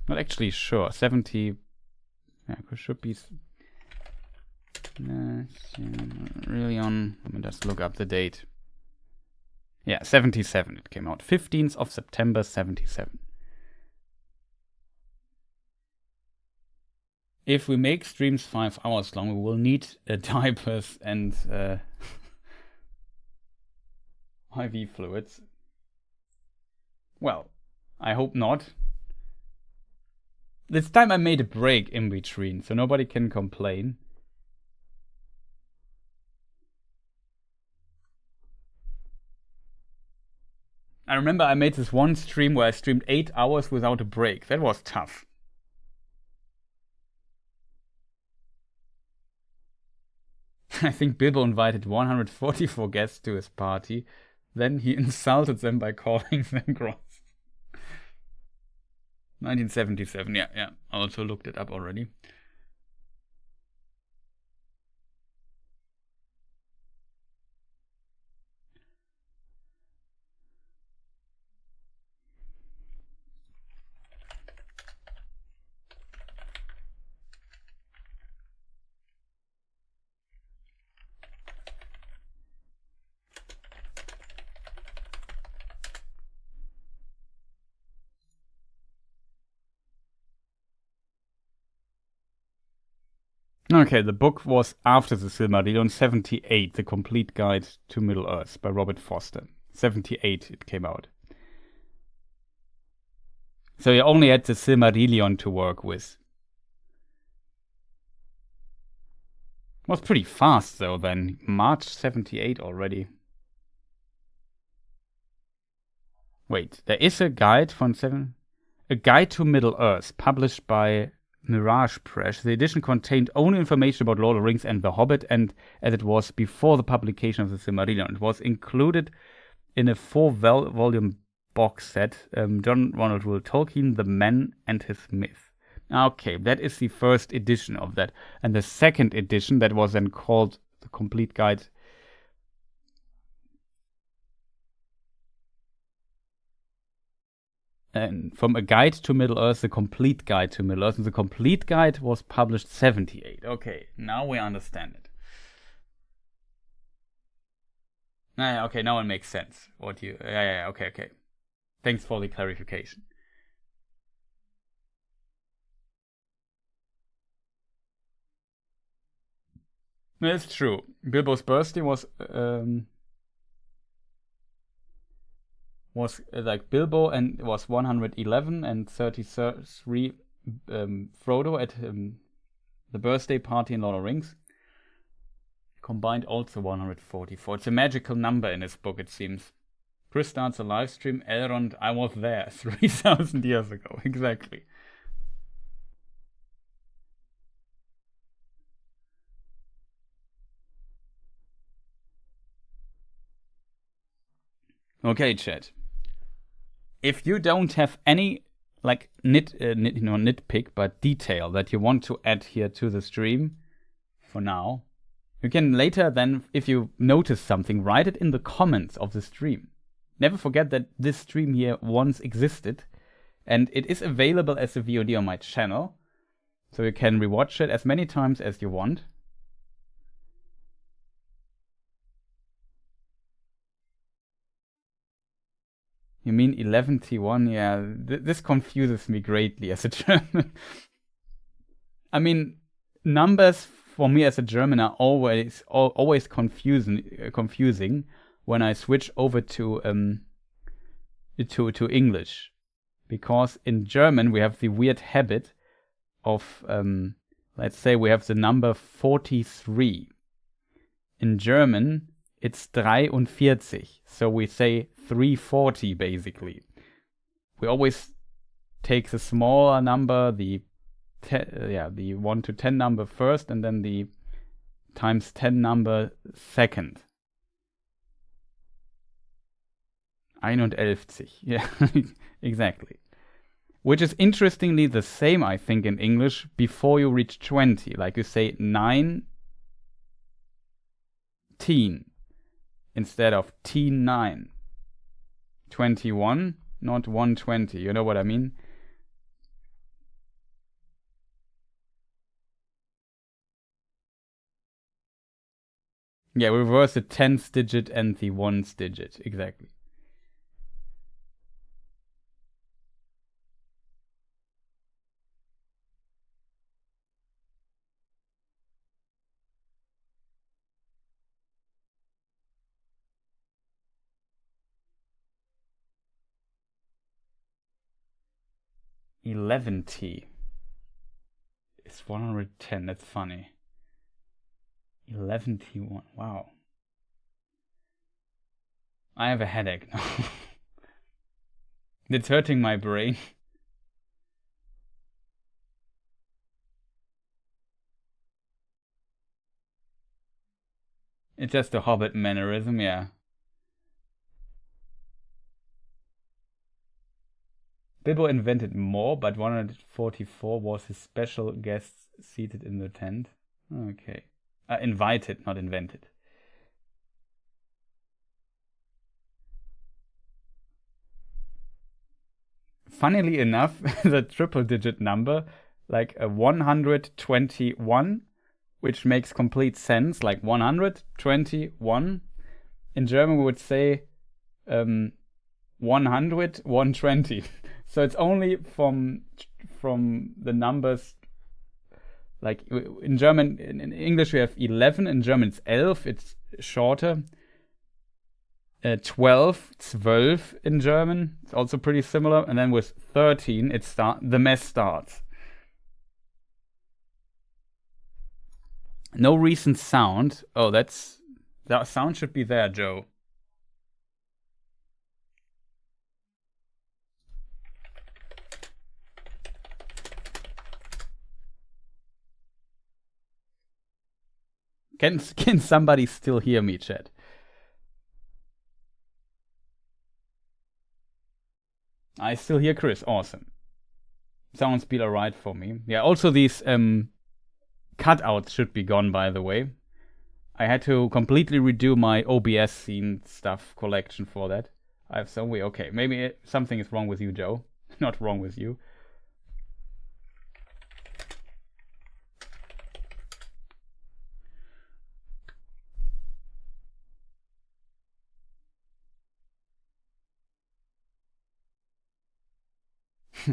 Not actually sure. 70. Yeah, it should be. Really on. Let me just look up the date. Yeah, 77 it came out. 15th of September 77. If we make streams 5 hours long, we will need diapers and IV fluids. Well, I hope not. This time I made a break in between, so nobody can complain. I remember I made this one stream where I streamed 8 hours without a break. That was tough. I think Bilbo invited 144 guests to his party. Then he insulted them by calling them gross. 1977, yeah. I also looked it up already. Okay, the book was after the Silmarillion, 78, The Complete Guide to Middle-earth by Robert Foster. 78 it came out. So you only had the Silmarillion to work with. It was pretty fast though then. March 78 already. Wait, there is a guide from A Guide to Middle-earth, published by Mirage Press. The edition contained only information about Lord of the Rings and The Hobbit, and as it was before the publication of the Silmarillion, it was included in a 4-volume box set, John Ronald Reuel Tolkien, The Man and His Myth. Okay, that is the first edition of that. And the second edition, that was then called The Complete Guide. And from A Guide to Middle-earth, The Complete Guide to Middle-earth. And The Complete Guide was published 78. Okay, now we understand it. Okay, now it makes sense. Okay. Thanks for the clarification. That's true. Bilbo's birthday was like Bilbo, and it was 111 and 33 Frodo at the birthday party in Lord of the Rings. Combined also 144. It's a magical number in this book, it seems. Chris starts a live stream. Elrond, I was there 3,000 years ago. Exactly. Okay, chat. If you don't have any like nitpick, but detail that you want to add here to the stream, for now, you can later then, if you notice something, write it in the comments of the stream. Never forget that this stream here once existed, and it is available as a VOD on my channel, so you can rewatch it as many times as you want. You mean 11T1? Yeah, this confuses me greatly as a German. I mean, numbers for me as a German are always confusing when I switch over to English, because in German we have the weird habit of let's say we have the number 43. In German it's 43, so we say 340 basically. We always take the smaller number, the 1 to 10 number first, and then the times 10 number second. 51, yeah, exactly. Which is interestingly the same, I think, in English before you reach 20. Like you say 19 instead of T9. 21, not 120. You know what I mean? Yeah, reverse the 10th digit and the 1st digit. Exactly. $11 is 110. That's funny. $11. Wow. I have a headache now. It's hurting my brain. It's just a Hobbit mannerism, yeah. Bilbo invented more, but 144 was his special guest seated in the tent. Okay. Invited, not invented. Funnily enough, the triple digit number, like a 121, which makes complete sense, like 121. In German we would say 100, 120. So it's only from the numbers, like in German, in English we have 11, in German it's 11, it's shorter. 12 in German, it's also pretty similar, and then with 13 the mess starts. No recent sound. Oh, that sound should be there, Joe. Can somebody still hear me, chat? I still hear Chris. Awesome. Sounds be alright for me. Yeah, also these cutouts should be gone, by the way. I had to completely redo my OBS scene stuff collection for that. I have some way. Okay, maybe something is wrong with you, Joe. Not wrong with you.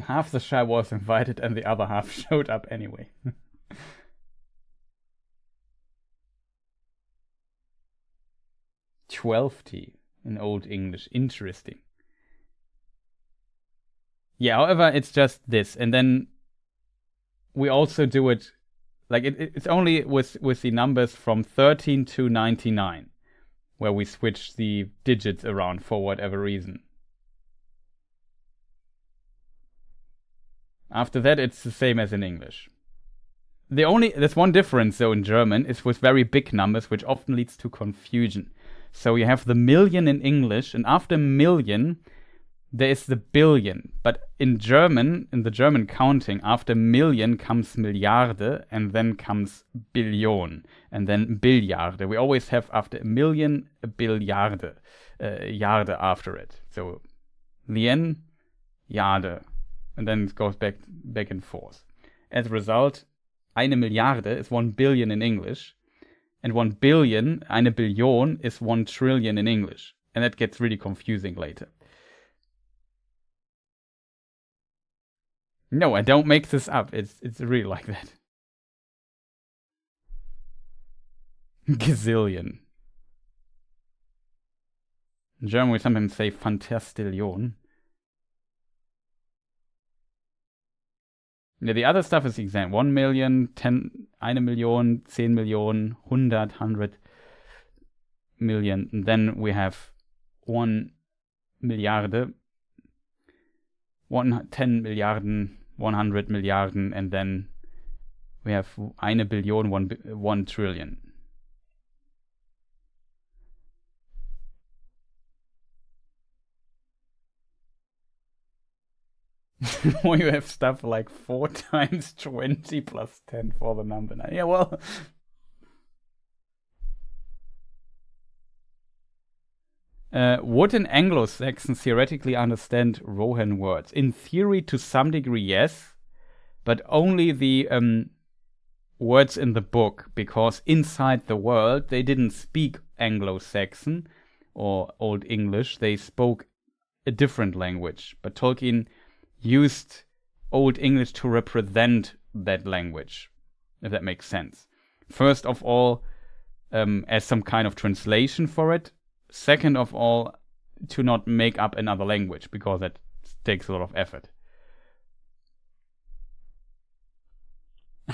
Half the show was invited and the other half showed up anyway. $12 in Old English. Interesting. Yeah, however, it's just this. And then we also do it, like it's only with the numbers from 13 to 99, where we switch the digits around for whatever reason. After that, it's the same as in English. There's one difference though in German, is with very big numbers, which often leads to confusion. So you have the million in English, and after million, there is the billion. But in German, in the German counting, after million comes Milliarde, and then comes Billion, and then Billiarde. We always have after a million, a Billiarde, Yarde after it. So Lien, Yarde. And then it goes back and forth. As a result, eine Milliarde is 1 billion in English, and 1 billion, eine Billion, is 1 trillion in English. And that gets really confusing later. No, I don't make this up. It's really like that. Gazillion. In German, we sometimes say Fantastillion. Yeah, the other stuff is exact. 1 million, 1 Million, 10 Millionen, 100 million. And then we have 1 Milliarde, 10 Milliarden, 100 Milliarden, and then we have 1 Billion, 1 trillion. Or you have stuff like 4 times 20 plus 10 for the number 9. Yeah, well... would an Anglo-Saxon theoretically understand Rohan words? In theory, to some degree, yes. But only the words in the book, because inside the world, they didn't speak Anglo-Saxon or Old English. They spoke a different language. But Tolkien used Old English to represent that language, if that makes sense. First of all, as some kind of translation for it. Second of all, to not make up another language, because that takes a lot of effort.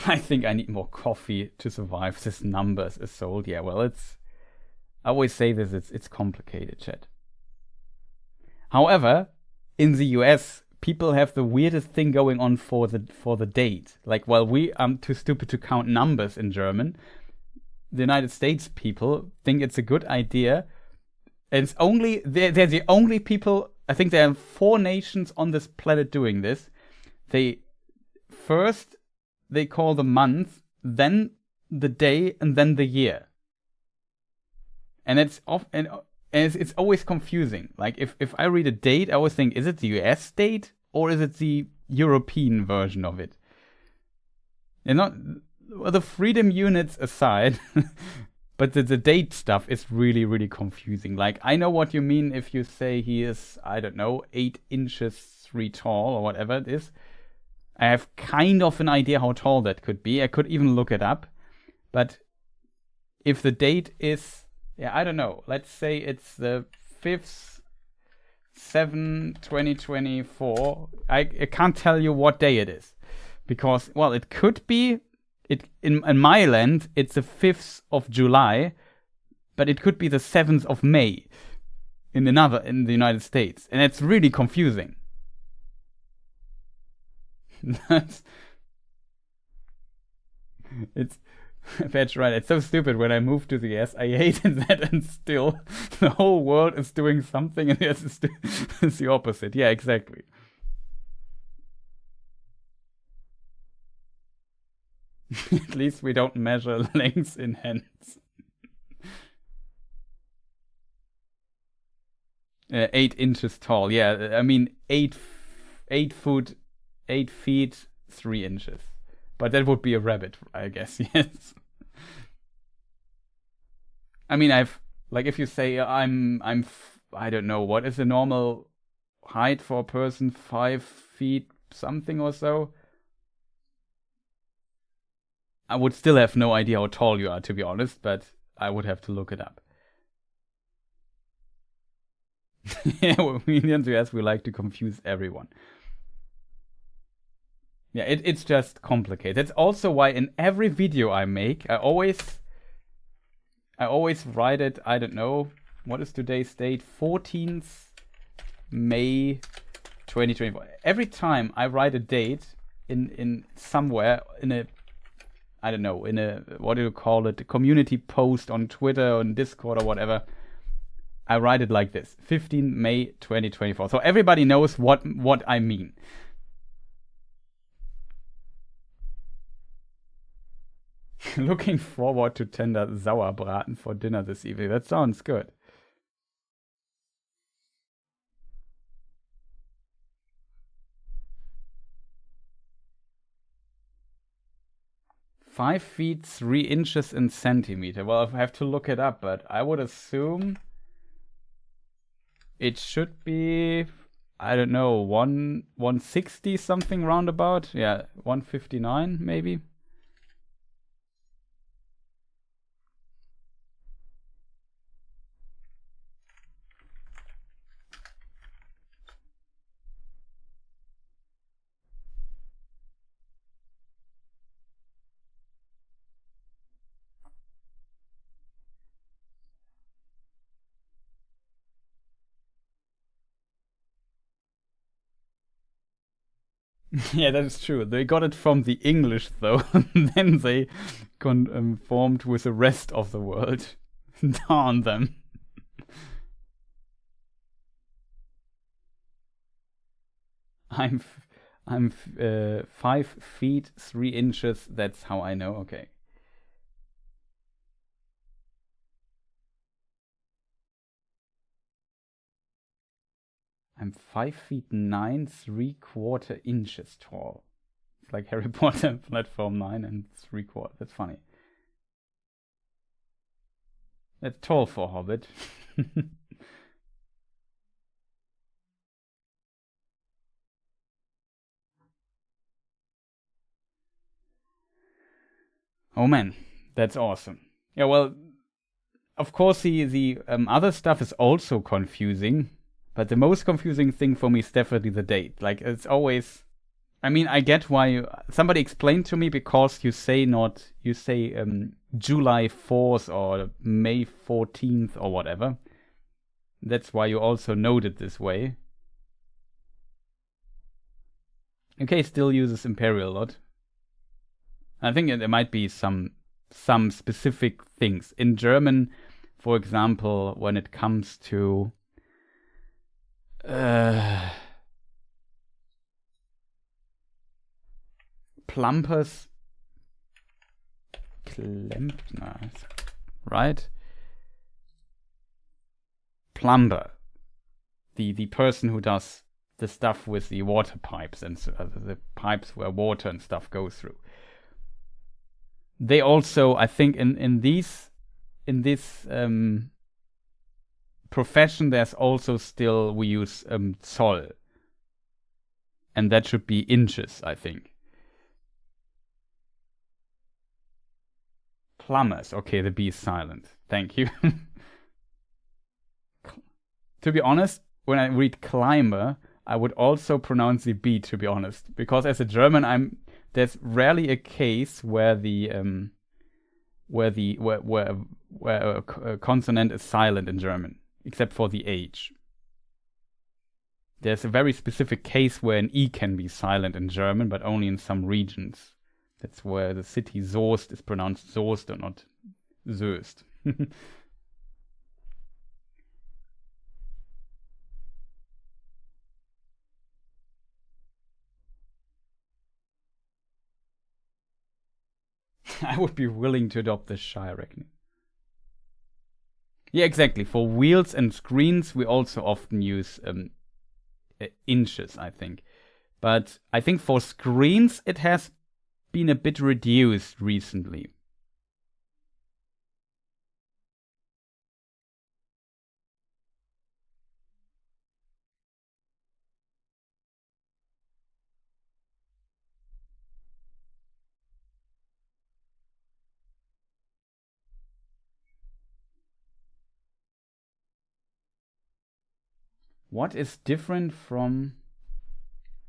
I think I need more coffee to survive this numbers assault. Yeah, well, I always say this, it's complicated, chat. However, in the US, people have the weirdest thing going on for the date. Like, while we are too stupid to count numbers in German, the United States people think it's a good idea. And it's only they're the only people. I think there are 4 nations on this planet doing this. They call the month, then the day, and then the year. And it's always confusing. Like, if I read a date, I always think, is it the US date or is it the European version of it? And not the freedom units aside. But the date stuff is really, really confusing. Like, I know what you mean if you say he is, I don't know, 8 inches 3 tall or whatever it is. I have kind of an idea how tall that could be. I could even look it up. But if the date is, I don't know. Let's say it's the 5th, 7/2024. I can't tell you what day it is. Because, well, it could be... In my land, it's the 5th of July, but it could be the 7th of May in the United States. And it's really confusing. That's right. It's so stupid. When I moved to the US, I hated that, and still the whole world is doing something, and it's the opposite. Yeah, exactly. At least we don't measure lengths in hands. 8 inches tall. Yeah, I mean 8 feet 3 inches. But that would be a rabbit, I guess. Yes. I mean, if you say I'm I don't know, what is the normal height for a person? 5 feet something or so. I would still have no idea how tall you are, to be honest, but I would have to look it up. Yeah, we in the US, we like to confuse everyone. Yeah, it's just complicated. That's also why in every video I make, I always write it, I don't know, what is today's date? 14th May 2024. Every time I write a date in somewhere, in a, I don't know, in a, what do you call it, a community post on Twitter, on Discord or whatever, I write it like this, 15 May 2024. So everybody knows what I mean. Looking forward to tender Sauerbraten for dinner this evening. That sounds good. Five feet 3 inches in centimeter. Well, I have to look it up, but I would assume it should be, I don't know, 160 something roundabout. Yeah, 159 maybe. Yeah, that is true. They got it from the English, though. And then they conformed with the rest of the world. Darn them. I'm 5 feet 3 inches. That's how I know. Okay. I'm 5 feet 9 3/4 inches tall. It's like Harry Potter platform 9 and 3/4. That's funny. That's tall for a Hobbit. Oh man, that's awesome. Yeah, well, of course the other stuff is also confusing, but the most confusing thing for me is definitely the date. Like, it's always, I mean, I get why somebody explained to me, because you say July 4th or May 14th or whatever. That's why you also note it this way. UK still uses Imperial a lot. I think there might be some specific things. In German, for example, when it comes to plumpers, Klempner, right? Plumber, the person who does the stuff with the water pipes and the pipes where water and stuff goes through. They also, I think, in this profession, there's also still, we use Zoll, and that should be inches, I think. Plumbers, okay, the B is silent. Thank you. To be honest, when I read climber, I would also pronounce the B, to be honest, because as a German, there's rarely a case where a consonant is silent in German, except for the H. There's a very specific case where an E can be silent in German, but only in some regions. That's where the city Soest is pronounced Soest and not Soest. I would be willing to adopt the Shire reckoning. Yeah, exactly. For wheels and screens, we also often use inches, I think. But I think for screens, it has been a bit reduced recently. What is different from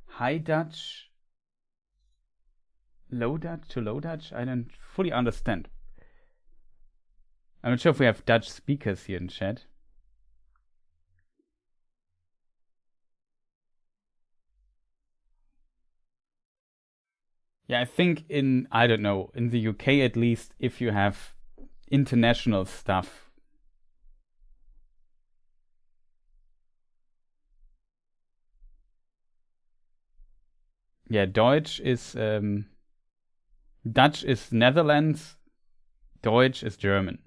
High Dutch, Low Dutch to Low Dutch? I don't fully understand. I'm not sure if we have Dutch speakers here in chat. Yeah, I think I don't know, in the UK at least, if you have international stuff. Yeah, Dutch is Netherlands, Deutsch is German.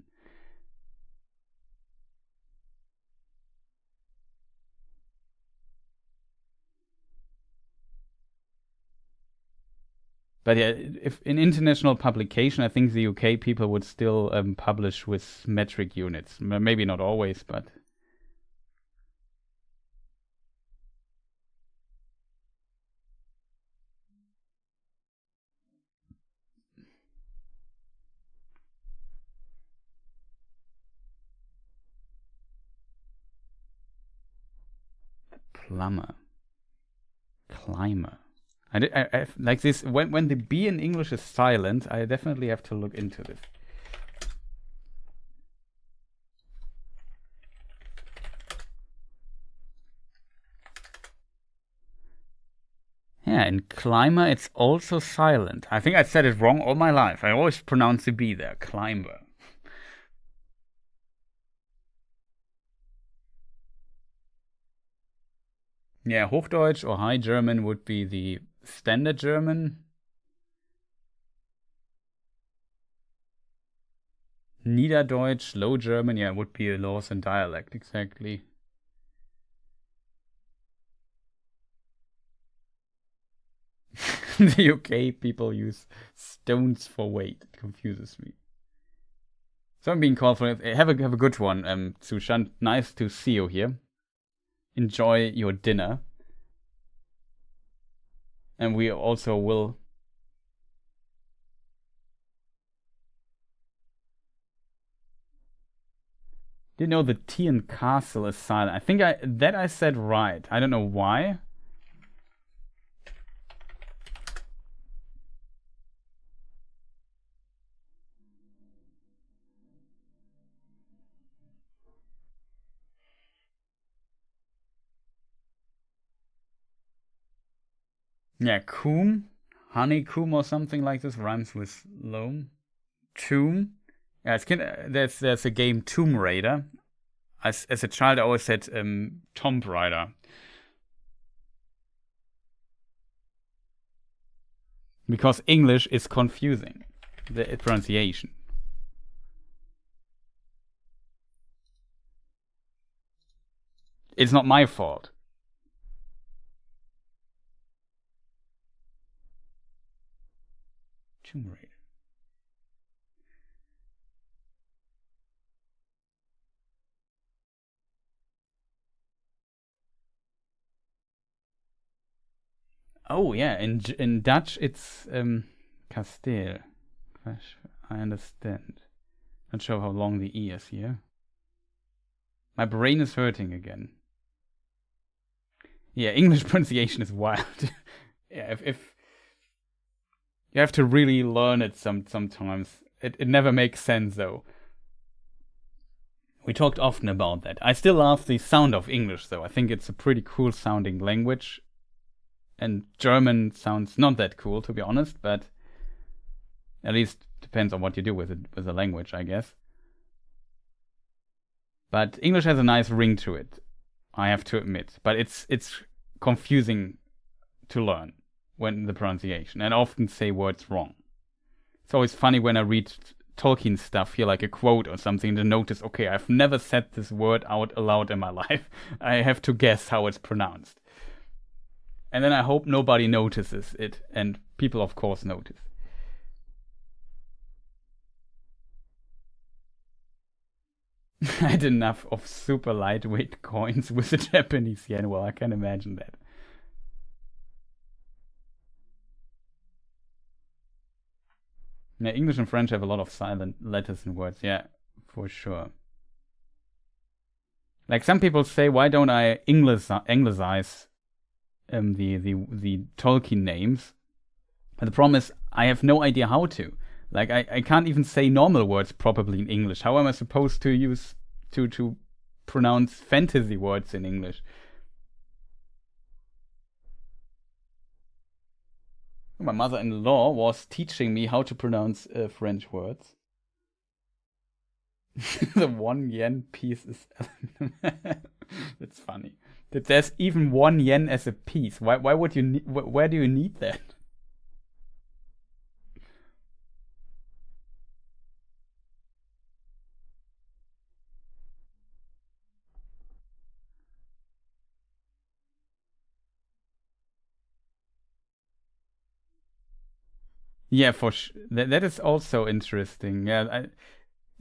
But yeah, if in international publication, I think the UK people would still publish with metric units. Maybe not always, but plumber, climber. I like this when the B in English is silent. I definitely have to look into this. Yeah, in climber it's also silent. I think I said it wrong all my life. I always pronounce the B there, climber. Yeah, Hochdeutsch or High German would be the standard German. Niederdeutsch, Low German, yeah, would be a Laws and dialect, exactly. In the UK, people use stones for weight. It confuses me. So I'm being called for it. Have a good one, Sushan. Nice to see you here. Enjoy your dinner. And we also will... Did you know the T in castle is silent? I think I said right. I don't know why. Yeah, coom, honeycomb or something like this rhymes with loam. Tomb. Yeah, there's a game Tomb Raider. As a child, I always said Tomb Raider. Because English is confusing, the pronunciation. It's not my fault. Tomb Raider. Oh yeah, in Dutch it's Kasteel. I understand. Not sure how long the E is here. My brain is hurting again. Yeah, English pronunciation is wild. Yeah, if you have to really learn it sometimes. It never makes sense though. We talked often about that. I still love the sound of English though. I think it's a pretty cool sounding language. And German sounds not that cool, to be honest, but at least depends on what you do with it, with the language, I guess. But English has a nice ring to it, I have to admit. But it's confusing to learn when the pronunciation, and I often say words wrong. It's always funny when I read Tolkien stuff here, like a quote or something, to notice, okay, I've never said this word out aloud in my life. I have to guess how it's pronounced. And then I hope nobody notices it, and people of course notice. I had enough of super lightweight coins with the Japanese yen. Well, I can imagine that. Yeah, English and French have a lot of silent letters and words. Yeah, for sure. Like some people say, why don't I Anglicize the Tolkien names? And the problem is, I have no idea how to. Like, I can't even say normal words properly in English. How am I supposed to use to pronounce fantasy words in English? My mother-in-law was teaching me how to pronounce French words. The 1 yen piece is... That's funny. That there's even 1 yen as a piece. Why would you need... Where do you need that? Yeah, for sure. That is also interesting. Yeah,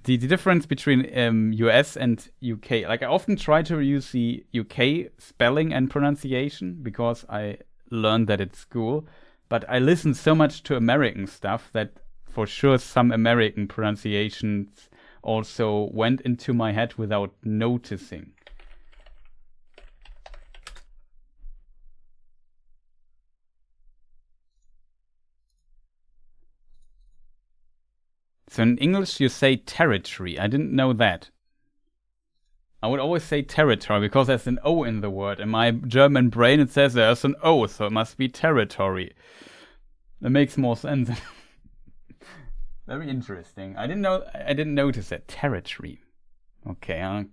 the difference between US and UK. Like I often try to use the UK spelling and pronunciation because I learned that at school. But I listen so much to American stuff that for sure some American pronunciations also went into my head without noticing. So in English you say territory. I didn't know that. I would always say territory because there's an O in the word. In my German brain, it says there's an O, so it must be territory. That makes more sense. Very interesting. I didn't notice that. Territory. Okay, I'll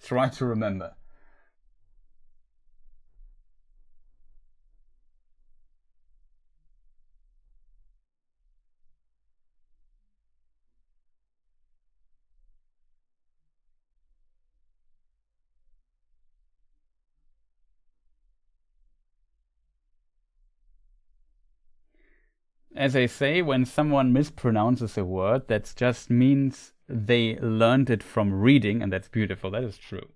try to remember. As I say, when someone mispronounces a word, that just means they learned it from reading, and that's beautiful. That is true.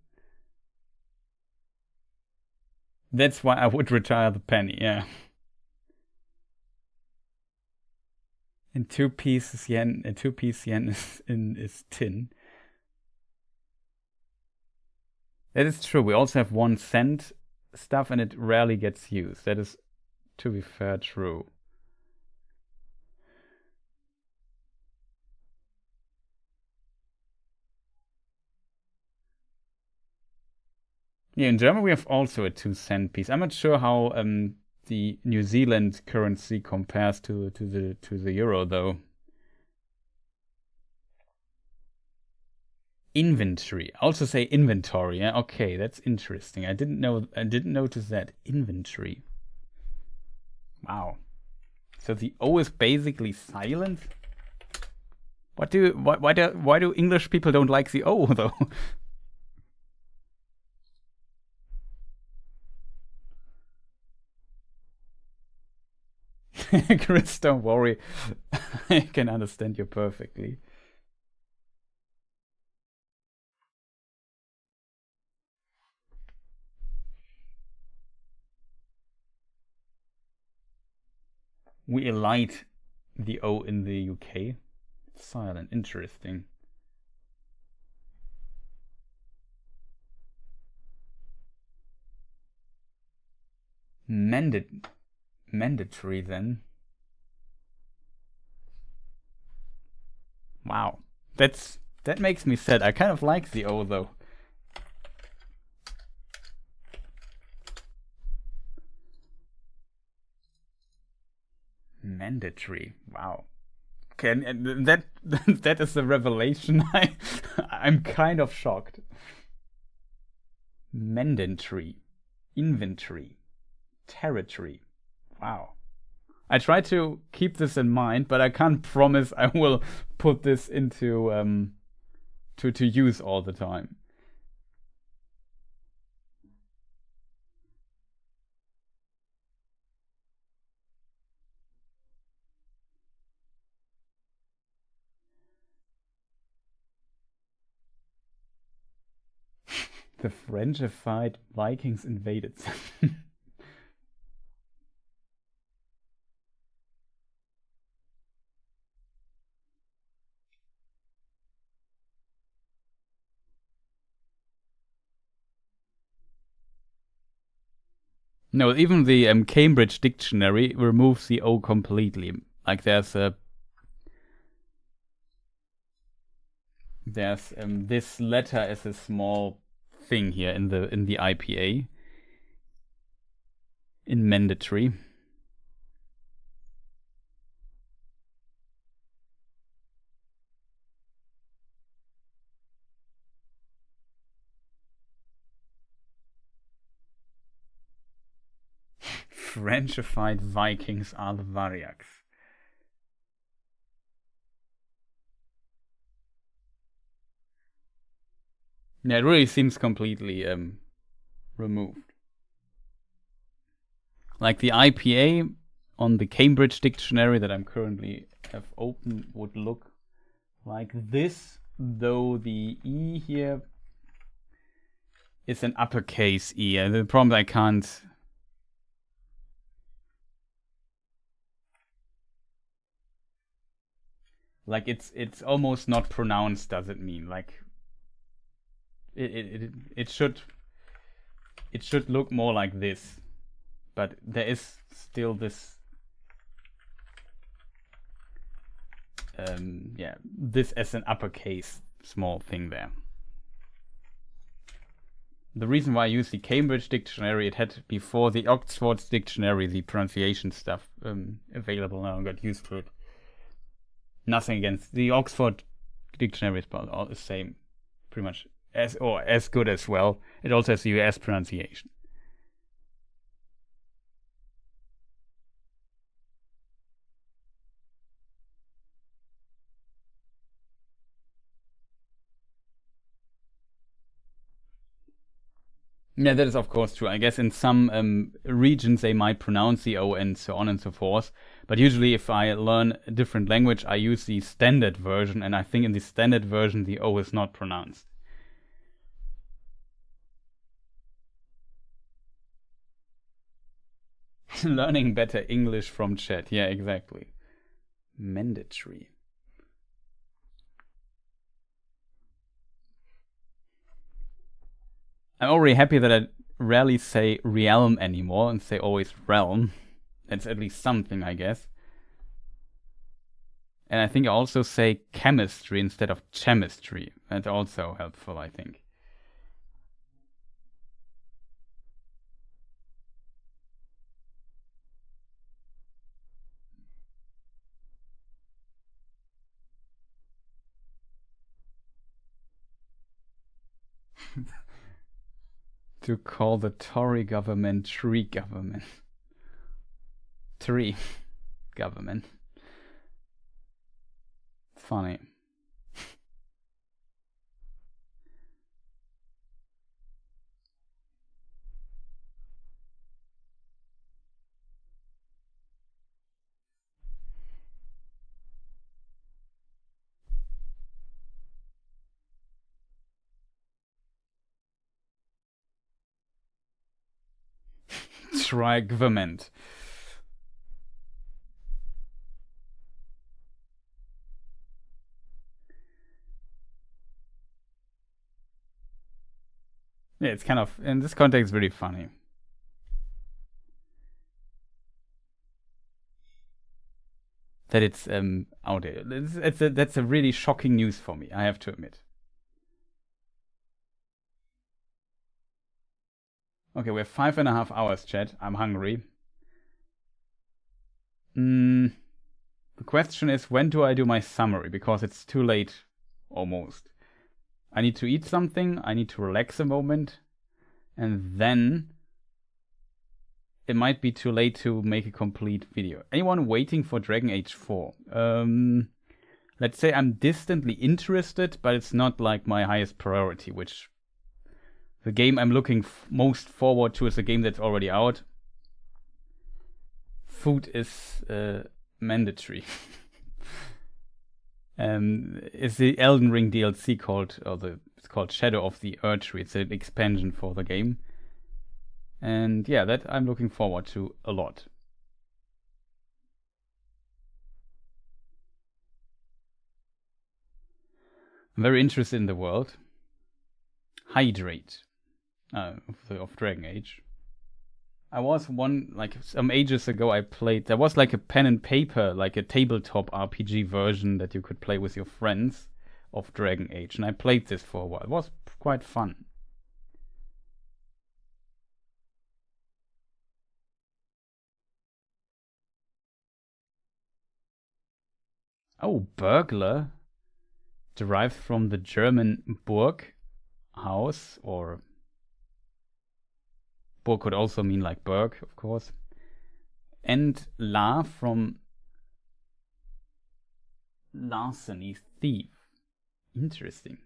That's why I would retire the penny, yeah. And 2 piece yen is tin. That is true. We also have 1 cent stuff, and it rarely gets used. That is, to be fair, true. Yeah, in German we have also a 2 cent piece. I'm not sure how the New Zealand currency compares to the euro though. Inventory. I also say inventory. Yeah, okay, that's interesting. I didn't notice that. Inventory. Wow. So the O is basically silent. Why do English people don't like the O though? Chris, don't worry. I can understand you perfectly. We elide the O in the UK. Silent. Interesting. Mandatory then. Wow. That makes me sad. I kind of like the O though. Mandatory. Wow. Okay, and that is a revelation. I'm kind of shocked. Mandatory. Inventory. Territory. Wow. I try to keep this in mind, but I can't promise I will put this into to use all the time. The Frenchified Vikings invaded. No, even the Cambridge Dictionary removes the O completely. Like there's this letter as a small thing here in the IPA in mandatory. Frenchified Vikings are the Varyaks. Yeah, it really seems completely removed. Like the IPA on the Cambridge Dictionary that I'm currently have open would look like this, though the E here is an uppercase E. The problem I can't. Like it's almost not pronounced, does it mean? Like it should look more like this, but there is still this this as an uppercase small thing there. the reason why I use the Cambridge Dictionary, it had before the Oxford Dictionary the pronunciation stuff available now. I got used to it. Nothing against the Oxford Dictionary, is about all the same, pretty much as good as well. It also has the US pronunciation. Yeah, that is of course true. I guess in some regions they might pronounce the O and so on and so forth. But usually if I learn a different language, I use the standard version, and I think in the standard version the O is not pronounced. Learning better English from chat. Yeah, exactly. Mandatory. I'm already happy that I rarely say realm anymore and say always realm. That's at least something, I guess. And I think I also say chemistry instead of chemistry. That's also helpful, I think. To call the Tory government tree government. Tree government. Funny. Try government. Yeah, it's kind of, in this context, really funny. That it's out there. That's a really shocking news for me, I have to admit. Okay, we have 5.5 hours, chat. I'm hungry. The question is, when do I do my summary? Because it's too late, almost. I need to eat something, I need to relax a moment, and then it might be too late to make a complete video. Anyone waiting for Dragon Age 4? Let's say I'm distantly interested, but it's not like my highest priority, which the game I'm looking most forward to is a game that's already out. Food is mandatory. It's the Elden Ring DLC it's called Shadow of the Erdtree. It's an expansion for the game. And yeah, that I'm looking forward to a lot. I'm very interested in the world. Hydrate of Dragon Age. I was some ages ago I played, there was like a pen and paper, like a tabletop RPG version that you could play with your friends of Dragon Age, and I played this for a while. It was quite fun. Oh, burglar, derived from the German Burg, house, or Burg could also mean like Berg, of course. And La from larceny, thief. Interesting.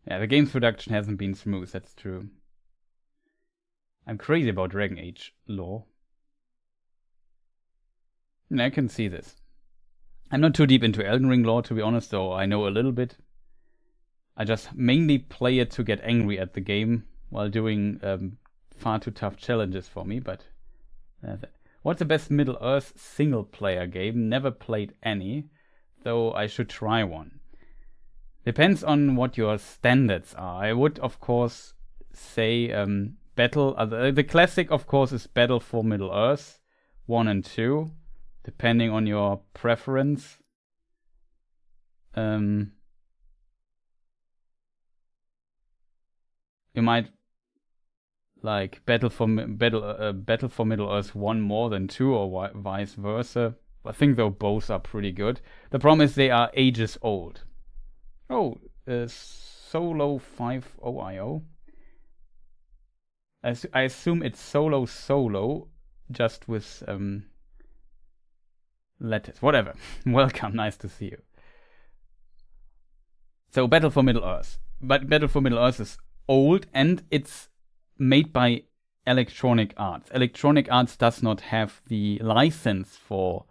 Yeah, the game's production hasn't been smooth, that's true. I'm crazy about Dragon Age lore. And I can see this. I'm not too deep into Elden Ring lore, to be honest, though I know a little bit. I just mainly play it to get angry at the game while doing far too tough challenges for me, but what's the best Middle-earth single-player game? Never played any, though I should try one. Depends on what your standards are. I would, of course, say Battle... the classic, of course, is Battle for Middle-earth 1 and 2, depending on your preference. you might like Battle for Middle-earth 1 more than 2, or vice versa. I think though both are pretty good. The problem is they are ages old. Oh, Solo 50IO. I assume it's Solo, just with letters. Whatever. Welcome, nice to see you. So Battle for Middle-earth. But Battle for Middle-earth is old, and it's made by Electronic Arts. Electronic Arts does not have the license for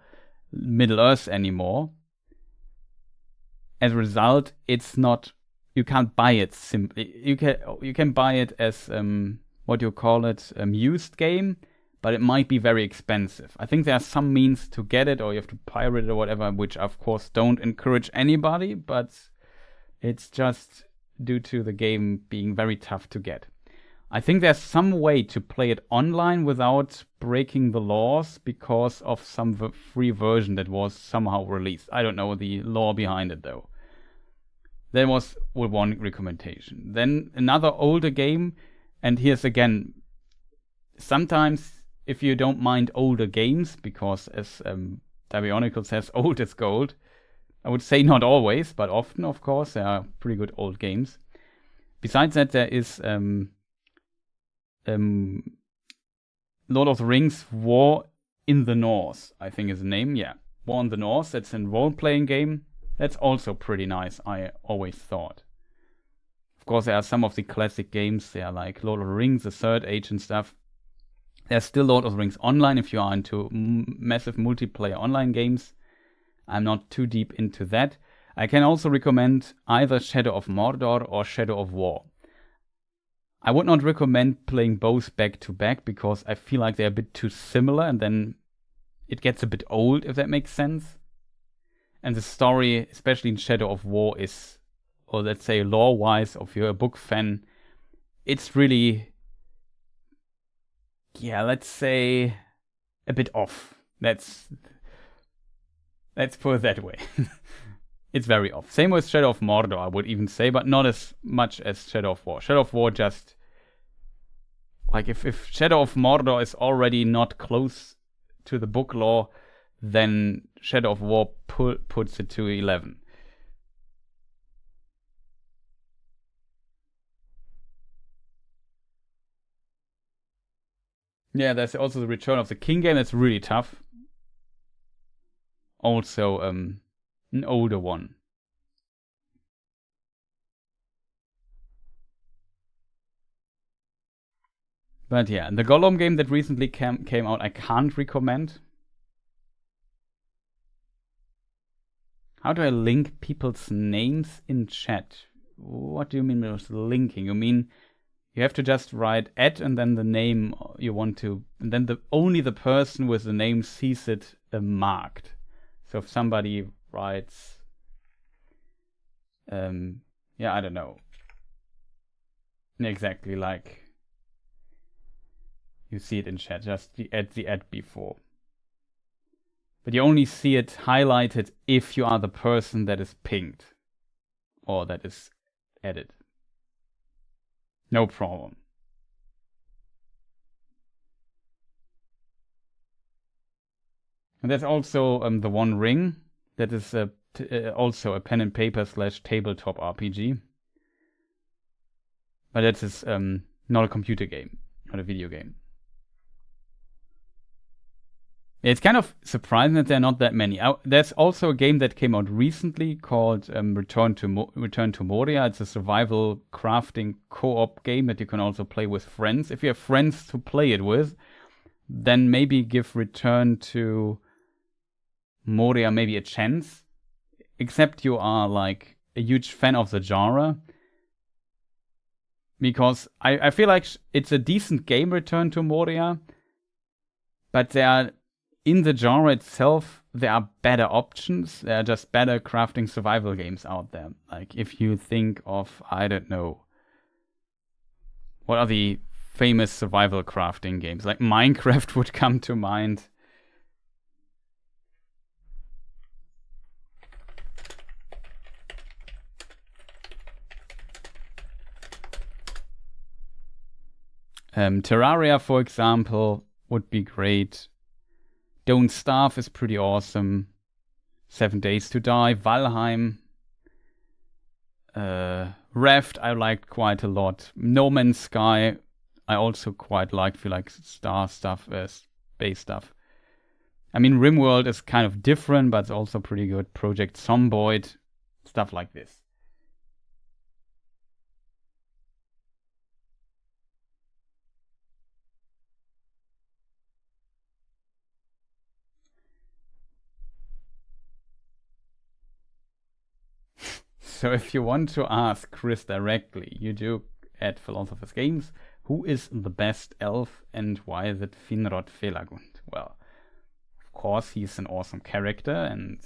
Middle-earth anymore. As a result, it's not. You can't buy it simply. You can buy it as what you call it, a used game, but it might be very expensive. I think there are some means to get it, or you have to pirate it or whatever, which of course don't encourage anybody, but it's just due to the game being very tough to get. I think there's some way to play it online without breaking the laws because of some free version that was somehow released. I don't know the law behind it though. That was one recommendation. Then another older game, and here's again, sometimes if you don't mind older games, because as Davionicle says, old is gold. I would say not always, but often, of course, there are pretty good old games. Besides that, there is Lord of the Rings War in the North, I think is the name. Yeah, War in the North. That's a role-playing game. That's also pretty nice, I always thought. Of course, there are some of the classic games. They are like Lord of the Rings, the Third Age and stuff. There's still Lord of the Rings Online if you are into massive multiplayer online games. I'm not too deep into that. I can also recommend either Shadow of Mordor or Shadow of War. I would not recommend playing both back to back because I feel like they're a bit too similar and then it gets a bit old, if that makes sense. And the story, especially in Shadow of War, is, or let's say lore-wise, if you're a book fan, it's really, yeah, let's say a bit off. Let's put it that way. It's very off. Same with Shadow of Mordor, I would even say, but not as much as Shadow of War. Shadow of War just, like, if Shadow of Mordor is already not close to the book lore, then Shadow of War puts it to 11. Yeah, there's also the Return of the King game. That's really tough. Also, an older one. But yeah, the Gollum game that recently came out, I can't recommend. How do I link people's names in chat? What do you mean with linking? You mean you have to just write @ and then the name you want to, and then only the person with the name sees it marked. So if somebody writes, yeah, I don't know. Exactly, like you see it in chat, just the @ before. But you only see it highlighted if you are the person that is pinged or that is added. No problem. And there's also the One Ring. That is also a pen and paper / tabletop RPG. But that is not a computer game, not a video game. It's kind of surprising that there are not that many. There's also a game that came out recently called Return to Moria. It's a survival crafting co-op game that you can also play with friends. If you have friends to play it with, then maybe give Return to Moria maybe a chance. Except you are like a huge fan of the genre. Because I feel like it's a decent game, Return to Moria. But there are, in the genre itself, there are better options. There are just better crafting survival games out there. Like if you think of, I don't know, what are the famous survival crafting games? Like Minecraft would come to mind. Terraria, for example, would be great. Don't Starve is pretty awesome. 7 Days to Die, Valheim. Raft I liked quite a lot. No Man's Sky I also quite liked, feel like star stuff, space stuff. I mean, RimWorld is kind of different, but it's also pretty good. Project Zomboid, stuff like this. So if you want to ask Chris directly, you do at Philosopher's Games, who is the best elf and why is it Finrod Felagund? Well, of course he's an awesome character and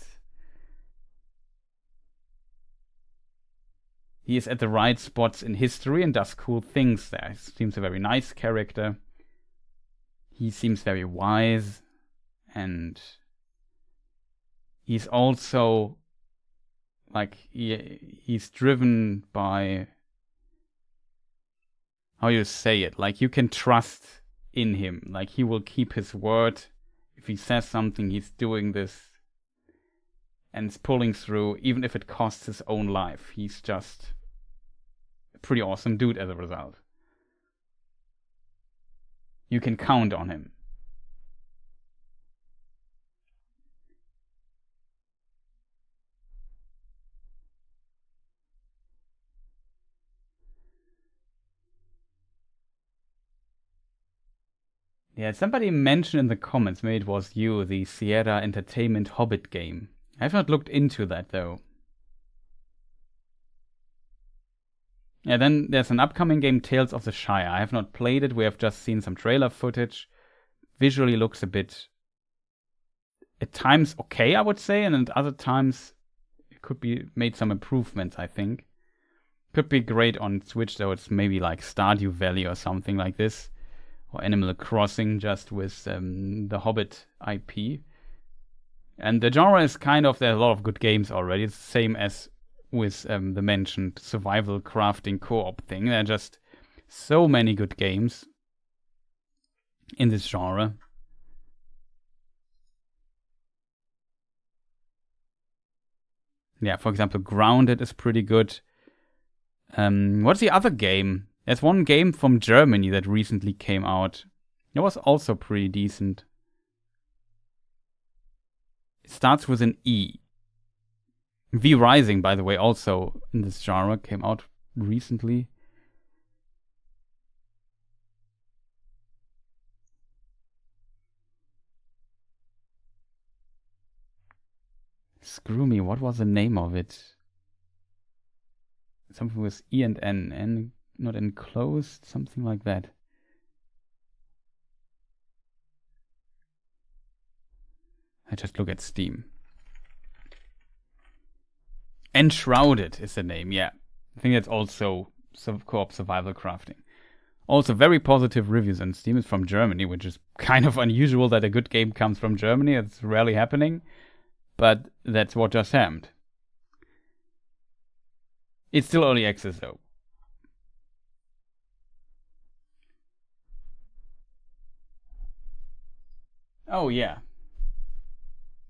he is at the right spots in history and does cool things there. He seems a very nice character. He seems very wise and he's also like he's driven by, how you say it, like you can trust in him, like he will keep his word. If he says something, he's doing this and it's pulling through, even if it costs his own life. He's just a pretty awesome dude as a result. You can count on him. Yeah, somebody mentioned in the comments, maybe it was you, the Sierra Entertainment Hobbit game. I've not looked into that though. Yeah, then there's an upcoming game, Tales of the Shire. I have not played it, we have just seen some trailer footage. Visually looks a bit, at times okay, I would say, and at other times it could be made some improvements, I think. Could be great on Switch though, it's maybe like Stardew Valley or something like this. Or Animal Crossing, just with the Hobbit IP. And the genre is kind of, there are a lot of good games already. It's the same as with the mentioned survival crafting co-op thing. There are just so many good games in this genre. Yeah, for example, Grounded is pretty good. What's the other game? There's one game from Germany that recently came out. It was also pretty decent. It starts with an E. V Rising, by the way, also in this genre, came out recently. Screw me, what was the name of it? Something with E and N, not enclosed, something like that. I just look at Steam. Enshrouded is the name, yeah. I think that's also co-op survival crafting. Also very positive reviews on Steam. It's from Germany, which is kind of unusual that a good game comes from Germany. It's rarely happening. But that's what just happened. It's still early access though. Oh yeah.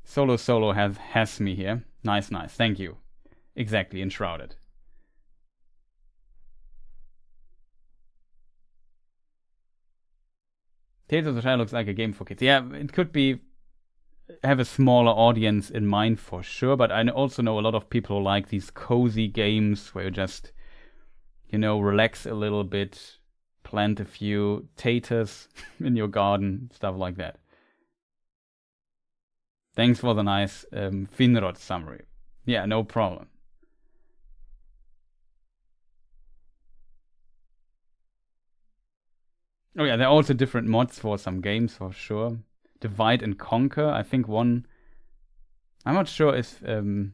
Solo has me here. Nice. Thank you. Exactly, Enshrouded. Tales of the Shire looks like a game for kids. Yeah, it could be have a smaller audience in mind for sure, but I also know a lot of people who like these cozy games where you just, relax a little bit, plant a few taters in your garden, stuff like that. Thanks for the nice Finrod summary. Yeah, no problem. Oh yeah, there are also different mods for some games for sure. Divide and Conquer, I think one. I'm not sure if another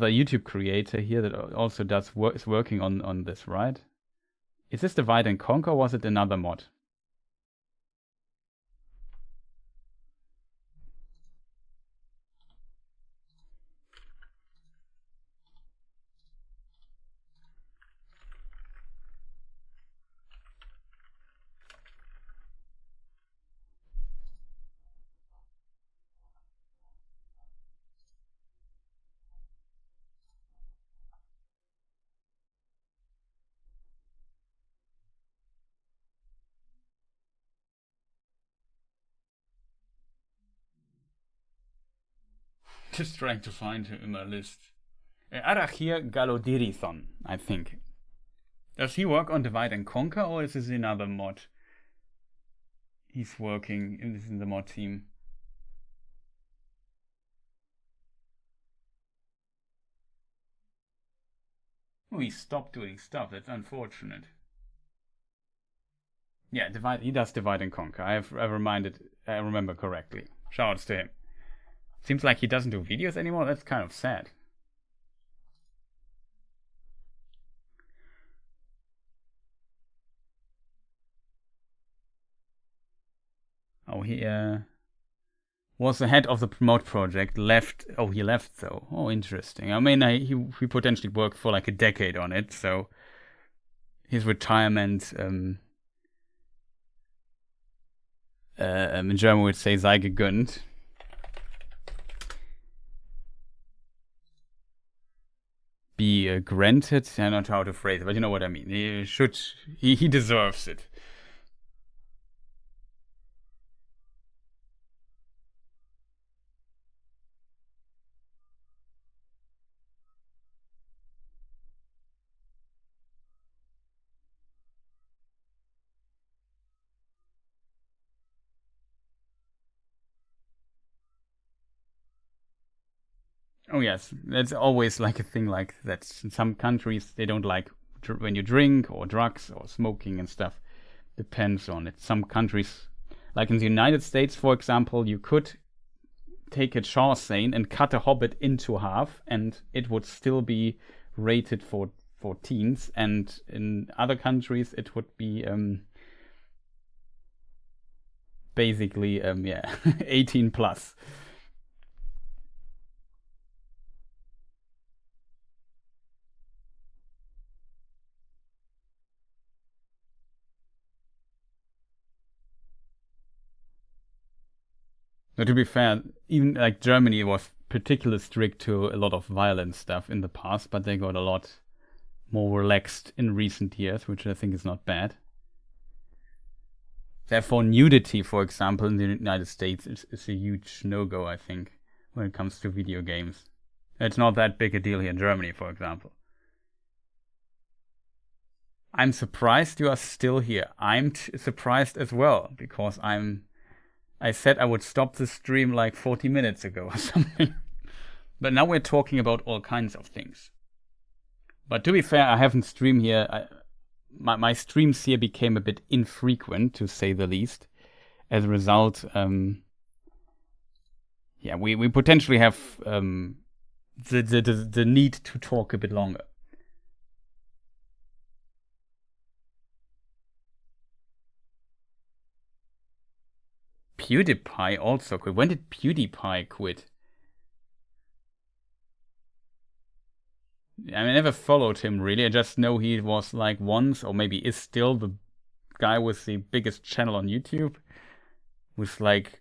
YouTube creator here that also is working on this, right? Is this Divide and Conquer or was it another mod? Just trying to find him in my list. Arachir Galodirithon, I think. Does he work on Divide and Conquer, or is this another mod? He's working in the mod team. Oh, he stopped doing stuff. That's unfortunate. Yeah, he does Divide and Conquer. I remember correctly. Shoutouts to him. Seems like he doesn't do videos anymore. That's kind of sad. Oh, he was the head of the Promote project. Left. Oh, he left though. Oh, interesting. I mean, he potentially worked for like a decade on it. So his retirement, in German would say sei gegönnt. Be granted. I don't know how to phrase it, but you know what I mean. He deserves it. Oh yes, that's always like a thing like that. In some countries, they don't like when you drink or drugs or smoking and stuff. Depends on it. Some countries, like in the United States, for example, you could take a chaw seine and cut a hobbit into half, and it would still be rated for teens. And in other countries, it would be basically 18 plus. Now, to be fair, even like Germany was particularly strict to a lot of violent stuff in the past, but they got a lot more relaxed in recent years, which I think is not bad. Therefore, nudity, for example, in the United States is a huge no-go, I think, when it comes to video games. It's not that big a deal here in Germany, for example. I'm surprised you are still here. I'm surprised as well, because I said I would stop the stream like 40 minutes ago or something. But now we're talking about all kinds of things. But to be fair, I haven't streamed here. My streams here became a bit infrequent, to say the least. As a result, we potentially have the need to talk a bit longer. PewDiePie also quit. When did PewDiePie quit? I never followed him really. I just know he was like once, or maybe is still, the guy with the biggest channel on YouTube, with like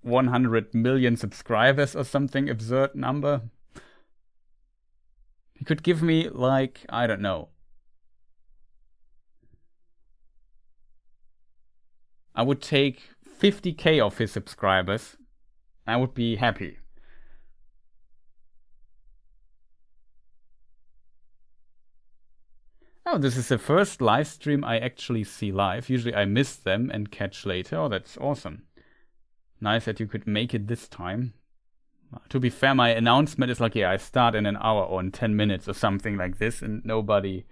100 million subscribers or something absurd number. He could give me like, I don't know. I would take 50k of his subscribers. I would be happy. Oh, this is the first live stream I actually see live. Usually I miss them and catch later. Oh, that's awesome. Nice that you could make it this time. To be fair, my announcement is like, I start in an hour or in 10 minutes or something like this, and nobody...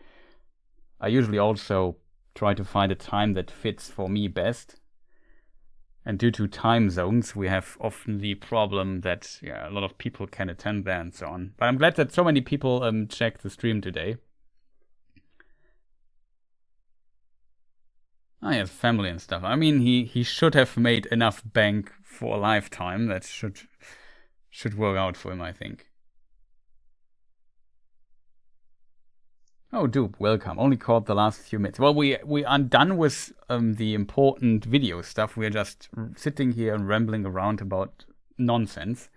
I usually also try to find a time that fits for me best. And due to time zones, we have often the problem that a lot of people can attend there and so on. But I'm glad that so many people checked the stream today. Oh, yes, family and stuff. I mean, he should have made enough bank for a lifetime. That should work out for him, I think. Oh, Dupe, welcome. Only caught the last few minutes. Well, we are done with the important video stuff. We're just sitting here and rambling around about nonsense.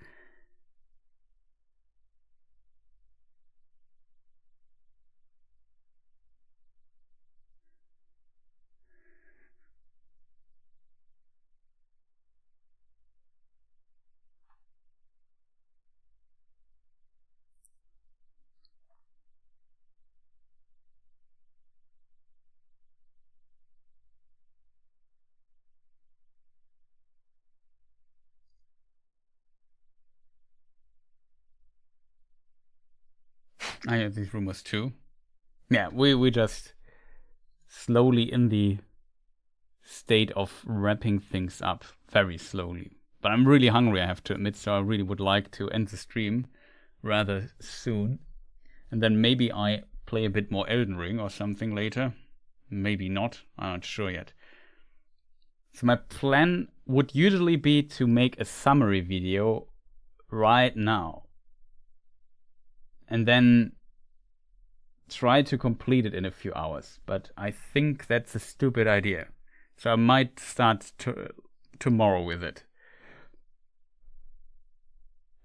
I have these rumors too. Yeah, we just slowly in the state of wrapping things up very slowly. But I'm really hungry, I have to admit, so I really would like to end the stream rather soon. And then maybe I play a bit more Elden Ring or something later. Maybe not, I'm not sure yet. So my plan would usually be to make a summary video right now. And then try to complete it in a few hours. But I think that's a stupid idea. So I might start tomorrow with it.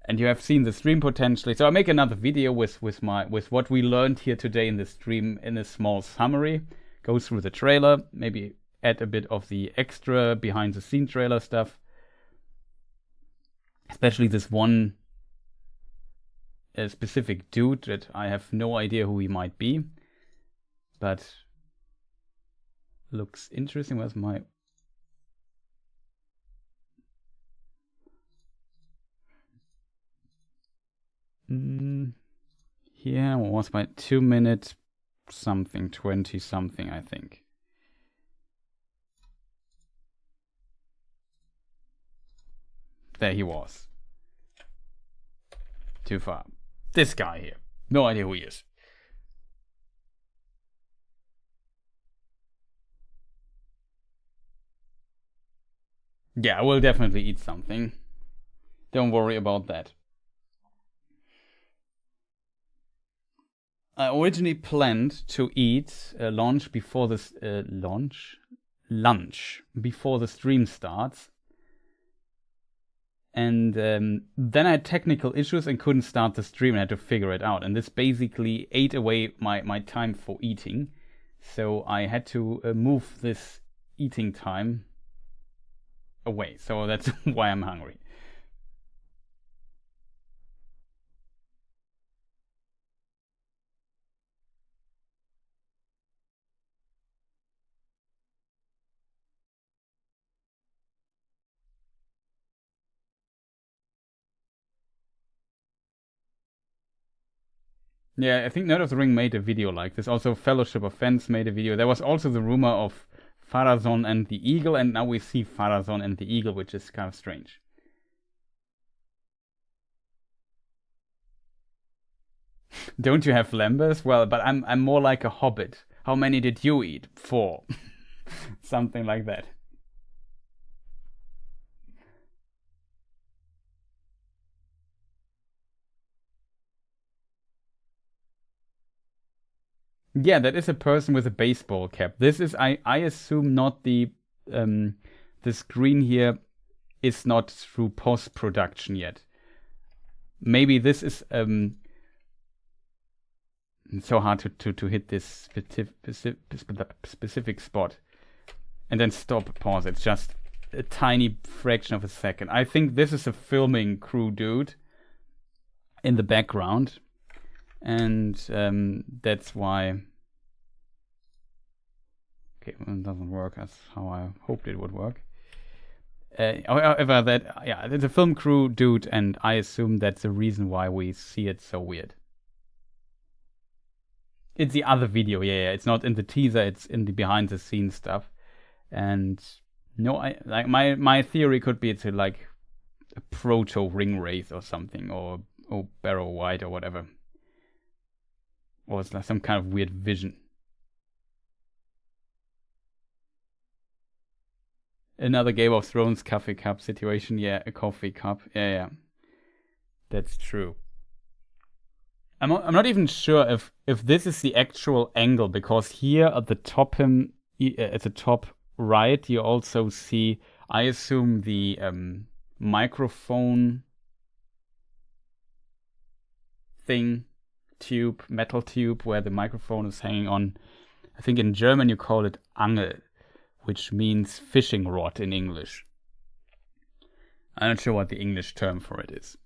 And you have seen the stream potentially. So I make another video with what we learned here today in the stream in a small summary. Go through the trailer, maybe add a bit of the extra behind the scene trailer stuff. Especially this one specific dude that I have no idea who he might be. But looks interesting. Where's my... Here was my 2 minute something, 20 something, I think. There he was. Too far. This guy here. No idea who he is. Yeah, I will definitely eat something. Don't worry about that. I originally planned to eat lunch before this lunch before the stream starts, and then I had technical issues and couldn't start the stream and I had to figure it out. And this basically ate away my time for eating, so I had to move this eating time away. So that's why I'm hungry. Yeah, I think Nerd of the Ring made a video like this. Also, Fellowship of Fans made a video. There was also the rumor of Farazon and the Eagle, and now we see Farazon and the Eagle, which is kind of strange. Don't you have lambers? Well, but I'm more like a hobbit. How many did you eat? 4. Something like that. Yeah, that is a person with a baseball cap. This is, I assume, not the screen here is not through post-production yet. Maybe this is it's so hard to hit this specific spot and then stop, pause. It's just a tiny fraction of a second. I think this is a filming crew dude in the background. And that's why... Okay, well, it doesn't work as how I hoped it would work. However, it's a film crew dude, and I assume that's the reason why we see it so weird. It's the other video, yeah. It's not in the teaser, it's in the behind-the-scenes stuff. And no, my theory could be it's like a proto ring wraith or something, or Barrow White or whatever. Or it's like some kind of weird vision. Another Game of Thrones coffee cup situation. Yeah, a coffee cup. Yeah. That's true. I'm not even sure if this is the actual angle, because here at the top at the top right you also see, I assume, the microphone thing, tube, metal tube where the microphone is hanging on. I think in German you call it Angel, which means fishing rod in English. I'm not sure what the English term for it is.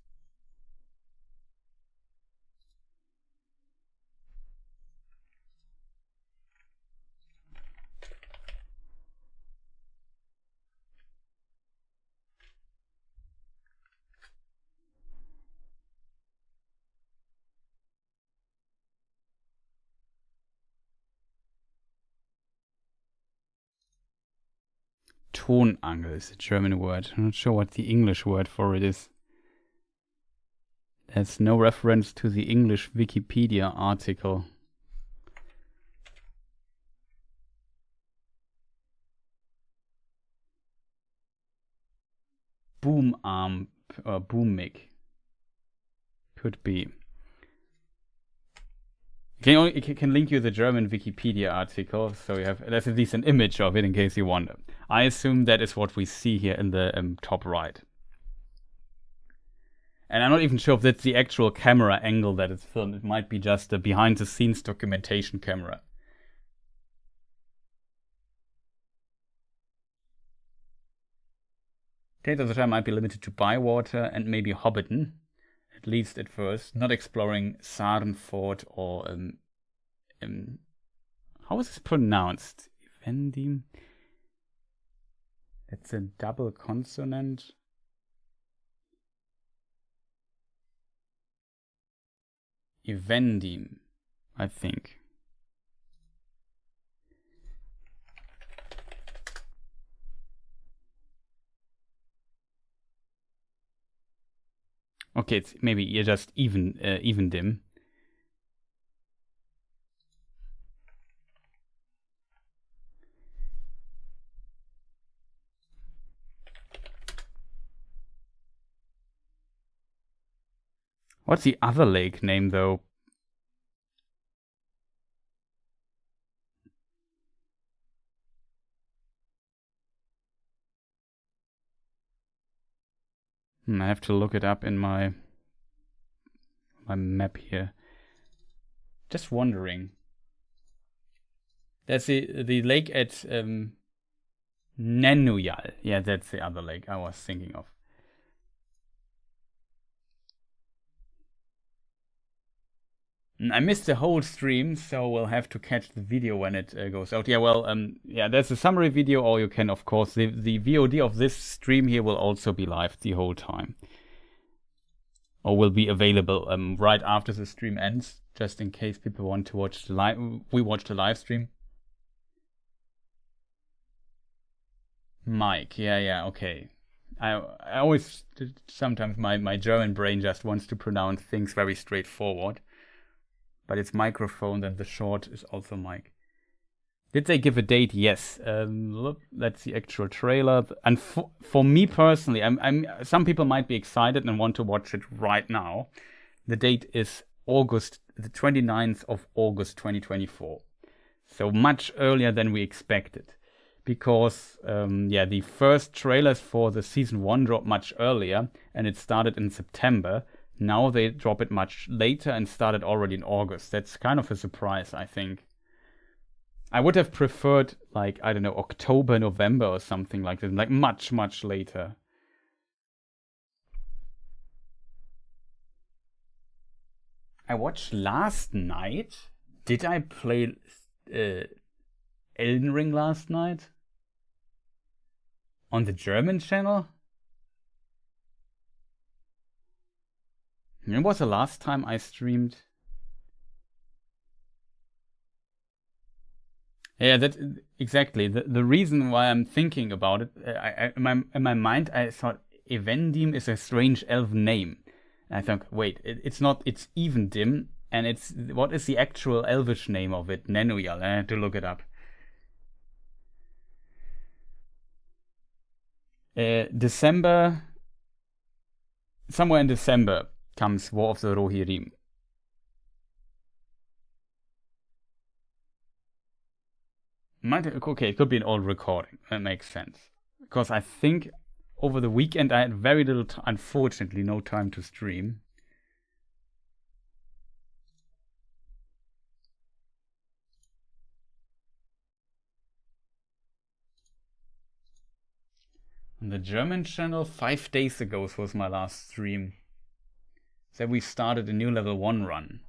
Tonangel is a German word. I'm not sure what the English word for it is. There's no reference to the English Wikipedia article. Boom arm or boom mic. Could be. It can link you the German Wikipedia article, so you have there's at least an image of it in case you wonder. I assume that is what we see here in the top right. And I'm not even sure if that's the actual camera angle that it's filmed. It might be just a behind-the-scenes documentation camera. Dates of the time might be limited to Bywater and maybe Hobbiton, at least at first. Not exploring Sarenford or how is this pronounced? Evendim? It's a double consonant. Evendim, I think. Okay, it's maybe you're just even dim. What's the other lake name though? I have to look it up in my map here. Just wondering. There's the lake at Nenuyal. Yeah, that's the other lake I was thinking of. I missed the whole stream, so we'll have to catch the video when it goes out. Yeah, well, yeah, there's a summary video, or you can, of course, the VOD of this stream here will also be live the whole time. Or will be available right after the stream ends, just in case people want to watch the live. We watch the live stream. Mike, yeah, okay. I always, sometimes my German brain just wants to pronounce things very straightforward. But it's microphone, and the short is also mic. Did they give a date? Yes. Look, that's the actual trailer. And for me personally, some people might be excited and want to watch it right now. The date is the 29th of August 2024. So much earlier than we expected. Because, the first trailers for the season 1 dropped much earlier, and it started in September. Now they drop it much later and started already in August. That's kind of a surprise, I think. I would have preferred, like, I don't know, October, November or something like that. Like, much, much later. I watched last night. Did I play Elden Ring last night? On the German channel? When was the last time I streamed? Yeah, that exactly. The reason why I'm thinking about it, in my mind, I thought Evendim is a strange elven name. And I thought, wait, it's not. It's Evendim, and it's what is the actual elvish name of it? Nenuyal. I had to look it up. December. Somewhere in December comes War of the Rohirrim. Okay, it could be an old recording. That makes sense. Because I think over the weekend I had very little, unfortunately, no time to stream. On the German channel, 5 days ago was my last stream. Then we started a new level 1 run.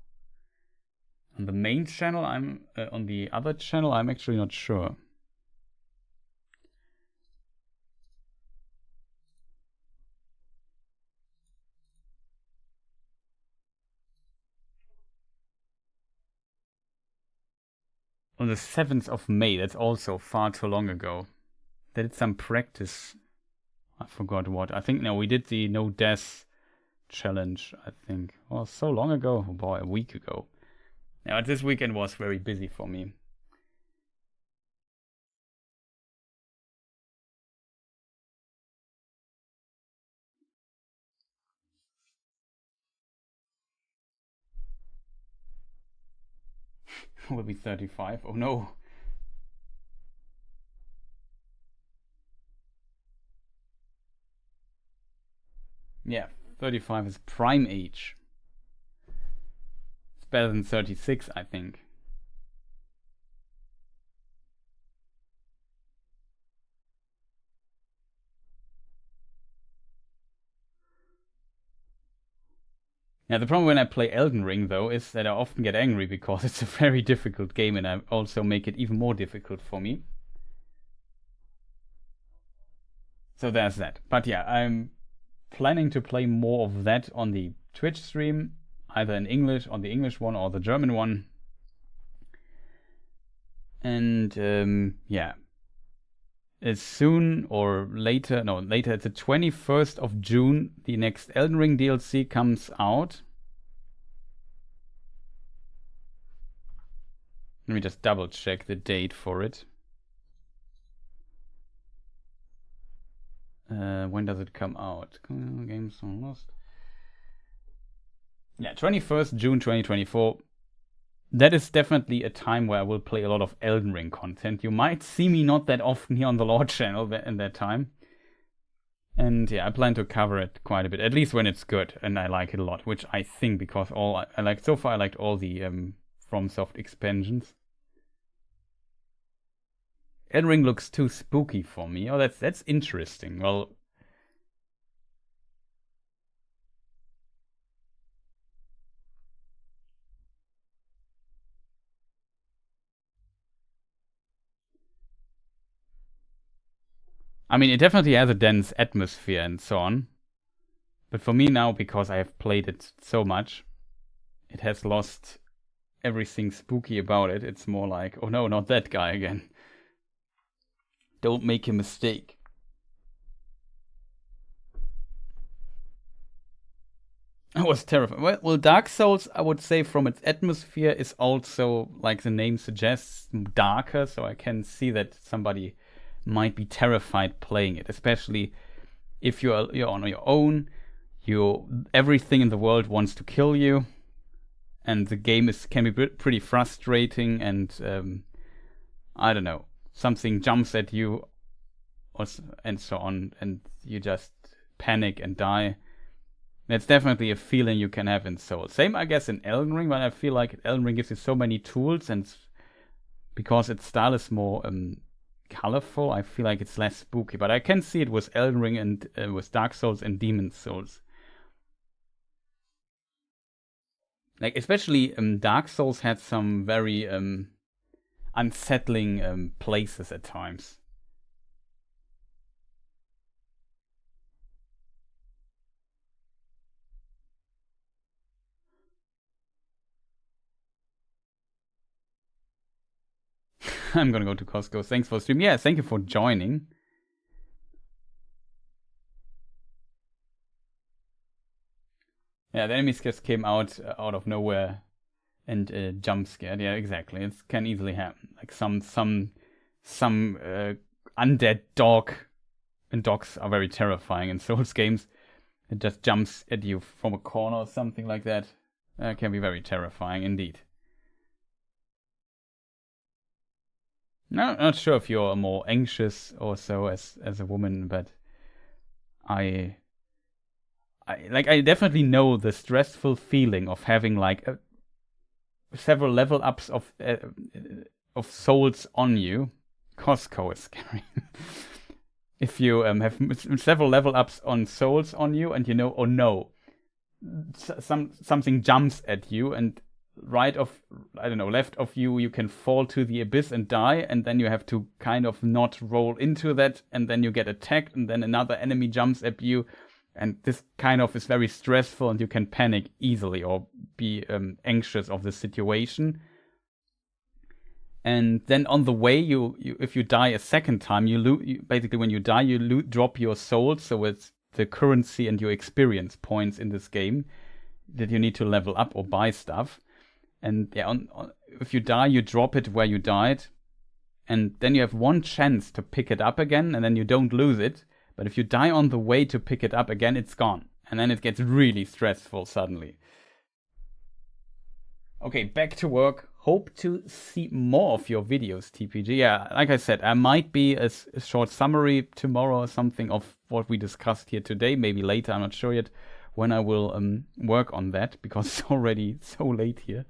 On the main channel, on the other channel, I'm actually not sure. On the 7th of May, that's also far too long ago. did some practice. I forgot what. I think, no, we did the no death challenge, I think. Oh, so long ago. Oh boy, a week ago. Yeah, this weekend was very busy for me. Will be 35. Oh no. Yeah, 35 is prime age. It's better than 36, I think. Yeah, the problem when I play Elden Ring, though, is that I often get angry because it's a very difficult game and I also make it even more difficult for me. So there's that. But yeah, I'm planning to play more of that on the Twitch stream, either in English, on the English one or the German one. And yeah, as soon or later, no, later, it's the 21st of June, the next Elden Ring DLC comes out. Let me just double check the date for it. When does it come out? Games are lost. Yeah, 21st June 2024. That is definitely a time where I will play a lot of Elden Ring content. You might see me not that often here on the LotR channel in that time. And yeah, I plan to cover it quite a bit, at least when it's good and I like it a lot, which I think because I liked so far, I liked all the FromSoft expansions. Elden Ring looks too spooky for me. Oh, that's interesting. Well, I mean, it definitely has a dense atmosphere and so on. But for me now, because I have played it so much, it has lost everything spooky about it. It's more like, oh no, not that guy again. Don't make a mistake. I was terrified. Well, Dark Souls, I would say, from its atmosphere, is also, like the name suggests, darker. So I can see that somebody might be terrified playing it, especially if you're on your own. Everything in the world wants to kill you, and the game can be pretty frustrating. And I don't know, something jumps at you, and so on, and you just panic and die. That's definitely a feeling you can have in Souls. Same, I guess, in Elden Ring, but I feel like Elden Ring gives you so many tools, and because its style is more colorful, I feel like it's less spooky. But I can see it with Elden Ring and with Dark Souls and Demon Souls. Like, especially Dark Souls had some very unsettling places at times. I'm gonna go to Costco. Thanks for the stream. Yeah, thank you for joining. Yeah, the enemies just came out of nowhere and jump scared. Yeah, exactly. It can easily happen. Like some undead dog, and dogs are very terrifying in Souls games. It just jumps at you from a corner or something like that. Can be very terrifying indeed. No, not sure if you're more anxious or so as a woman, but I definitely know the stressful feeling of having like several level ups of souls on you. Costco is scary. If you have several level ups on souls on you, and you know, oh no, something jumps at you, and right of, I don't know, left of you, you can fall to the abyss and die, and then you have to kind of not roll into that, and then you get attacked, and then another enemy jumps at you, and this kind of is very stressful, and you can panic easily or be anxious of the situation. And then on the way, if you die a second time, basically when you die, you drop your soul. So it's the currency and your experience points in this game that you need to level up or buy stuff. And yeah, if you die, you drop it where you died. And then you have one chance to pick it up again, and then you don't lose it. But if you die on the way to pick it up again, it's gone. And then it gets really stressful suddenly. Okay, back to work. Hope to see more of your videos, TPG. Yeah, like I said, I might be a short summary tomorrow or something of what we discussed here today. Maybe later, I'm not sure yet when I will work on that, because it's already so late here.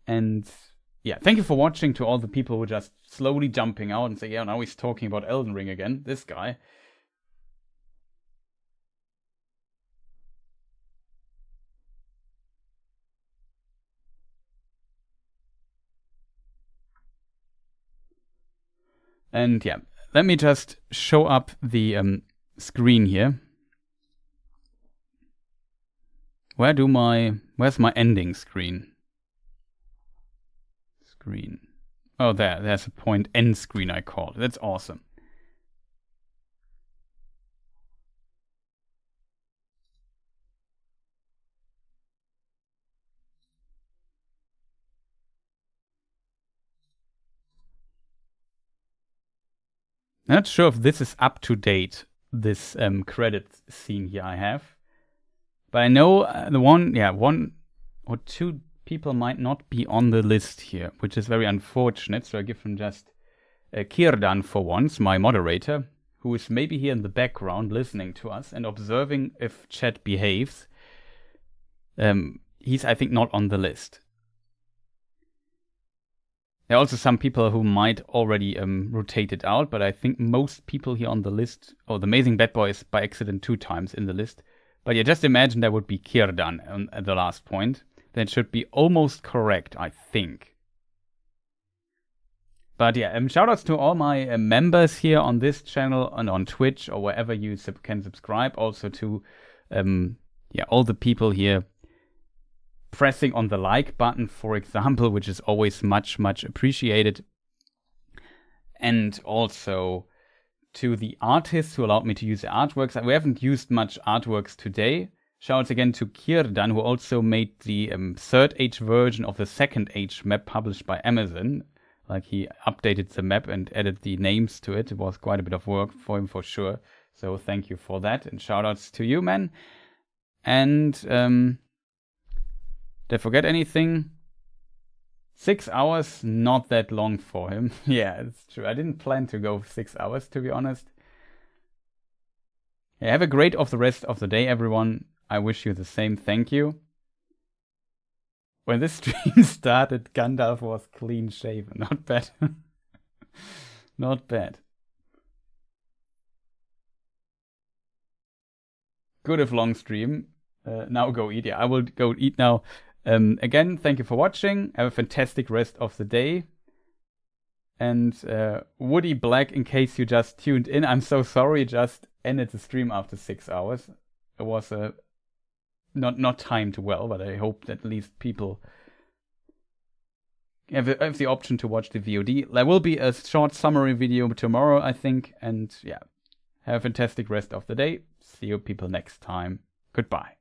And yeah, thank you for watching to all the people who are just slowly jumping out and say, yeah, now he's talking about Elden Ring again, this guy. And yeah, let me just show up the screen here. Where's my ending screen? Oh, there's a point end screen I called. That's awesome. Not sure if this is up to date, this credit scene here I have. But I know one or two people might not be on the list here, which is very unfortunate. So I give him just Kirdan for once, my moderator, who is maybe here in the background listening to us and observing if chat behaves. He's, I think, not on the list. There are also some people who might already rotate it out, but I think most people here on the list... Oh, the Amazing Bad Boy is by accident 2 times in the list. But yeah, just imagine there would be Kirdan at the last point. Then it should be almost correct, I think. But yeah, shoutouts to all my members here on this channel and on Twitch or wherever you can subscribe. Also to all the people here pressing on the like button, for example, which is always much, much appreciated. And also to the artists who allowed me to use the artworks. We haven't used much artworks today. Shoutouts again to Kirdan, who also made the third age version of the second age map published by Amazon. Like, he updated the map and added the names to it. It was quite a bit of work for him, for sure. So thank you for that, and shoutouts to you, man. And did I forget anything? 6 hours, not that long for him. Yeah, it's true. I didn't plan to go 6 hours, to be honest. Yeah, have a great the rest of the day, everyone. I wish you the same. Thank you. When this stream started, Gandalf was clean shaven. Not bad. Not bad. Good if long stream. Now go eat. Yeah, I will go eat now. Again, thank you for watching. Have a fantastic rest of the day. And Woody Black, in case you just tuned in, I'm so sorry, just ended the stream after 6 hours. It was not timed well, but I hope that at least people have the option to watch the VOD. There will be a short summary video tomorrow, I think. And yeah, have a fantastic rest of the day. See you people next time. Goodbye.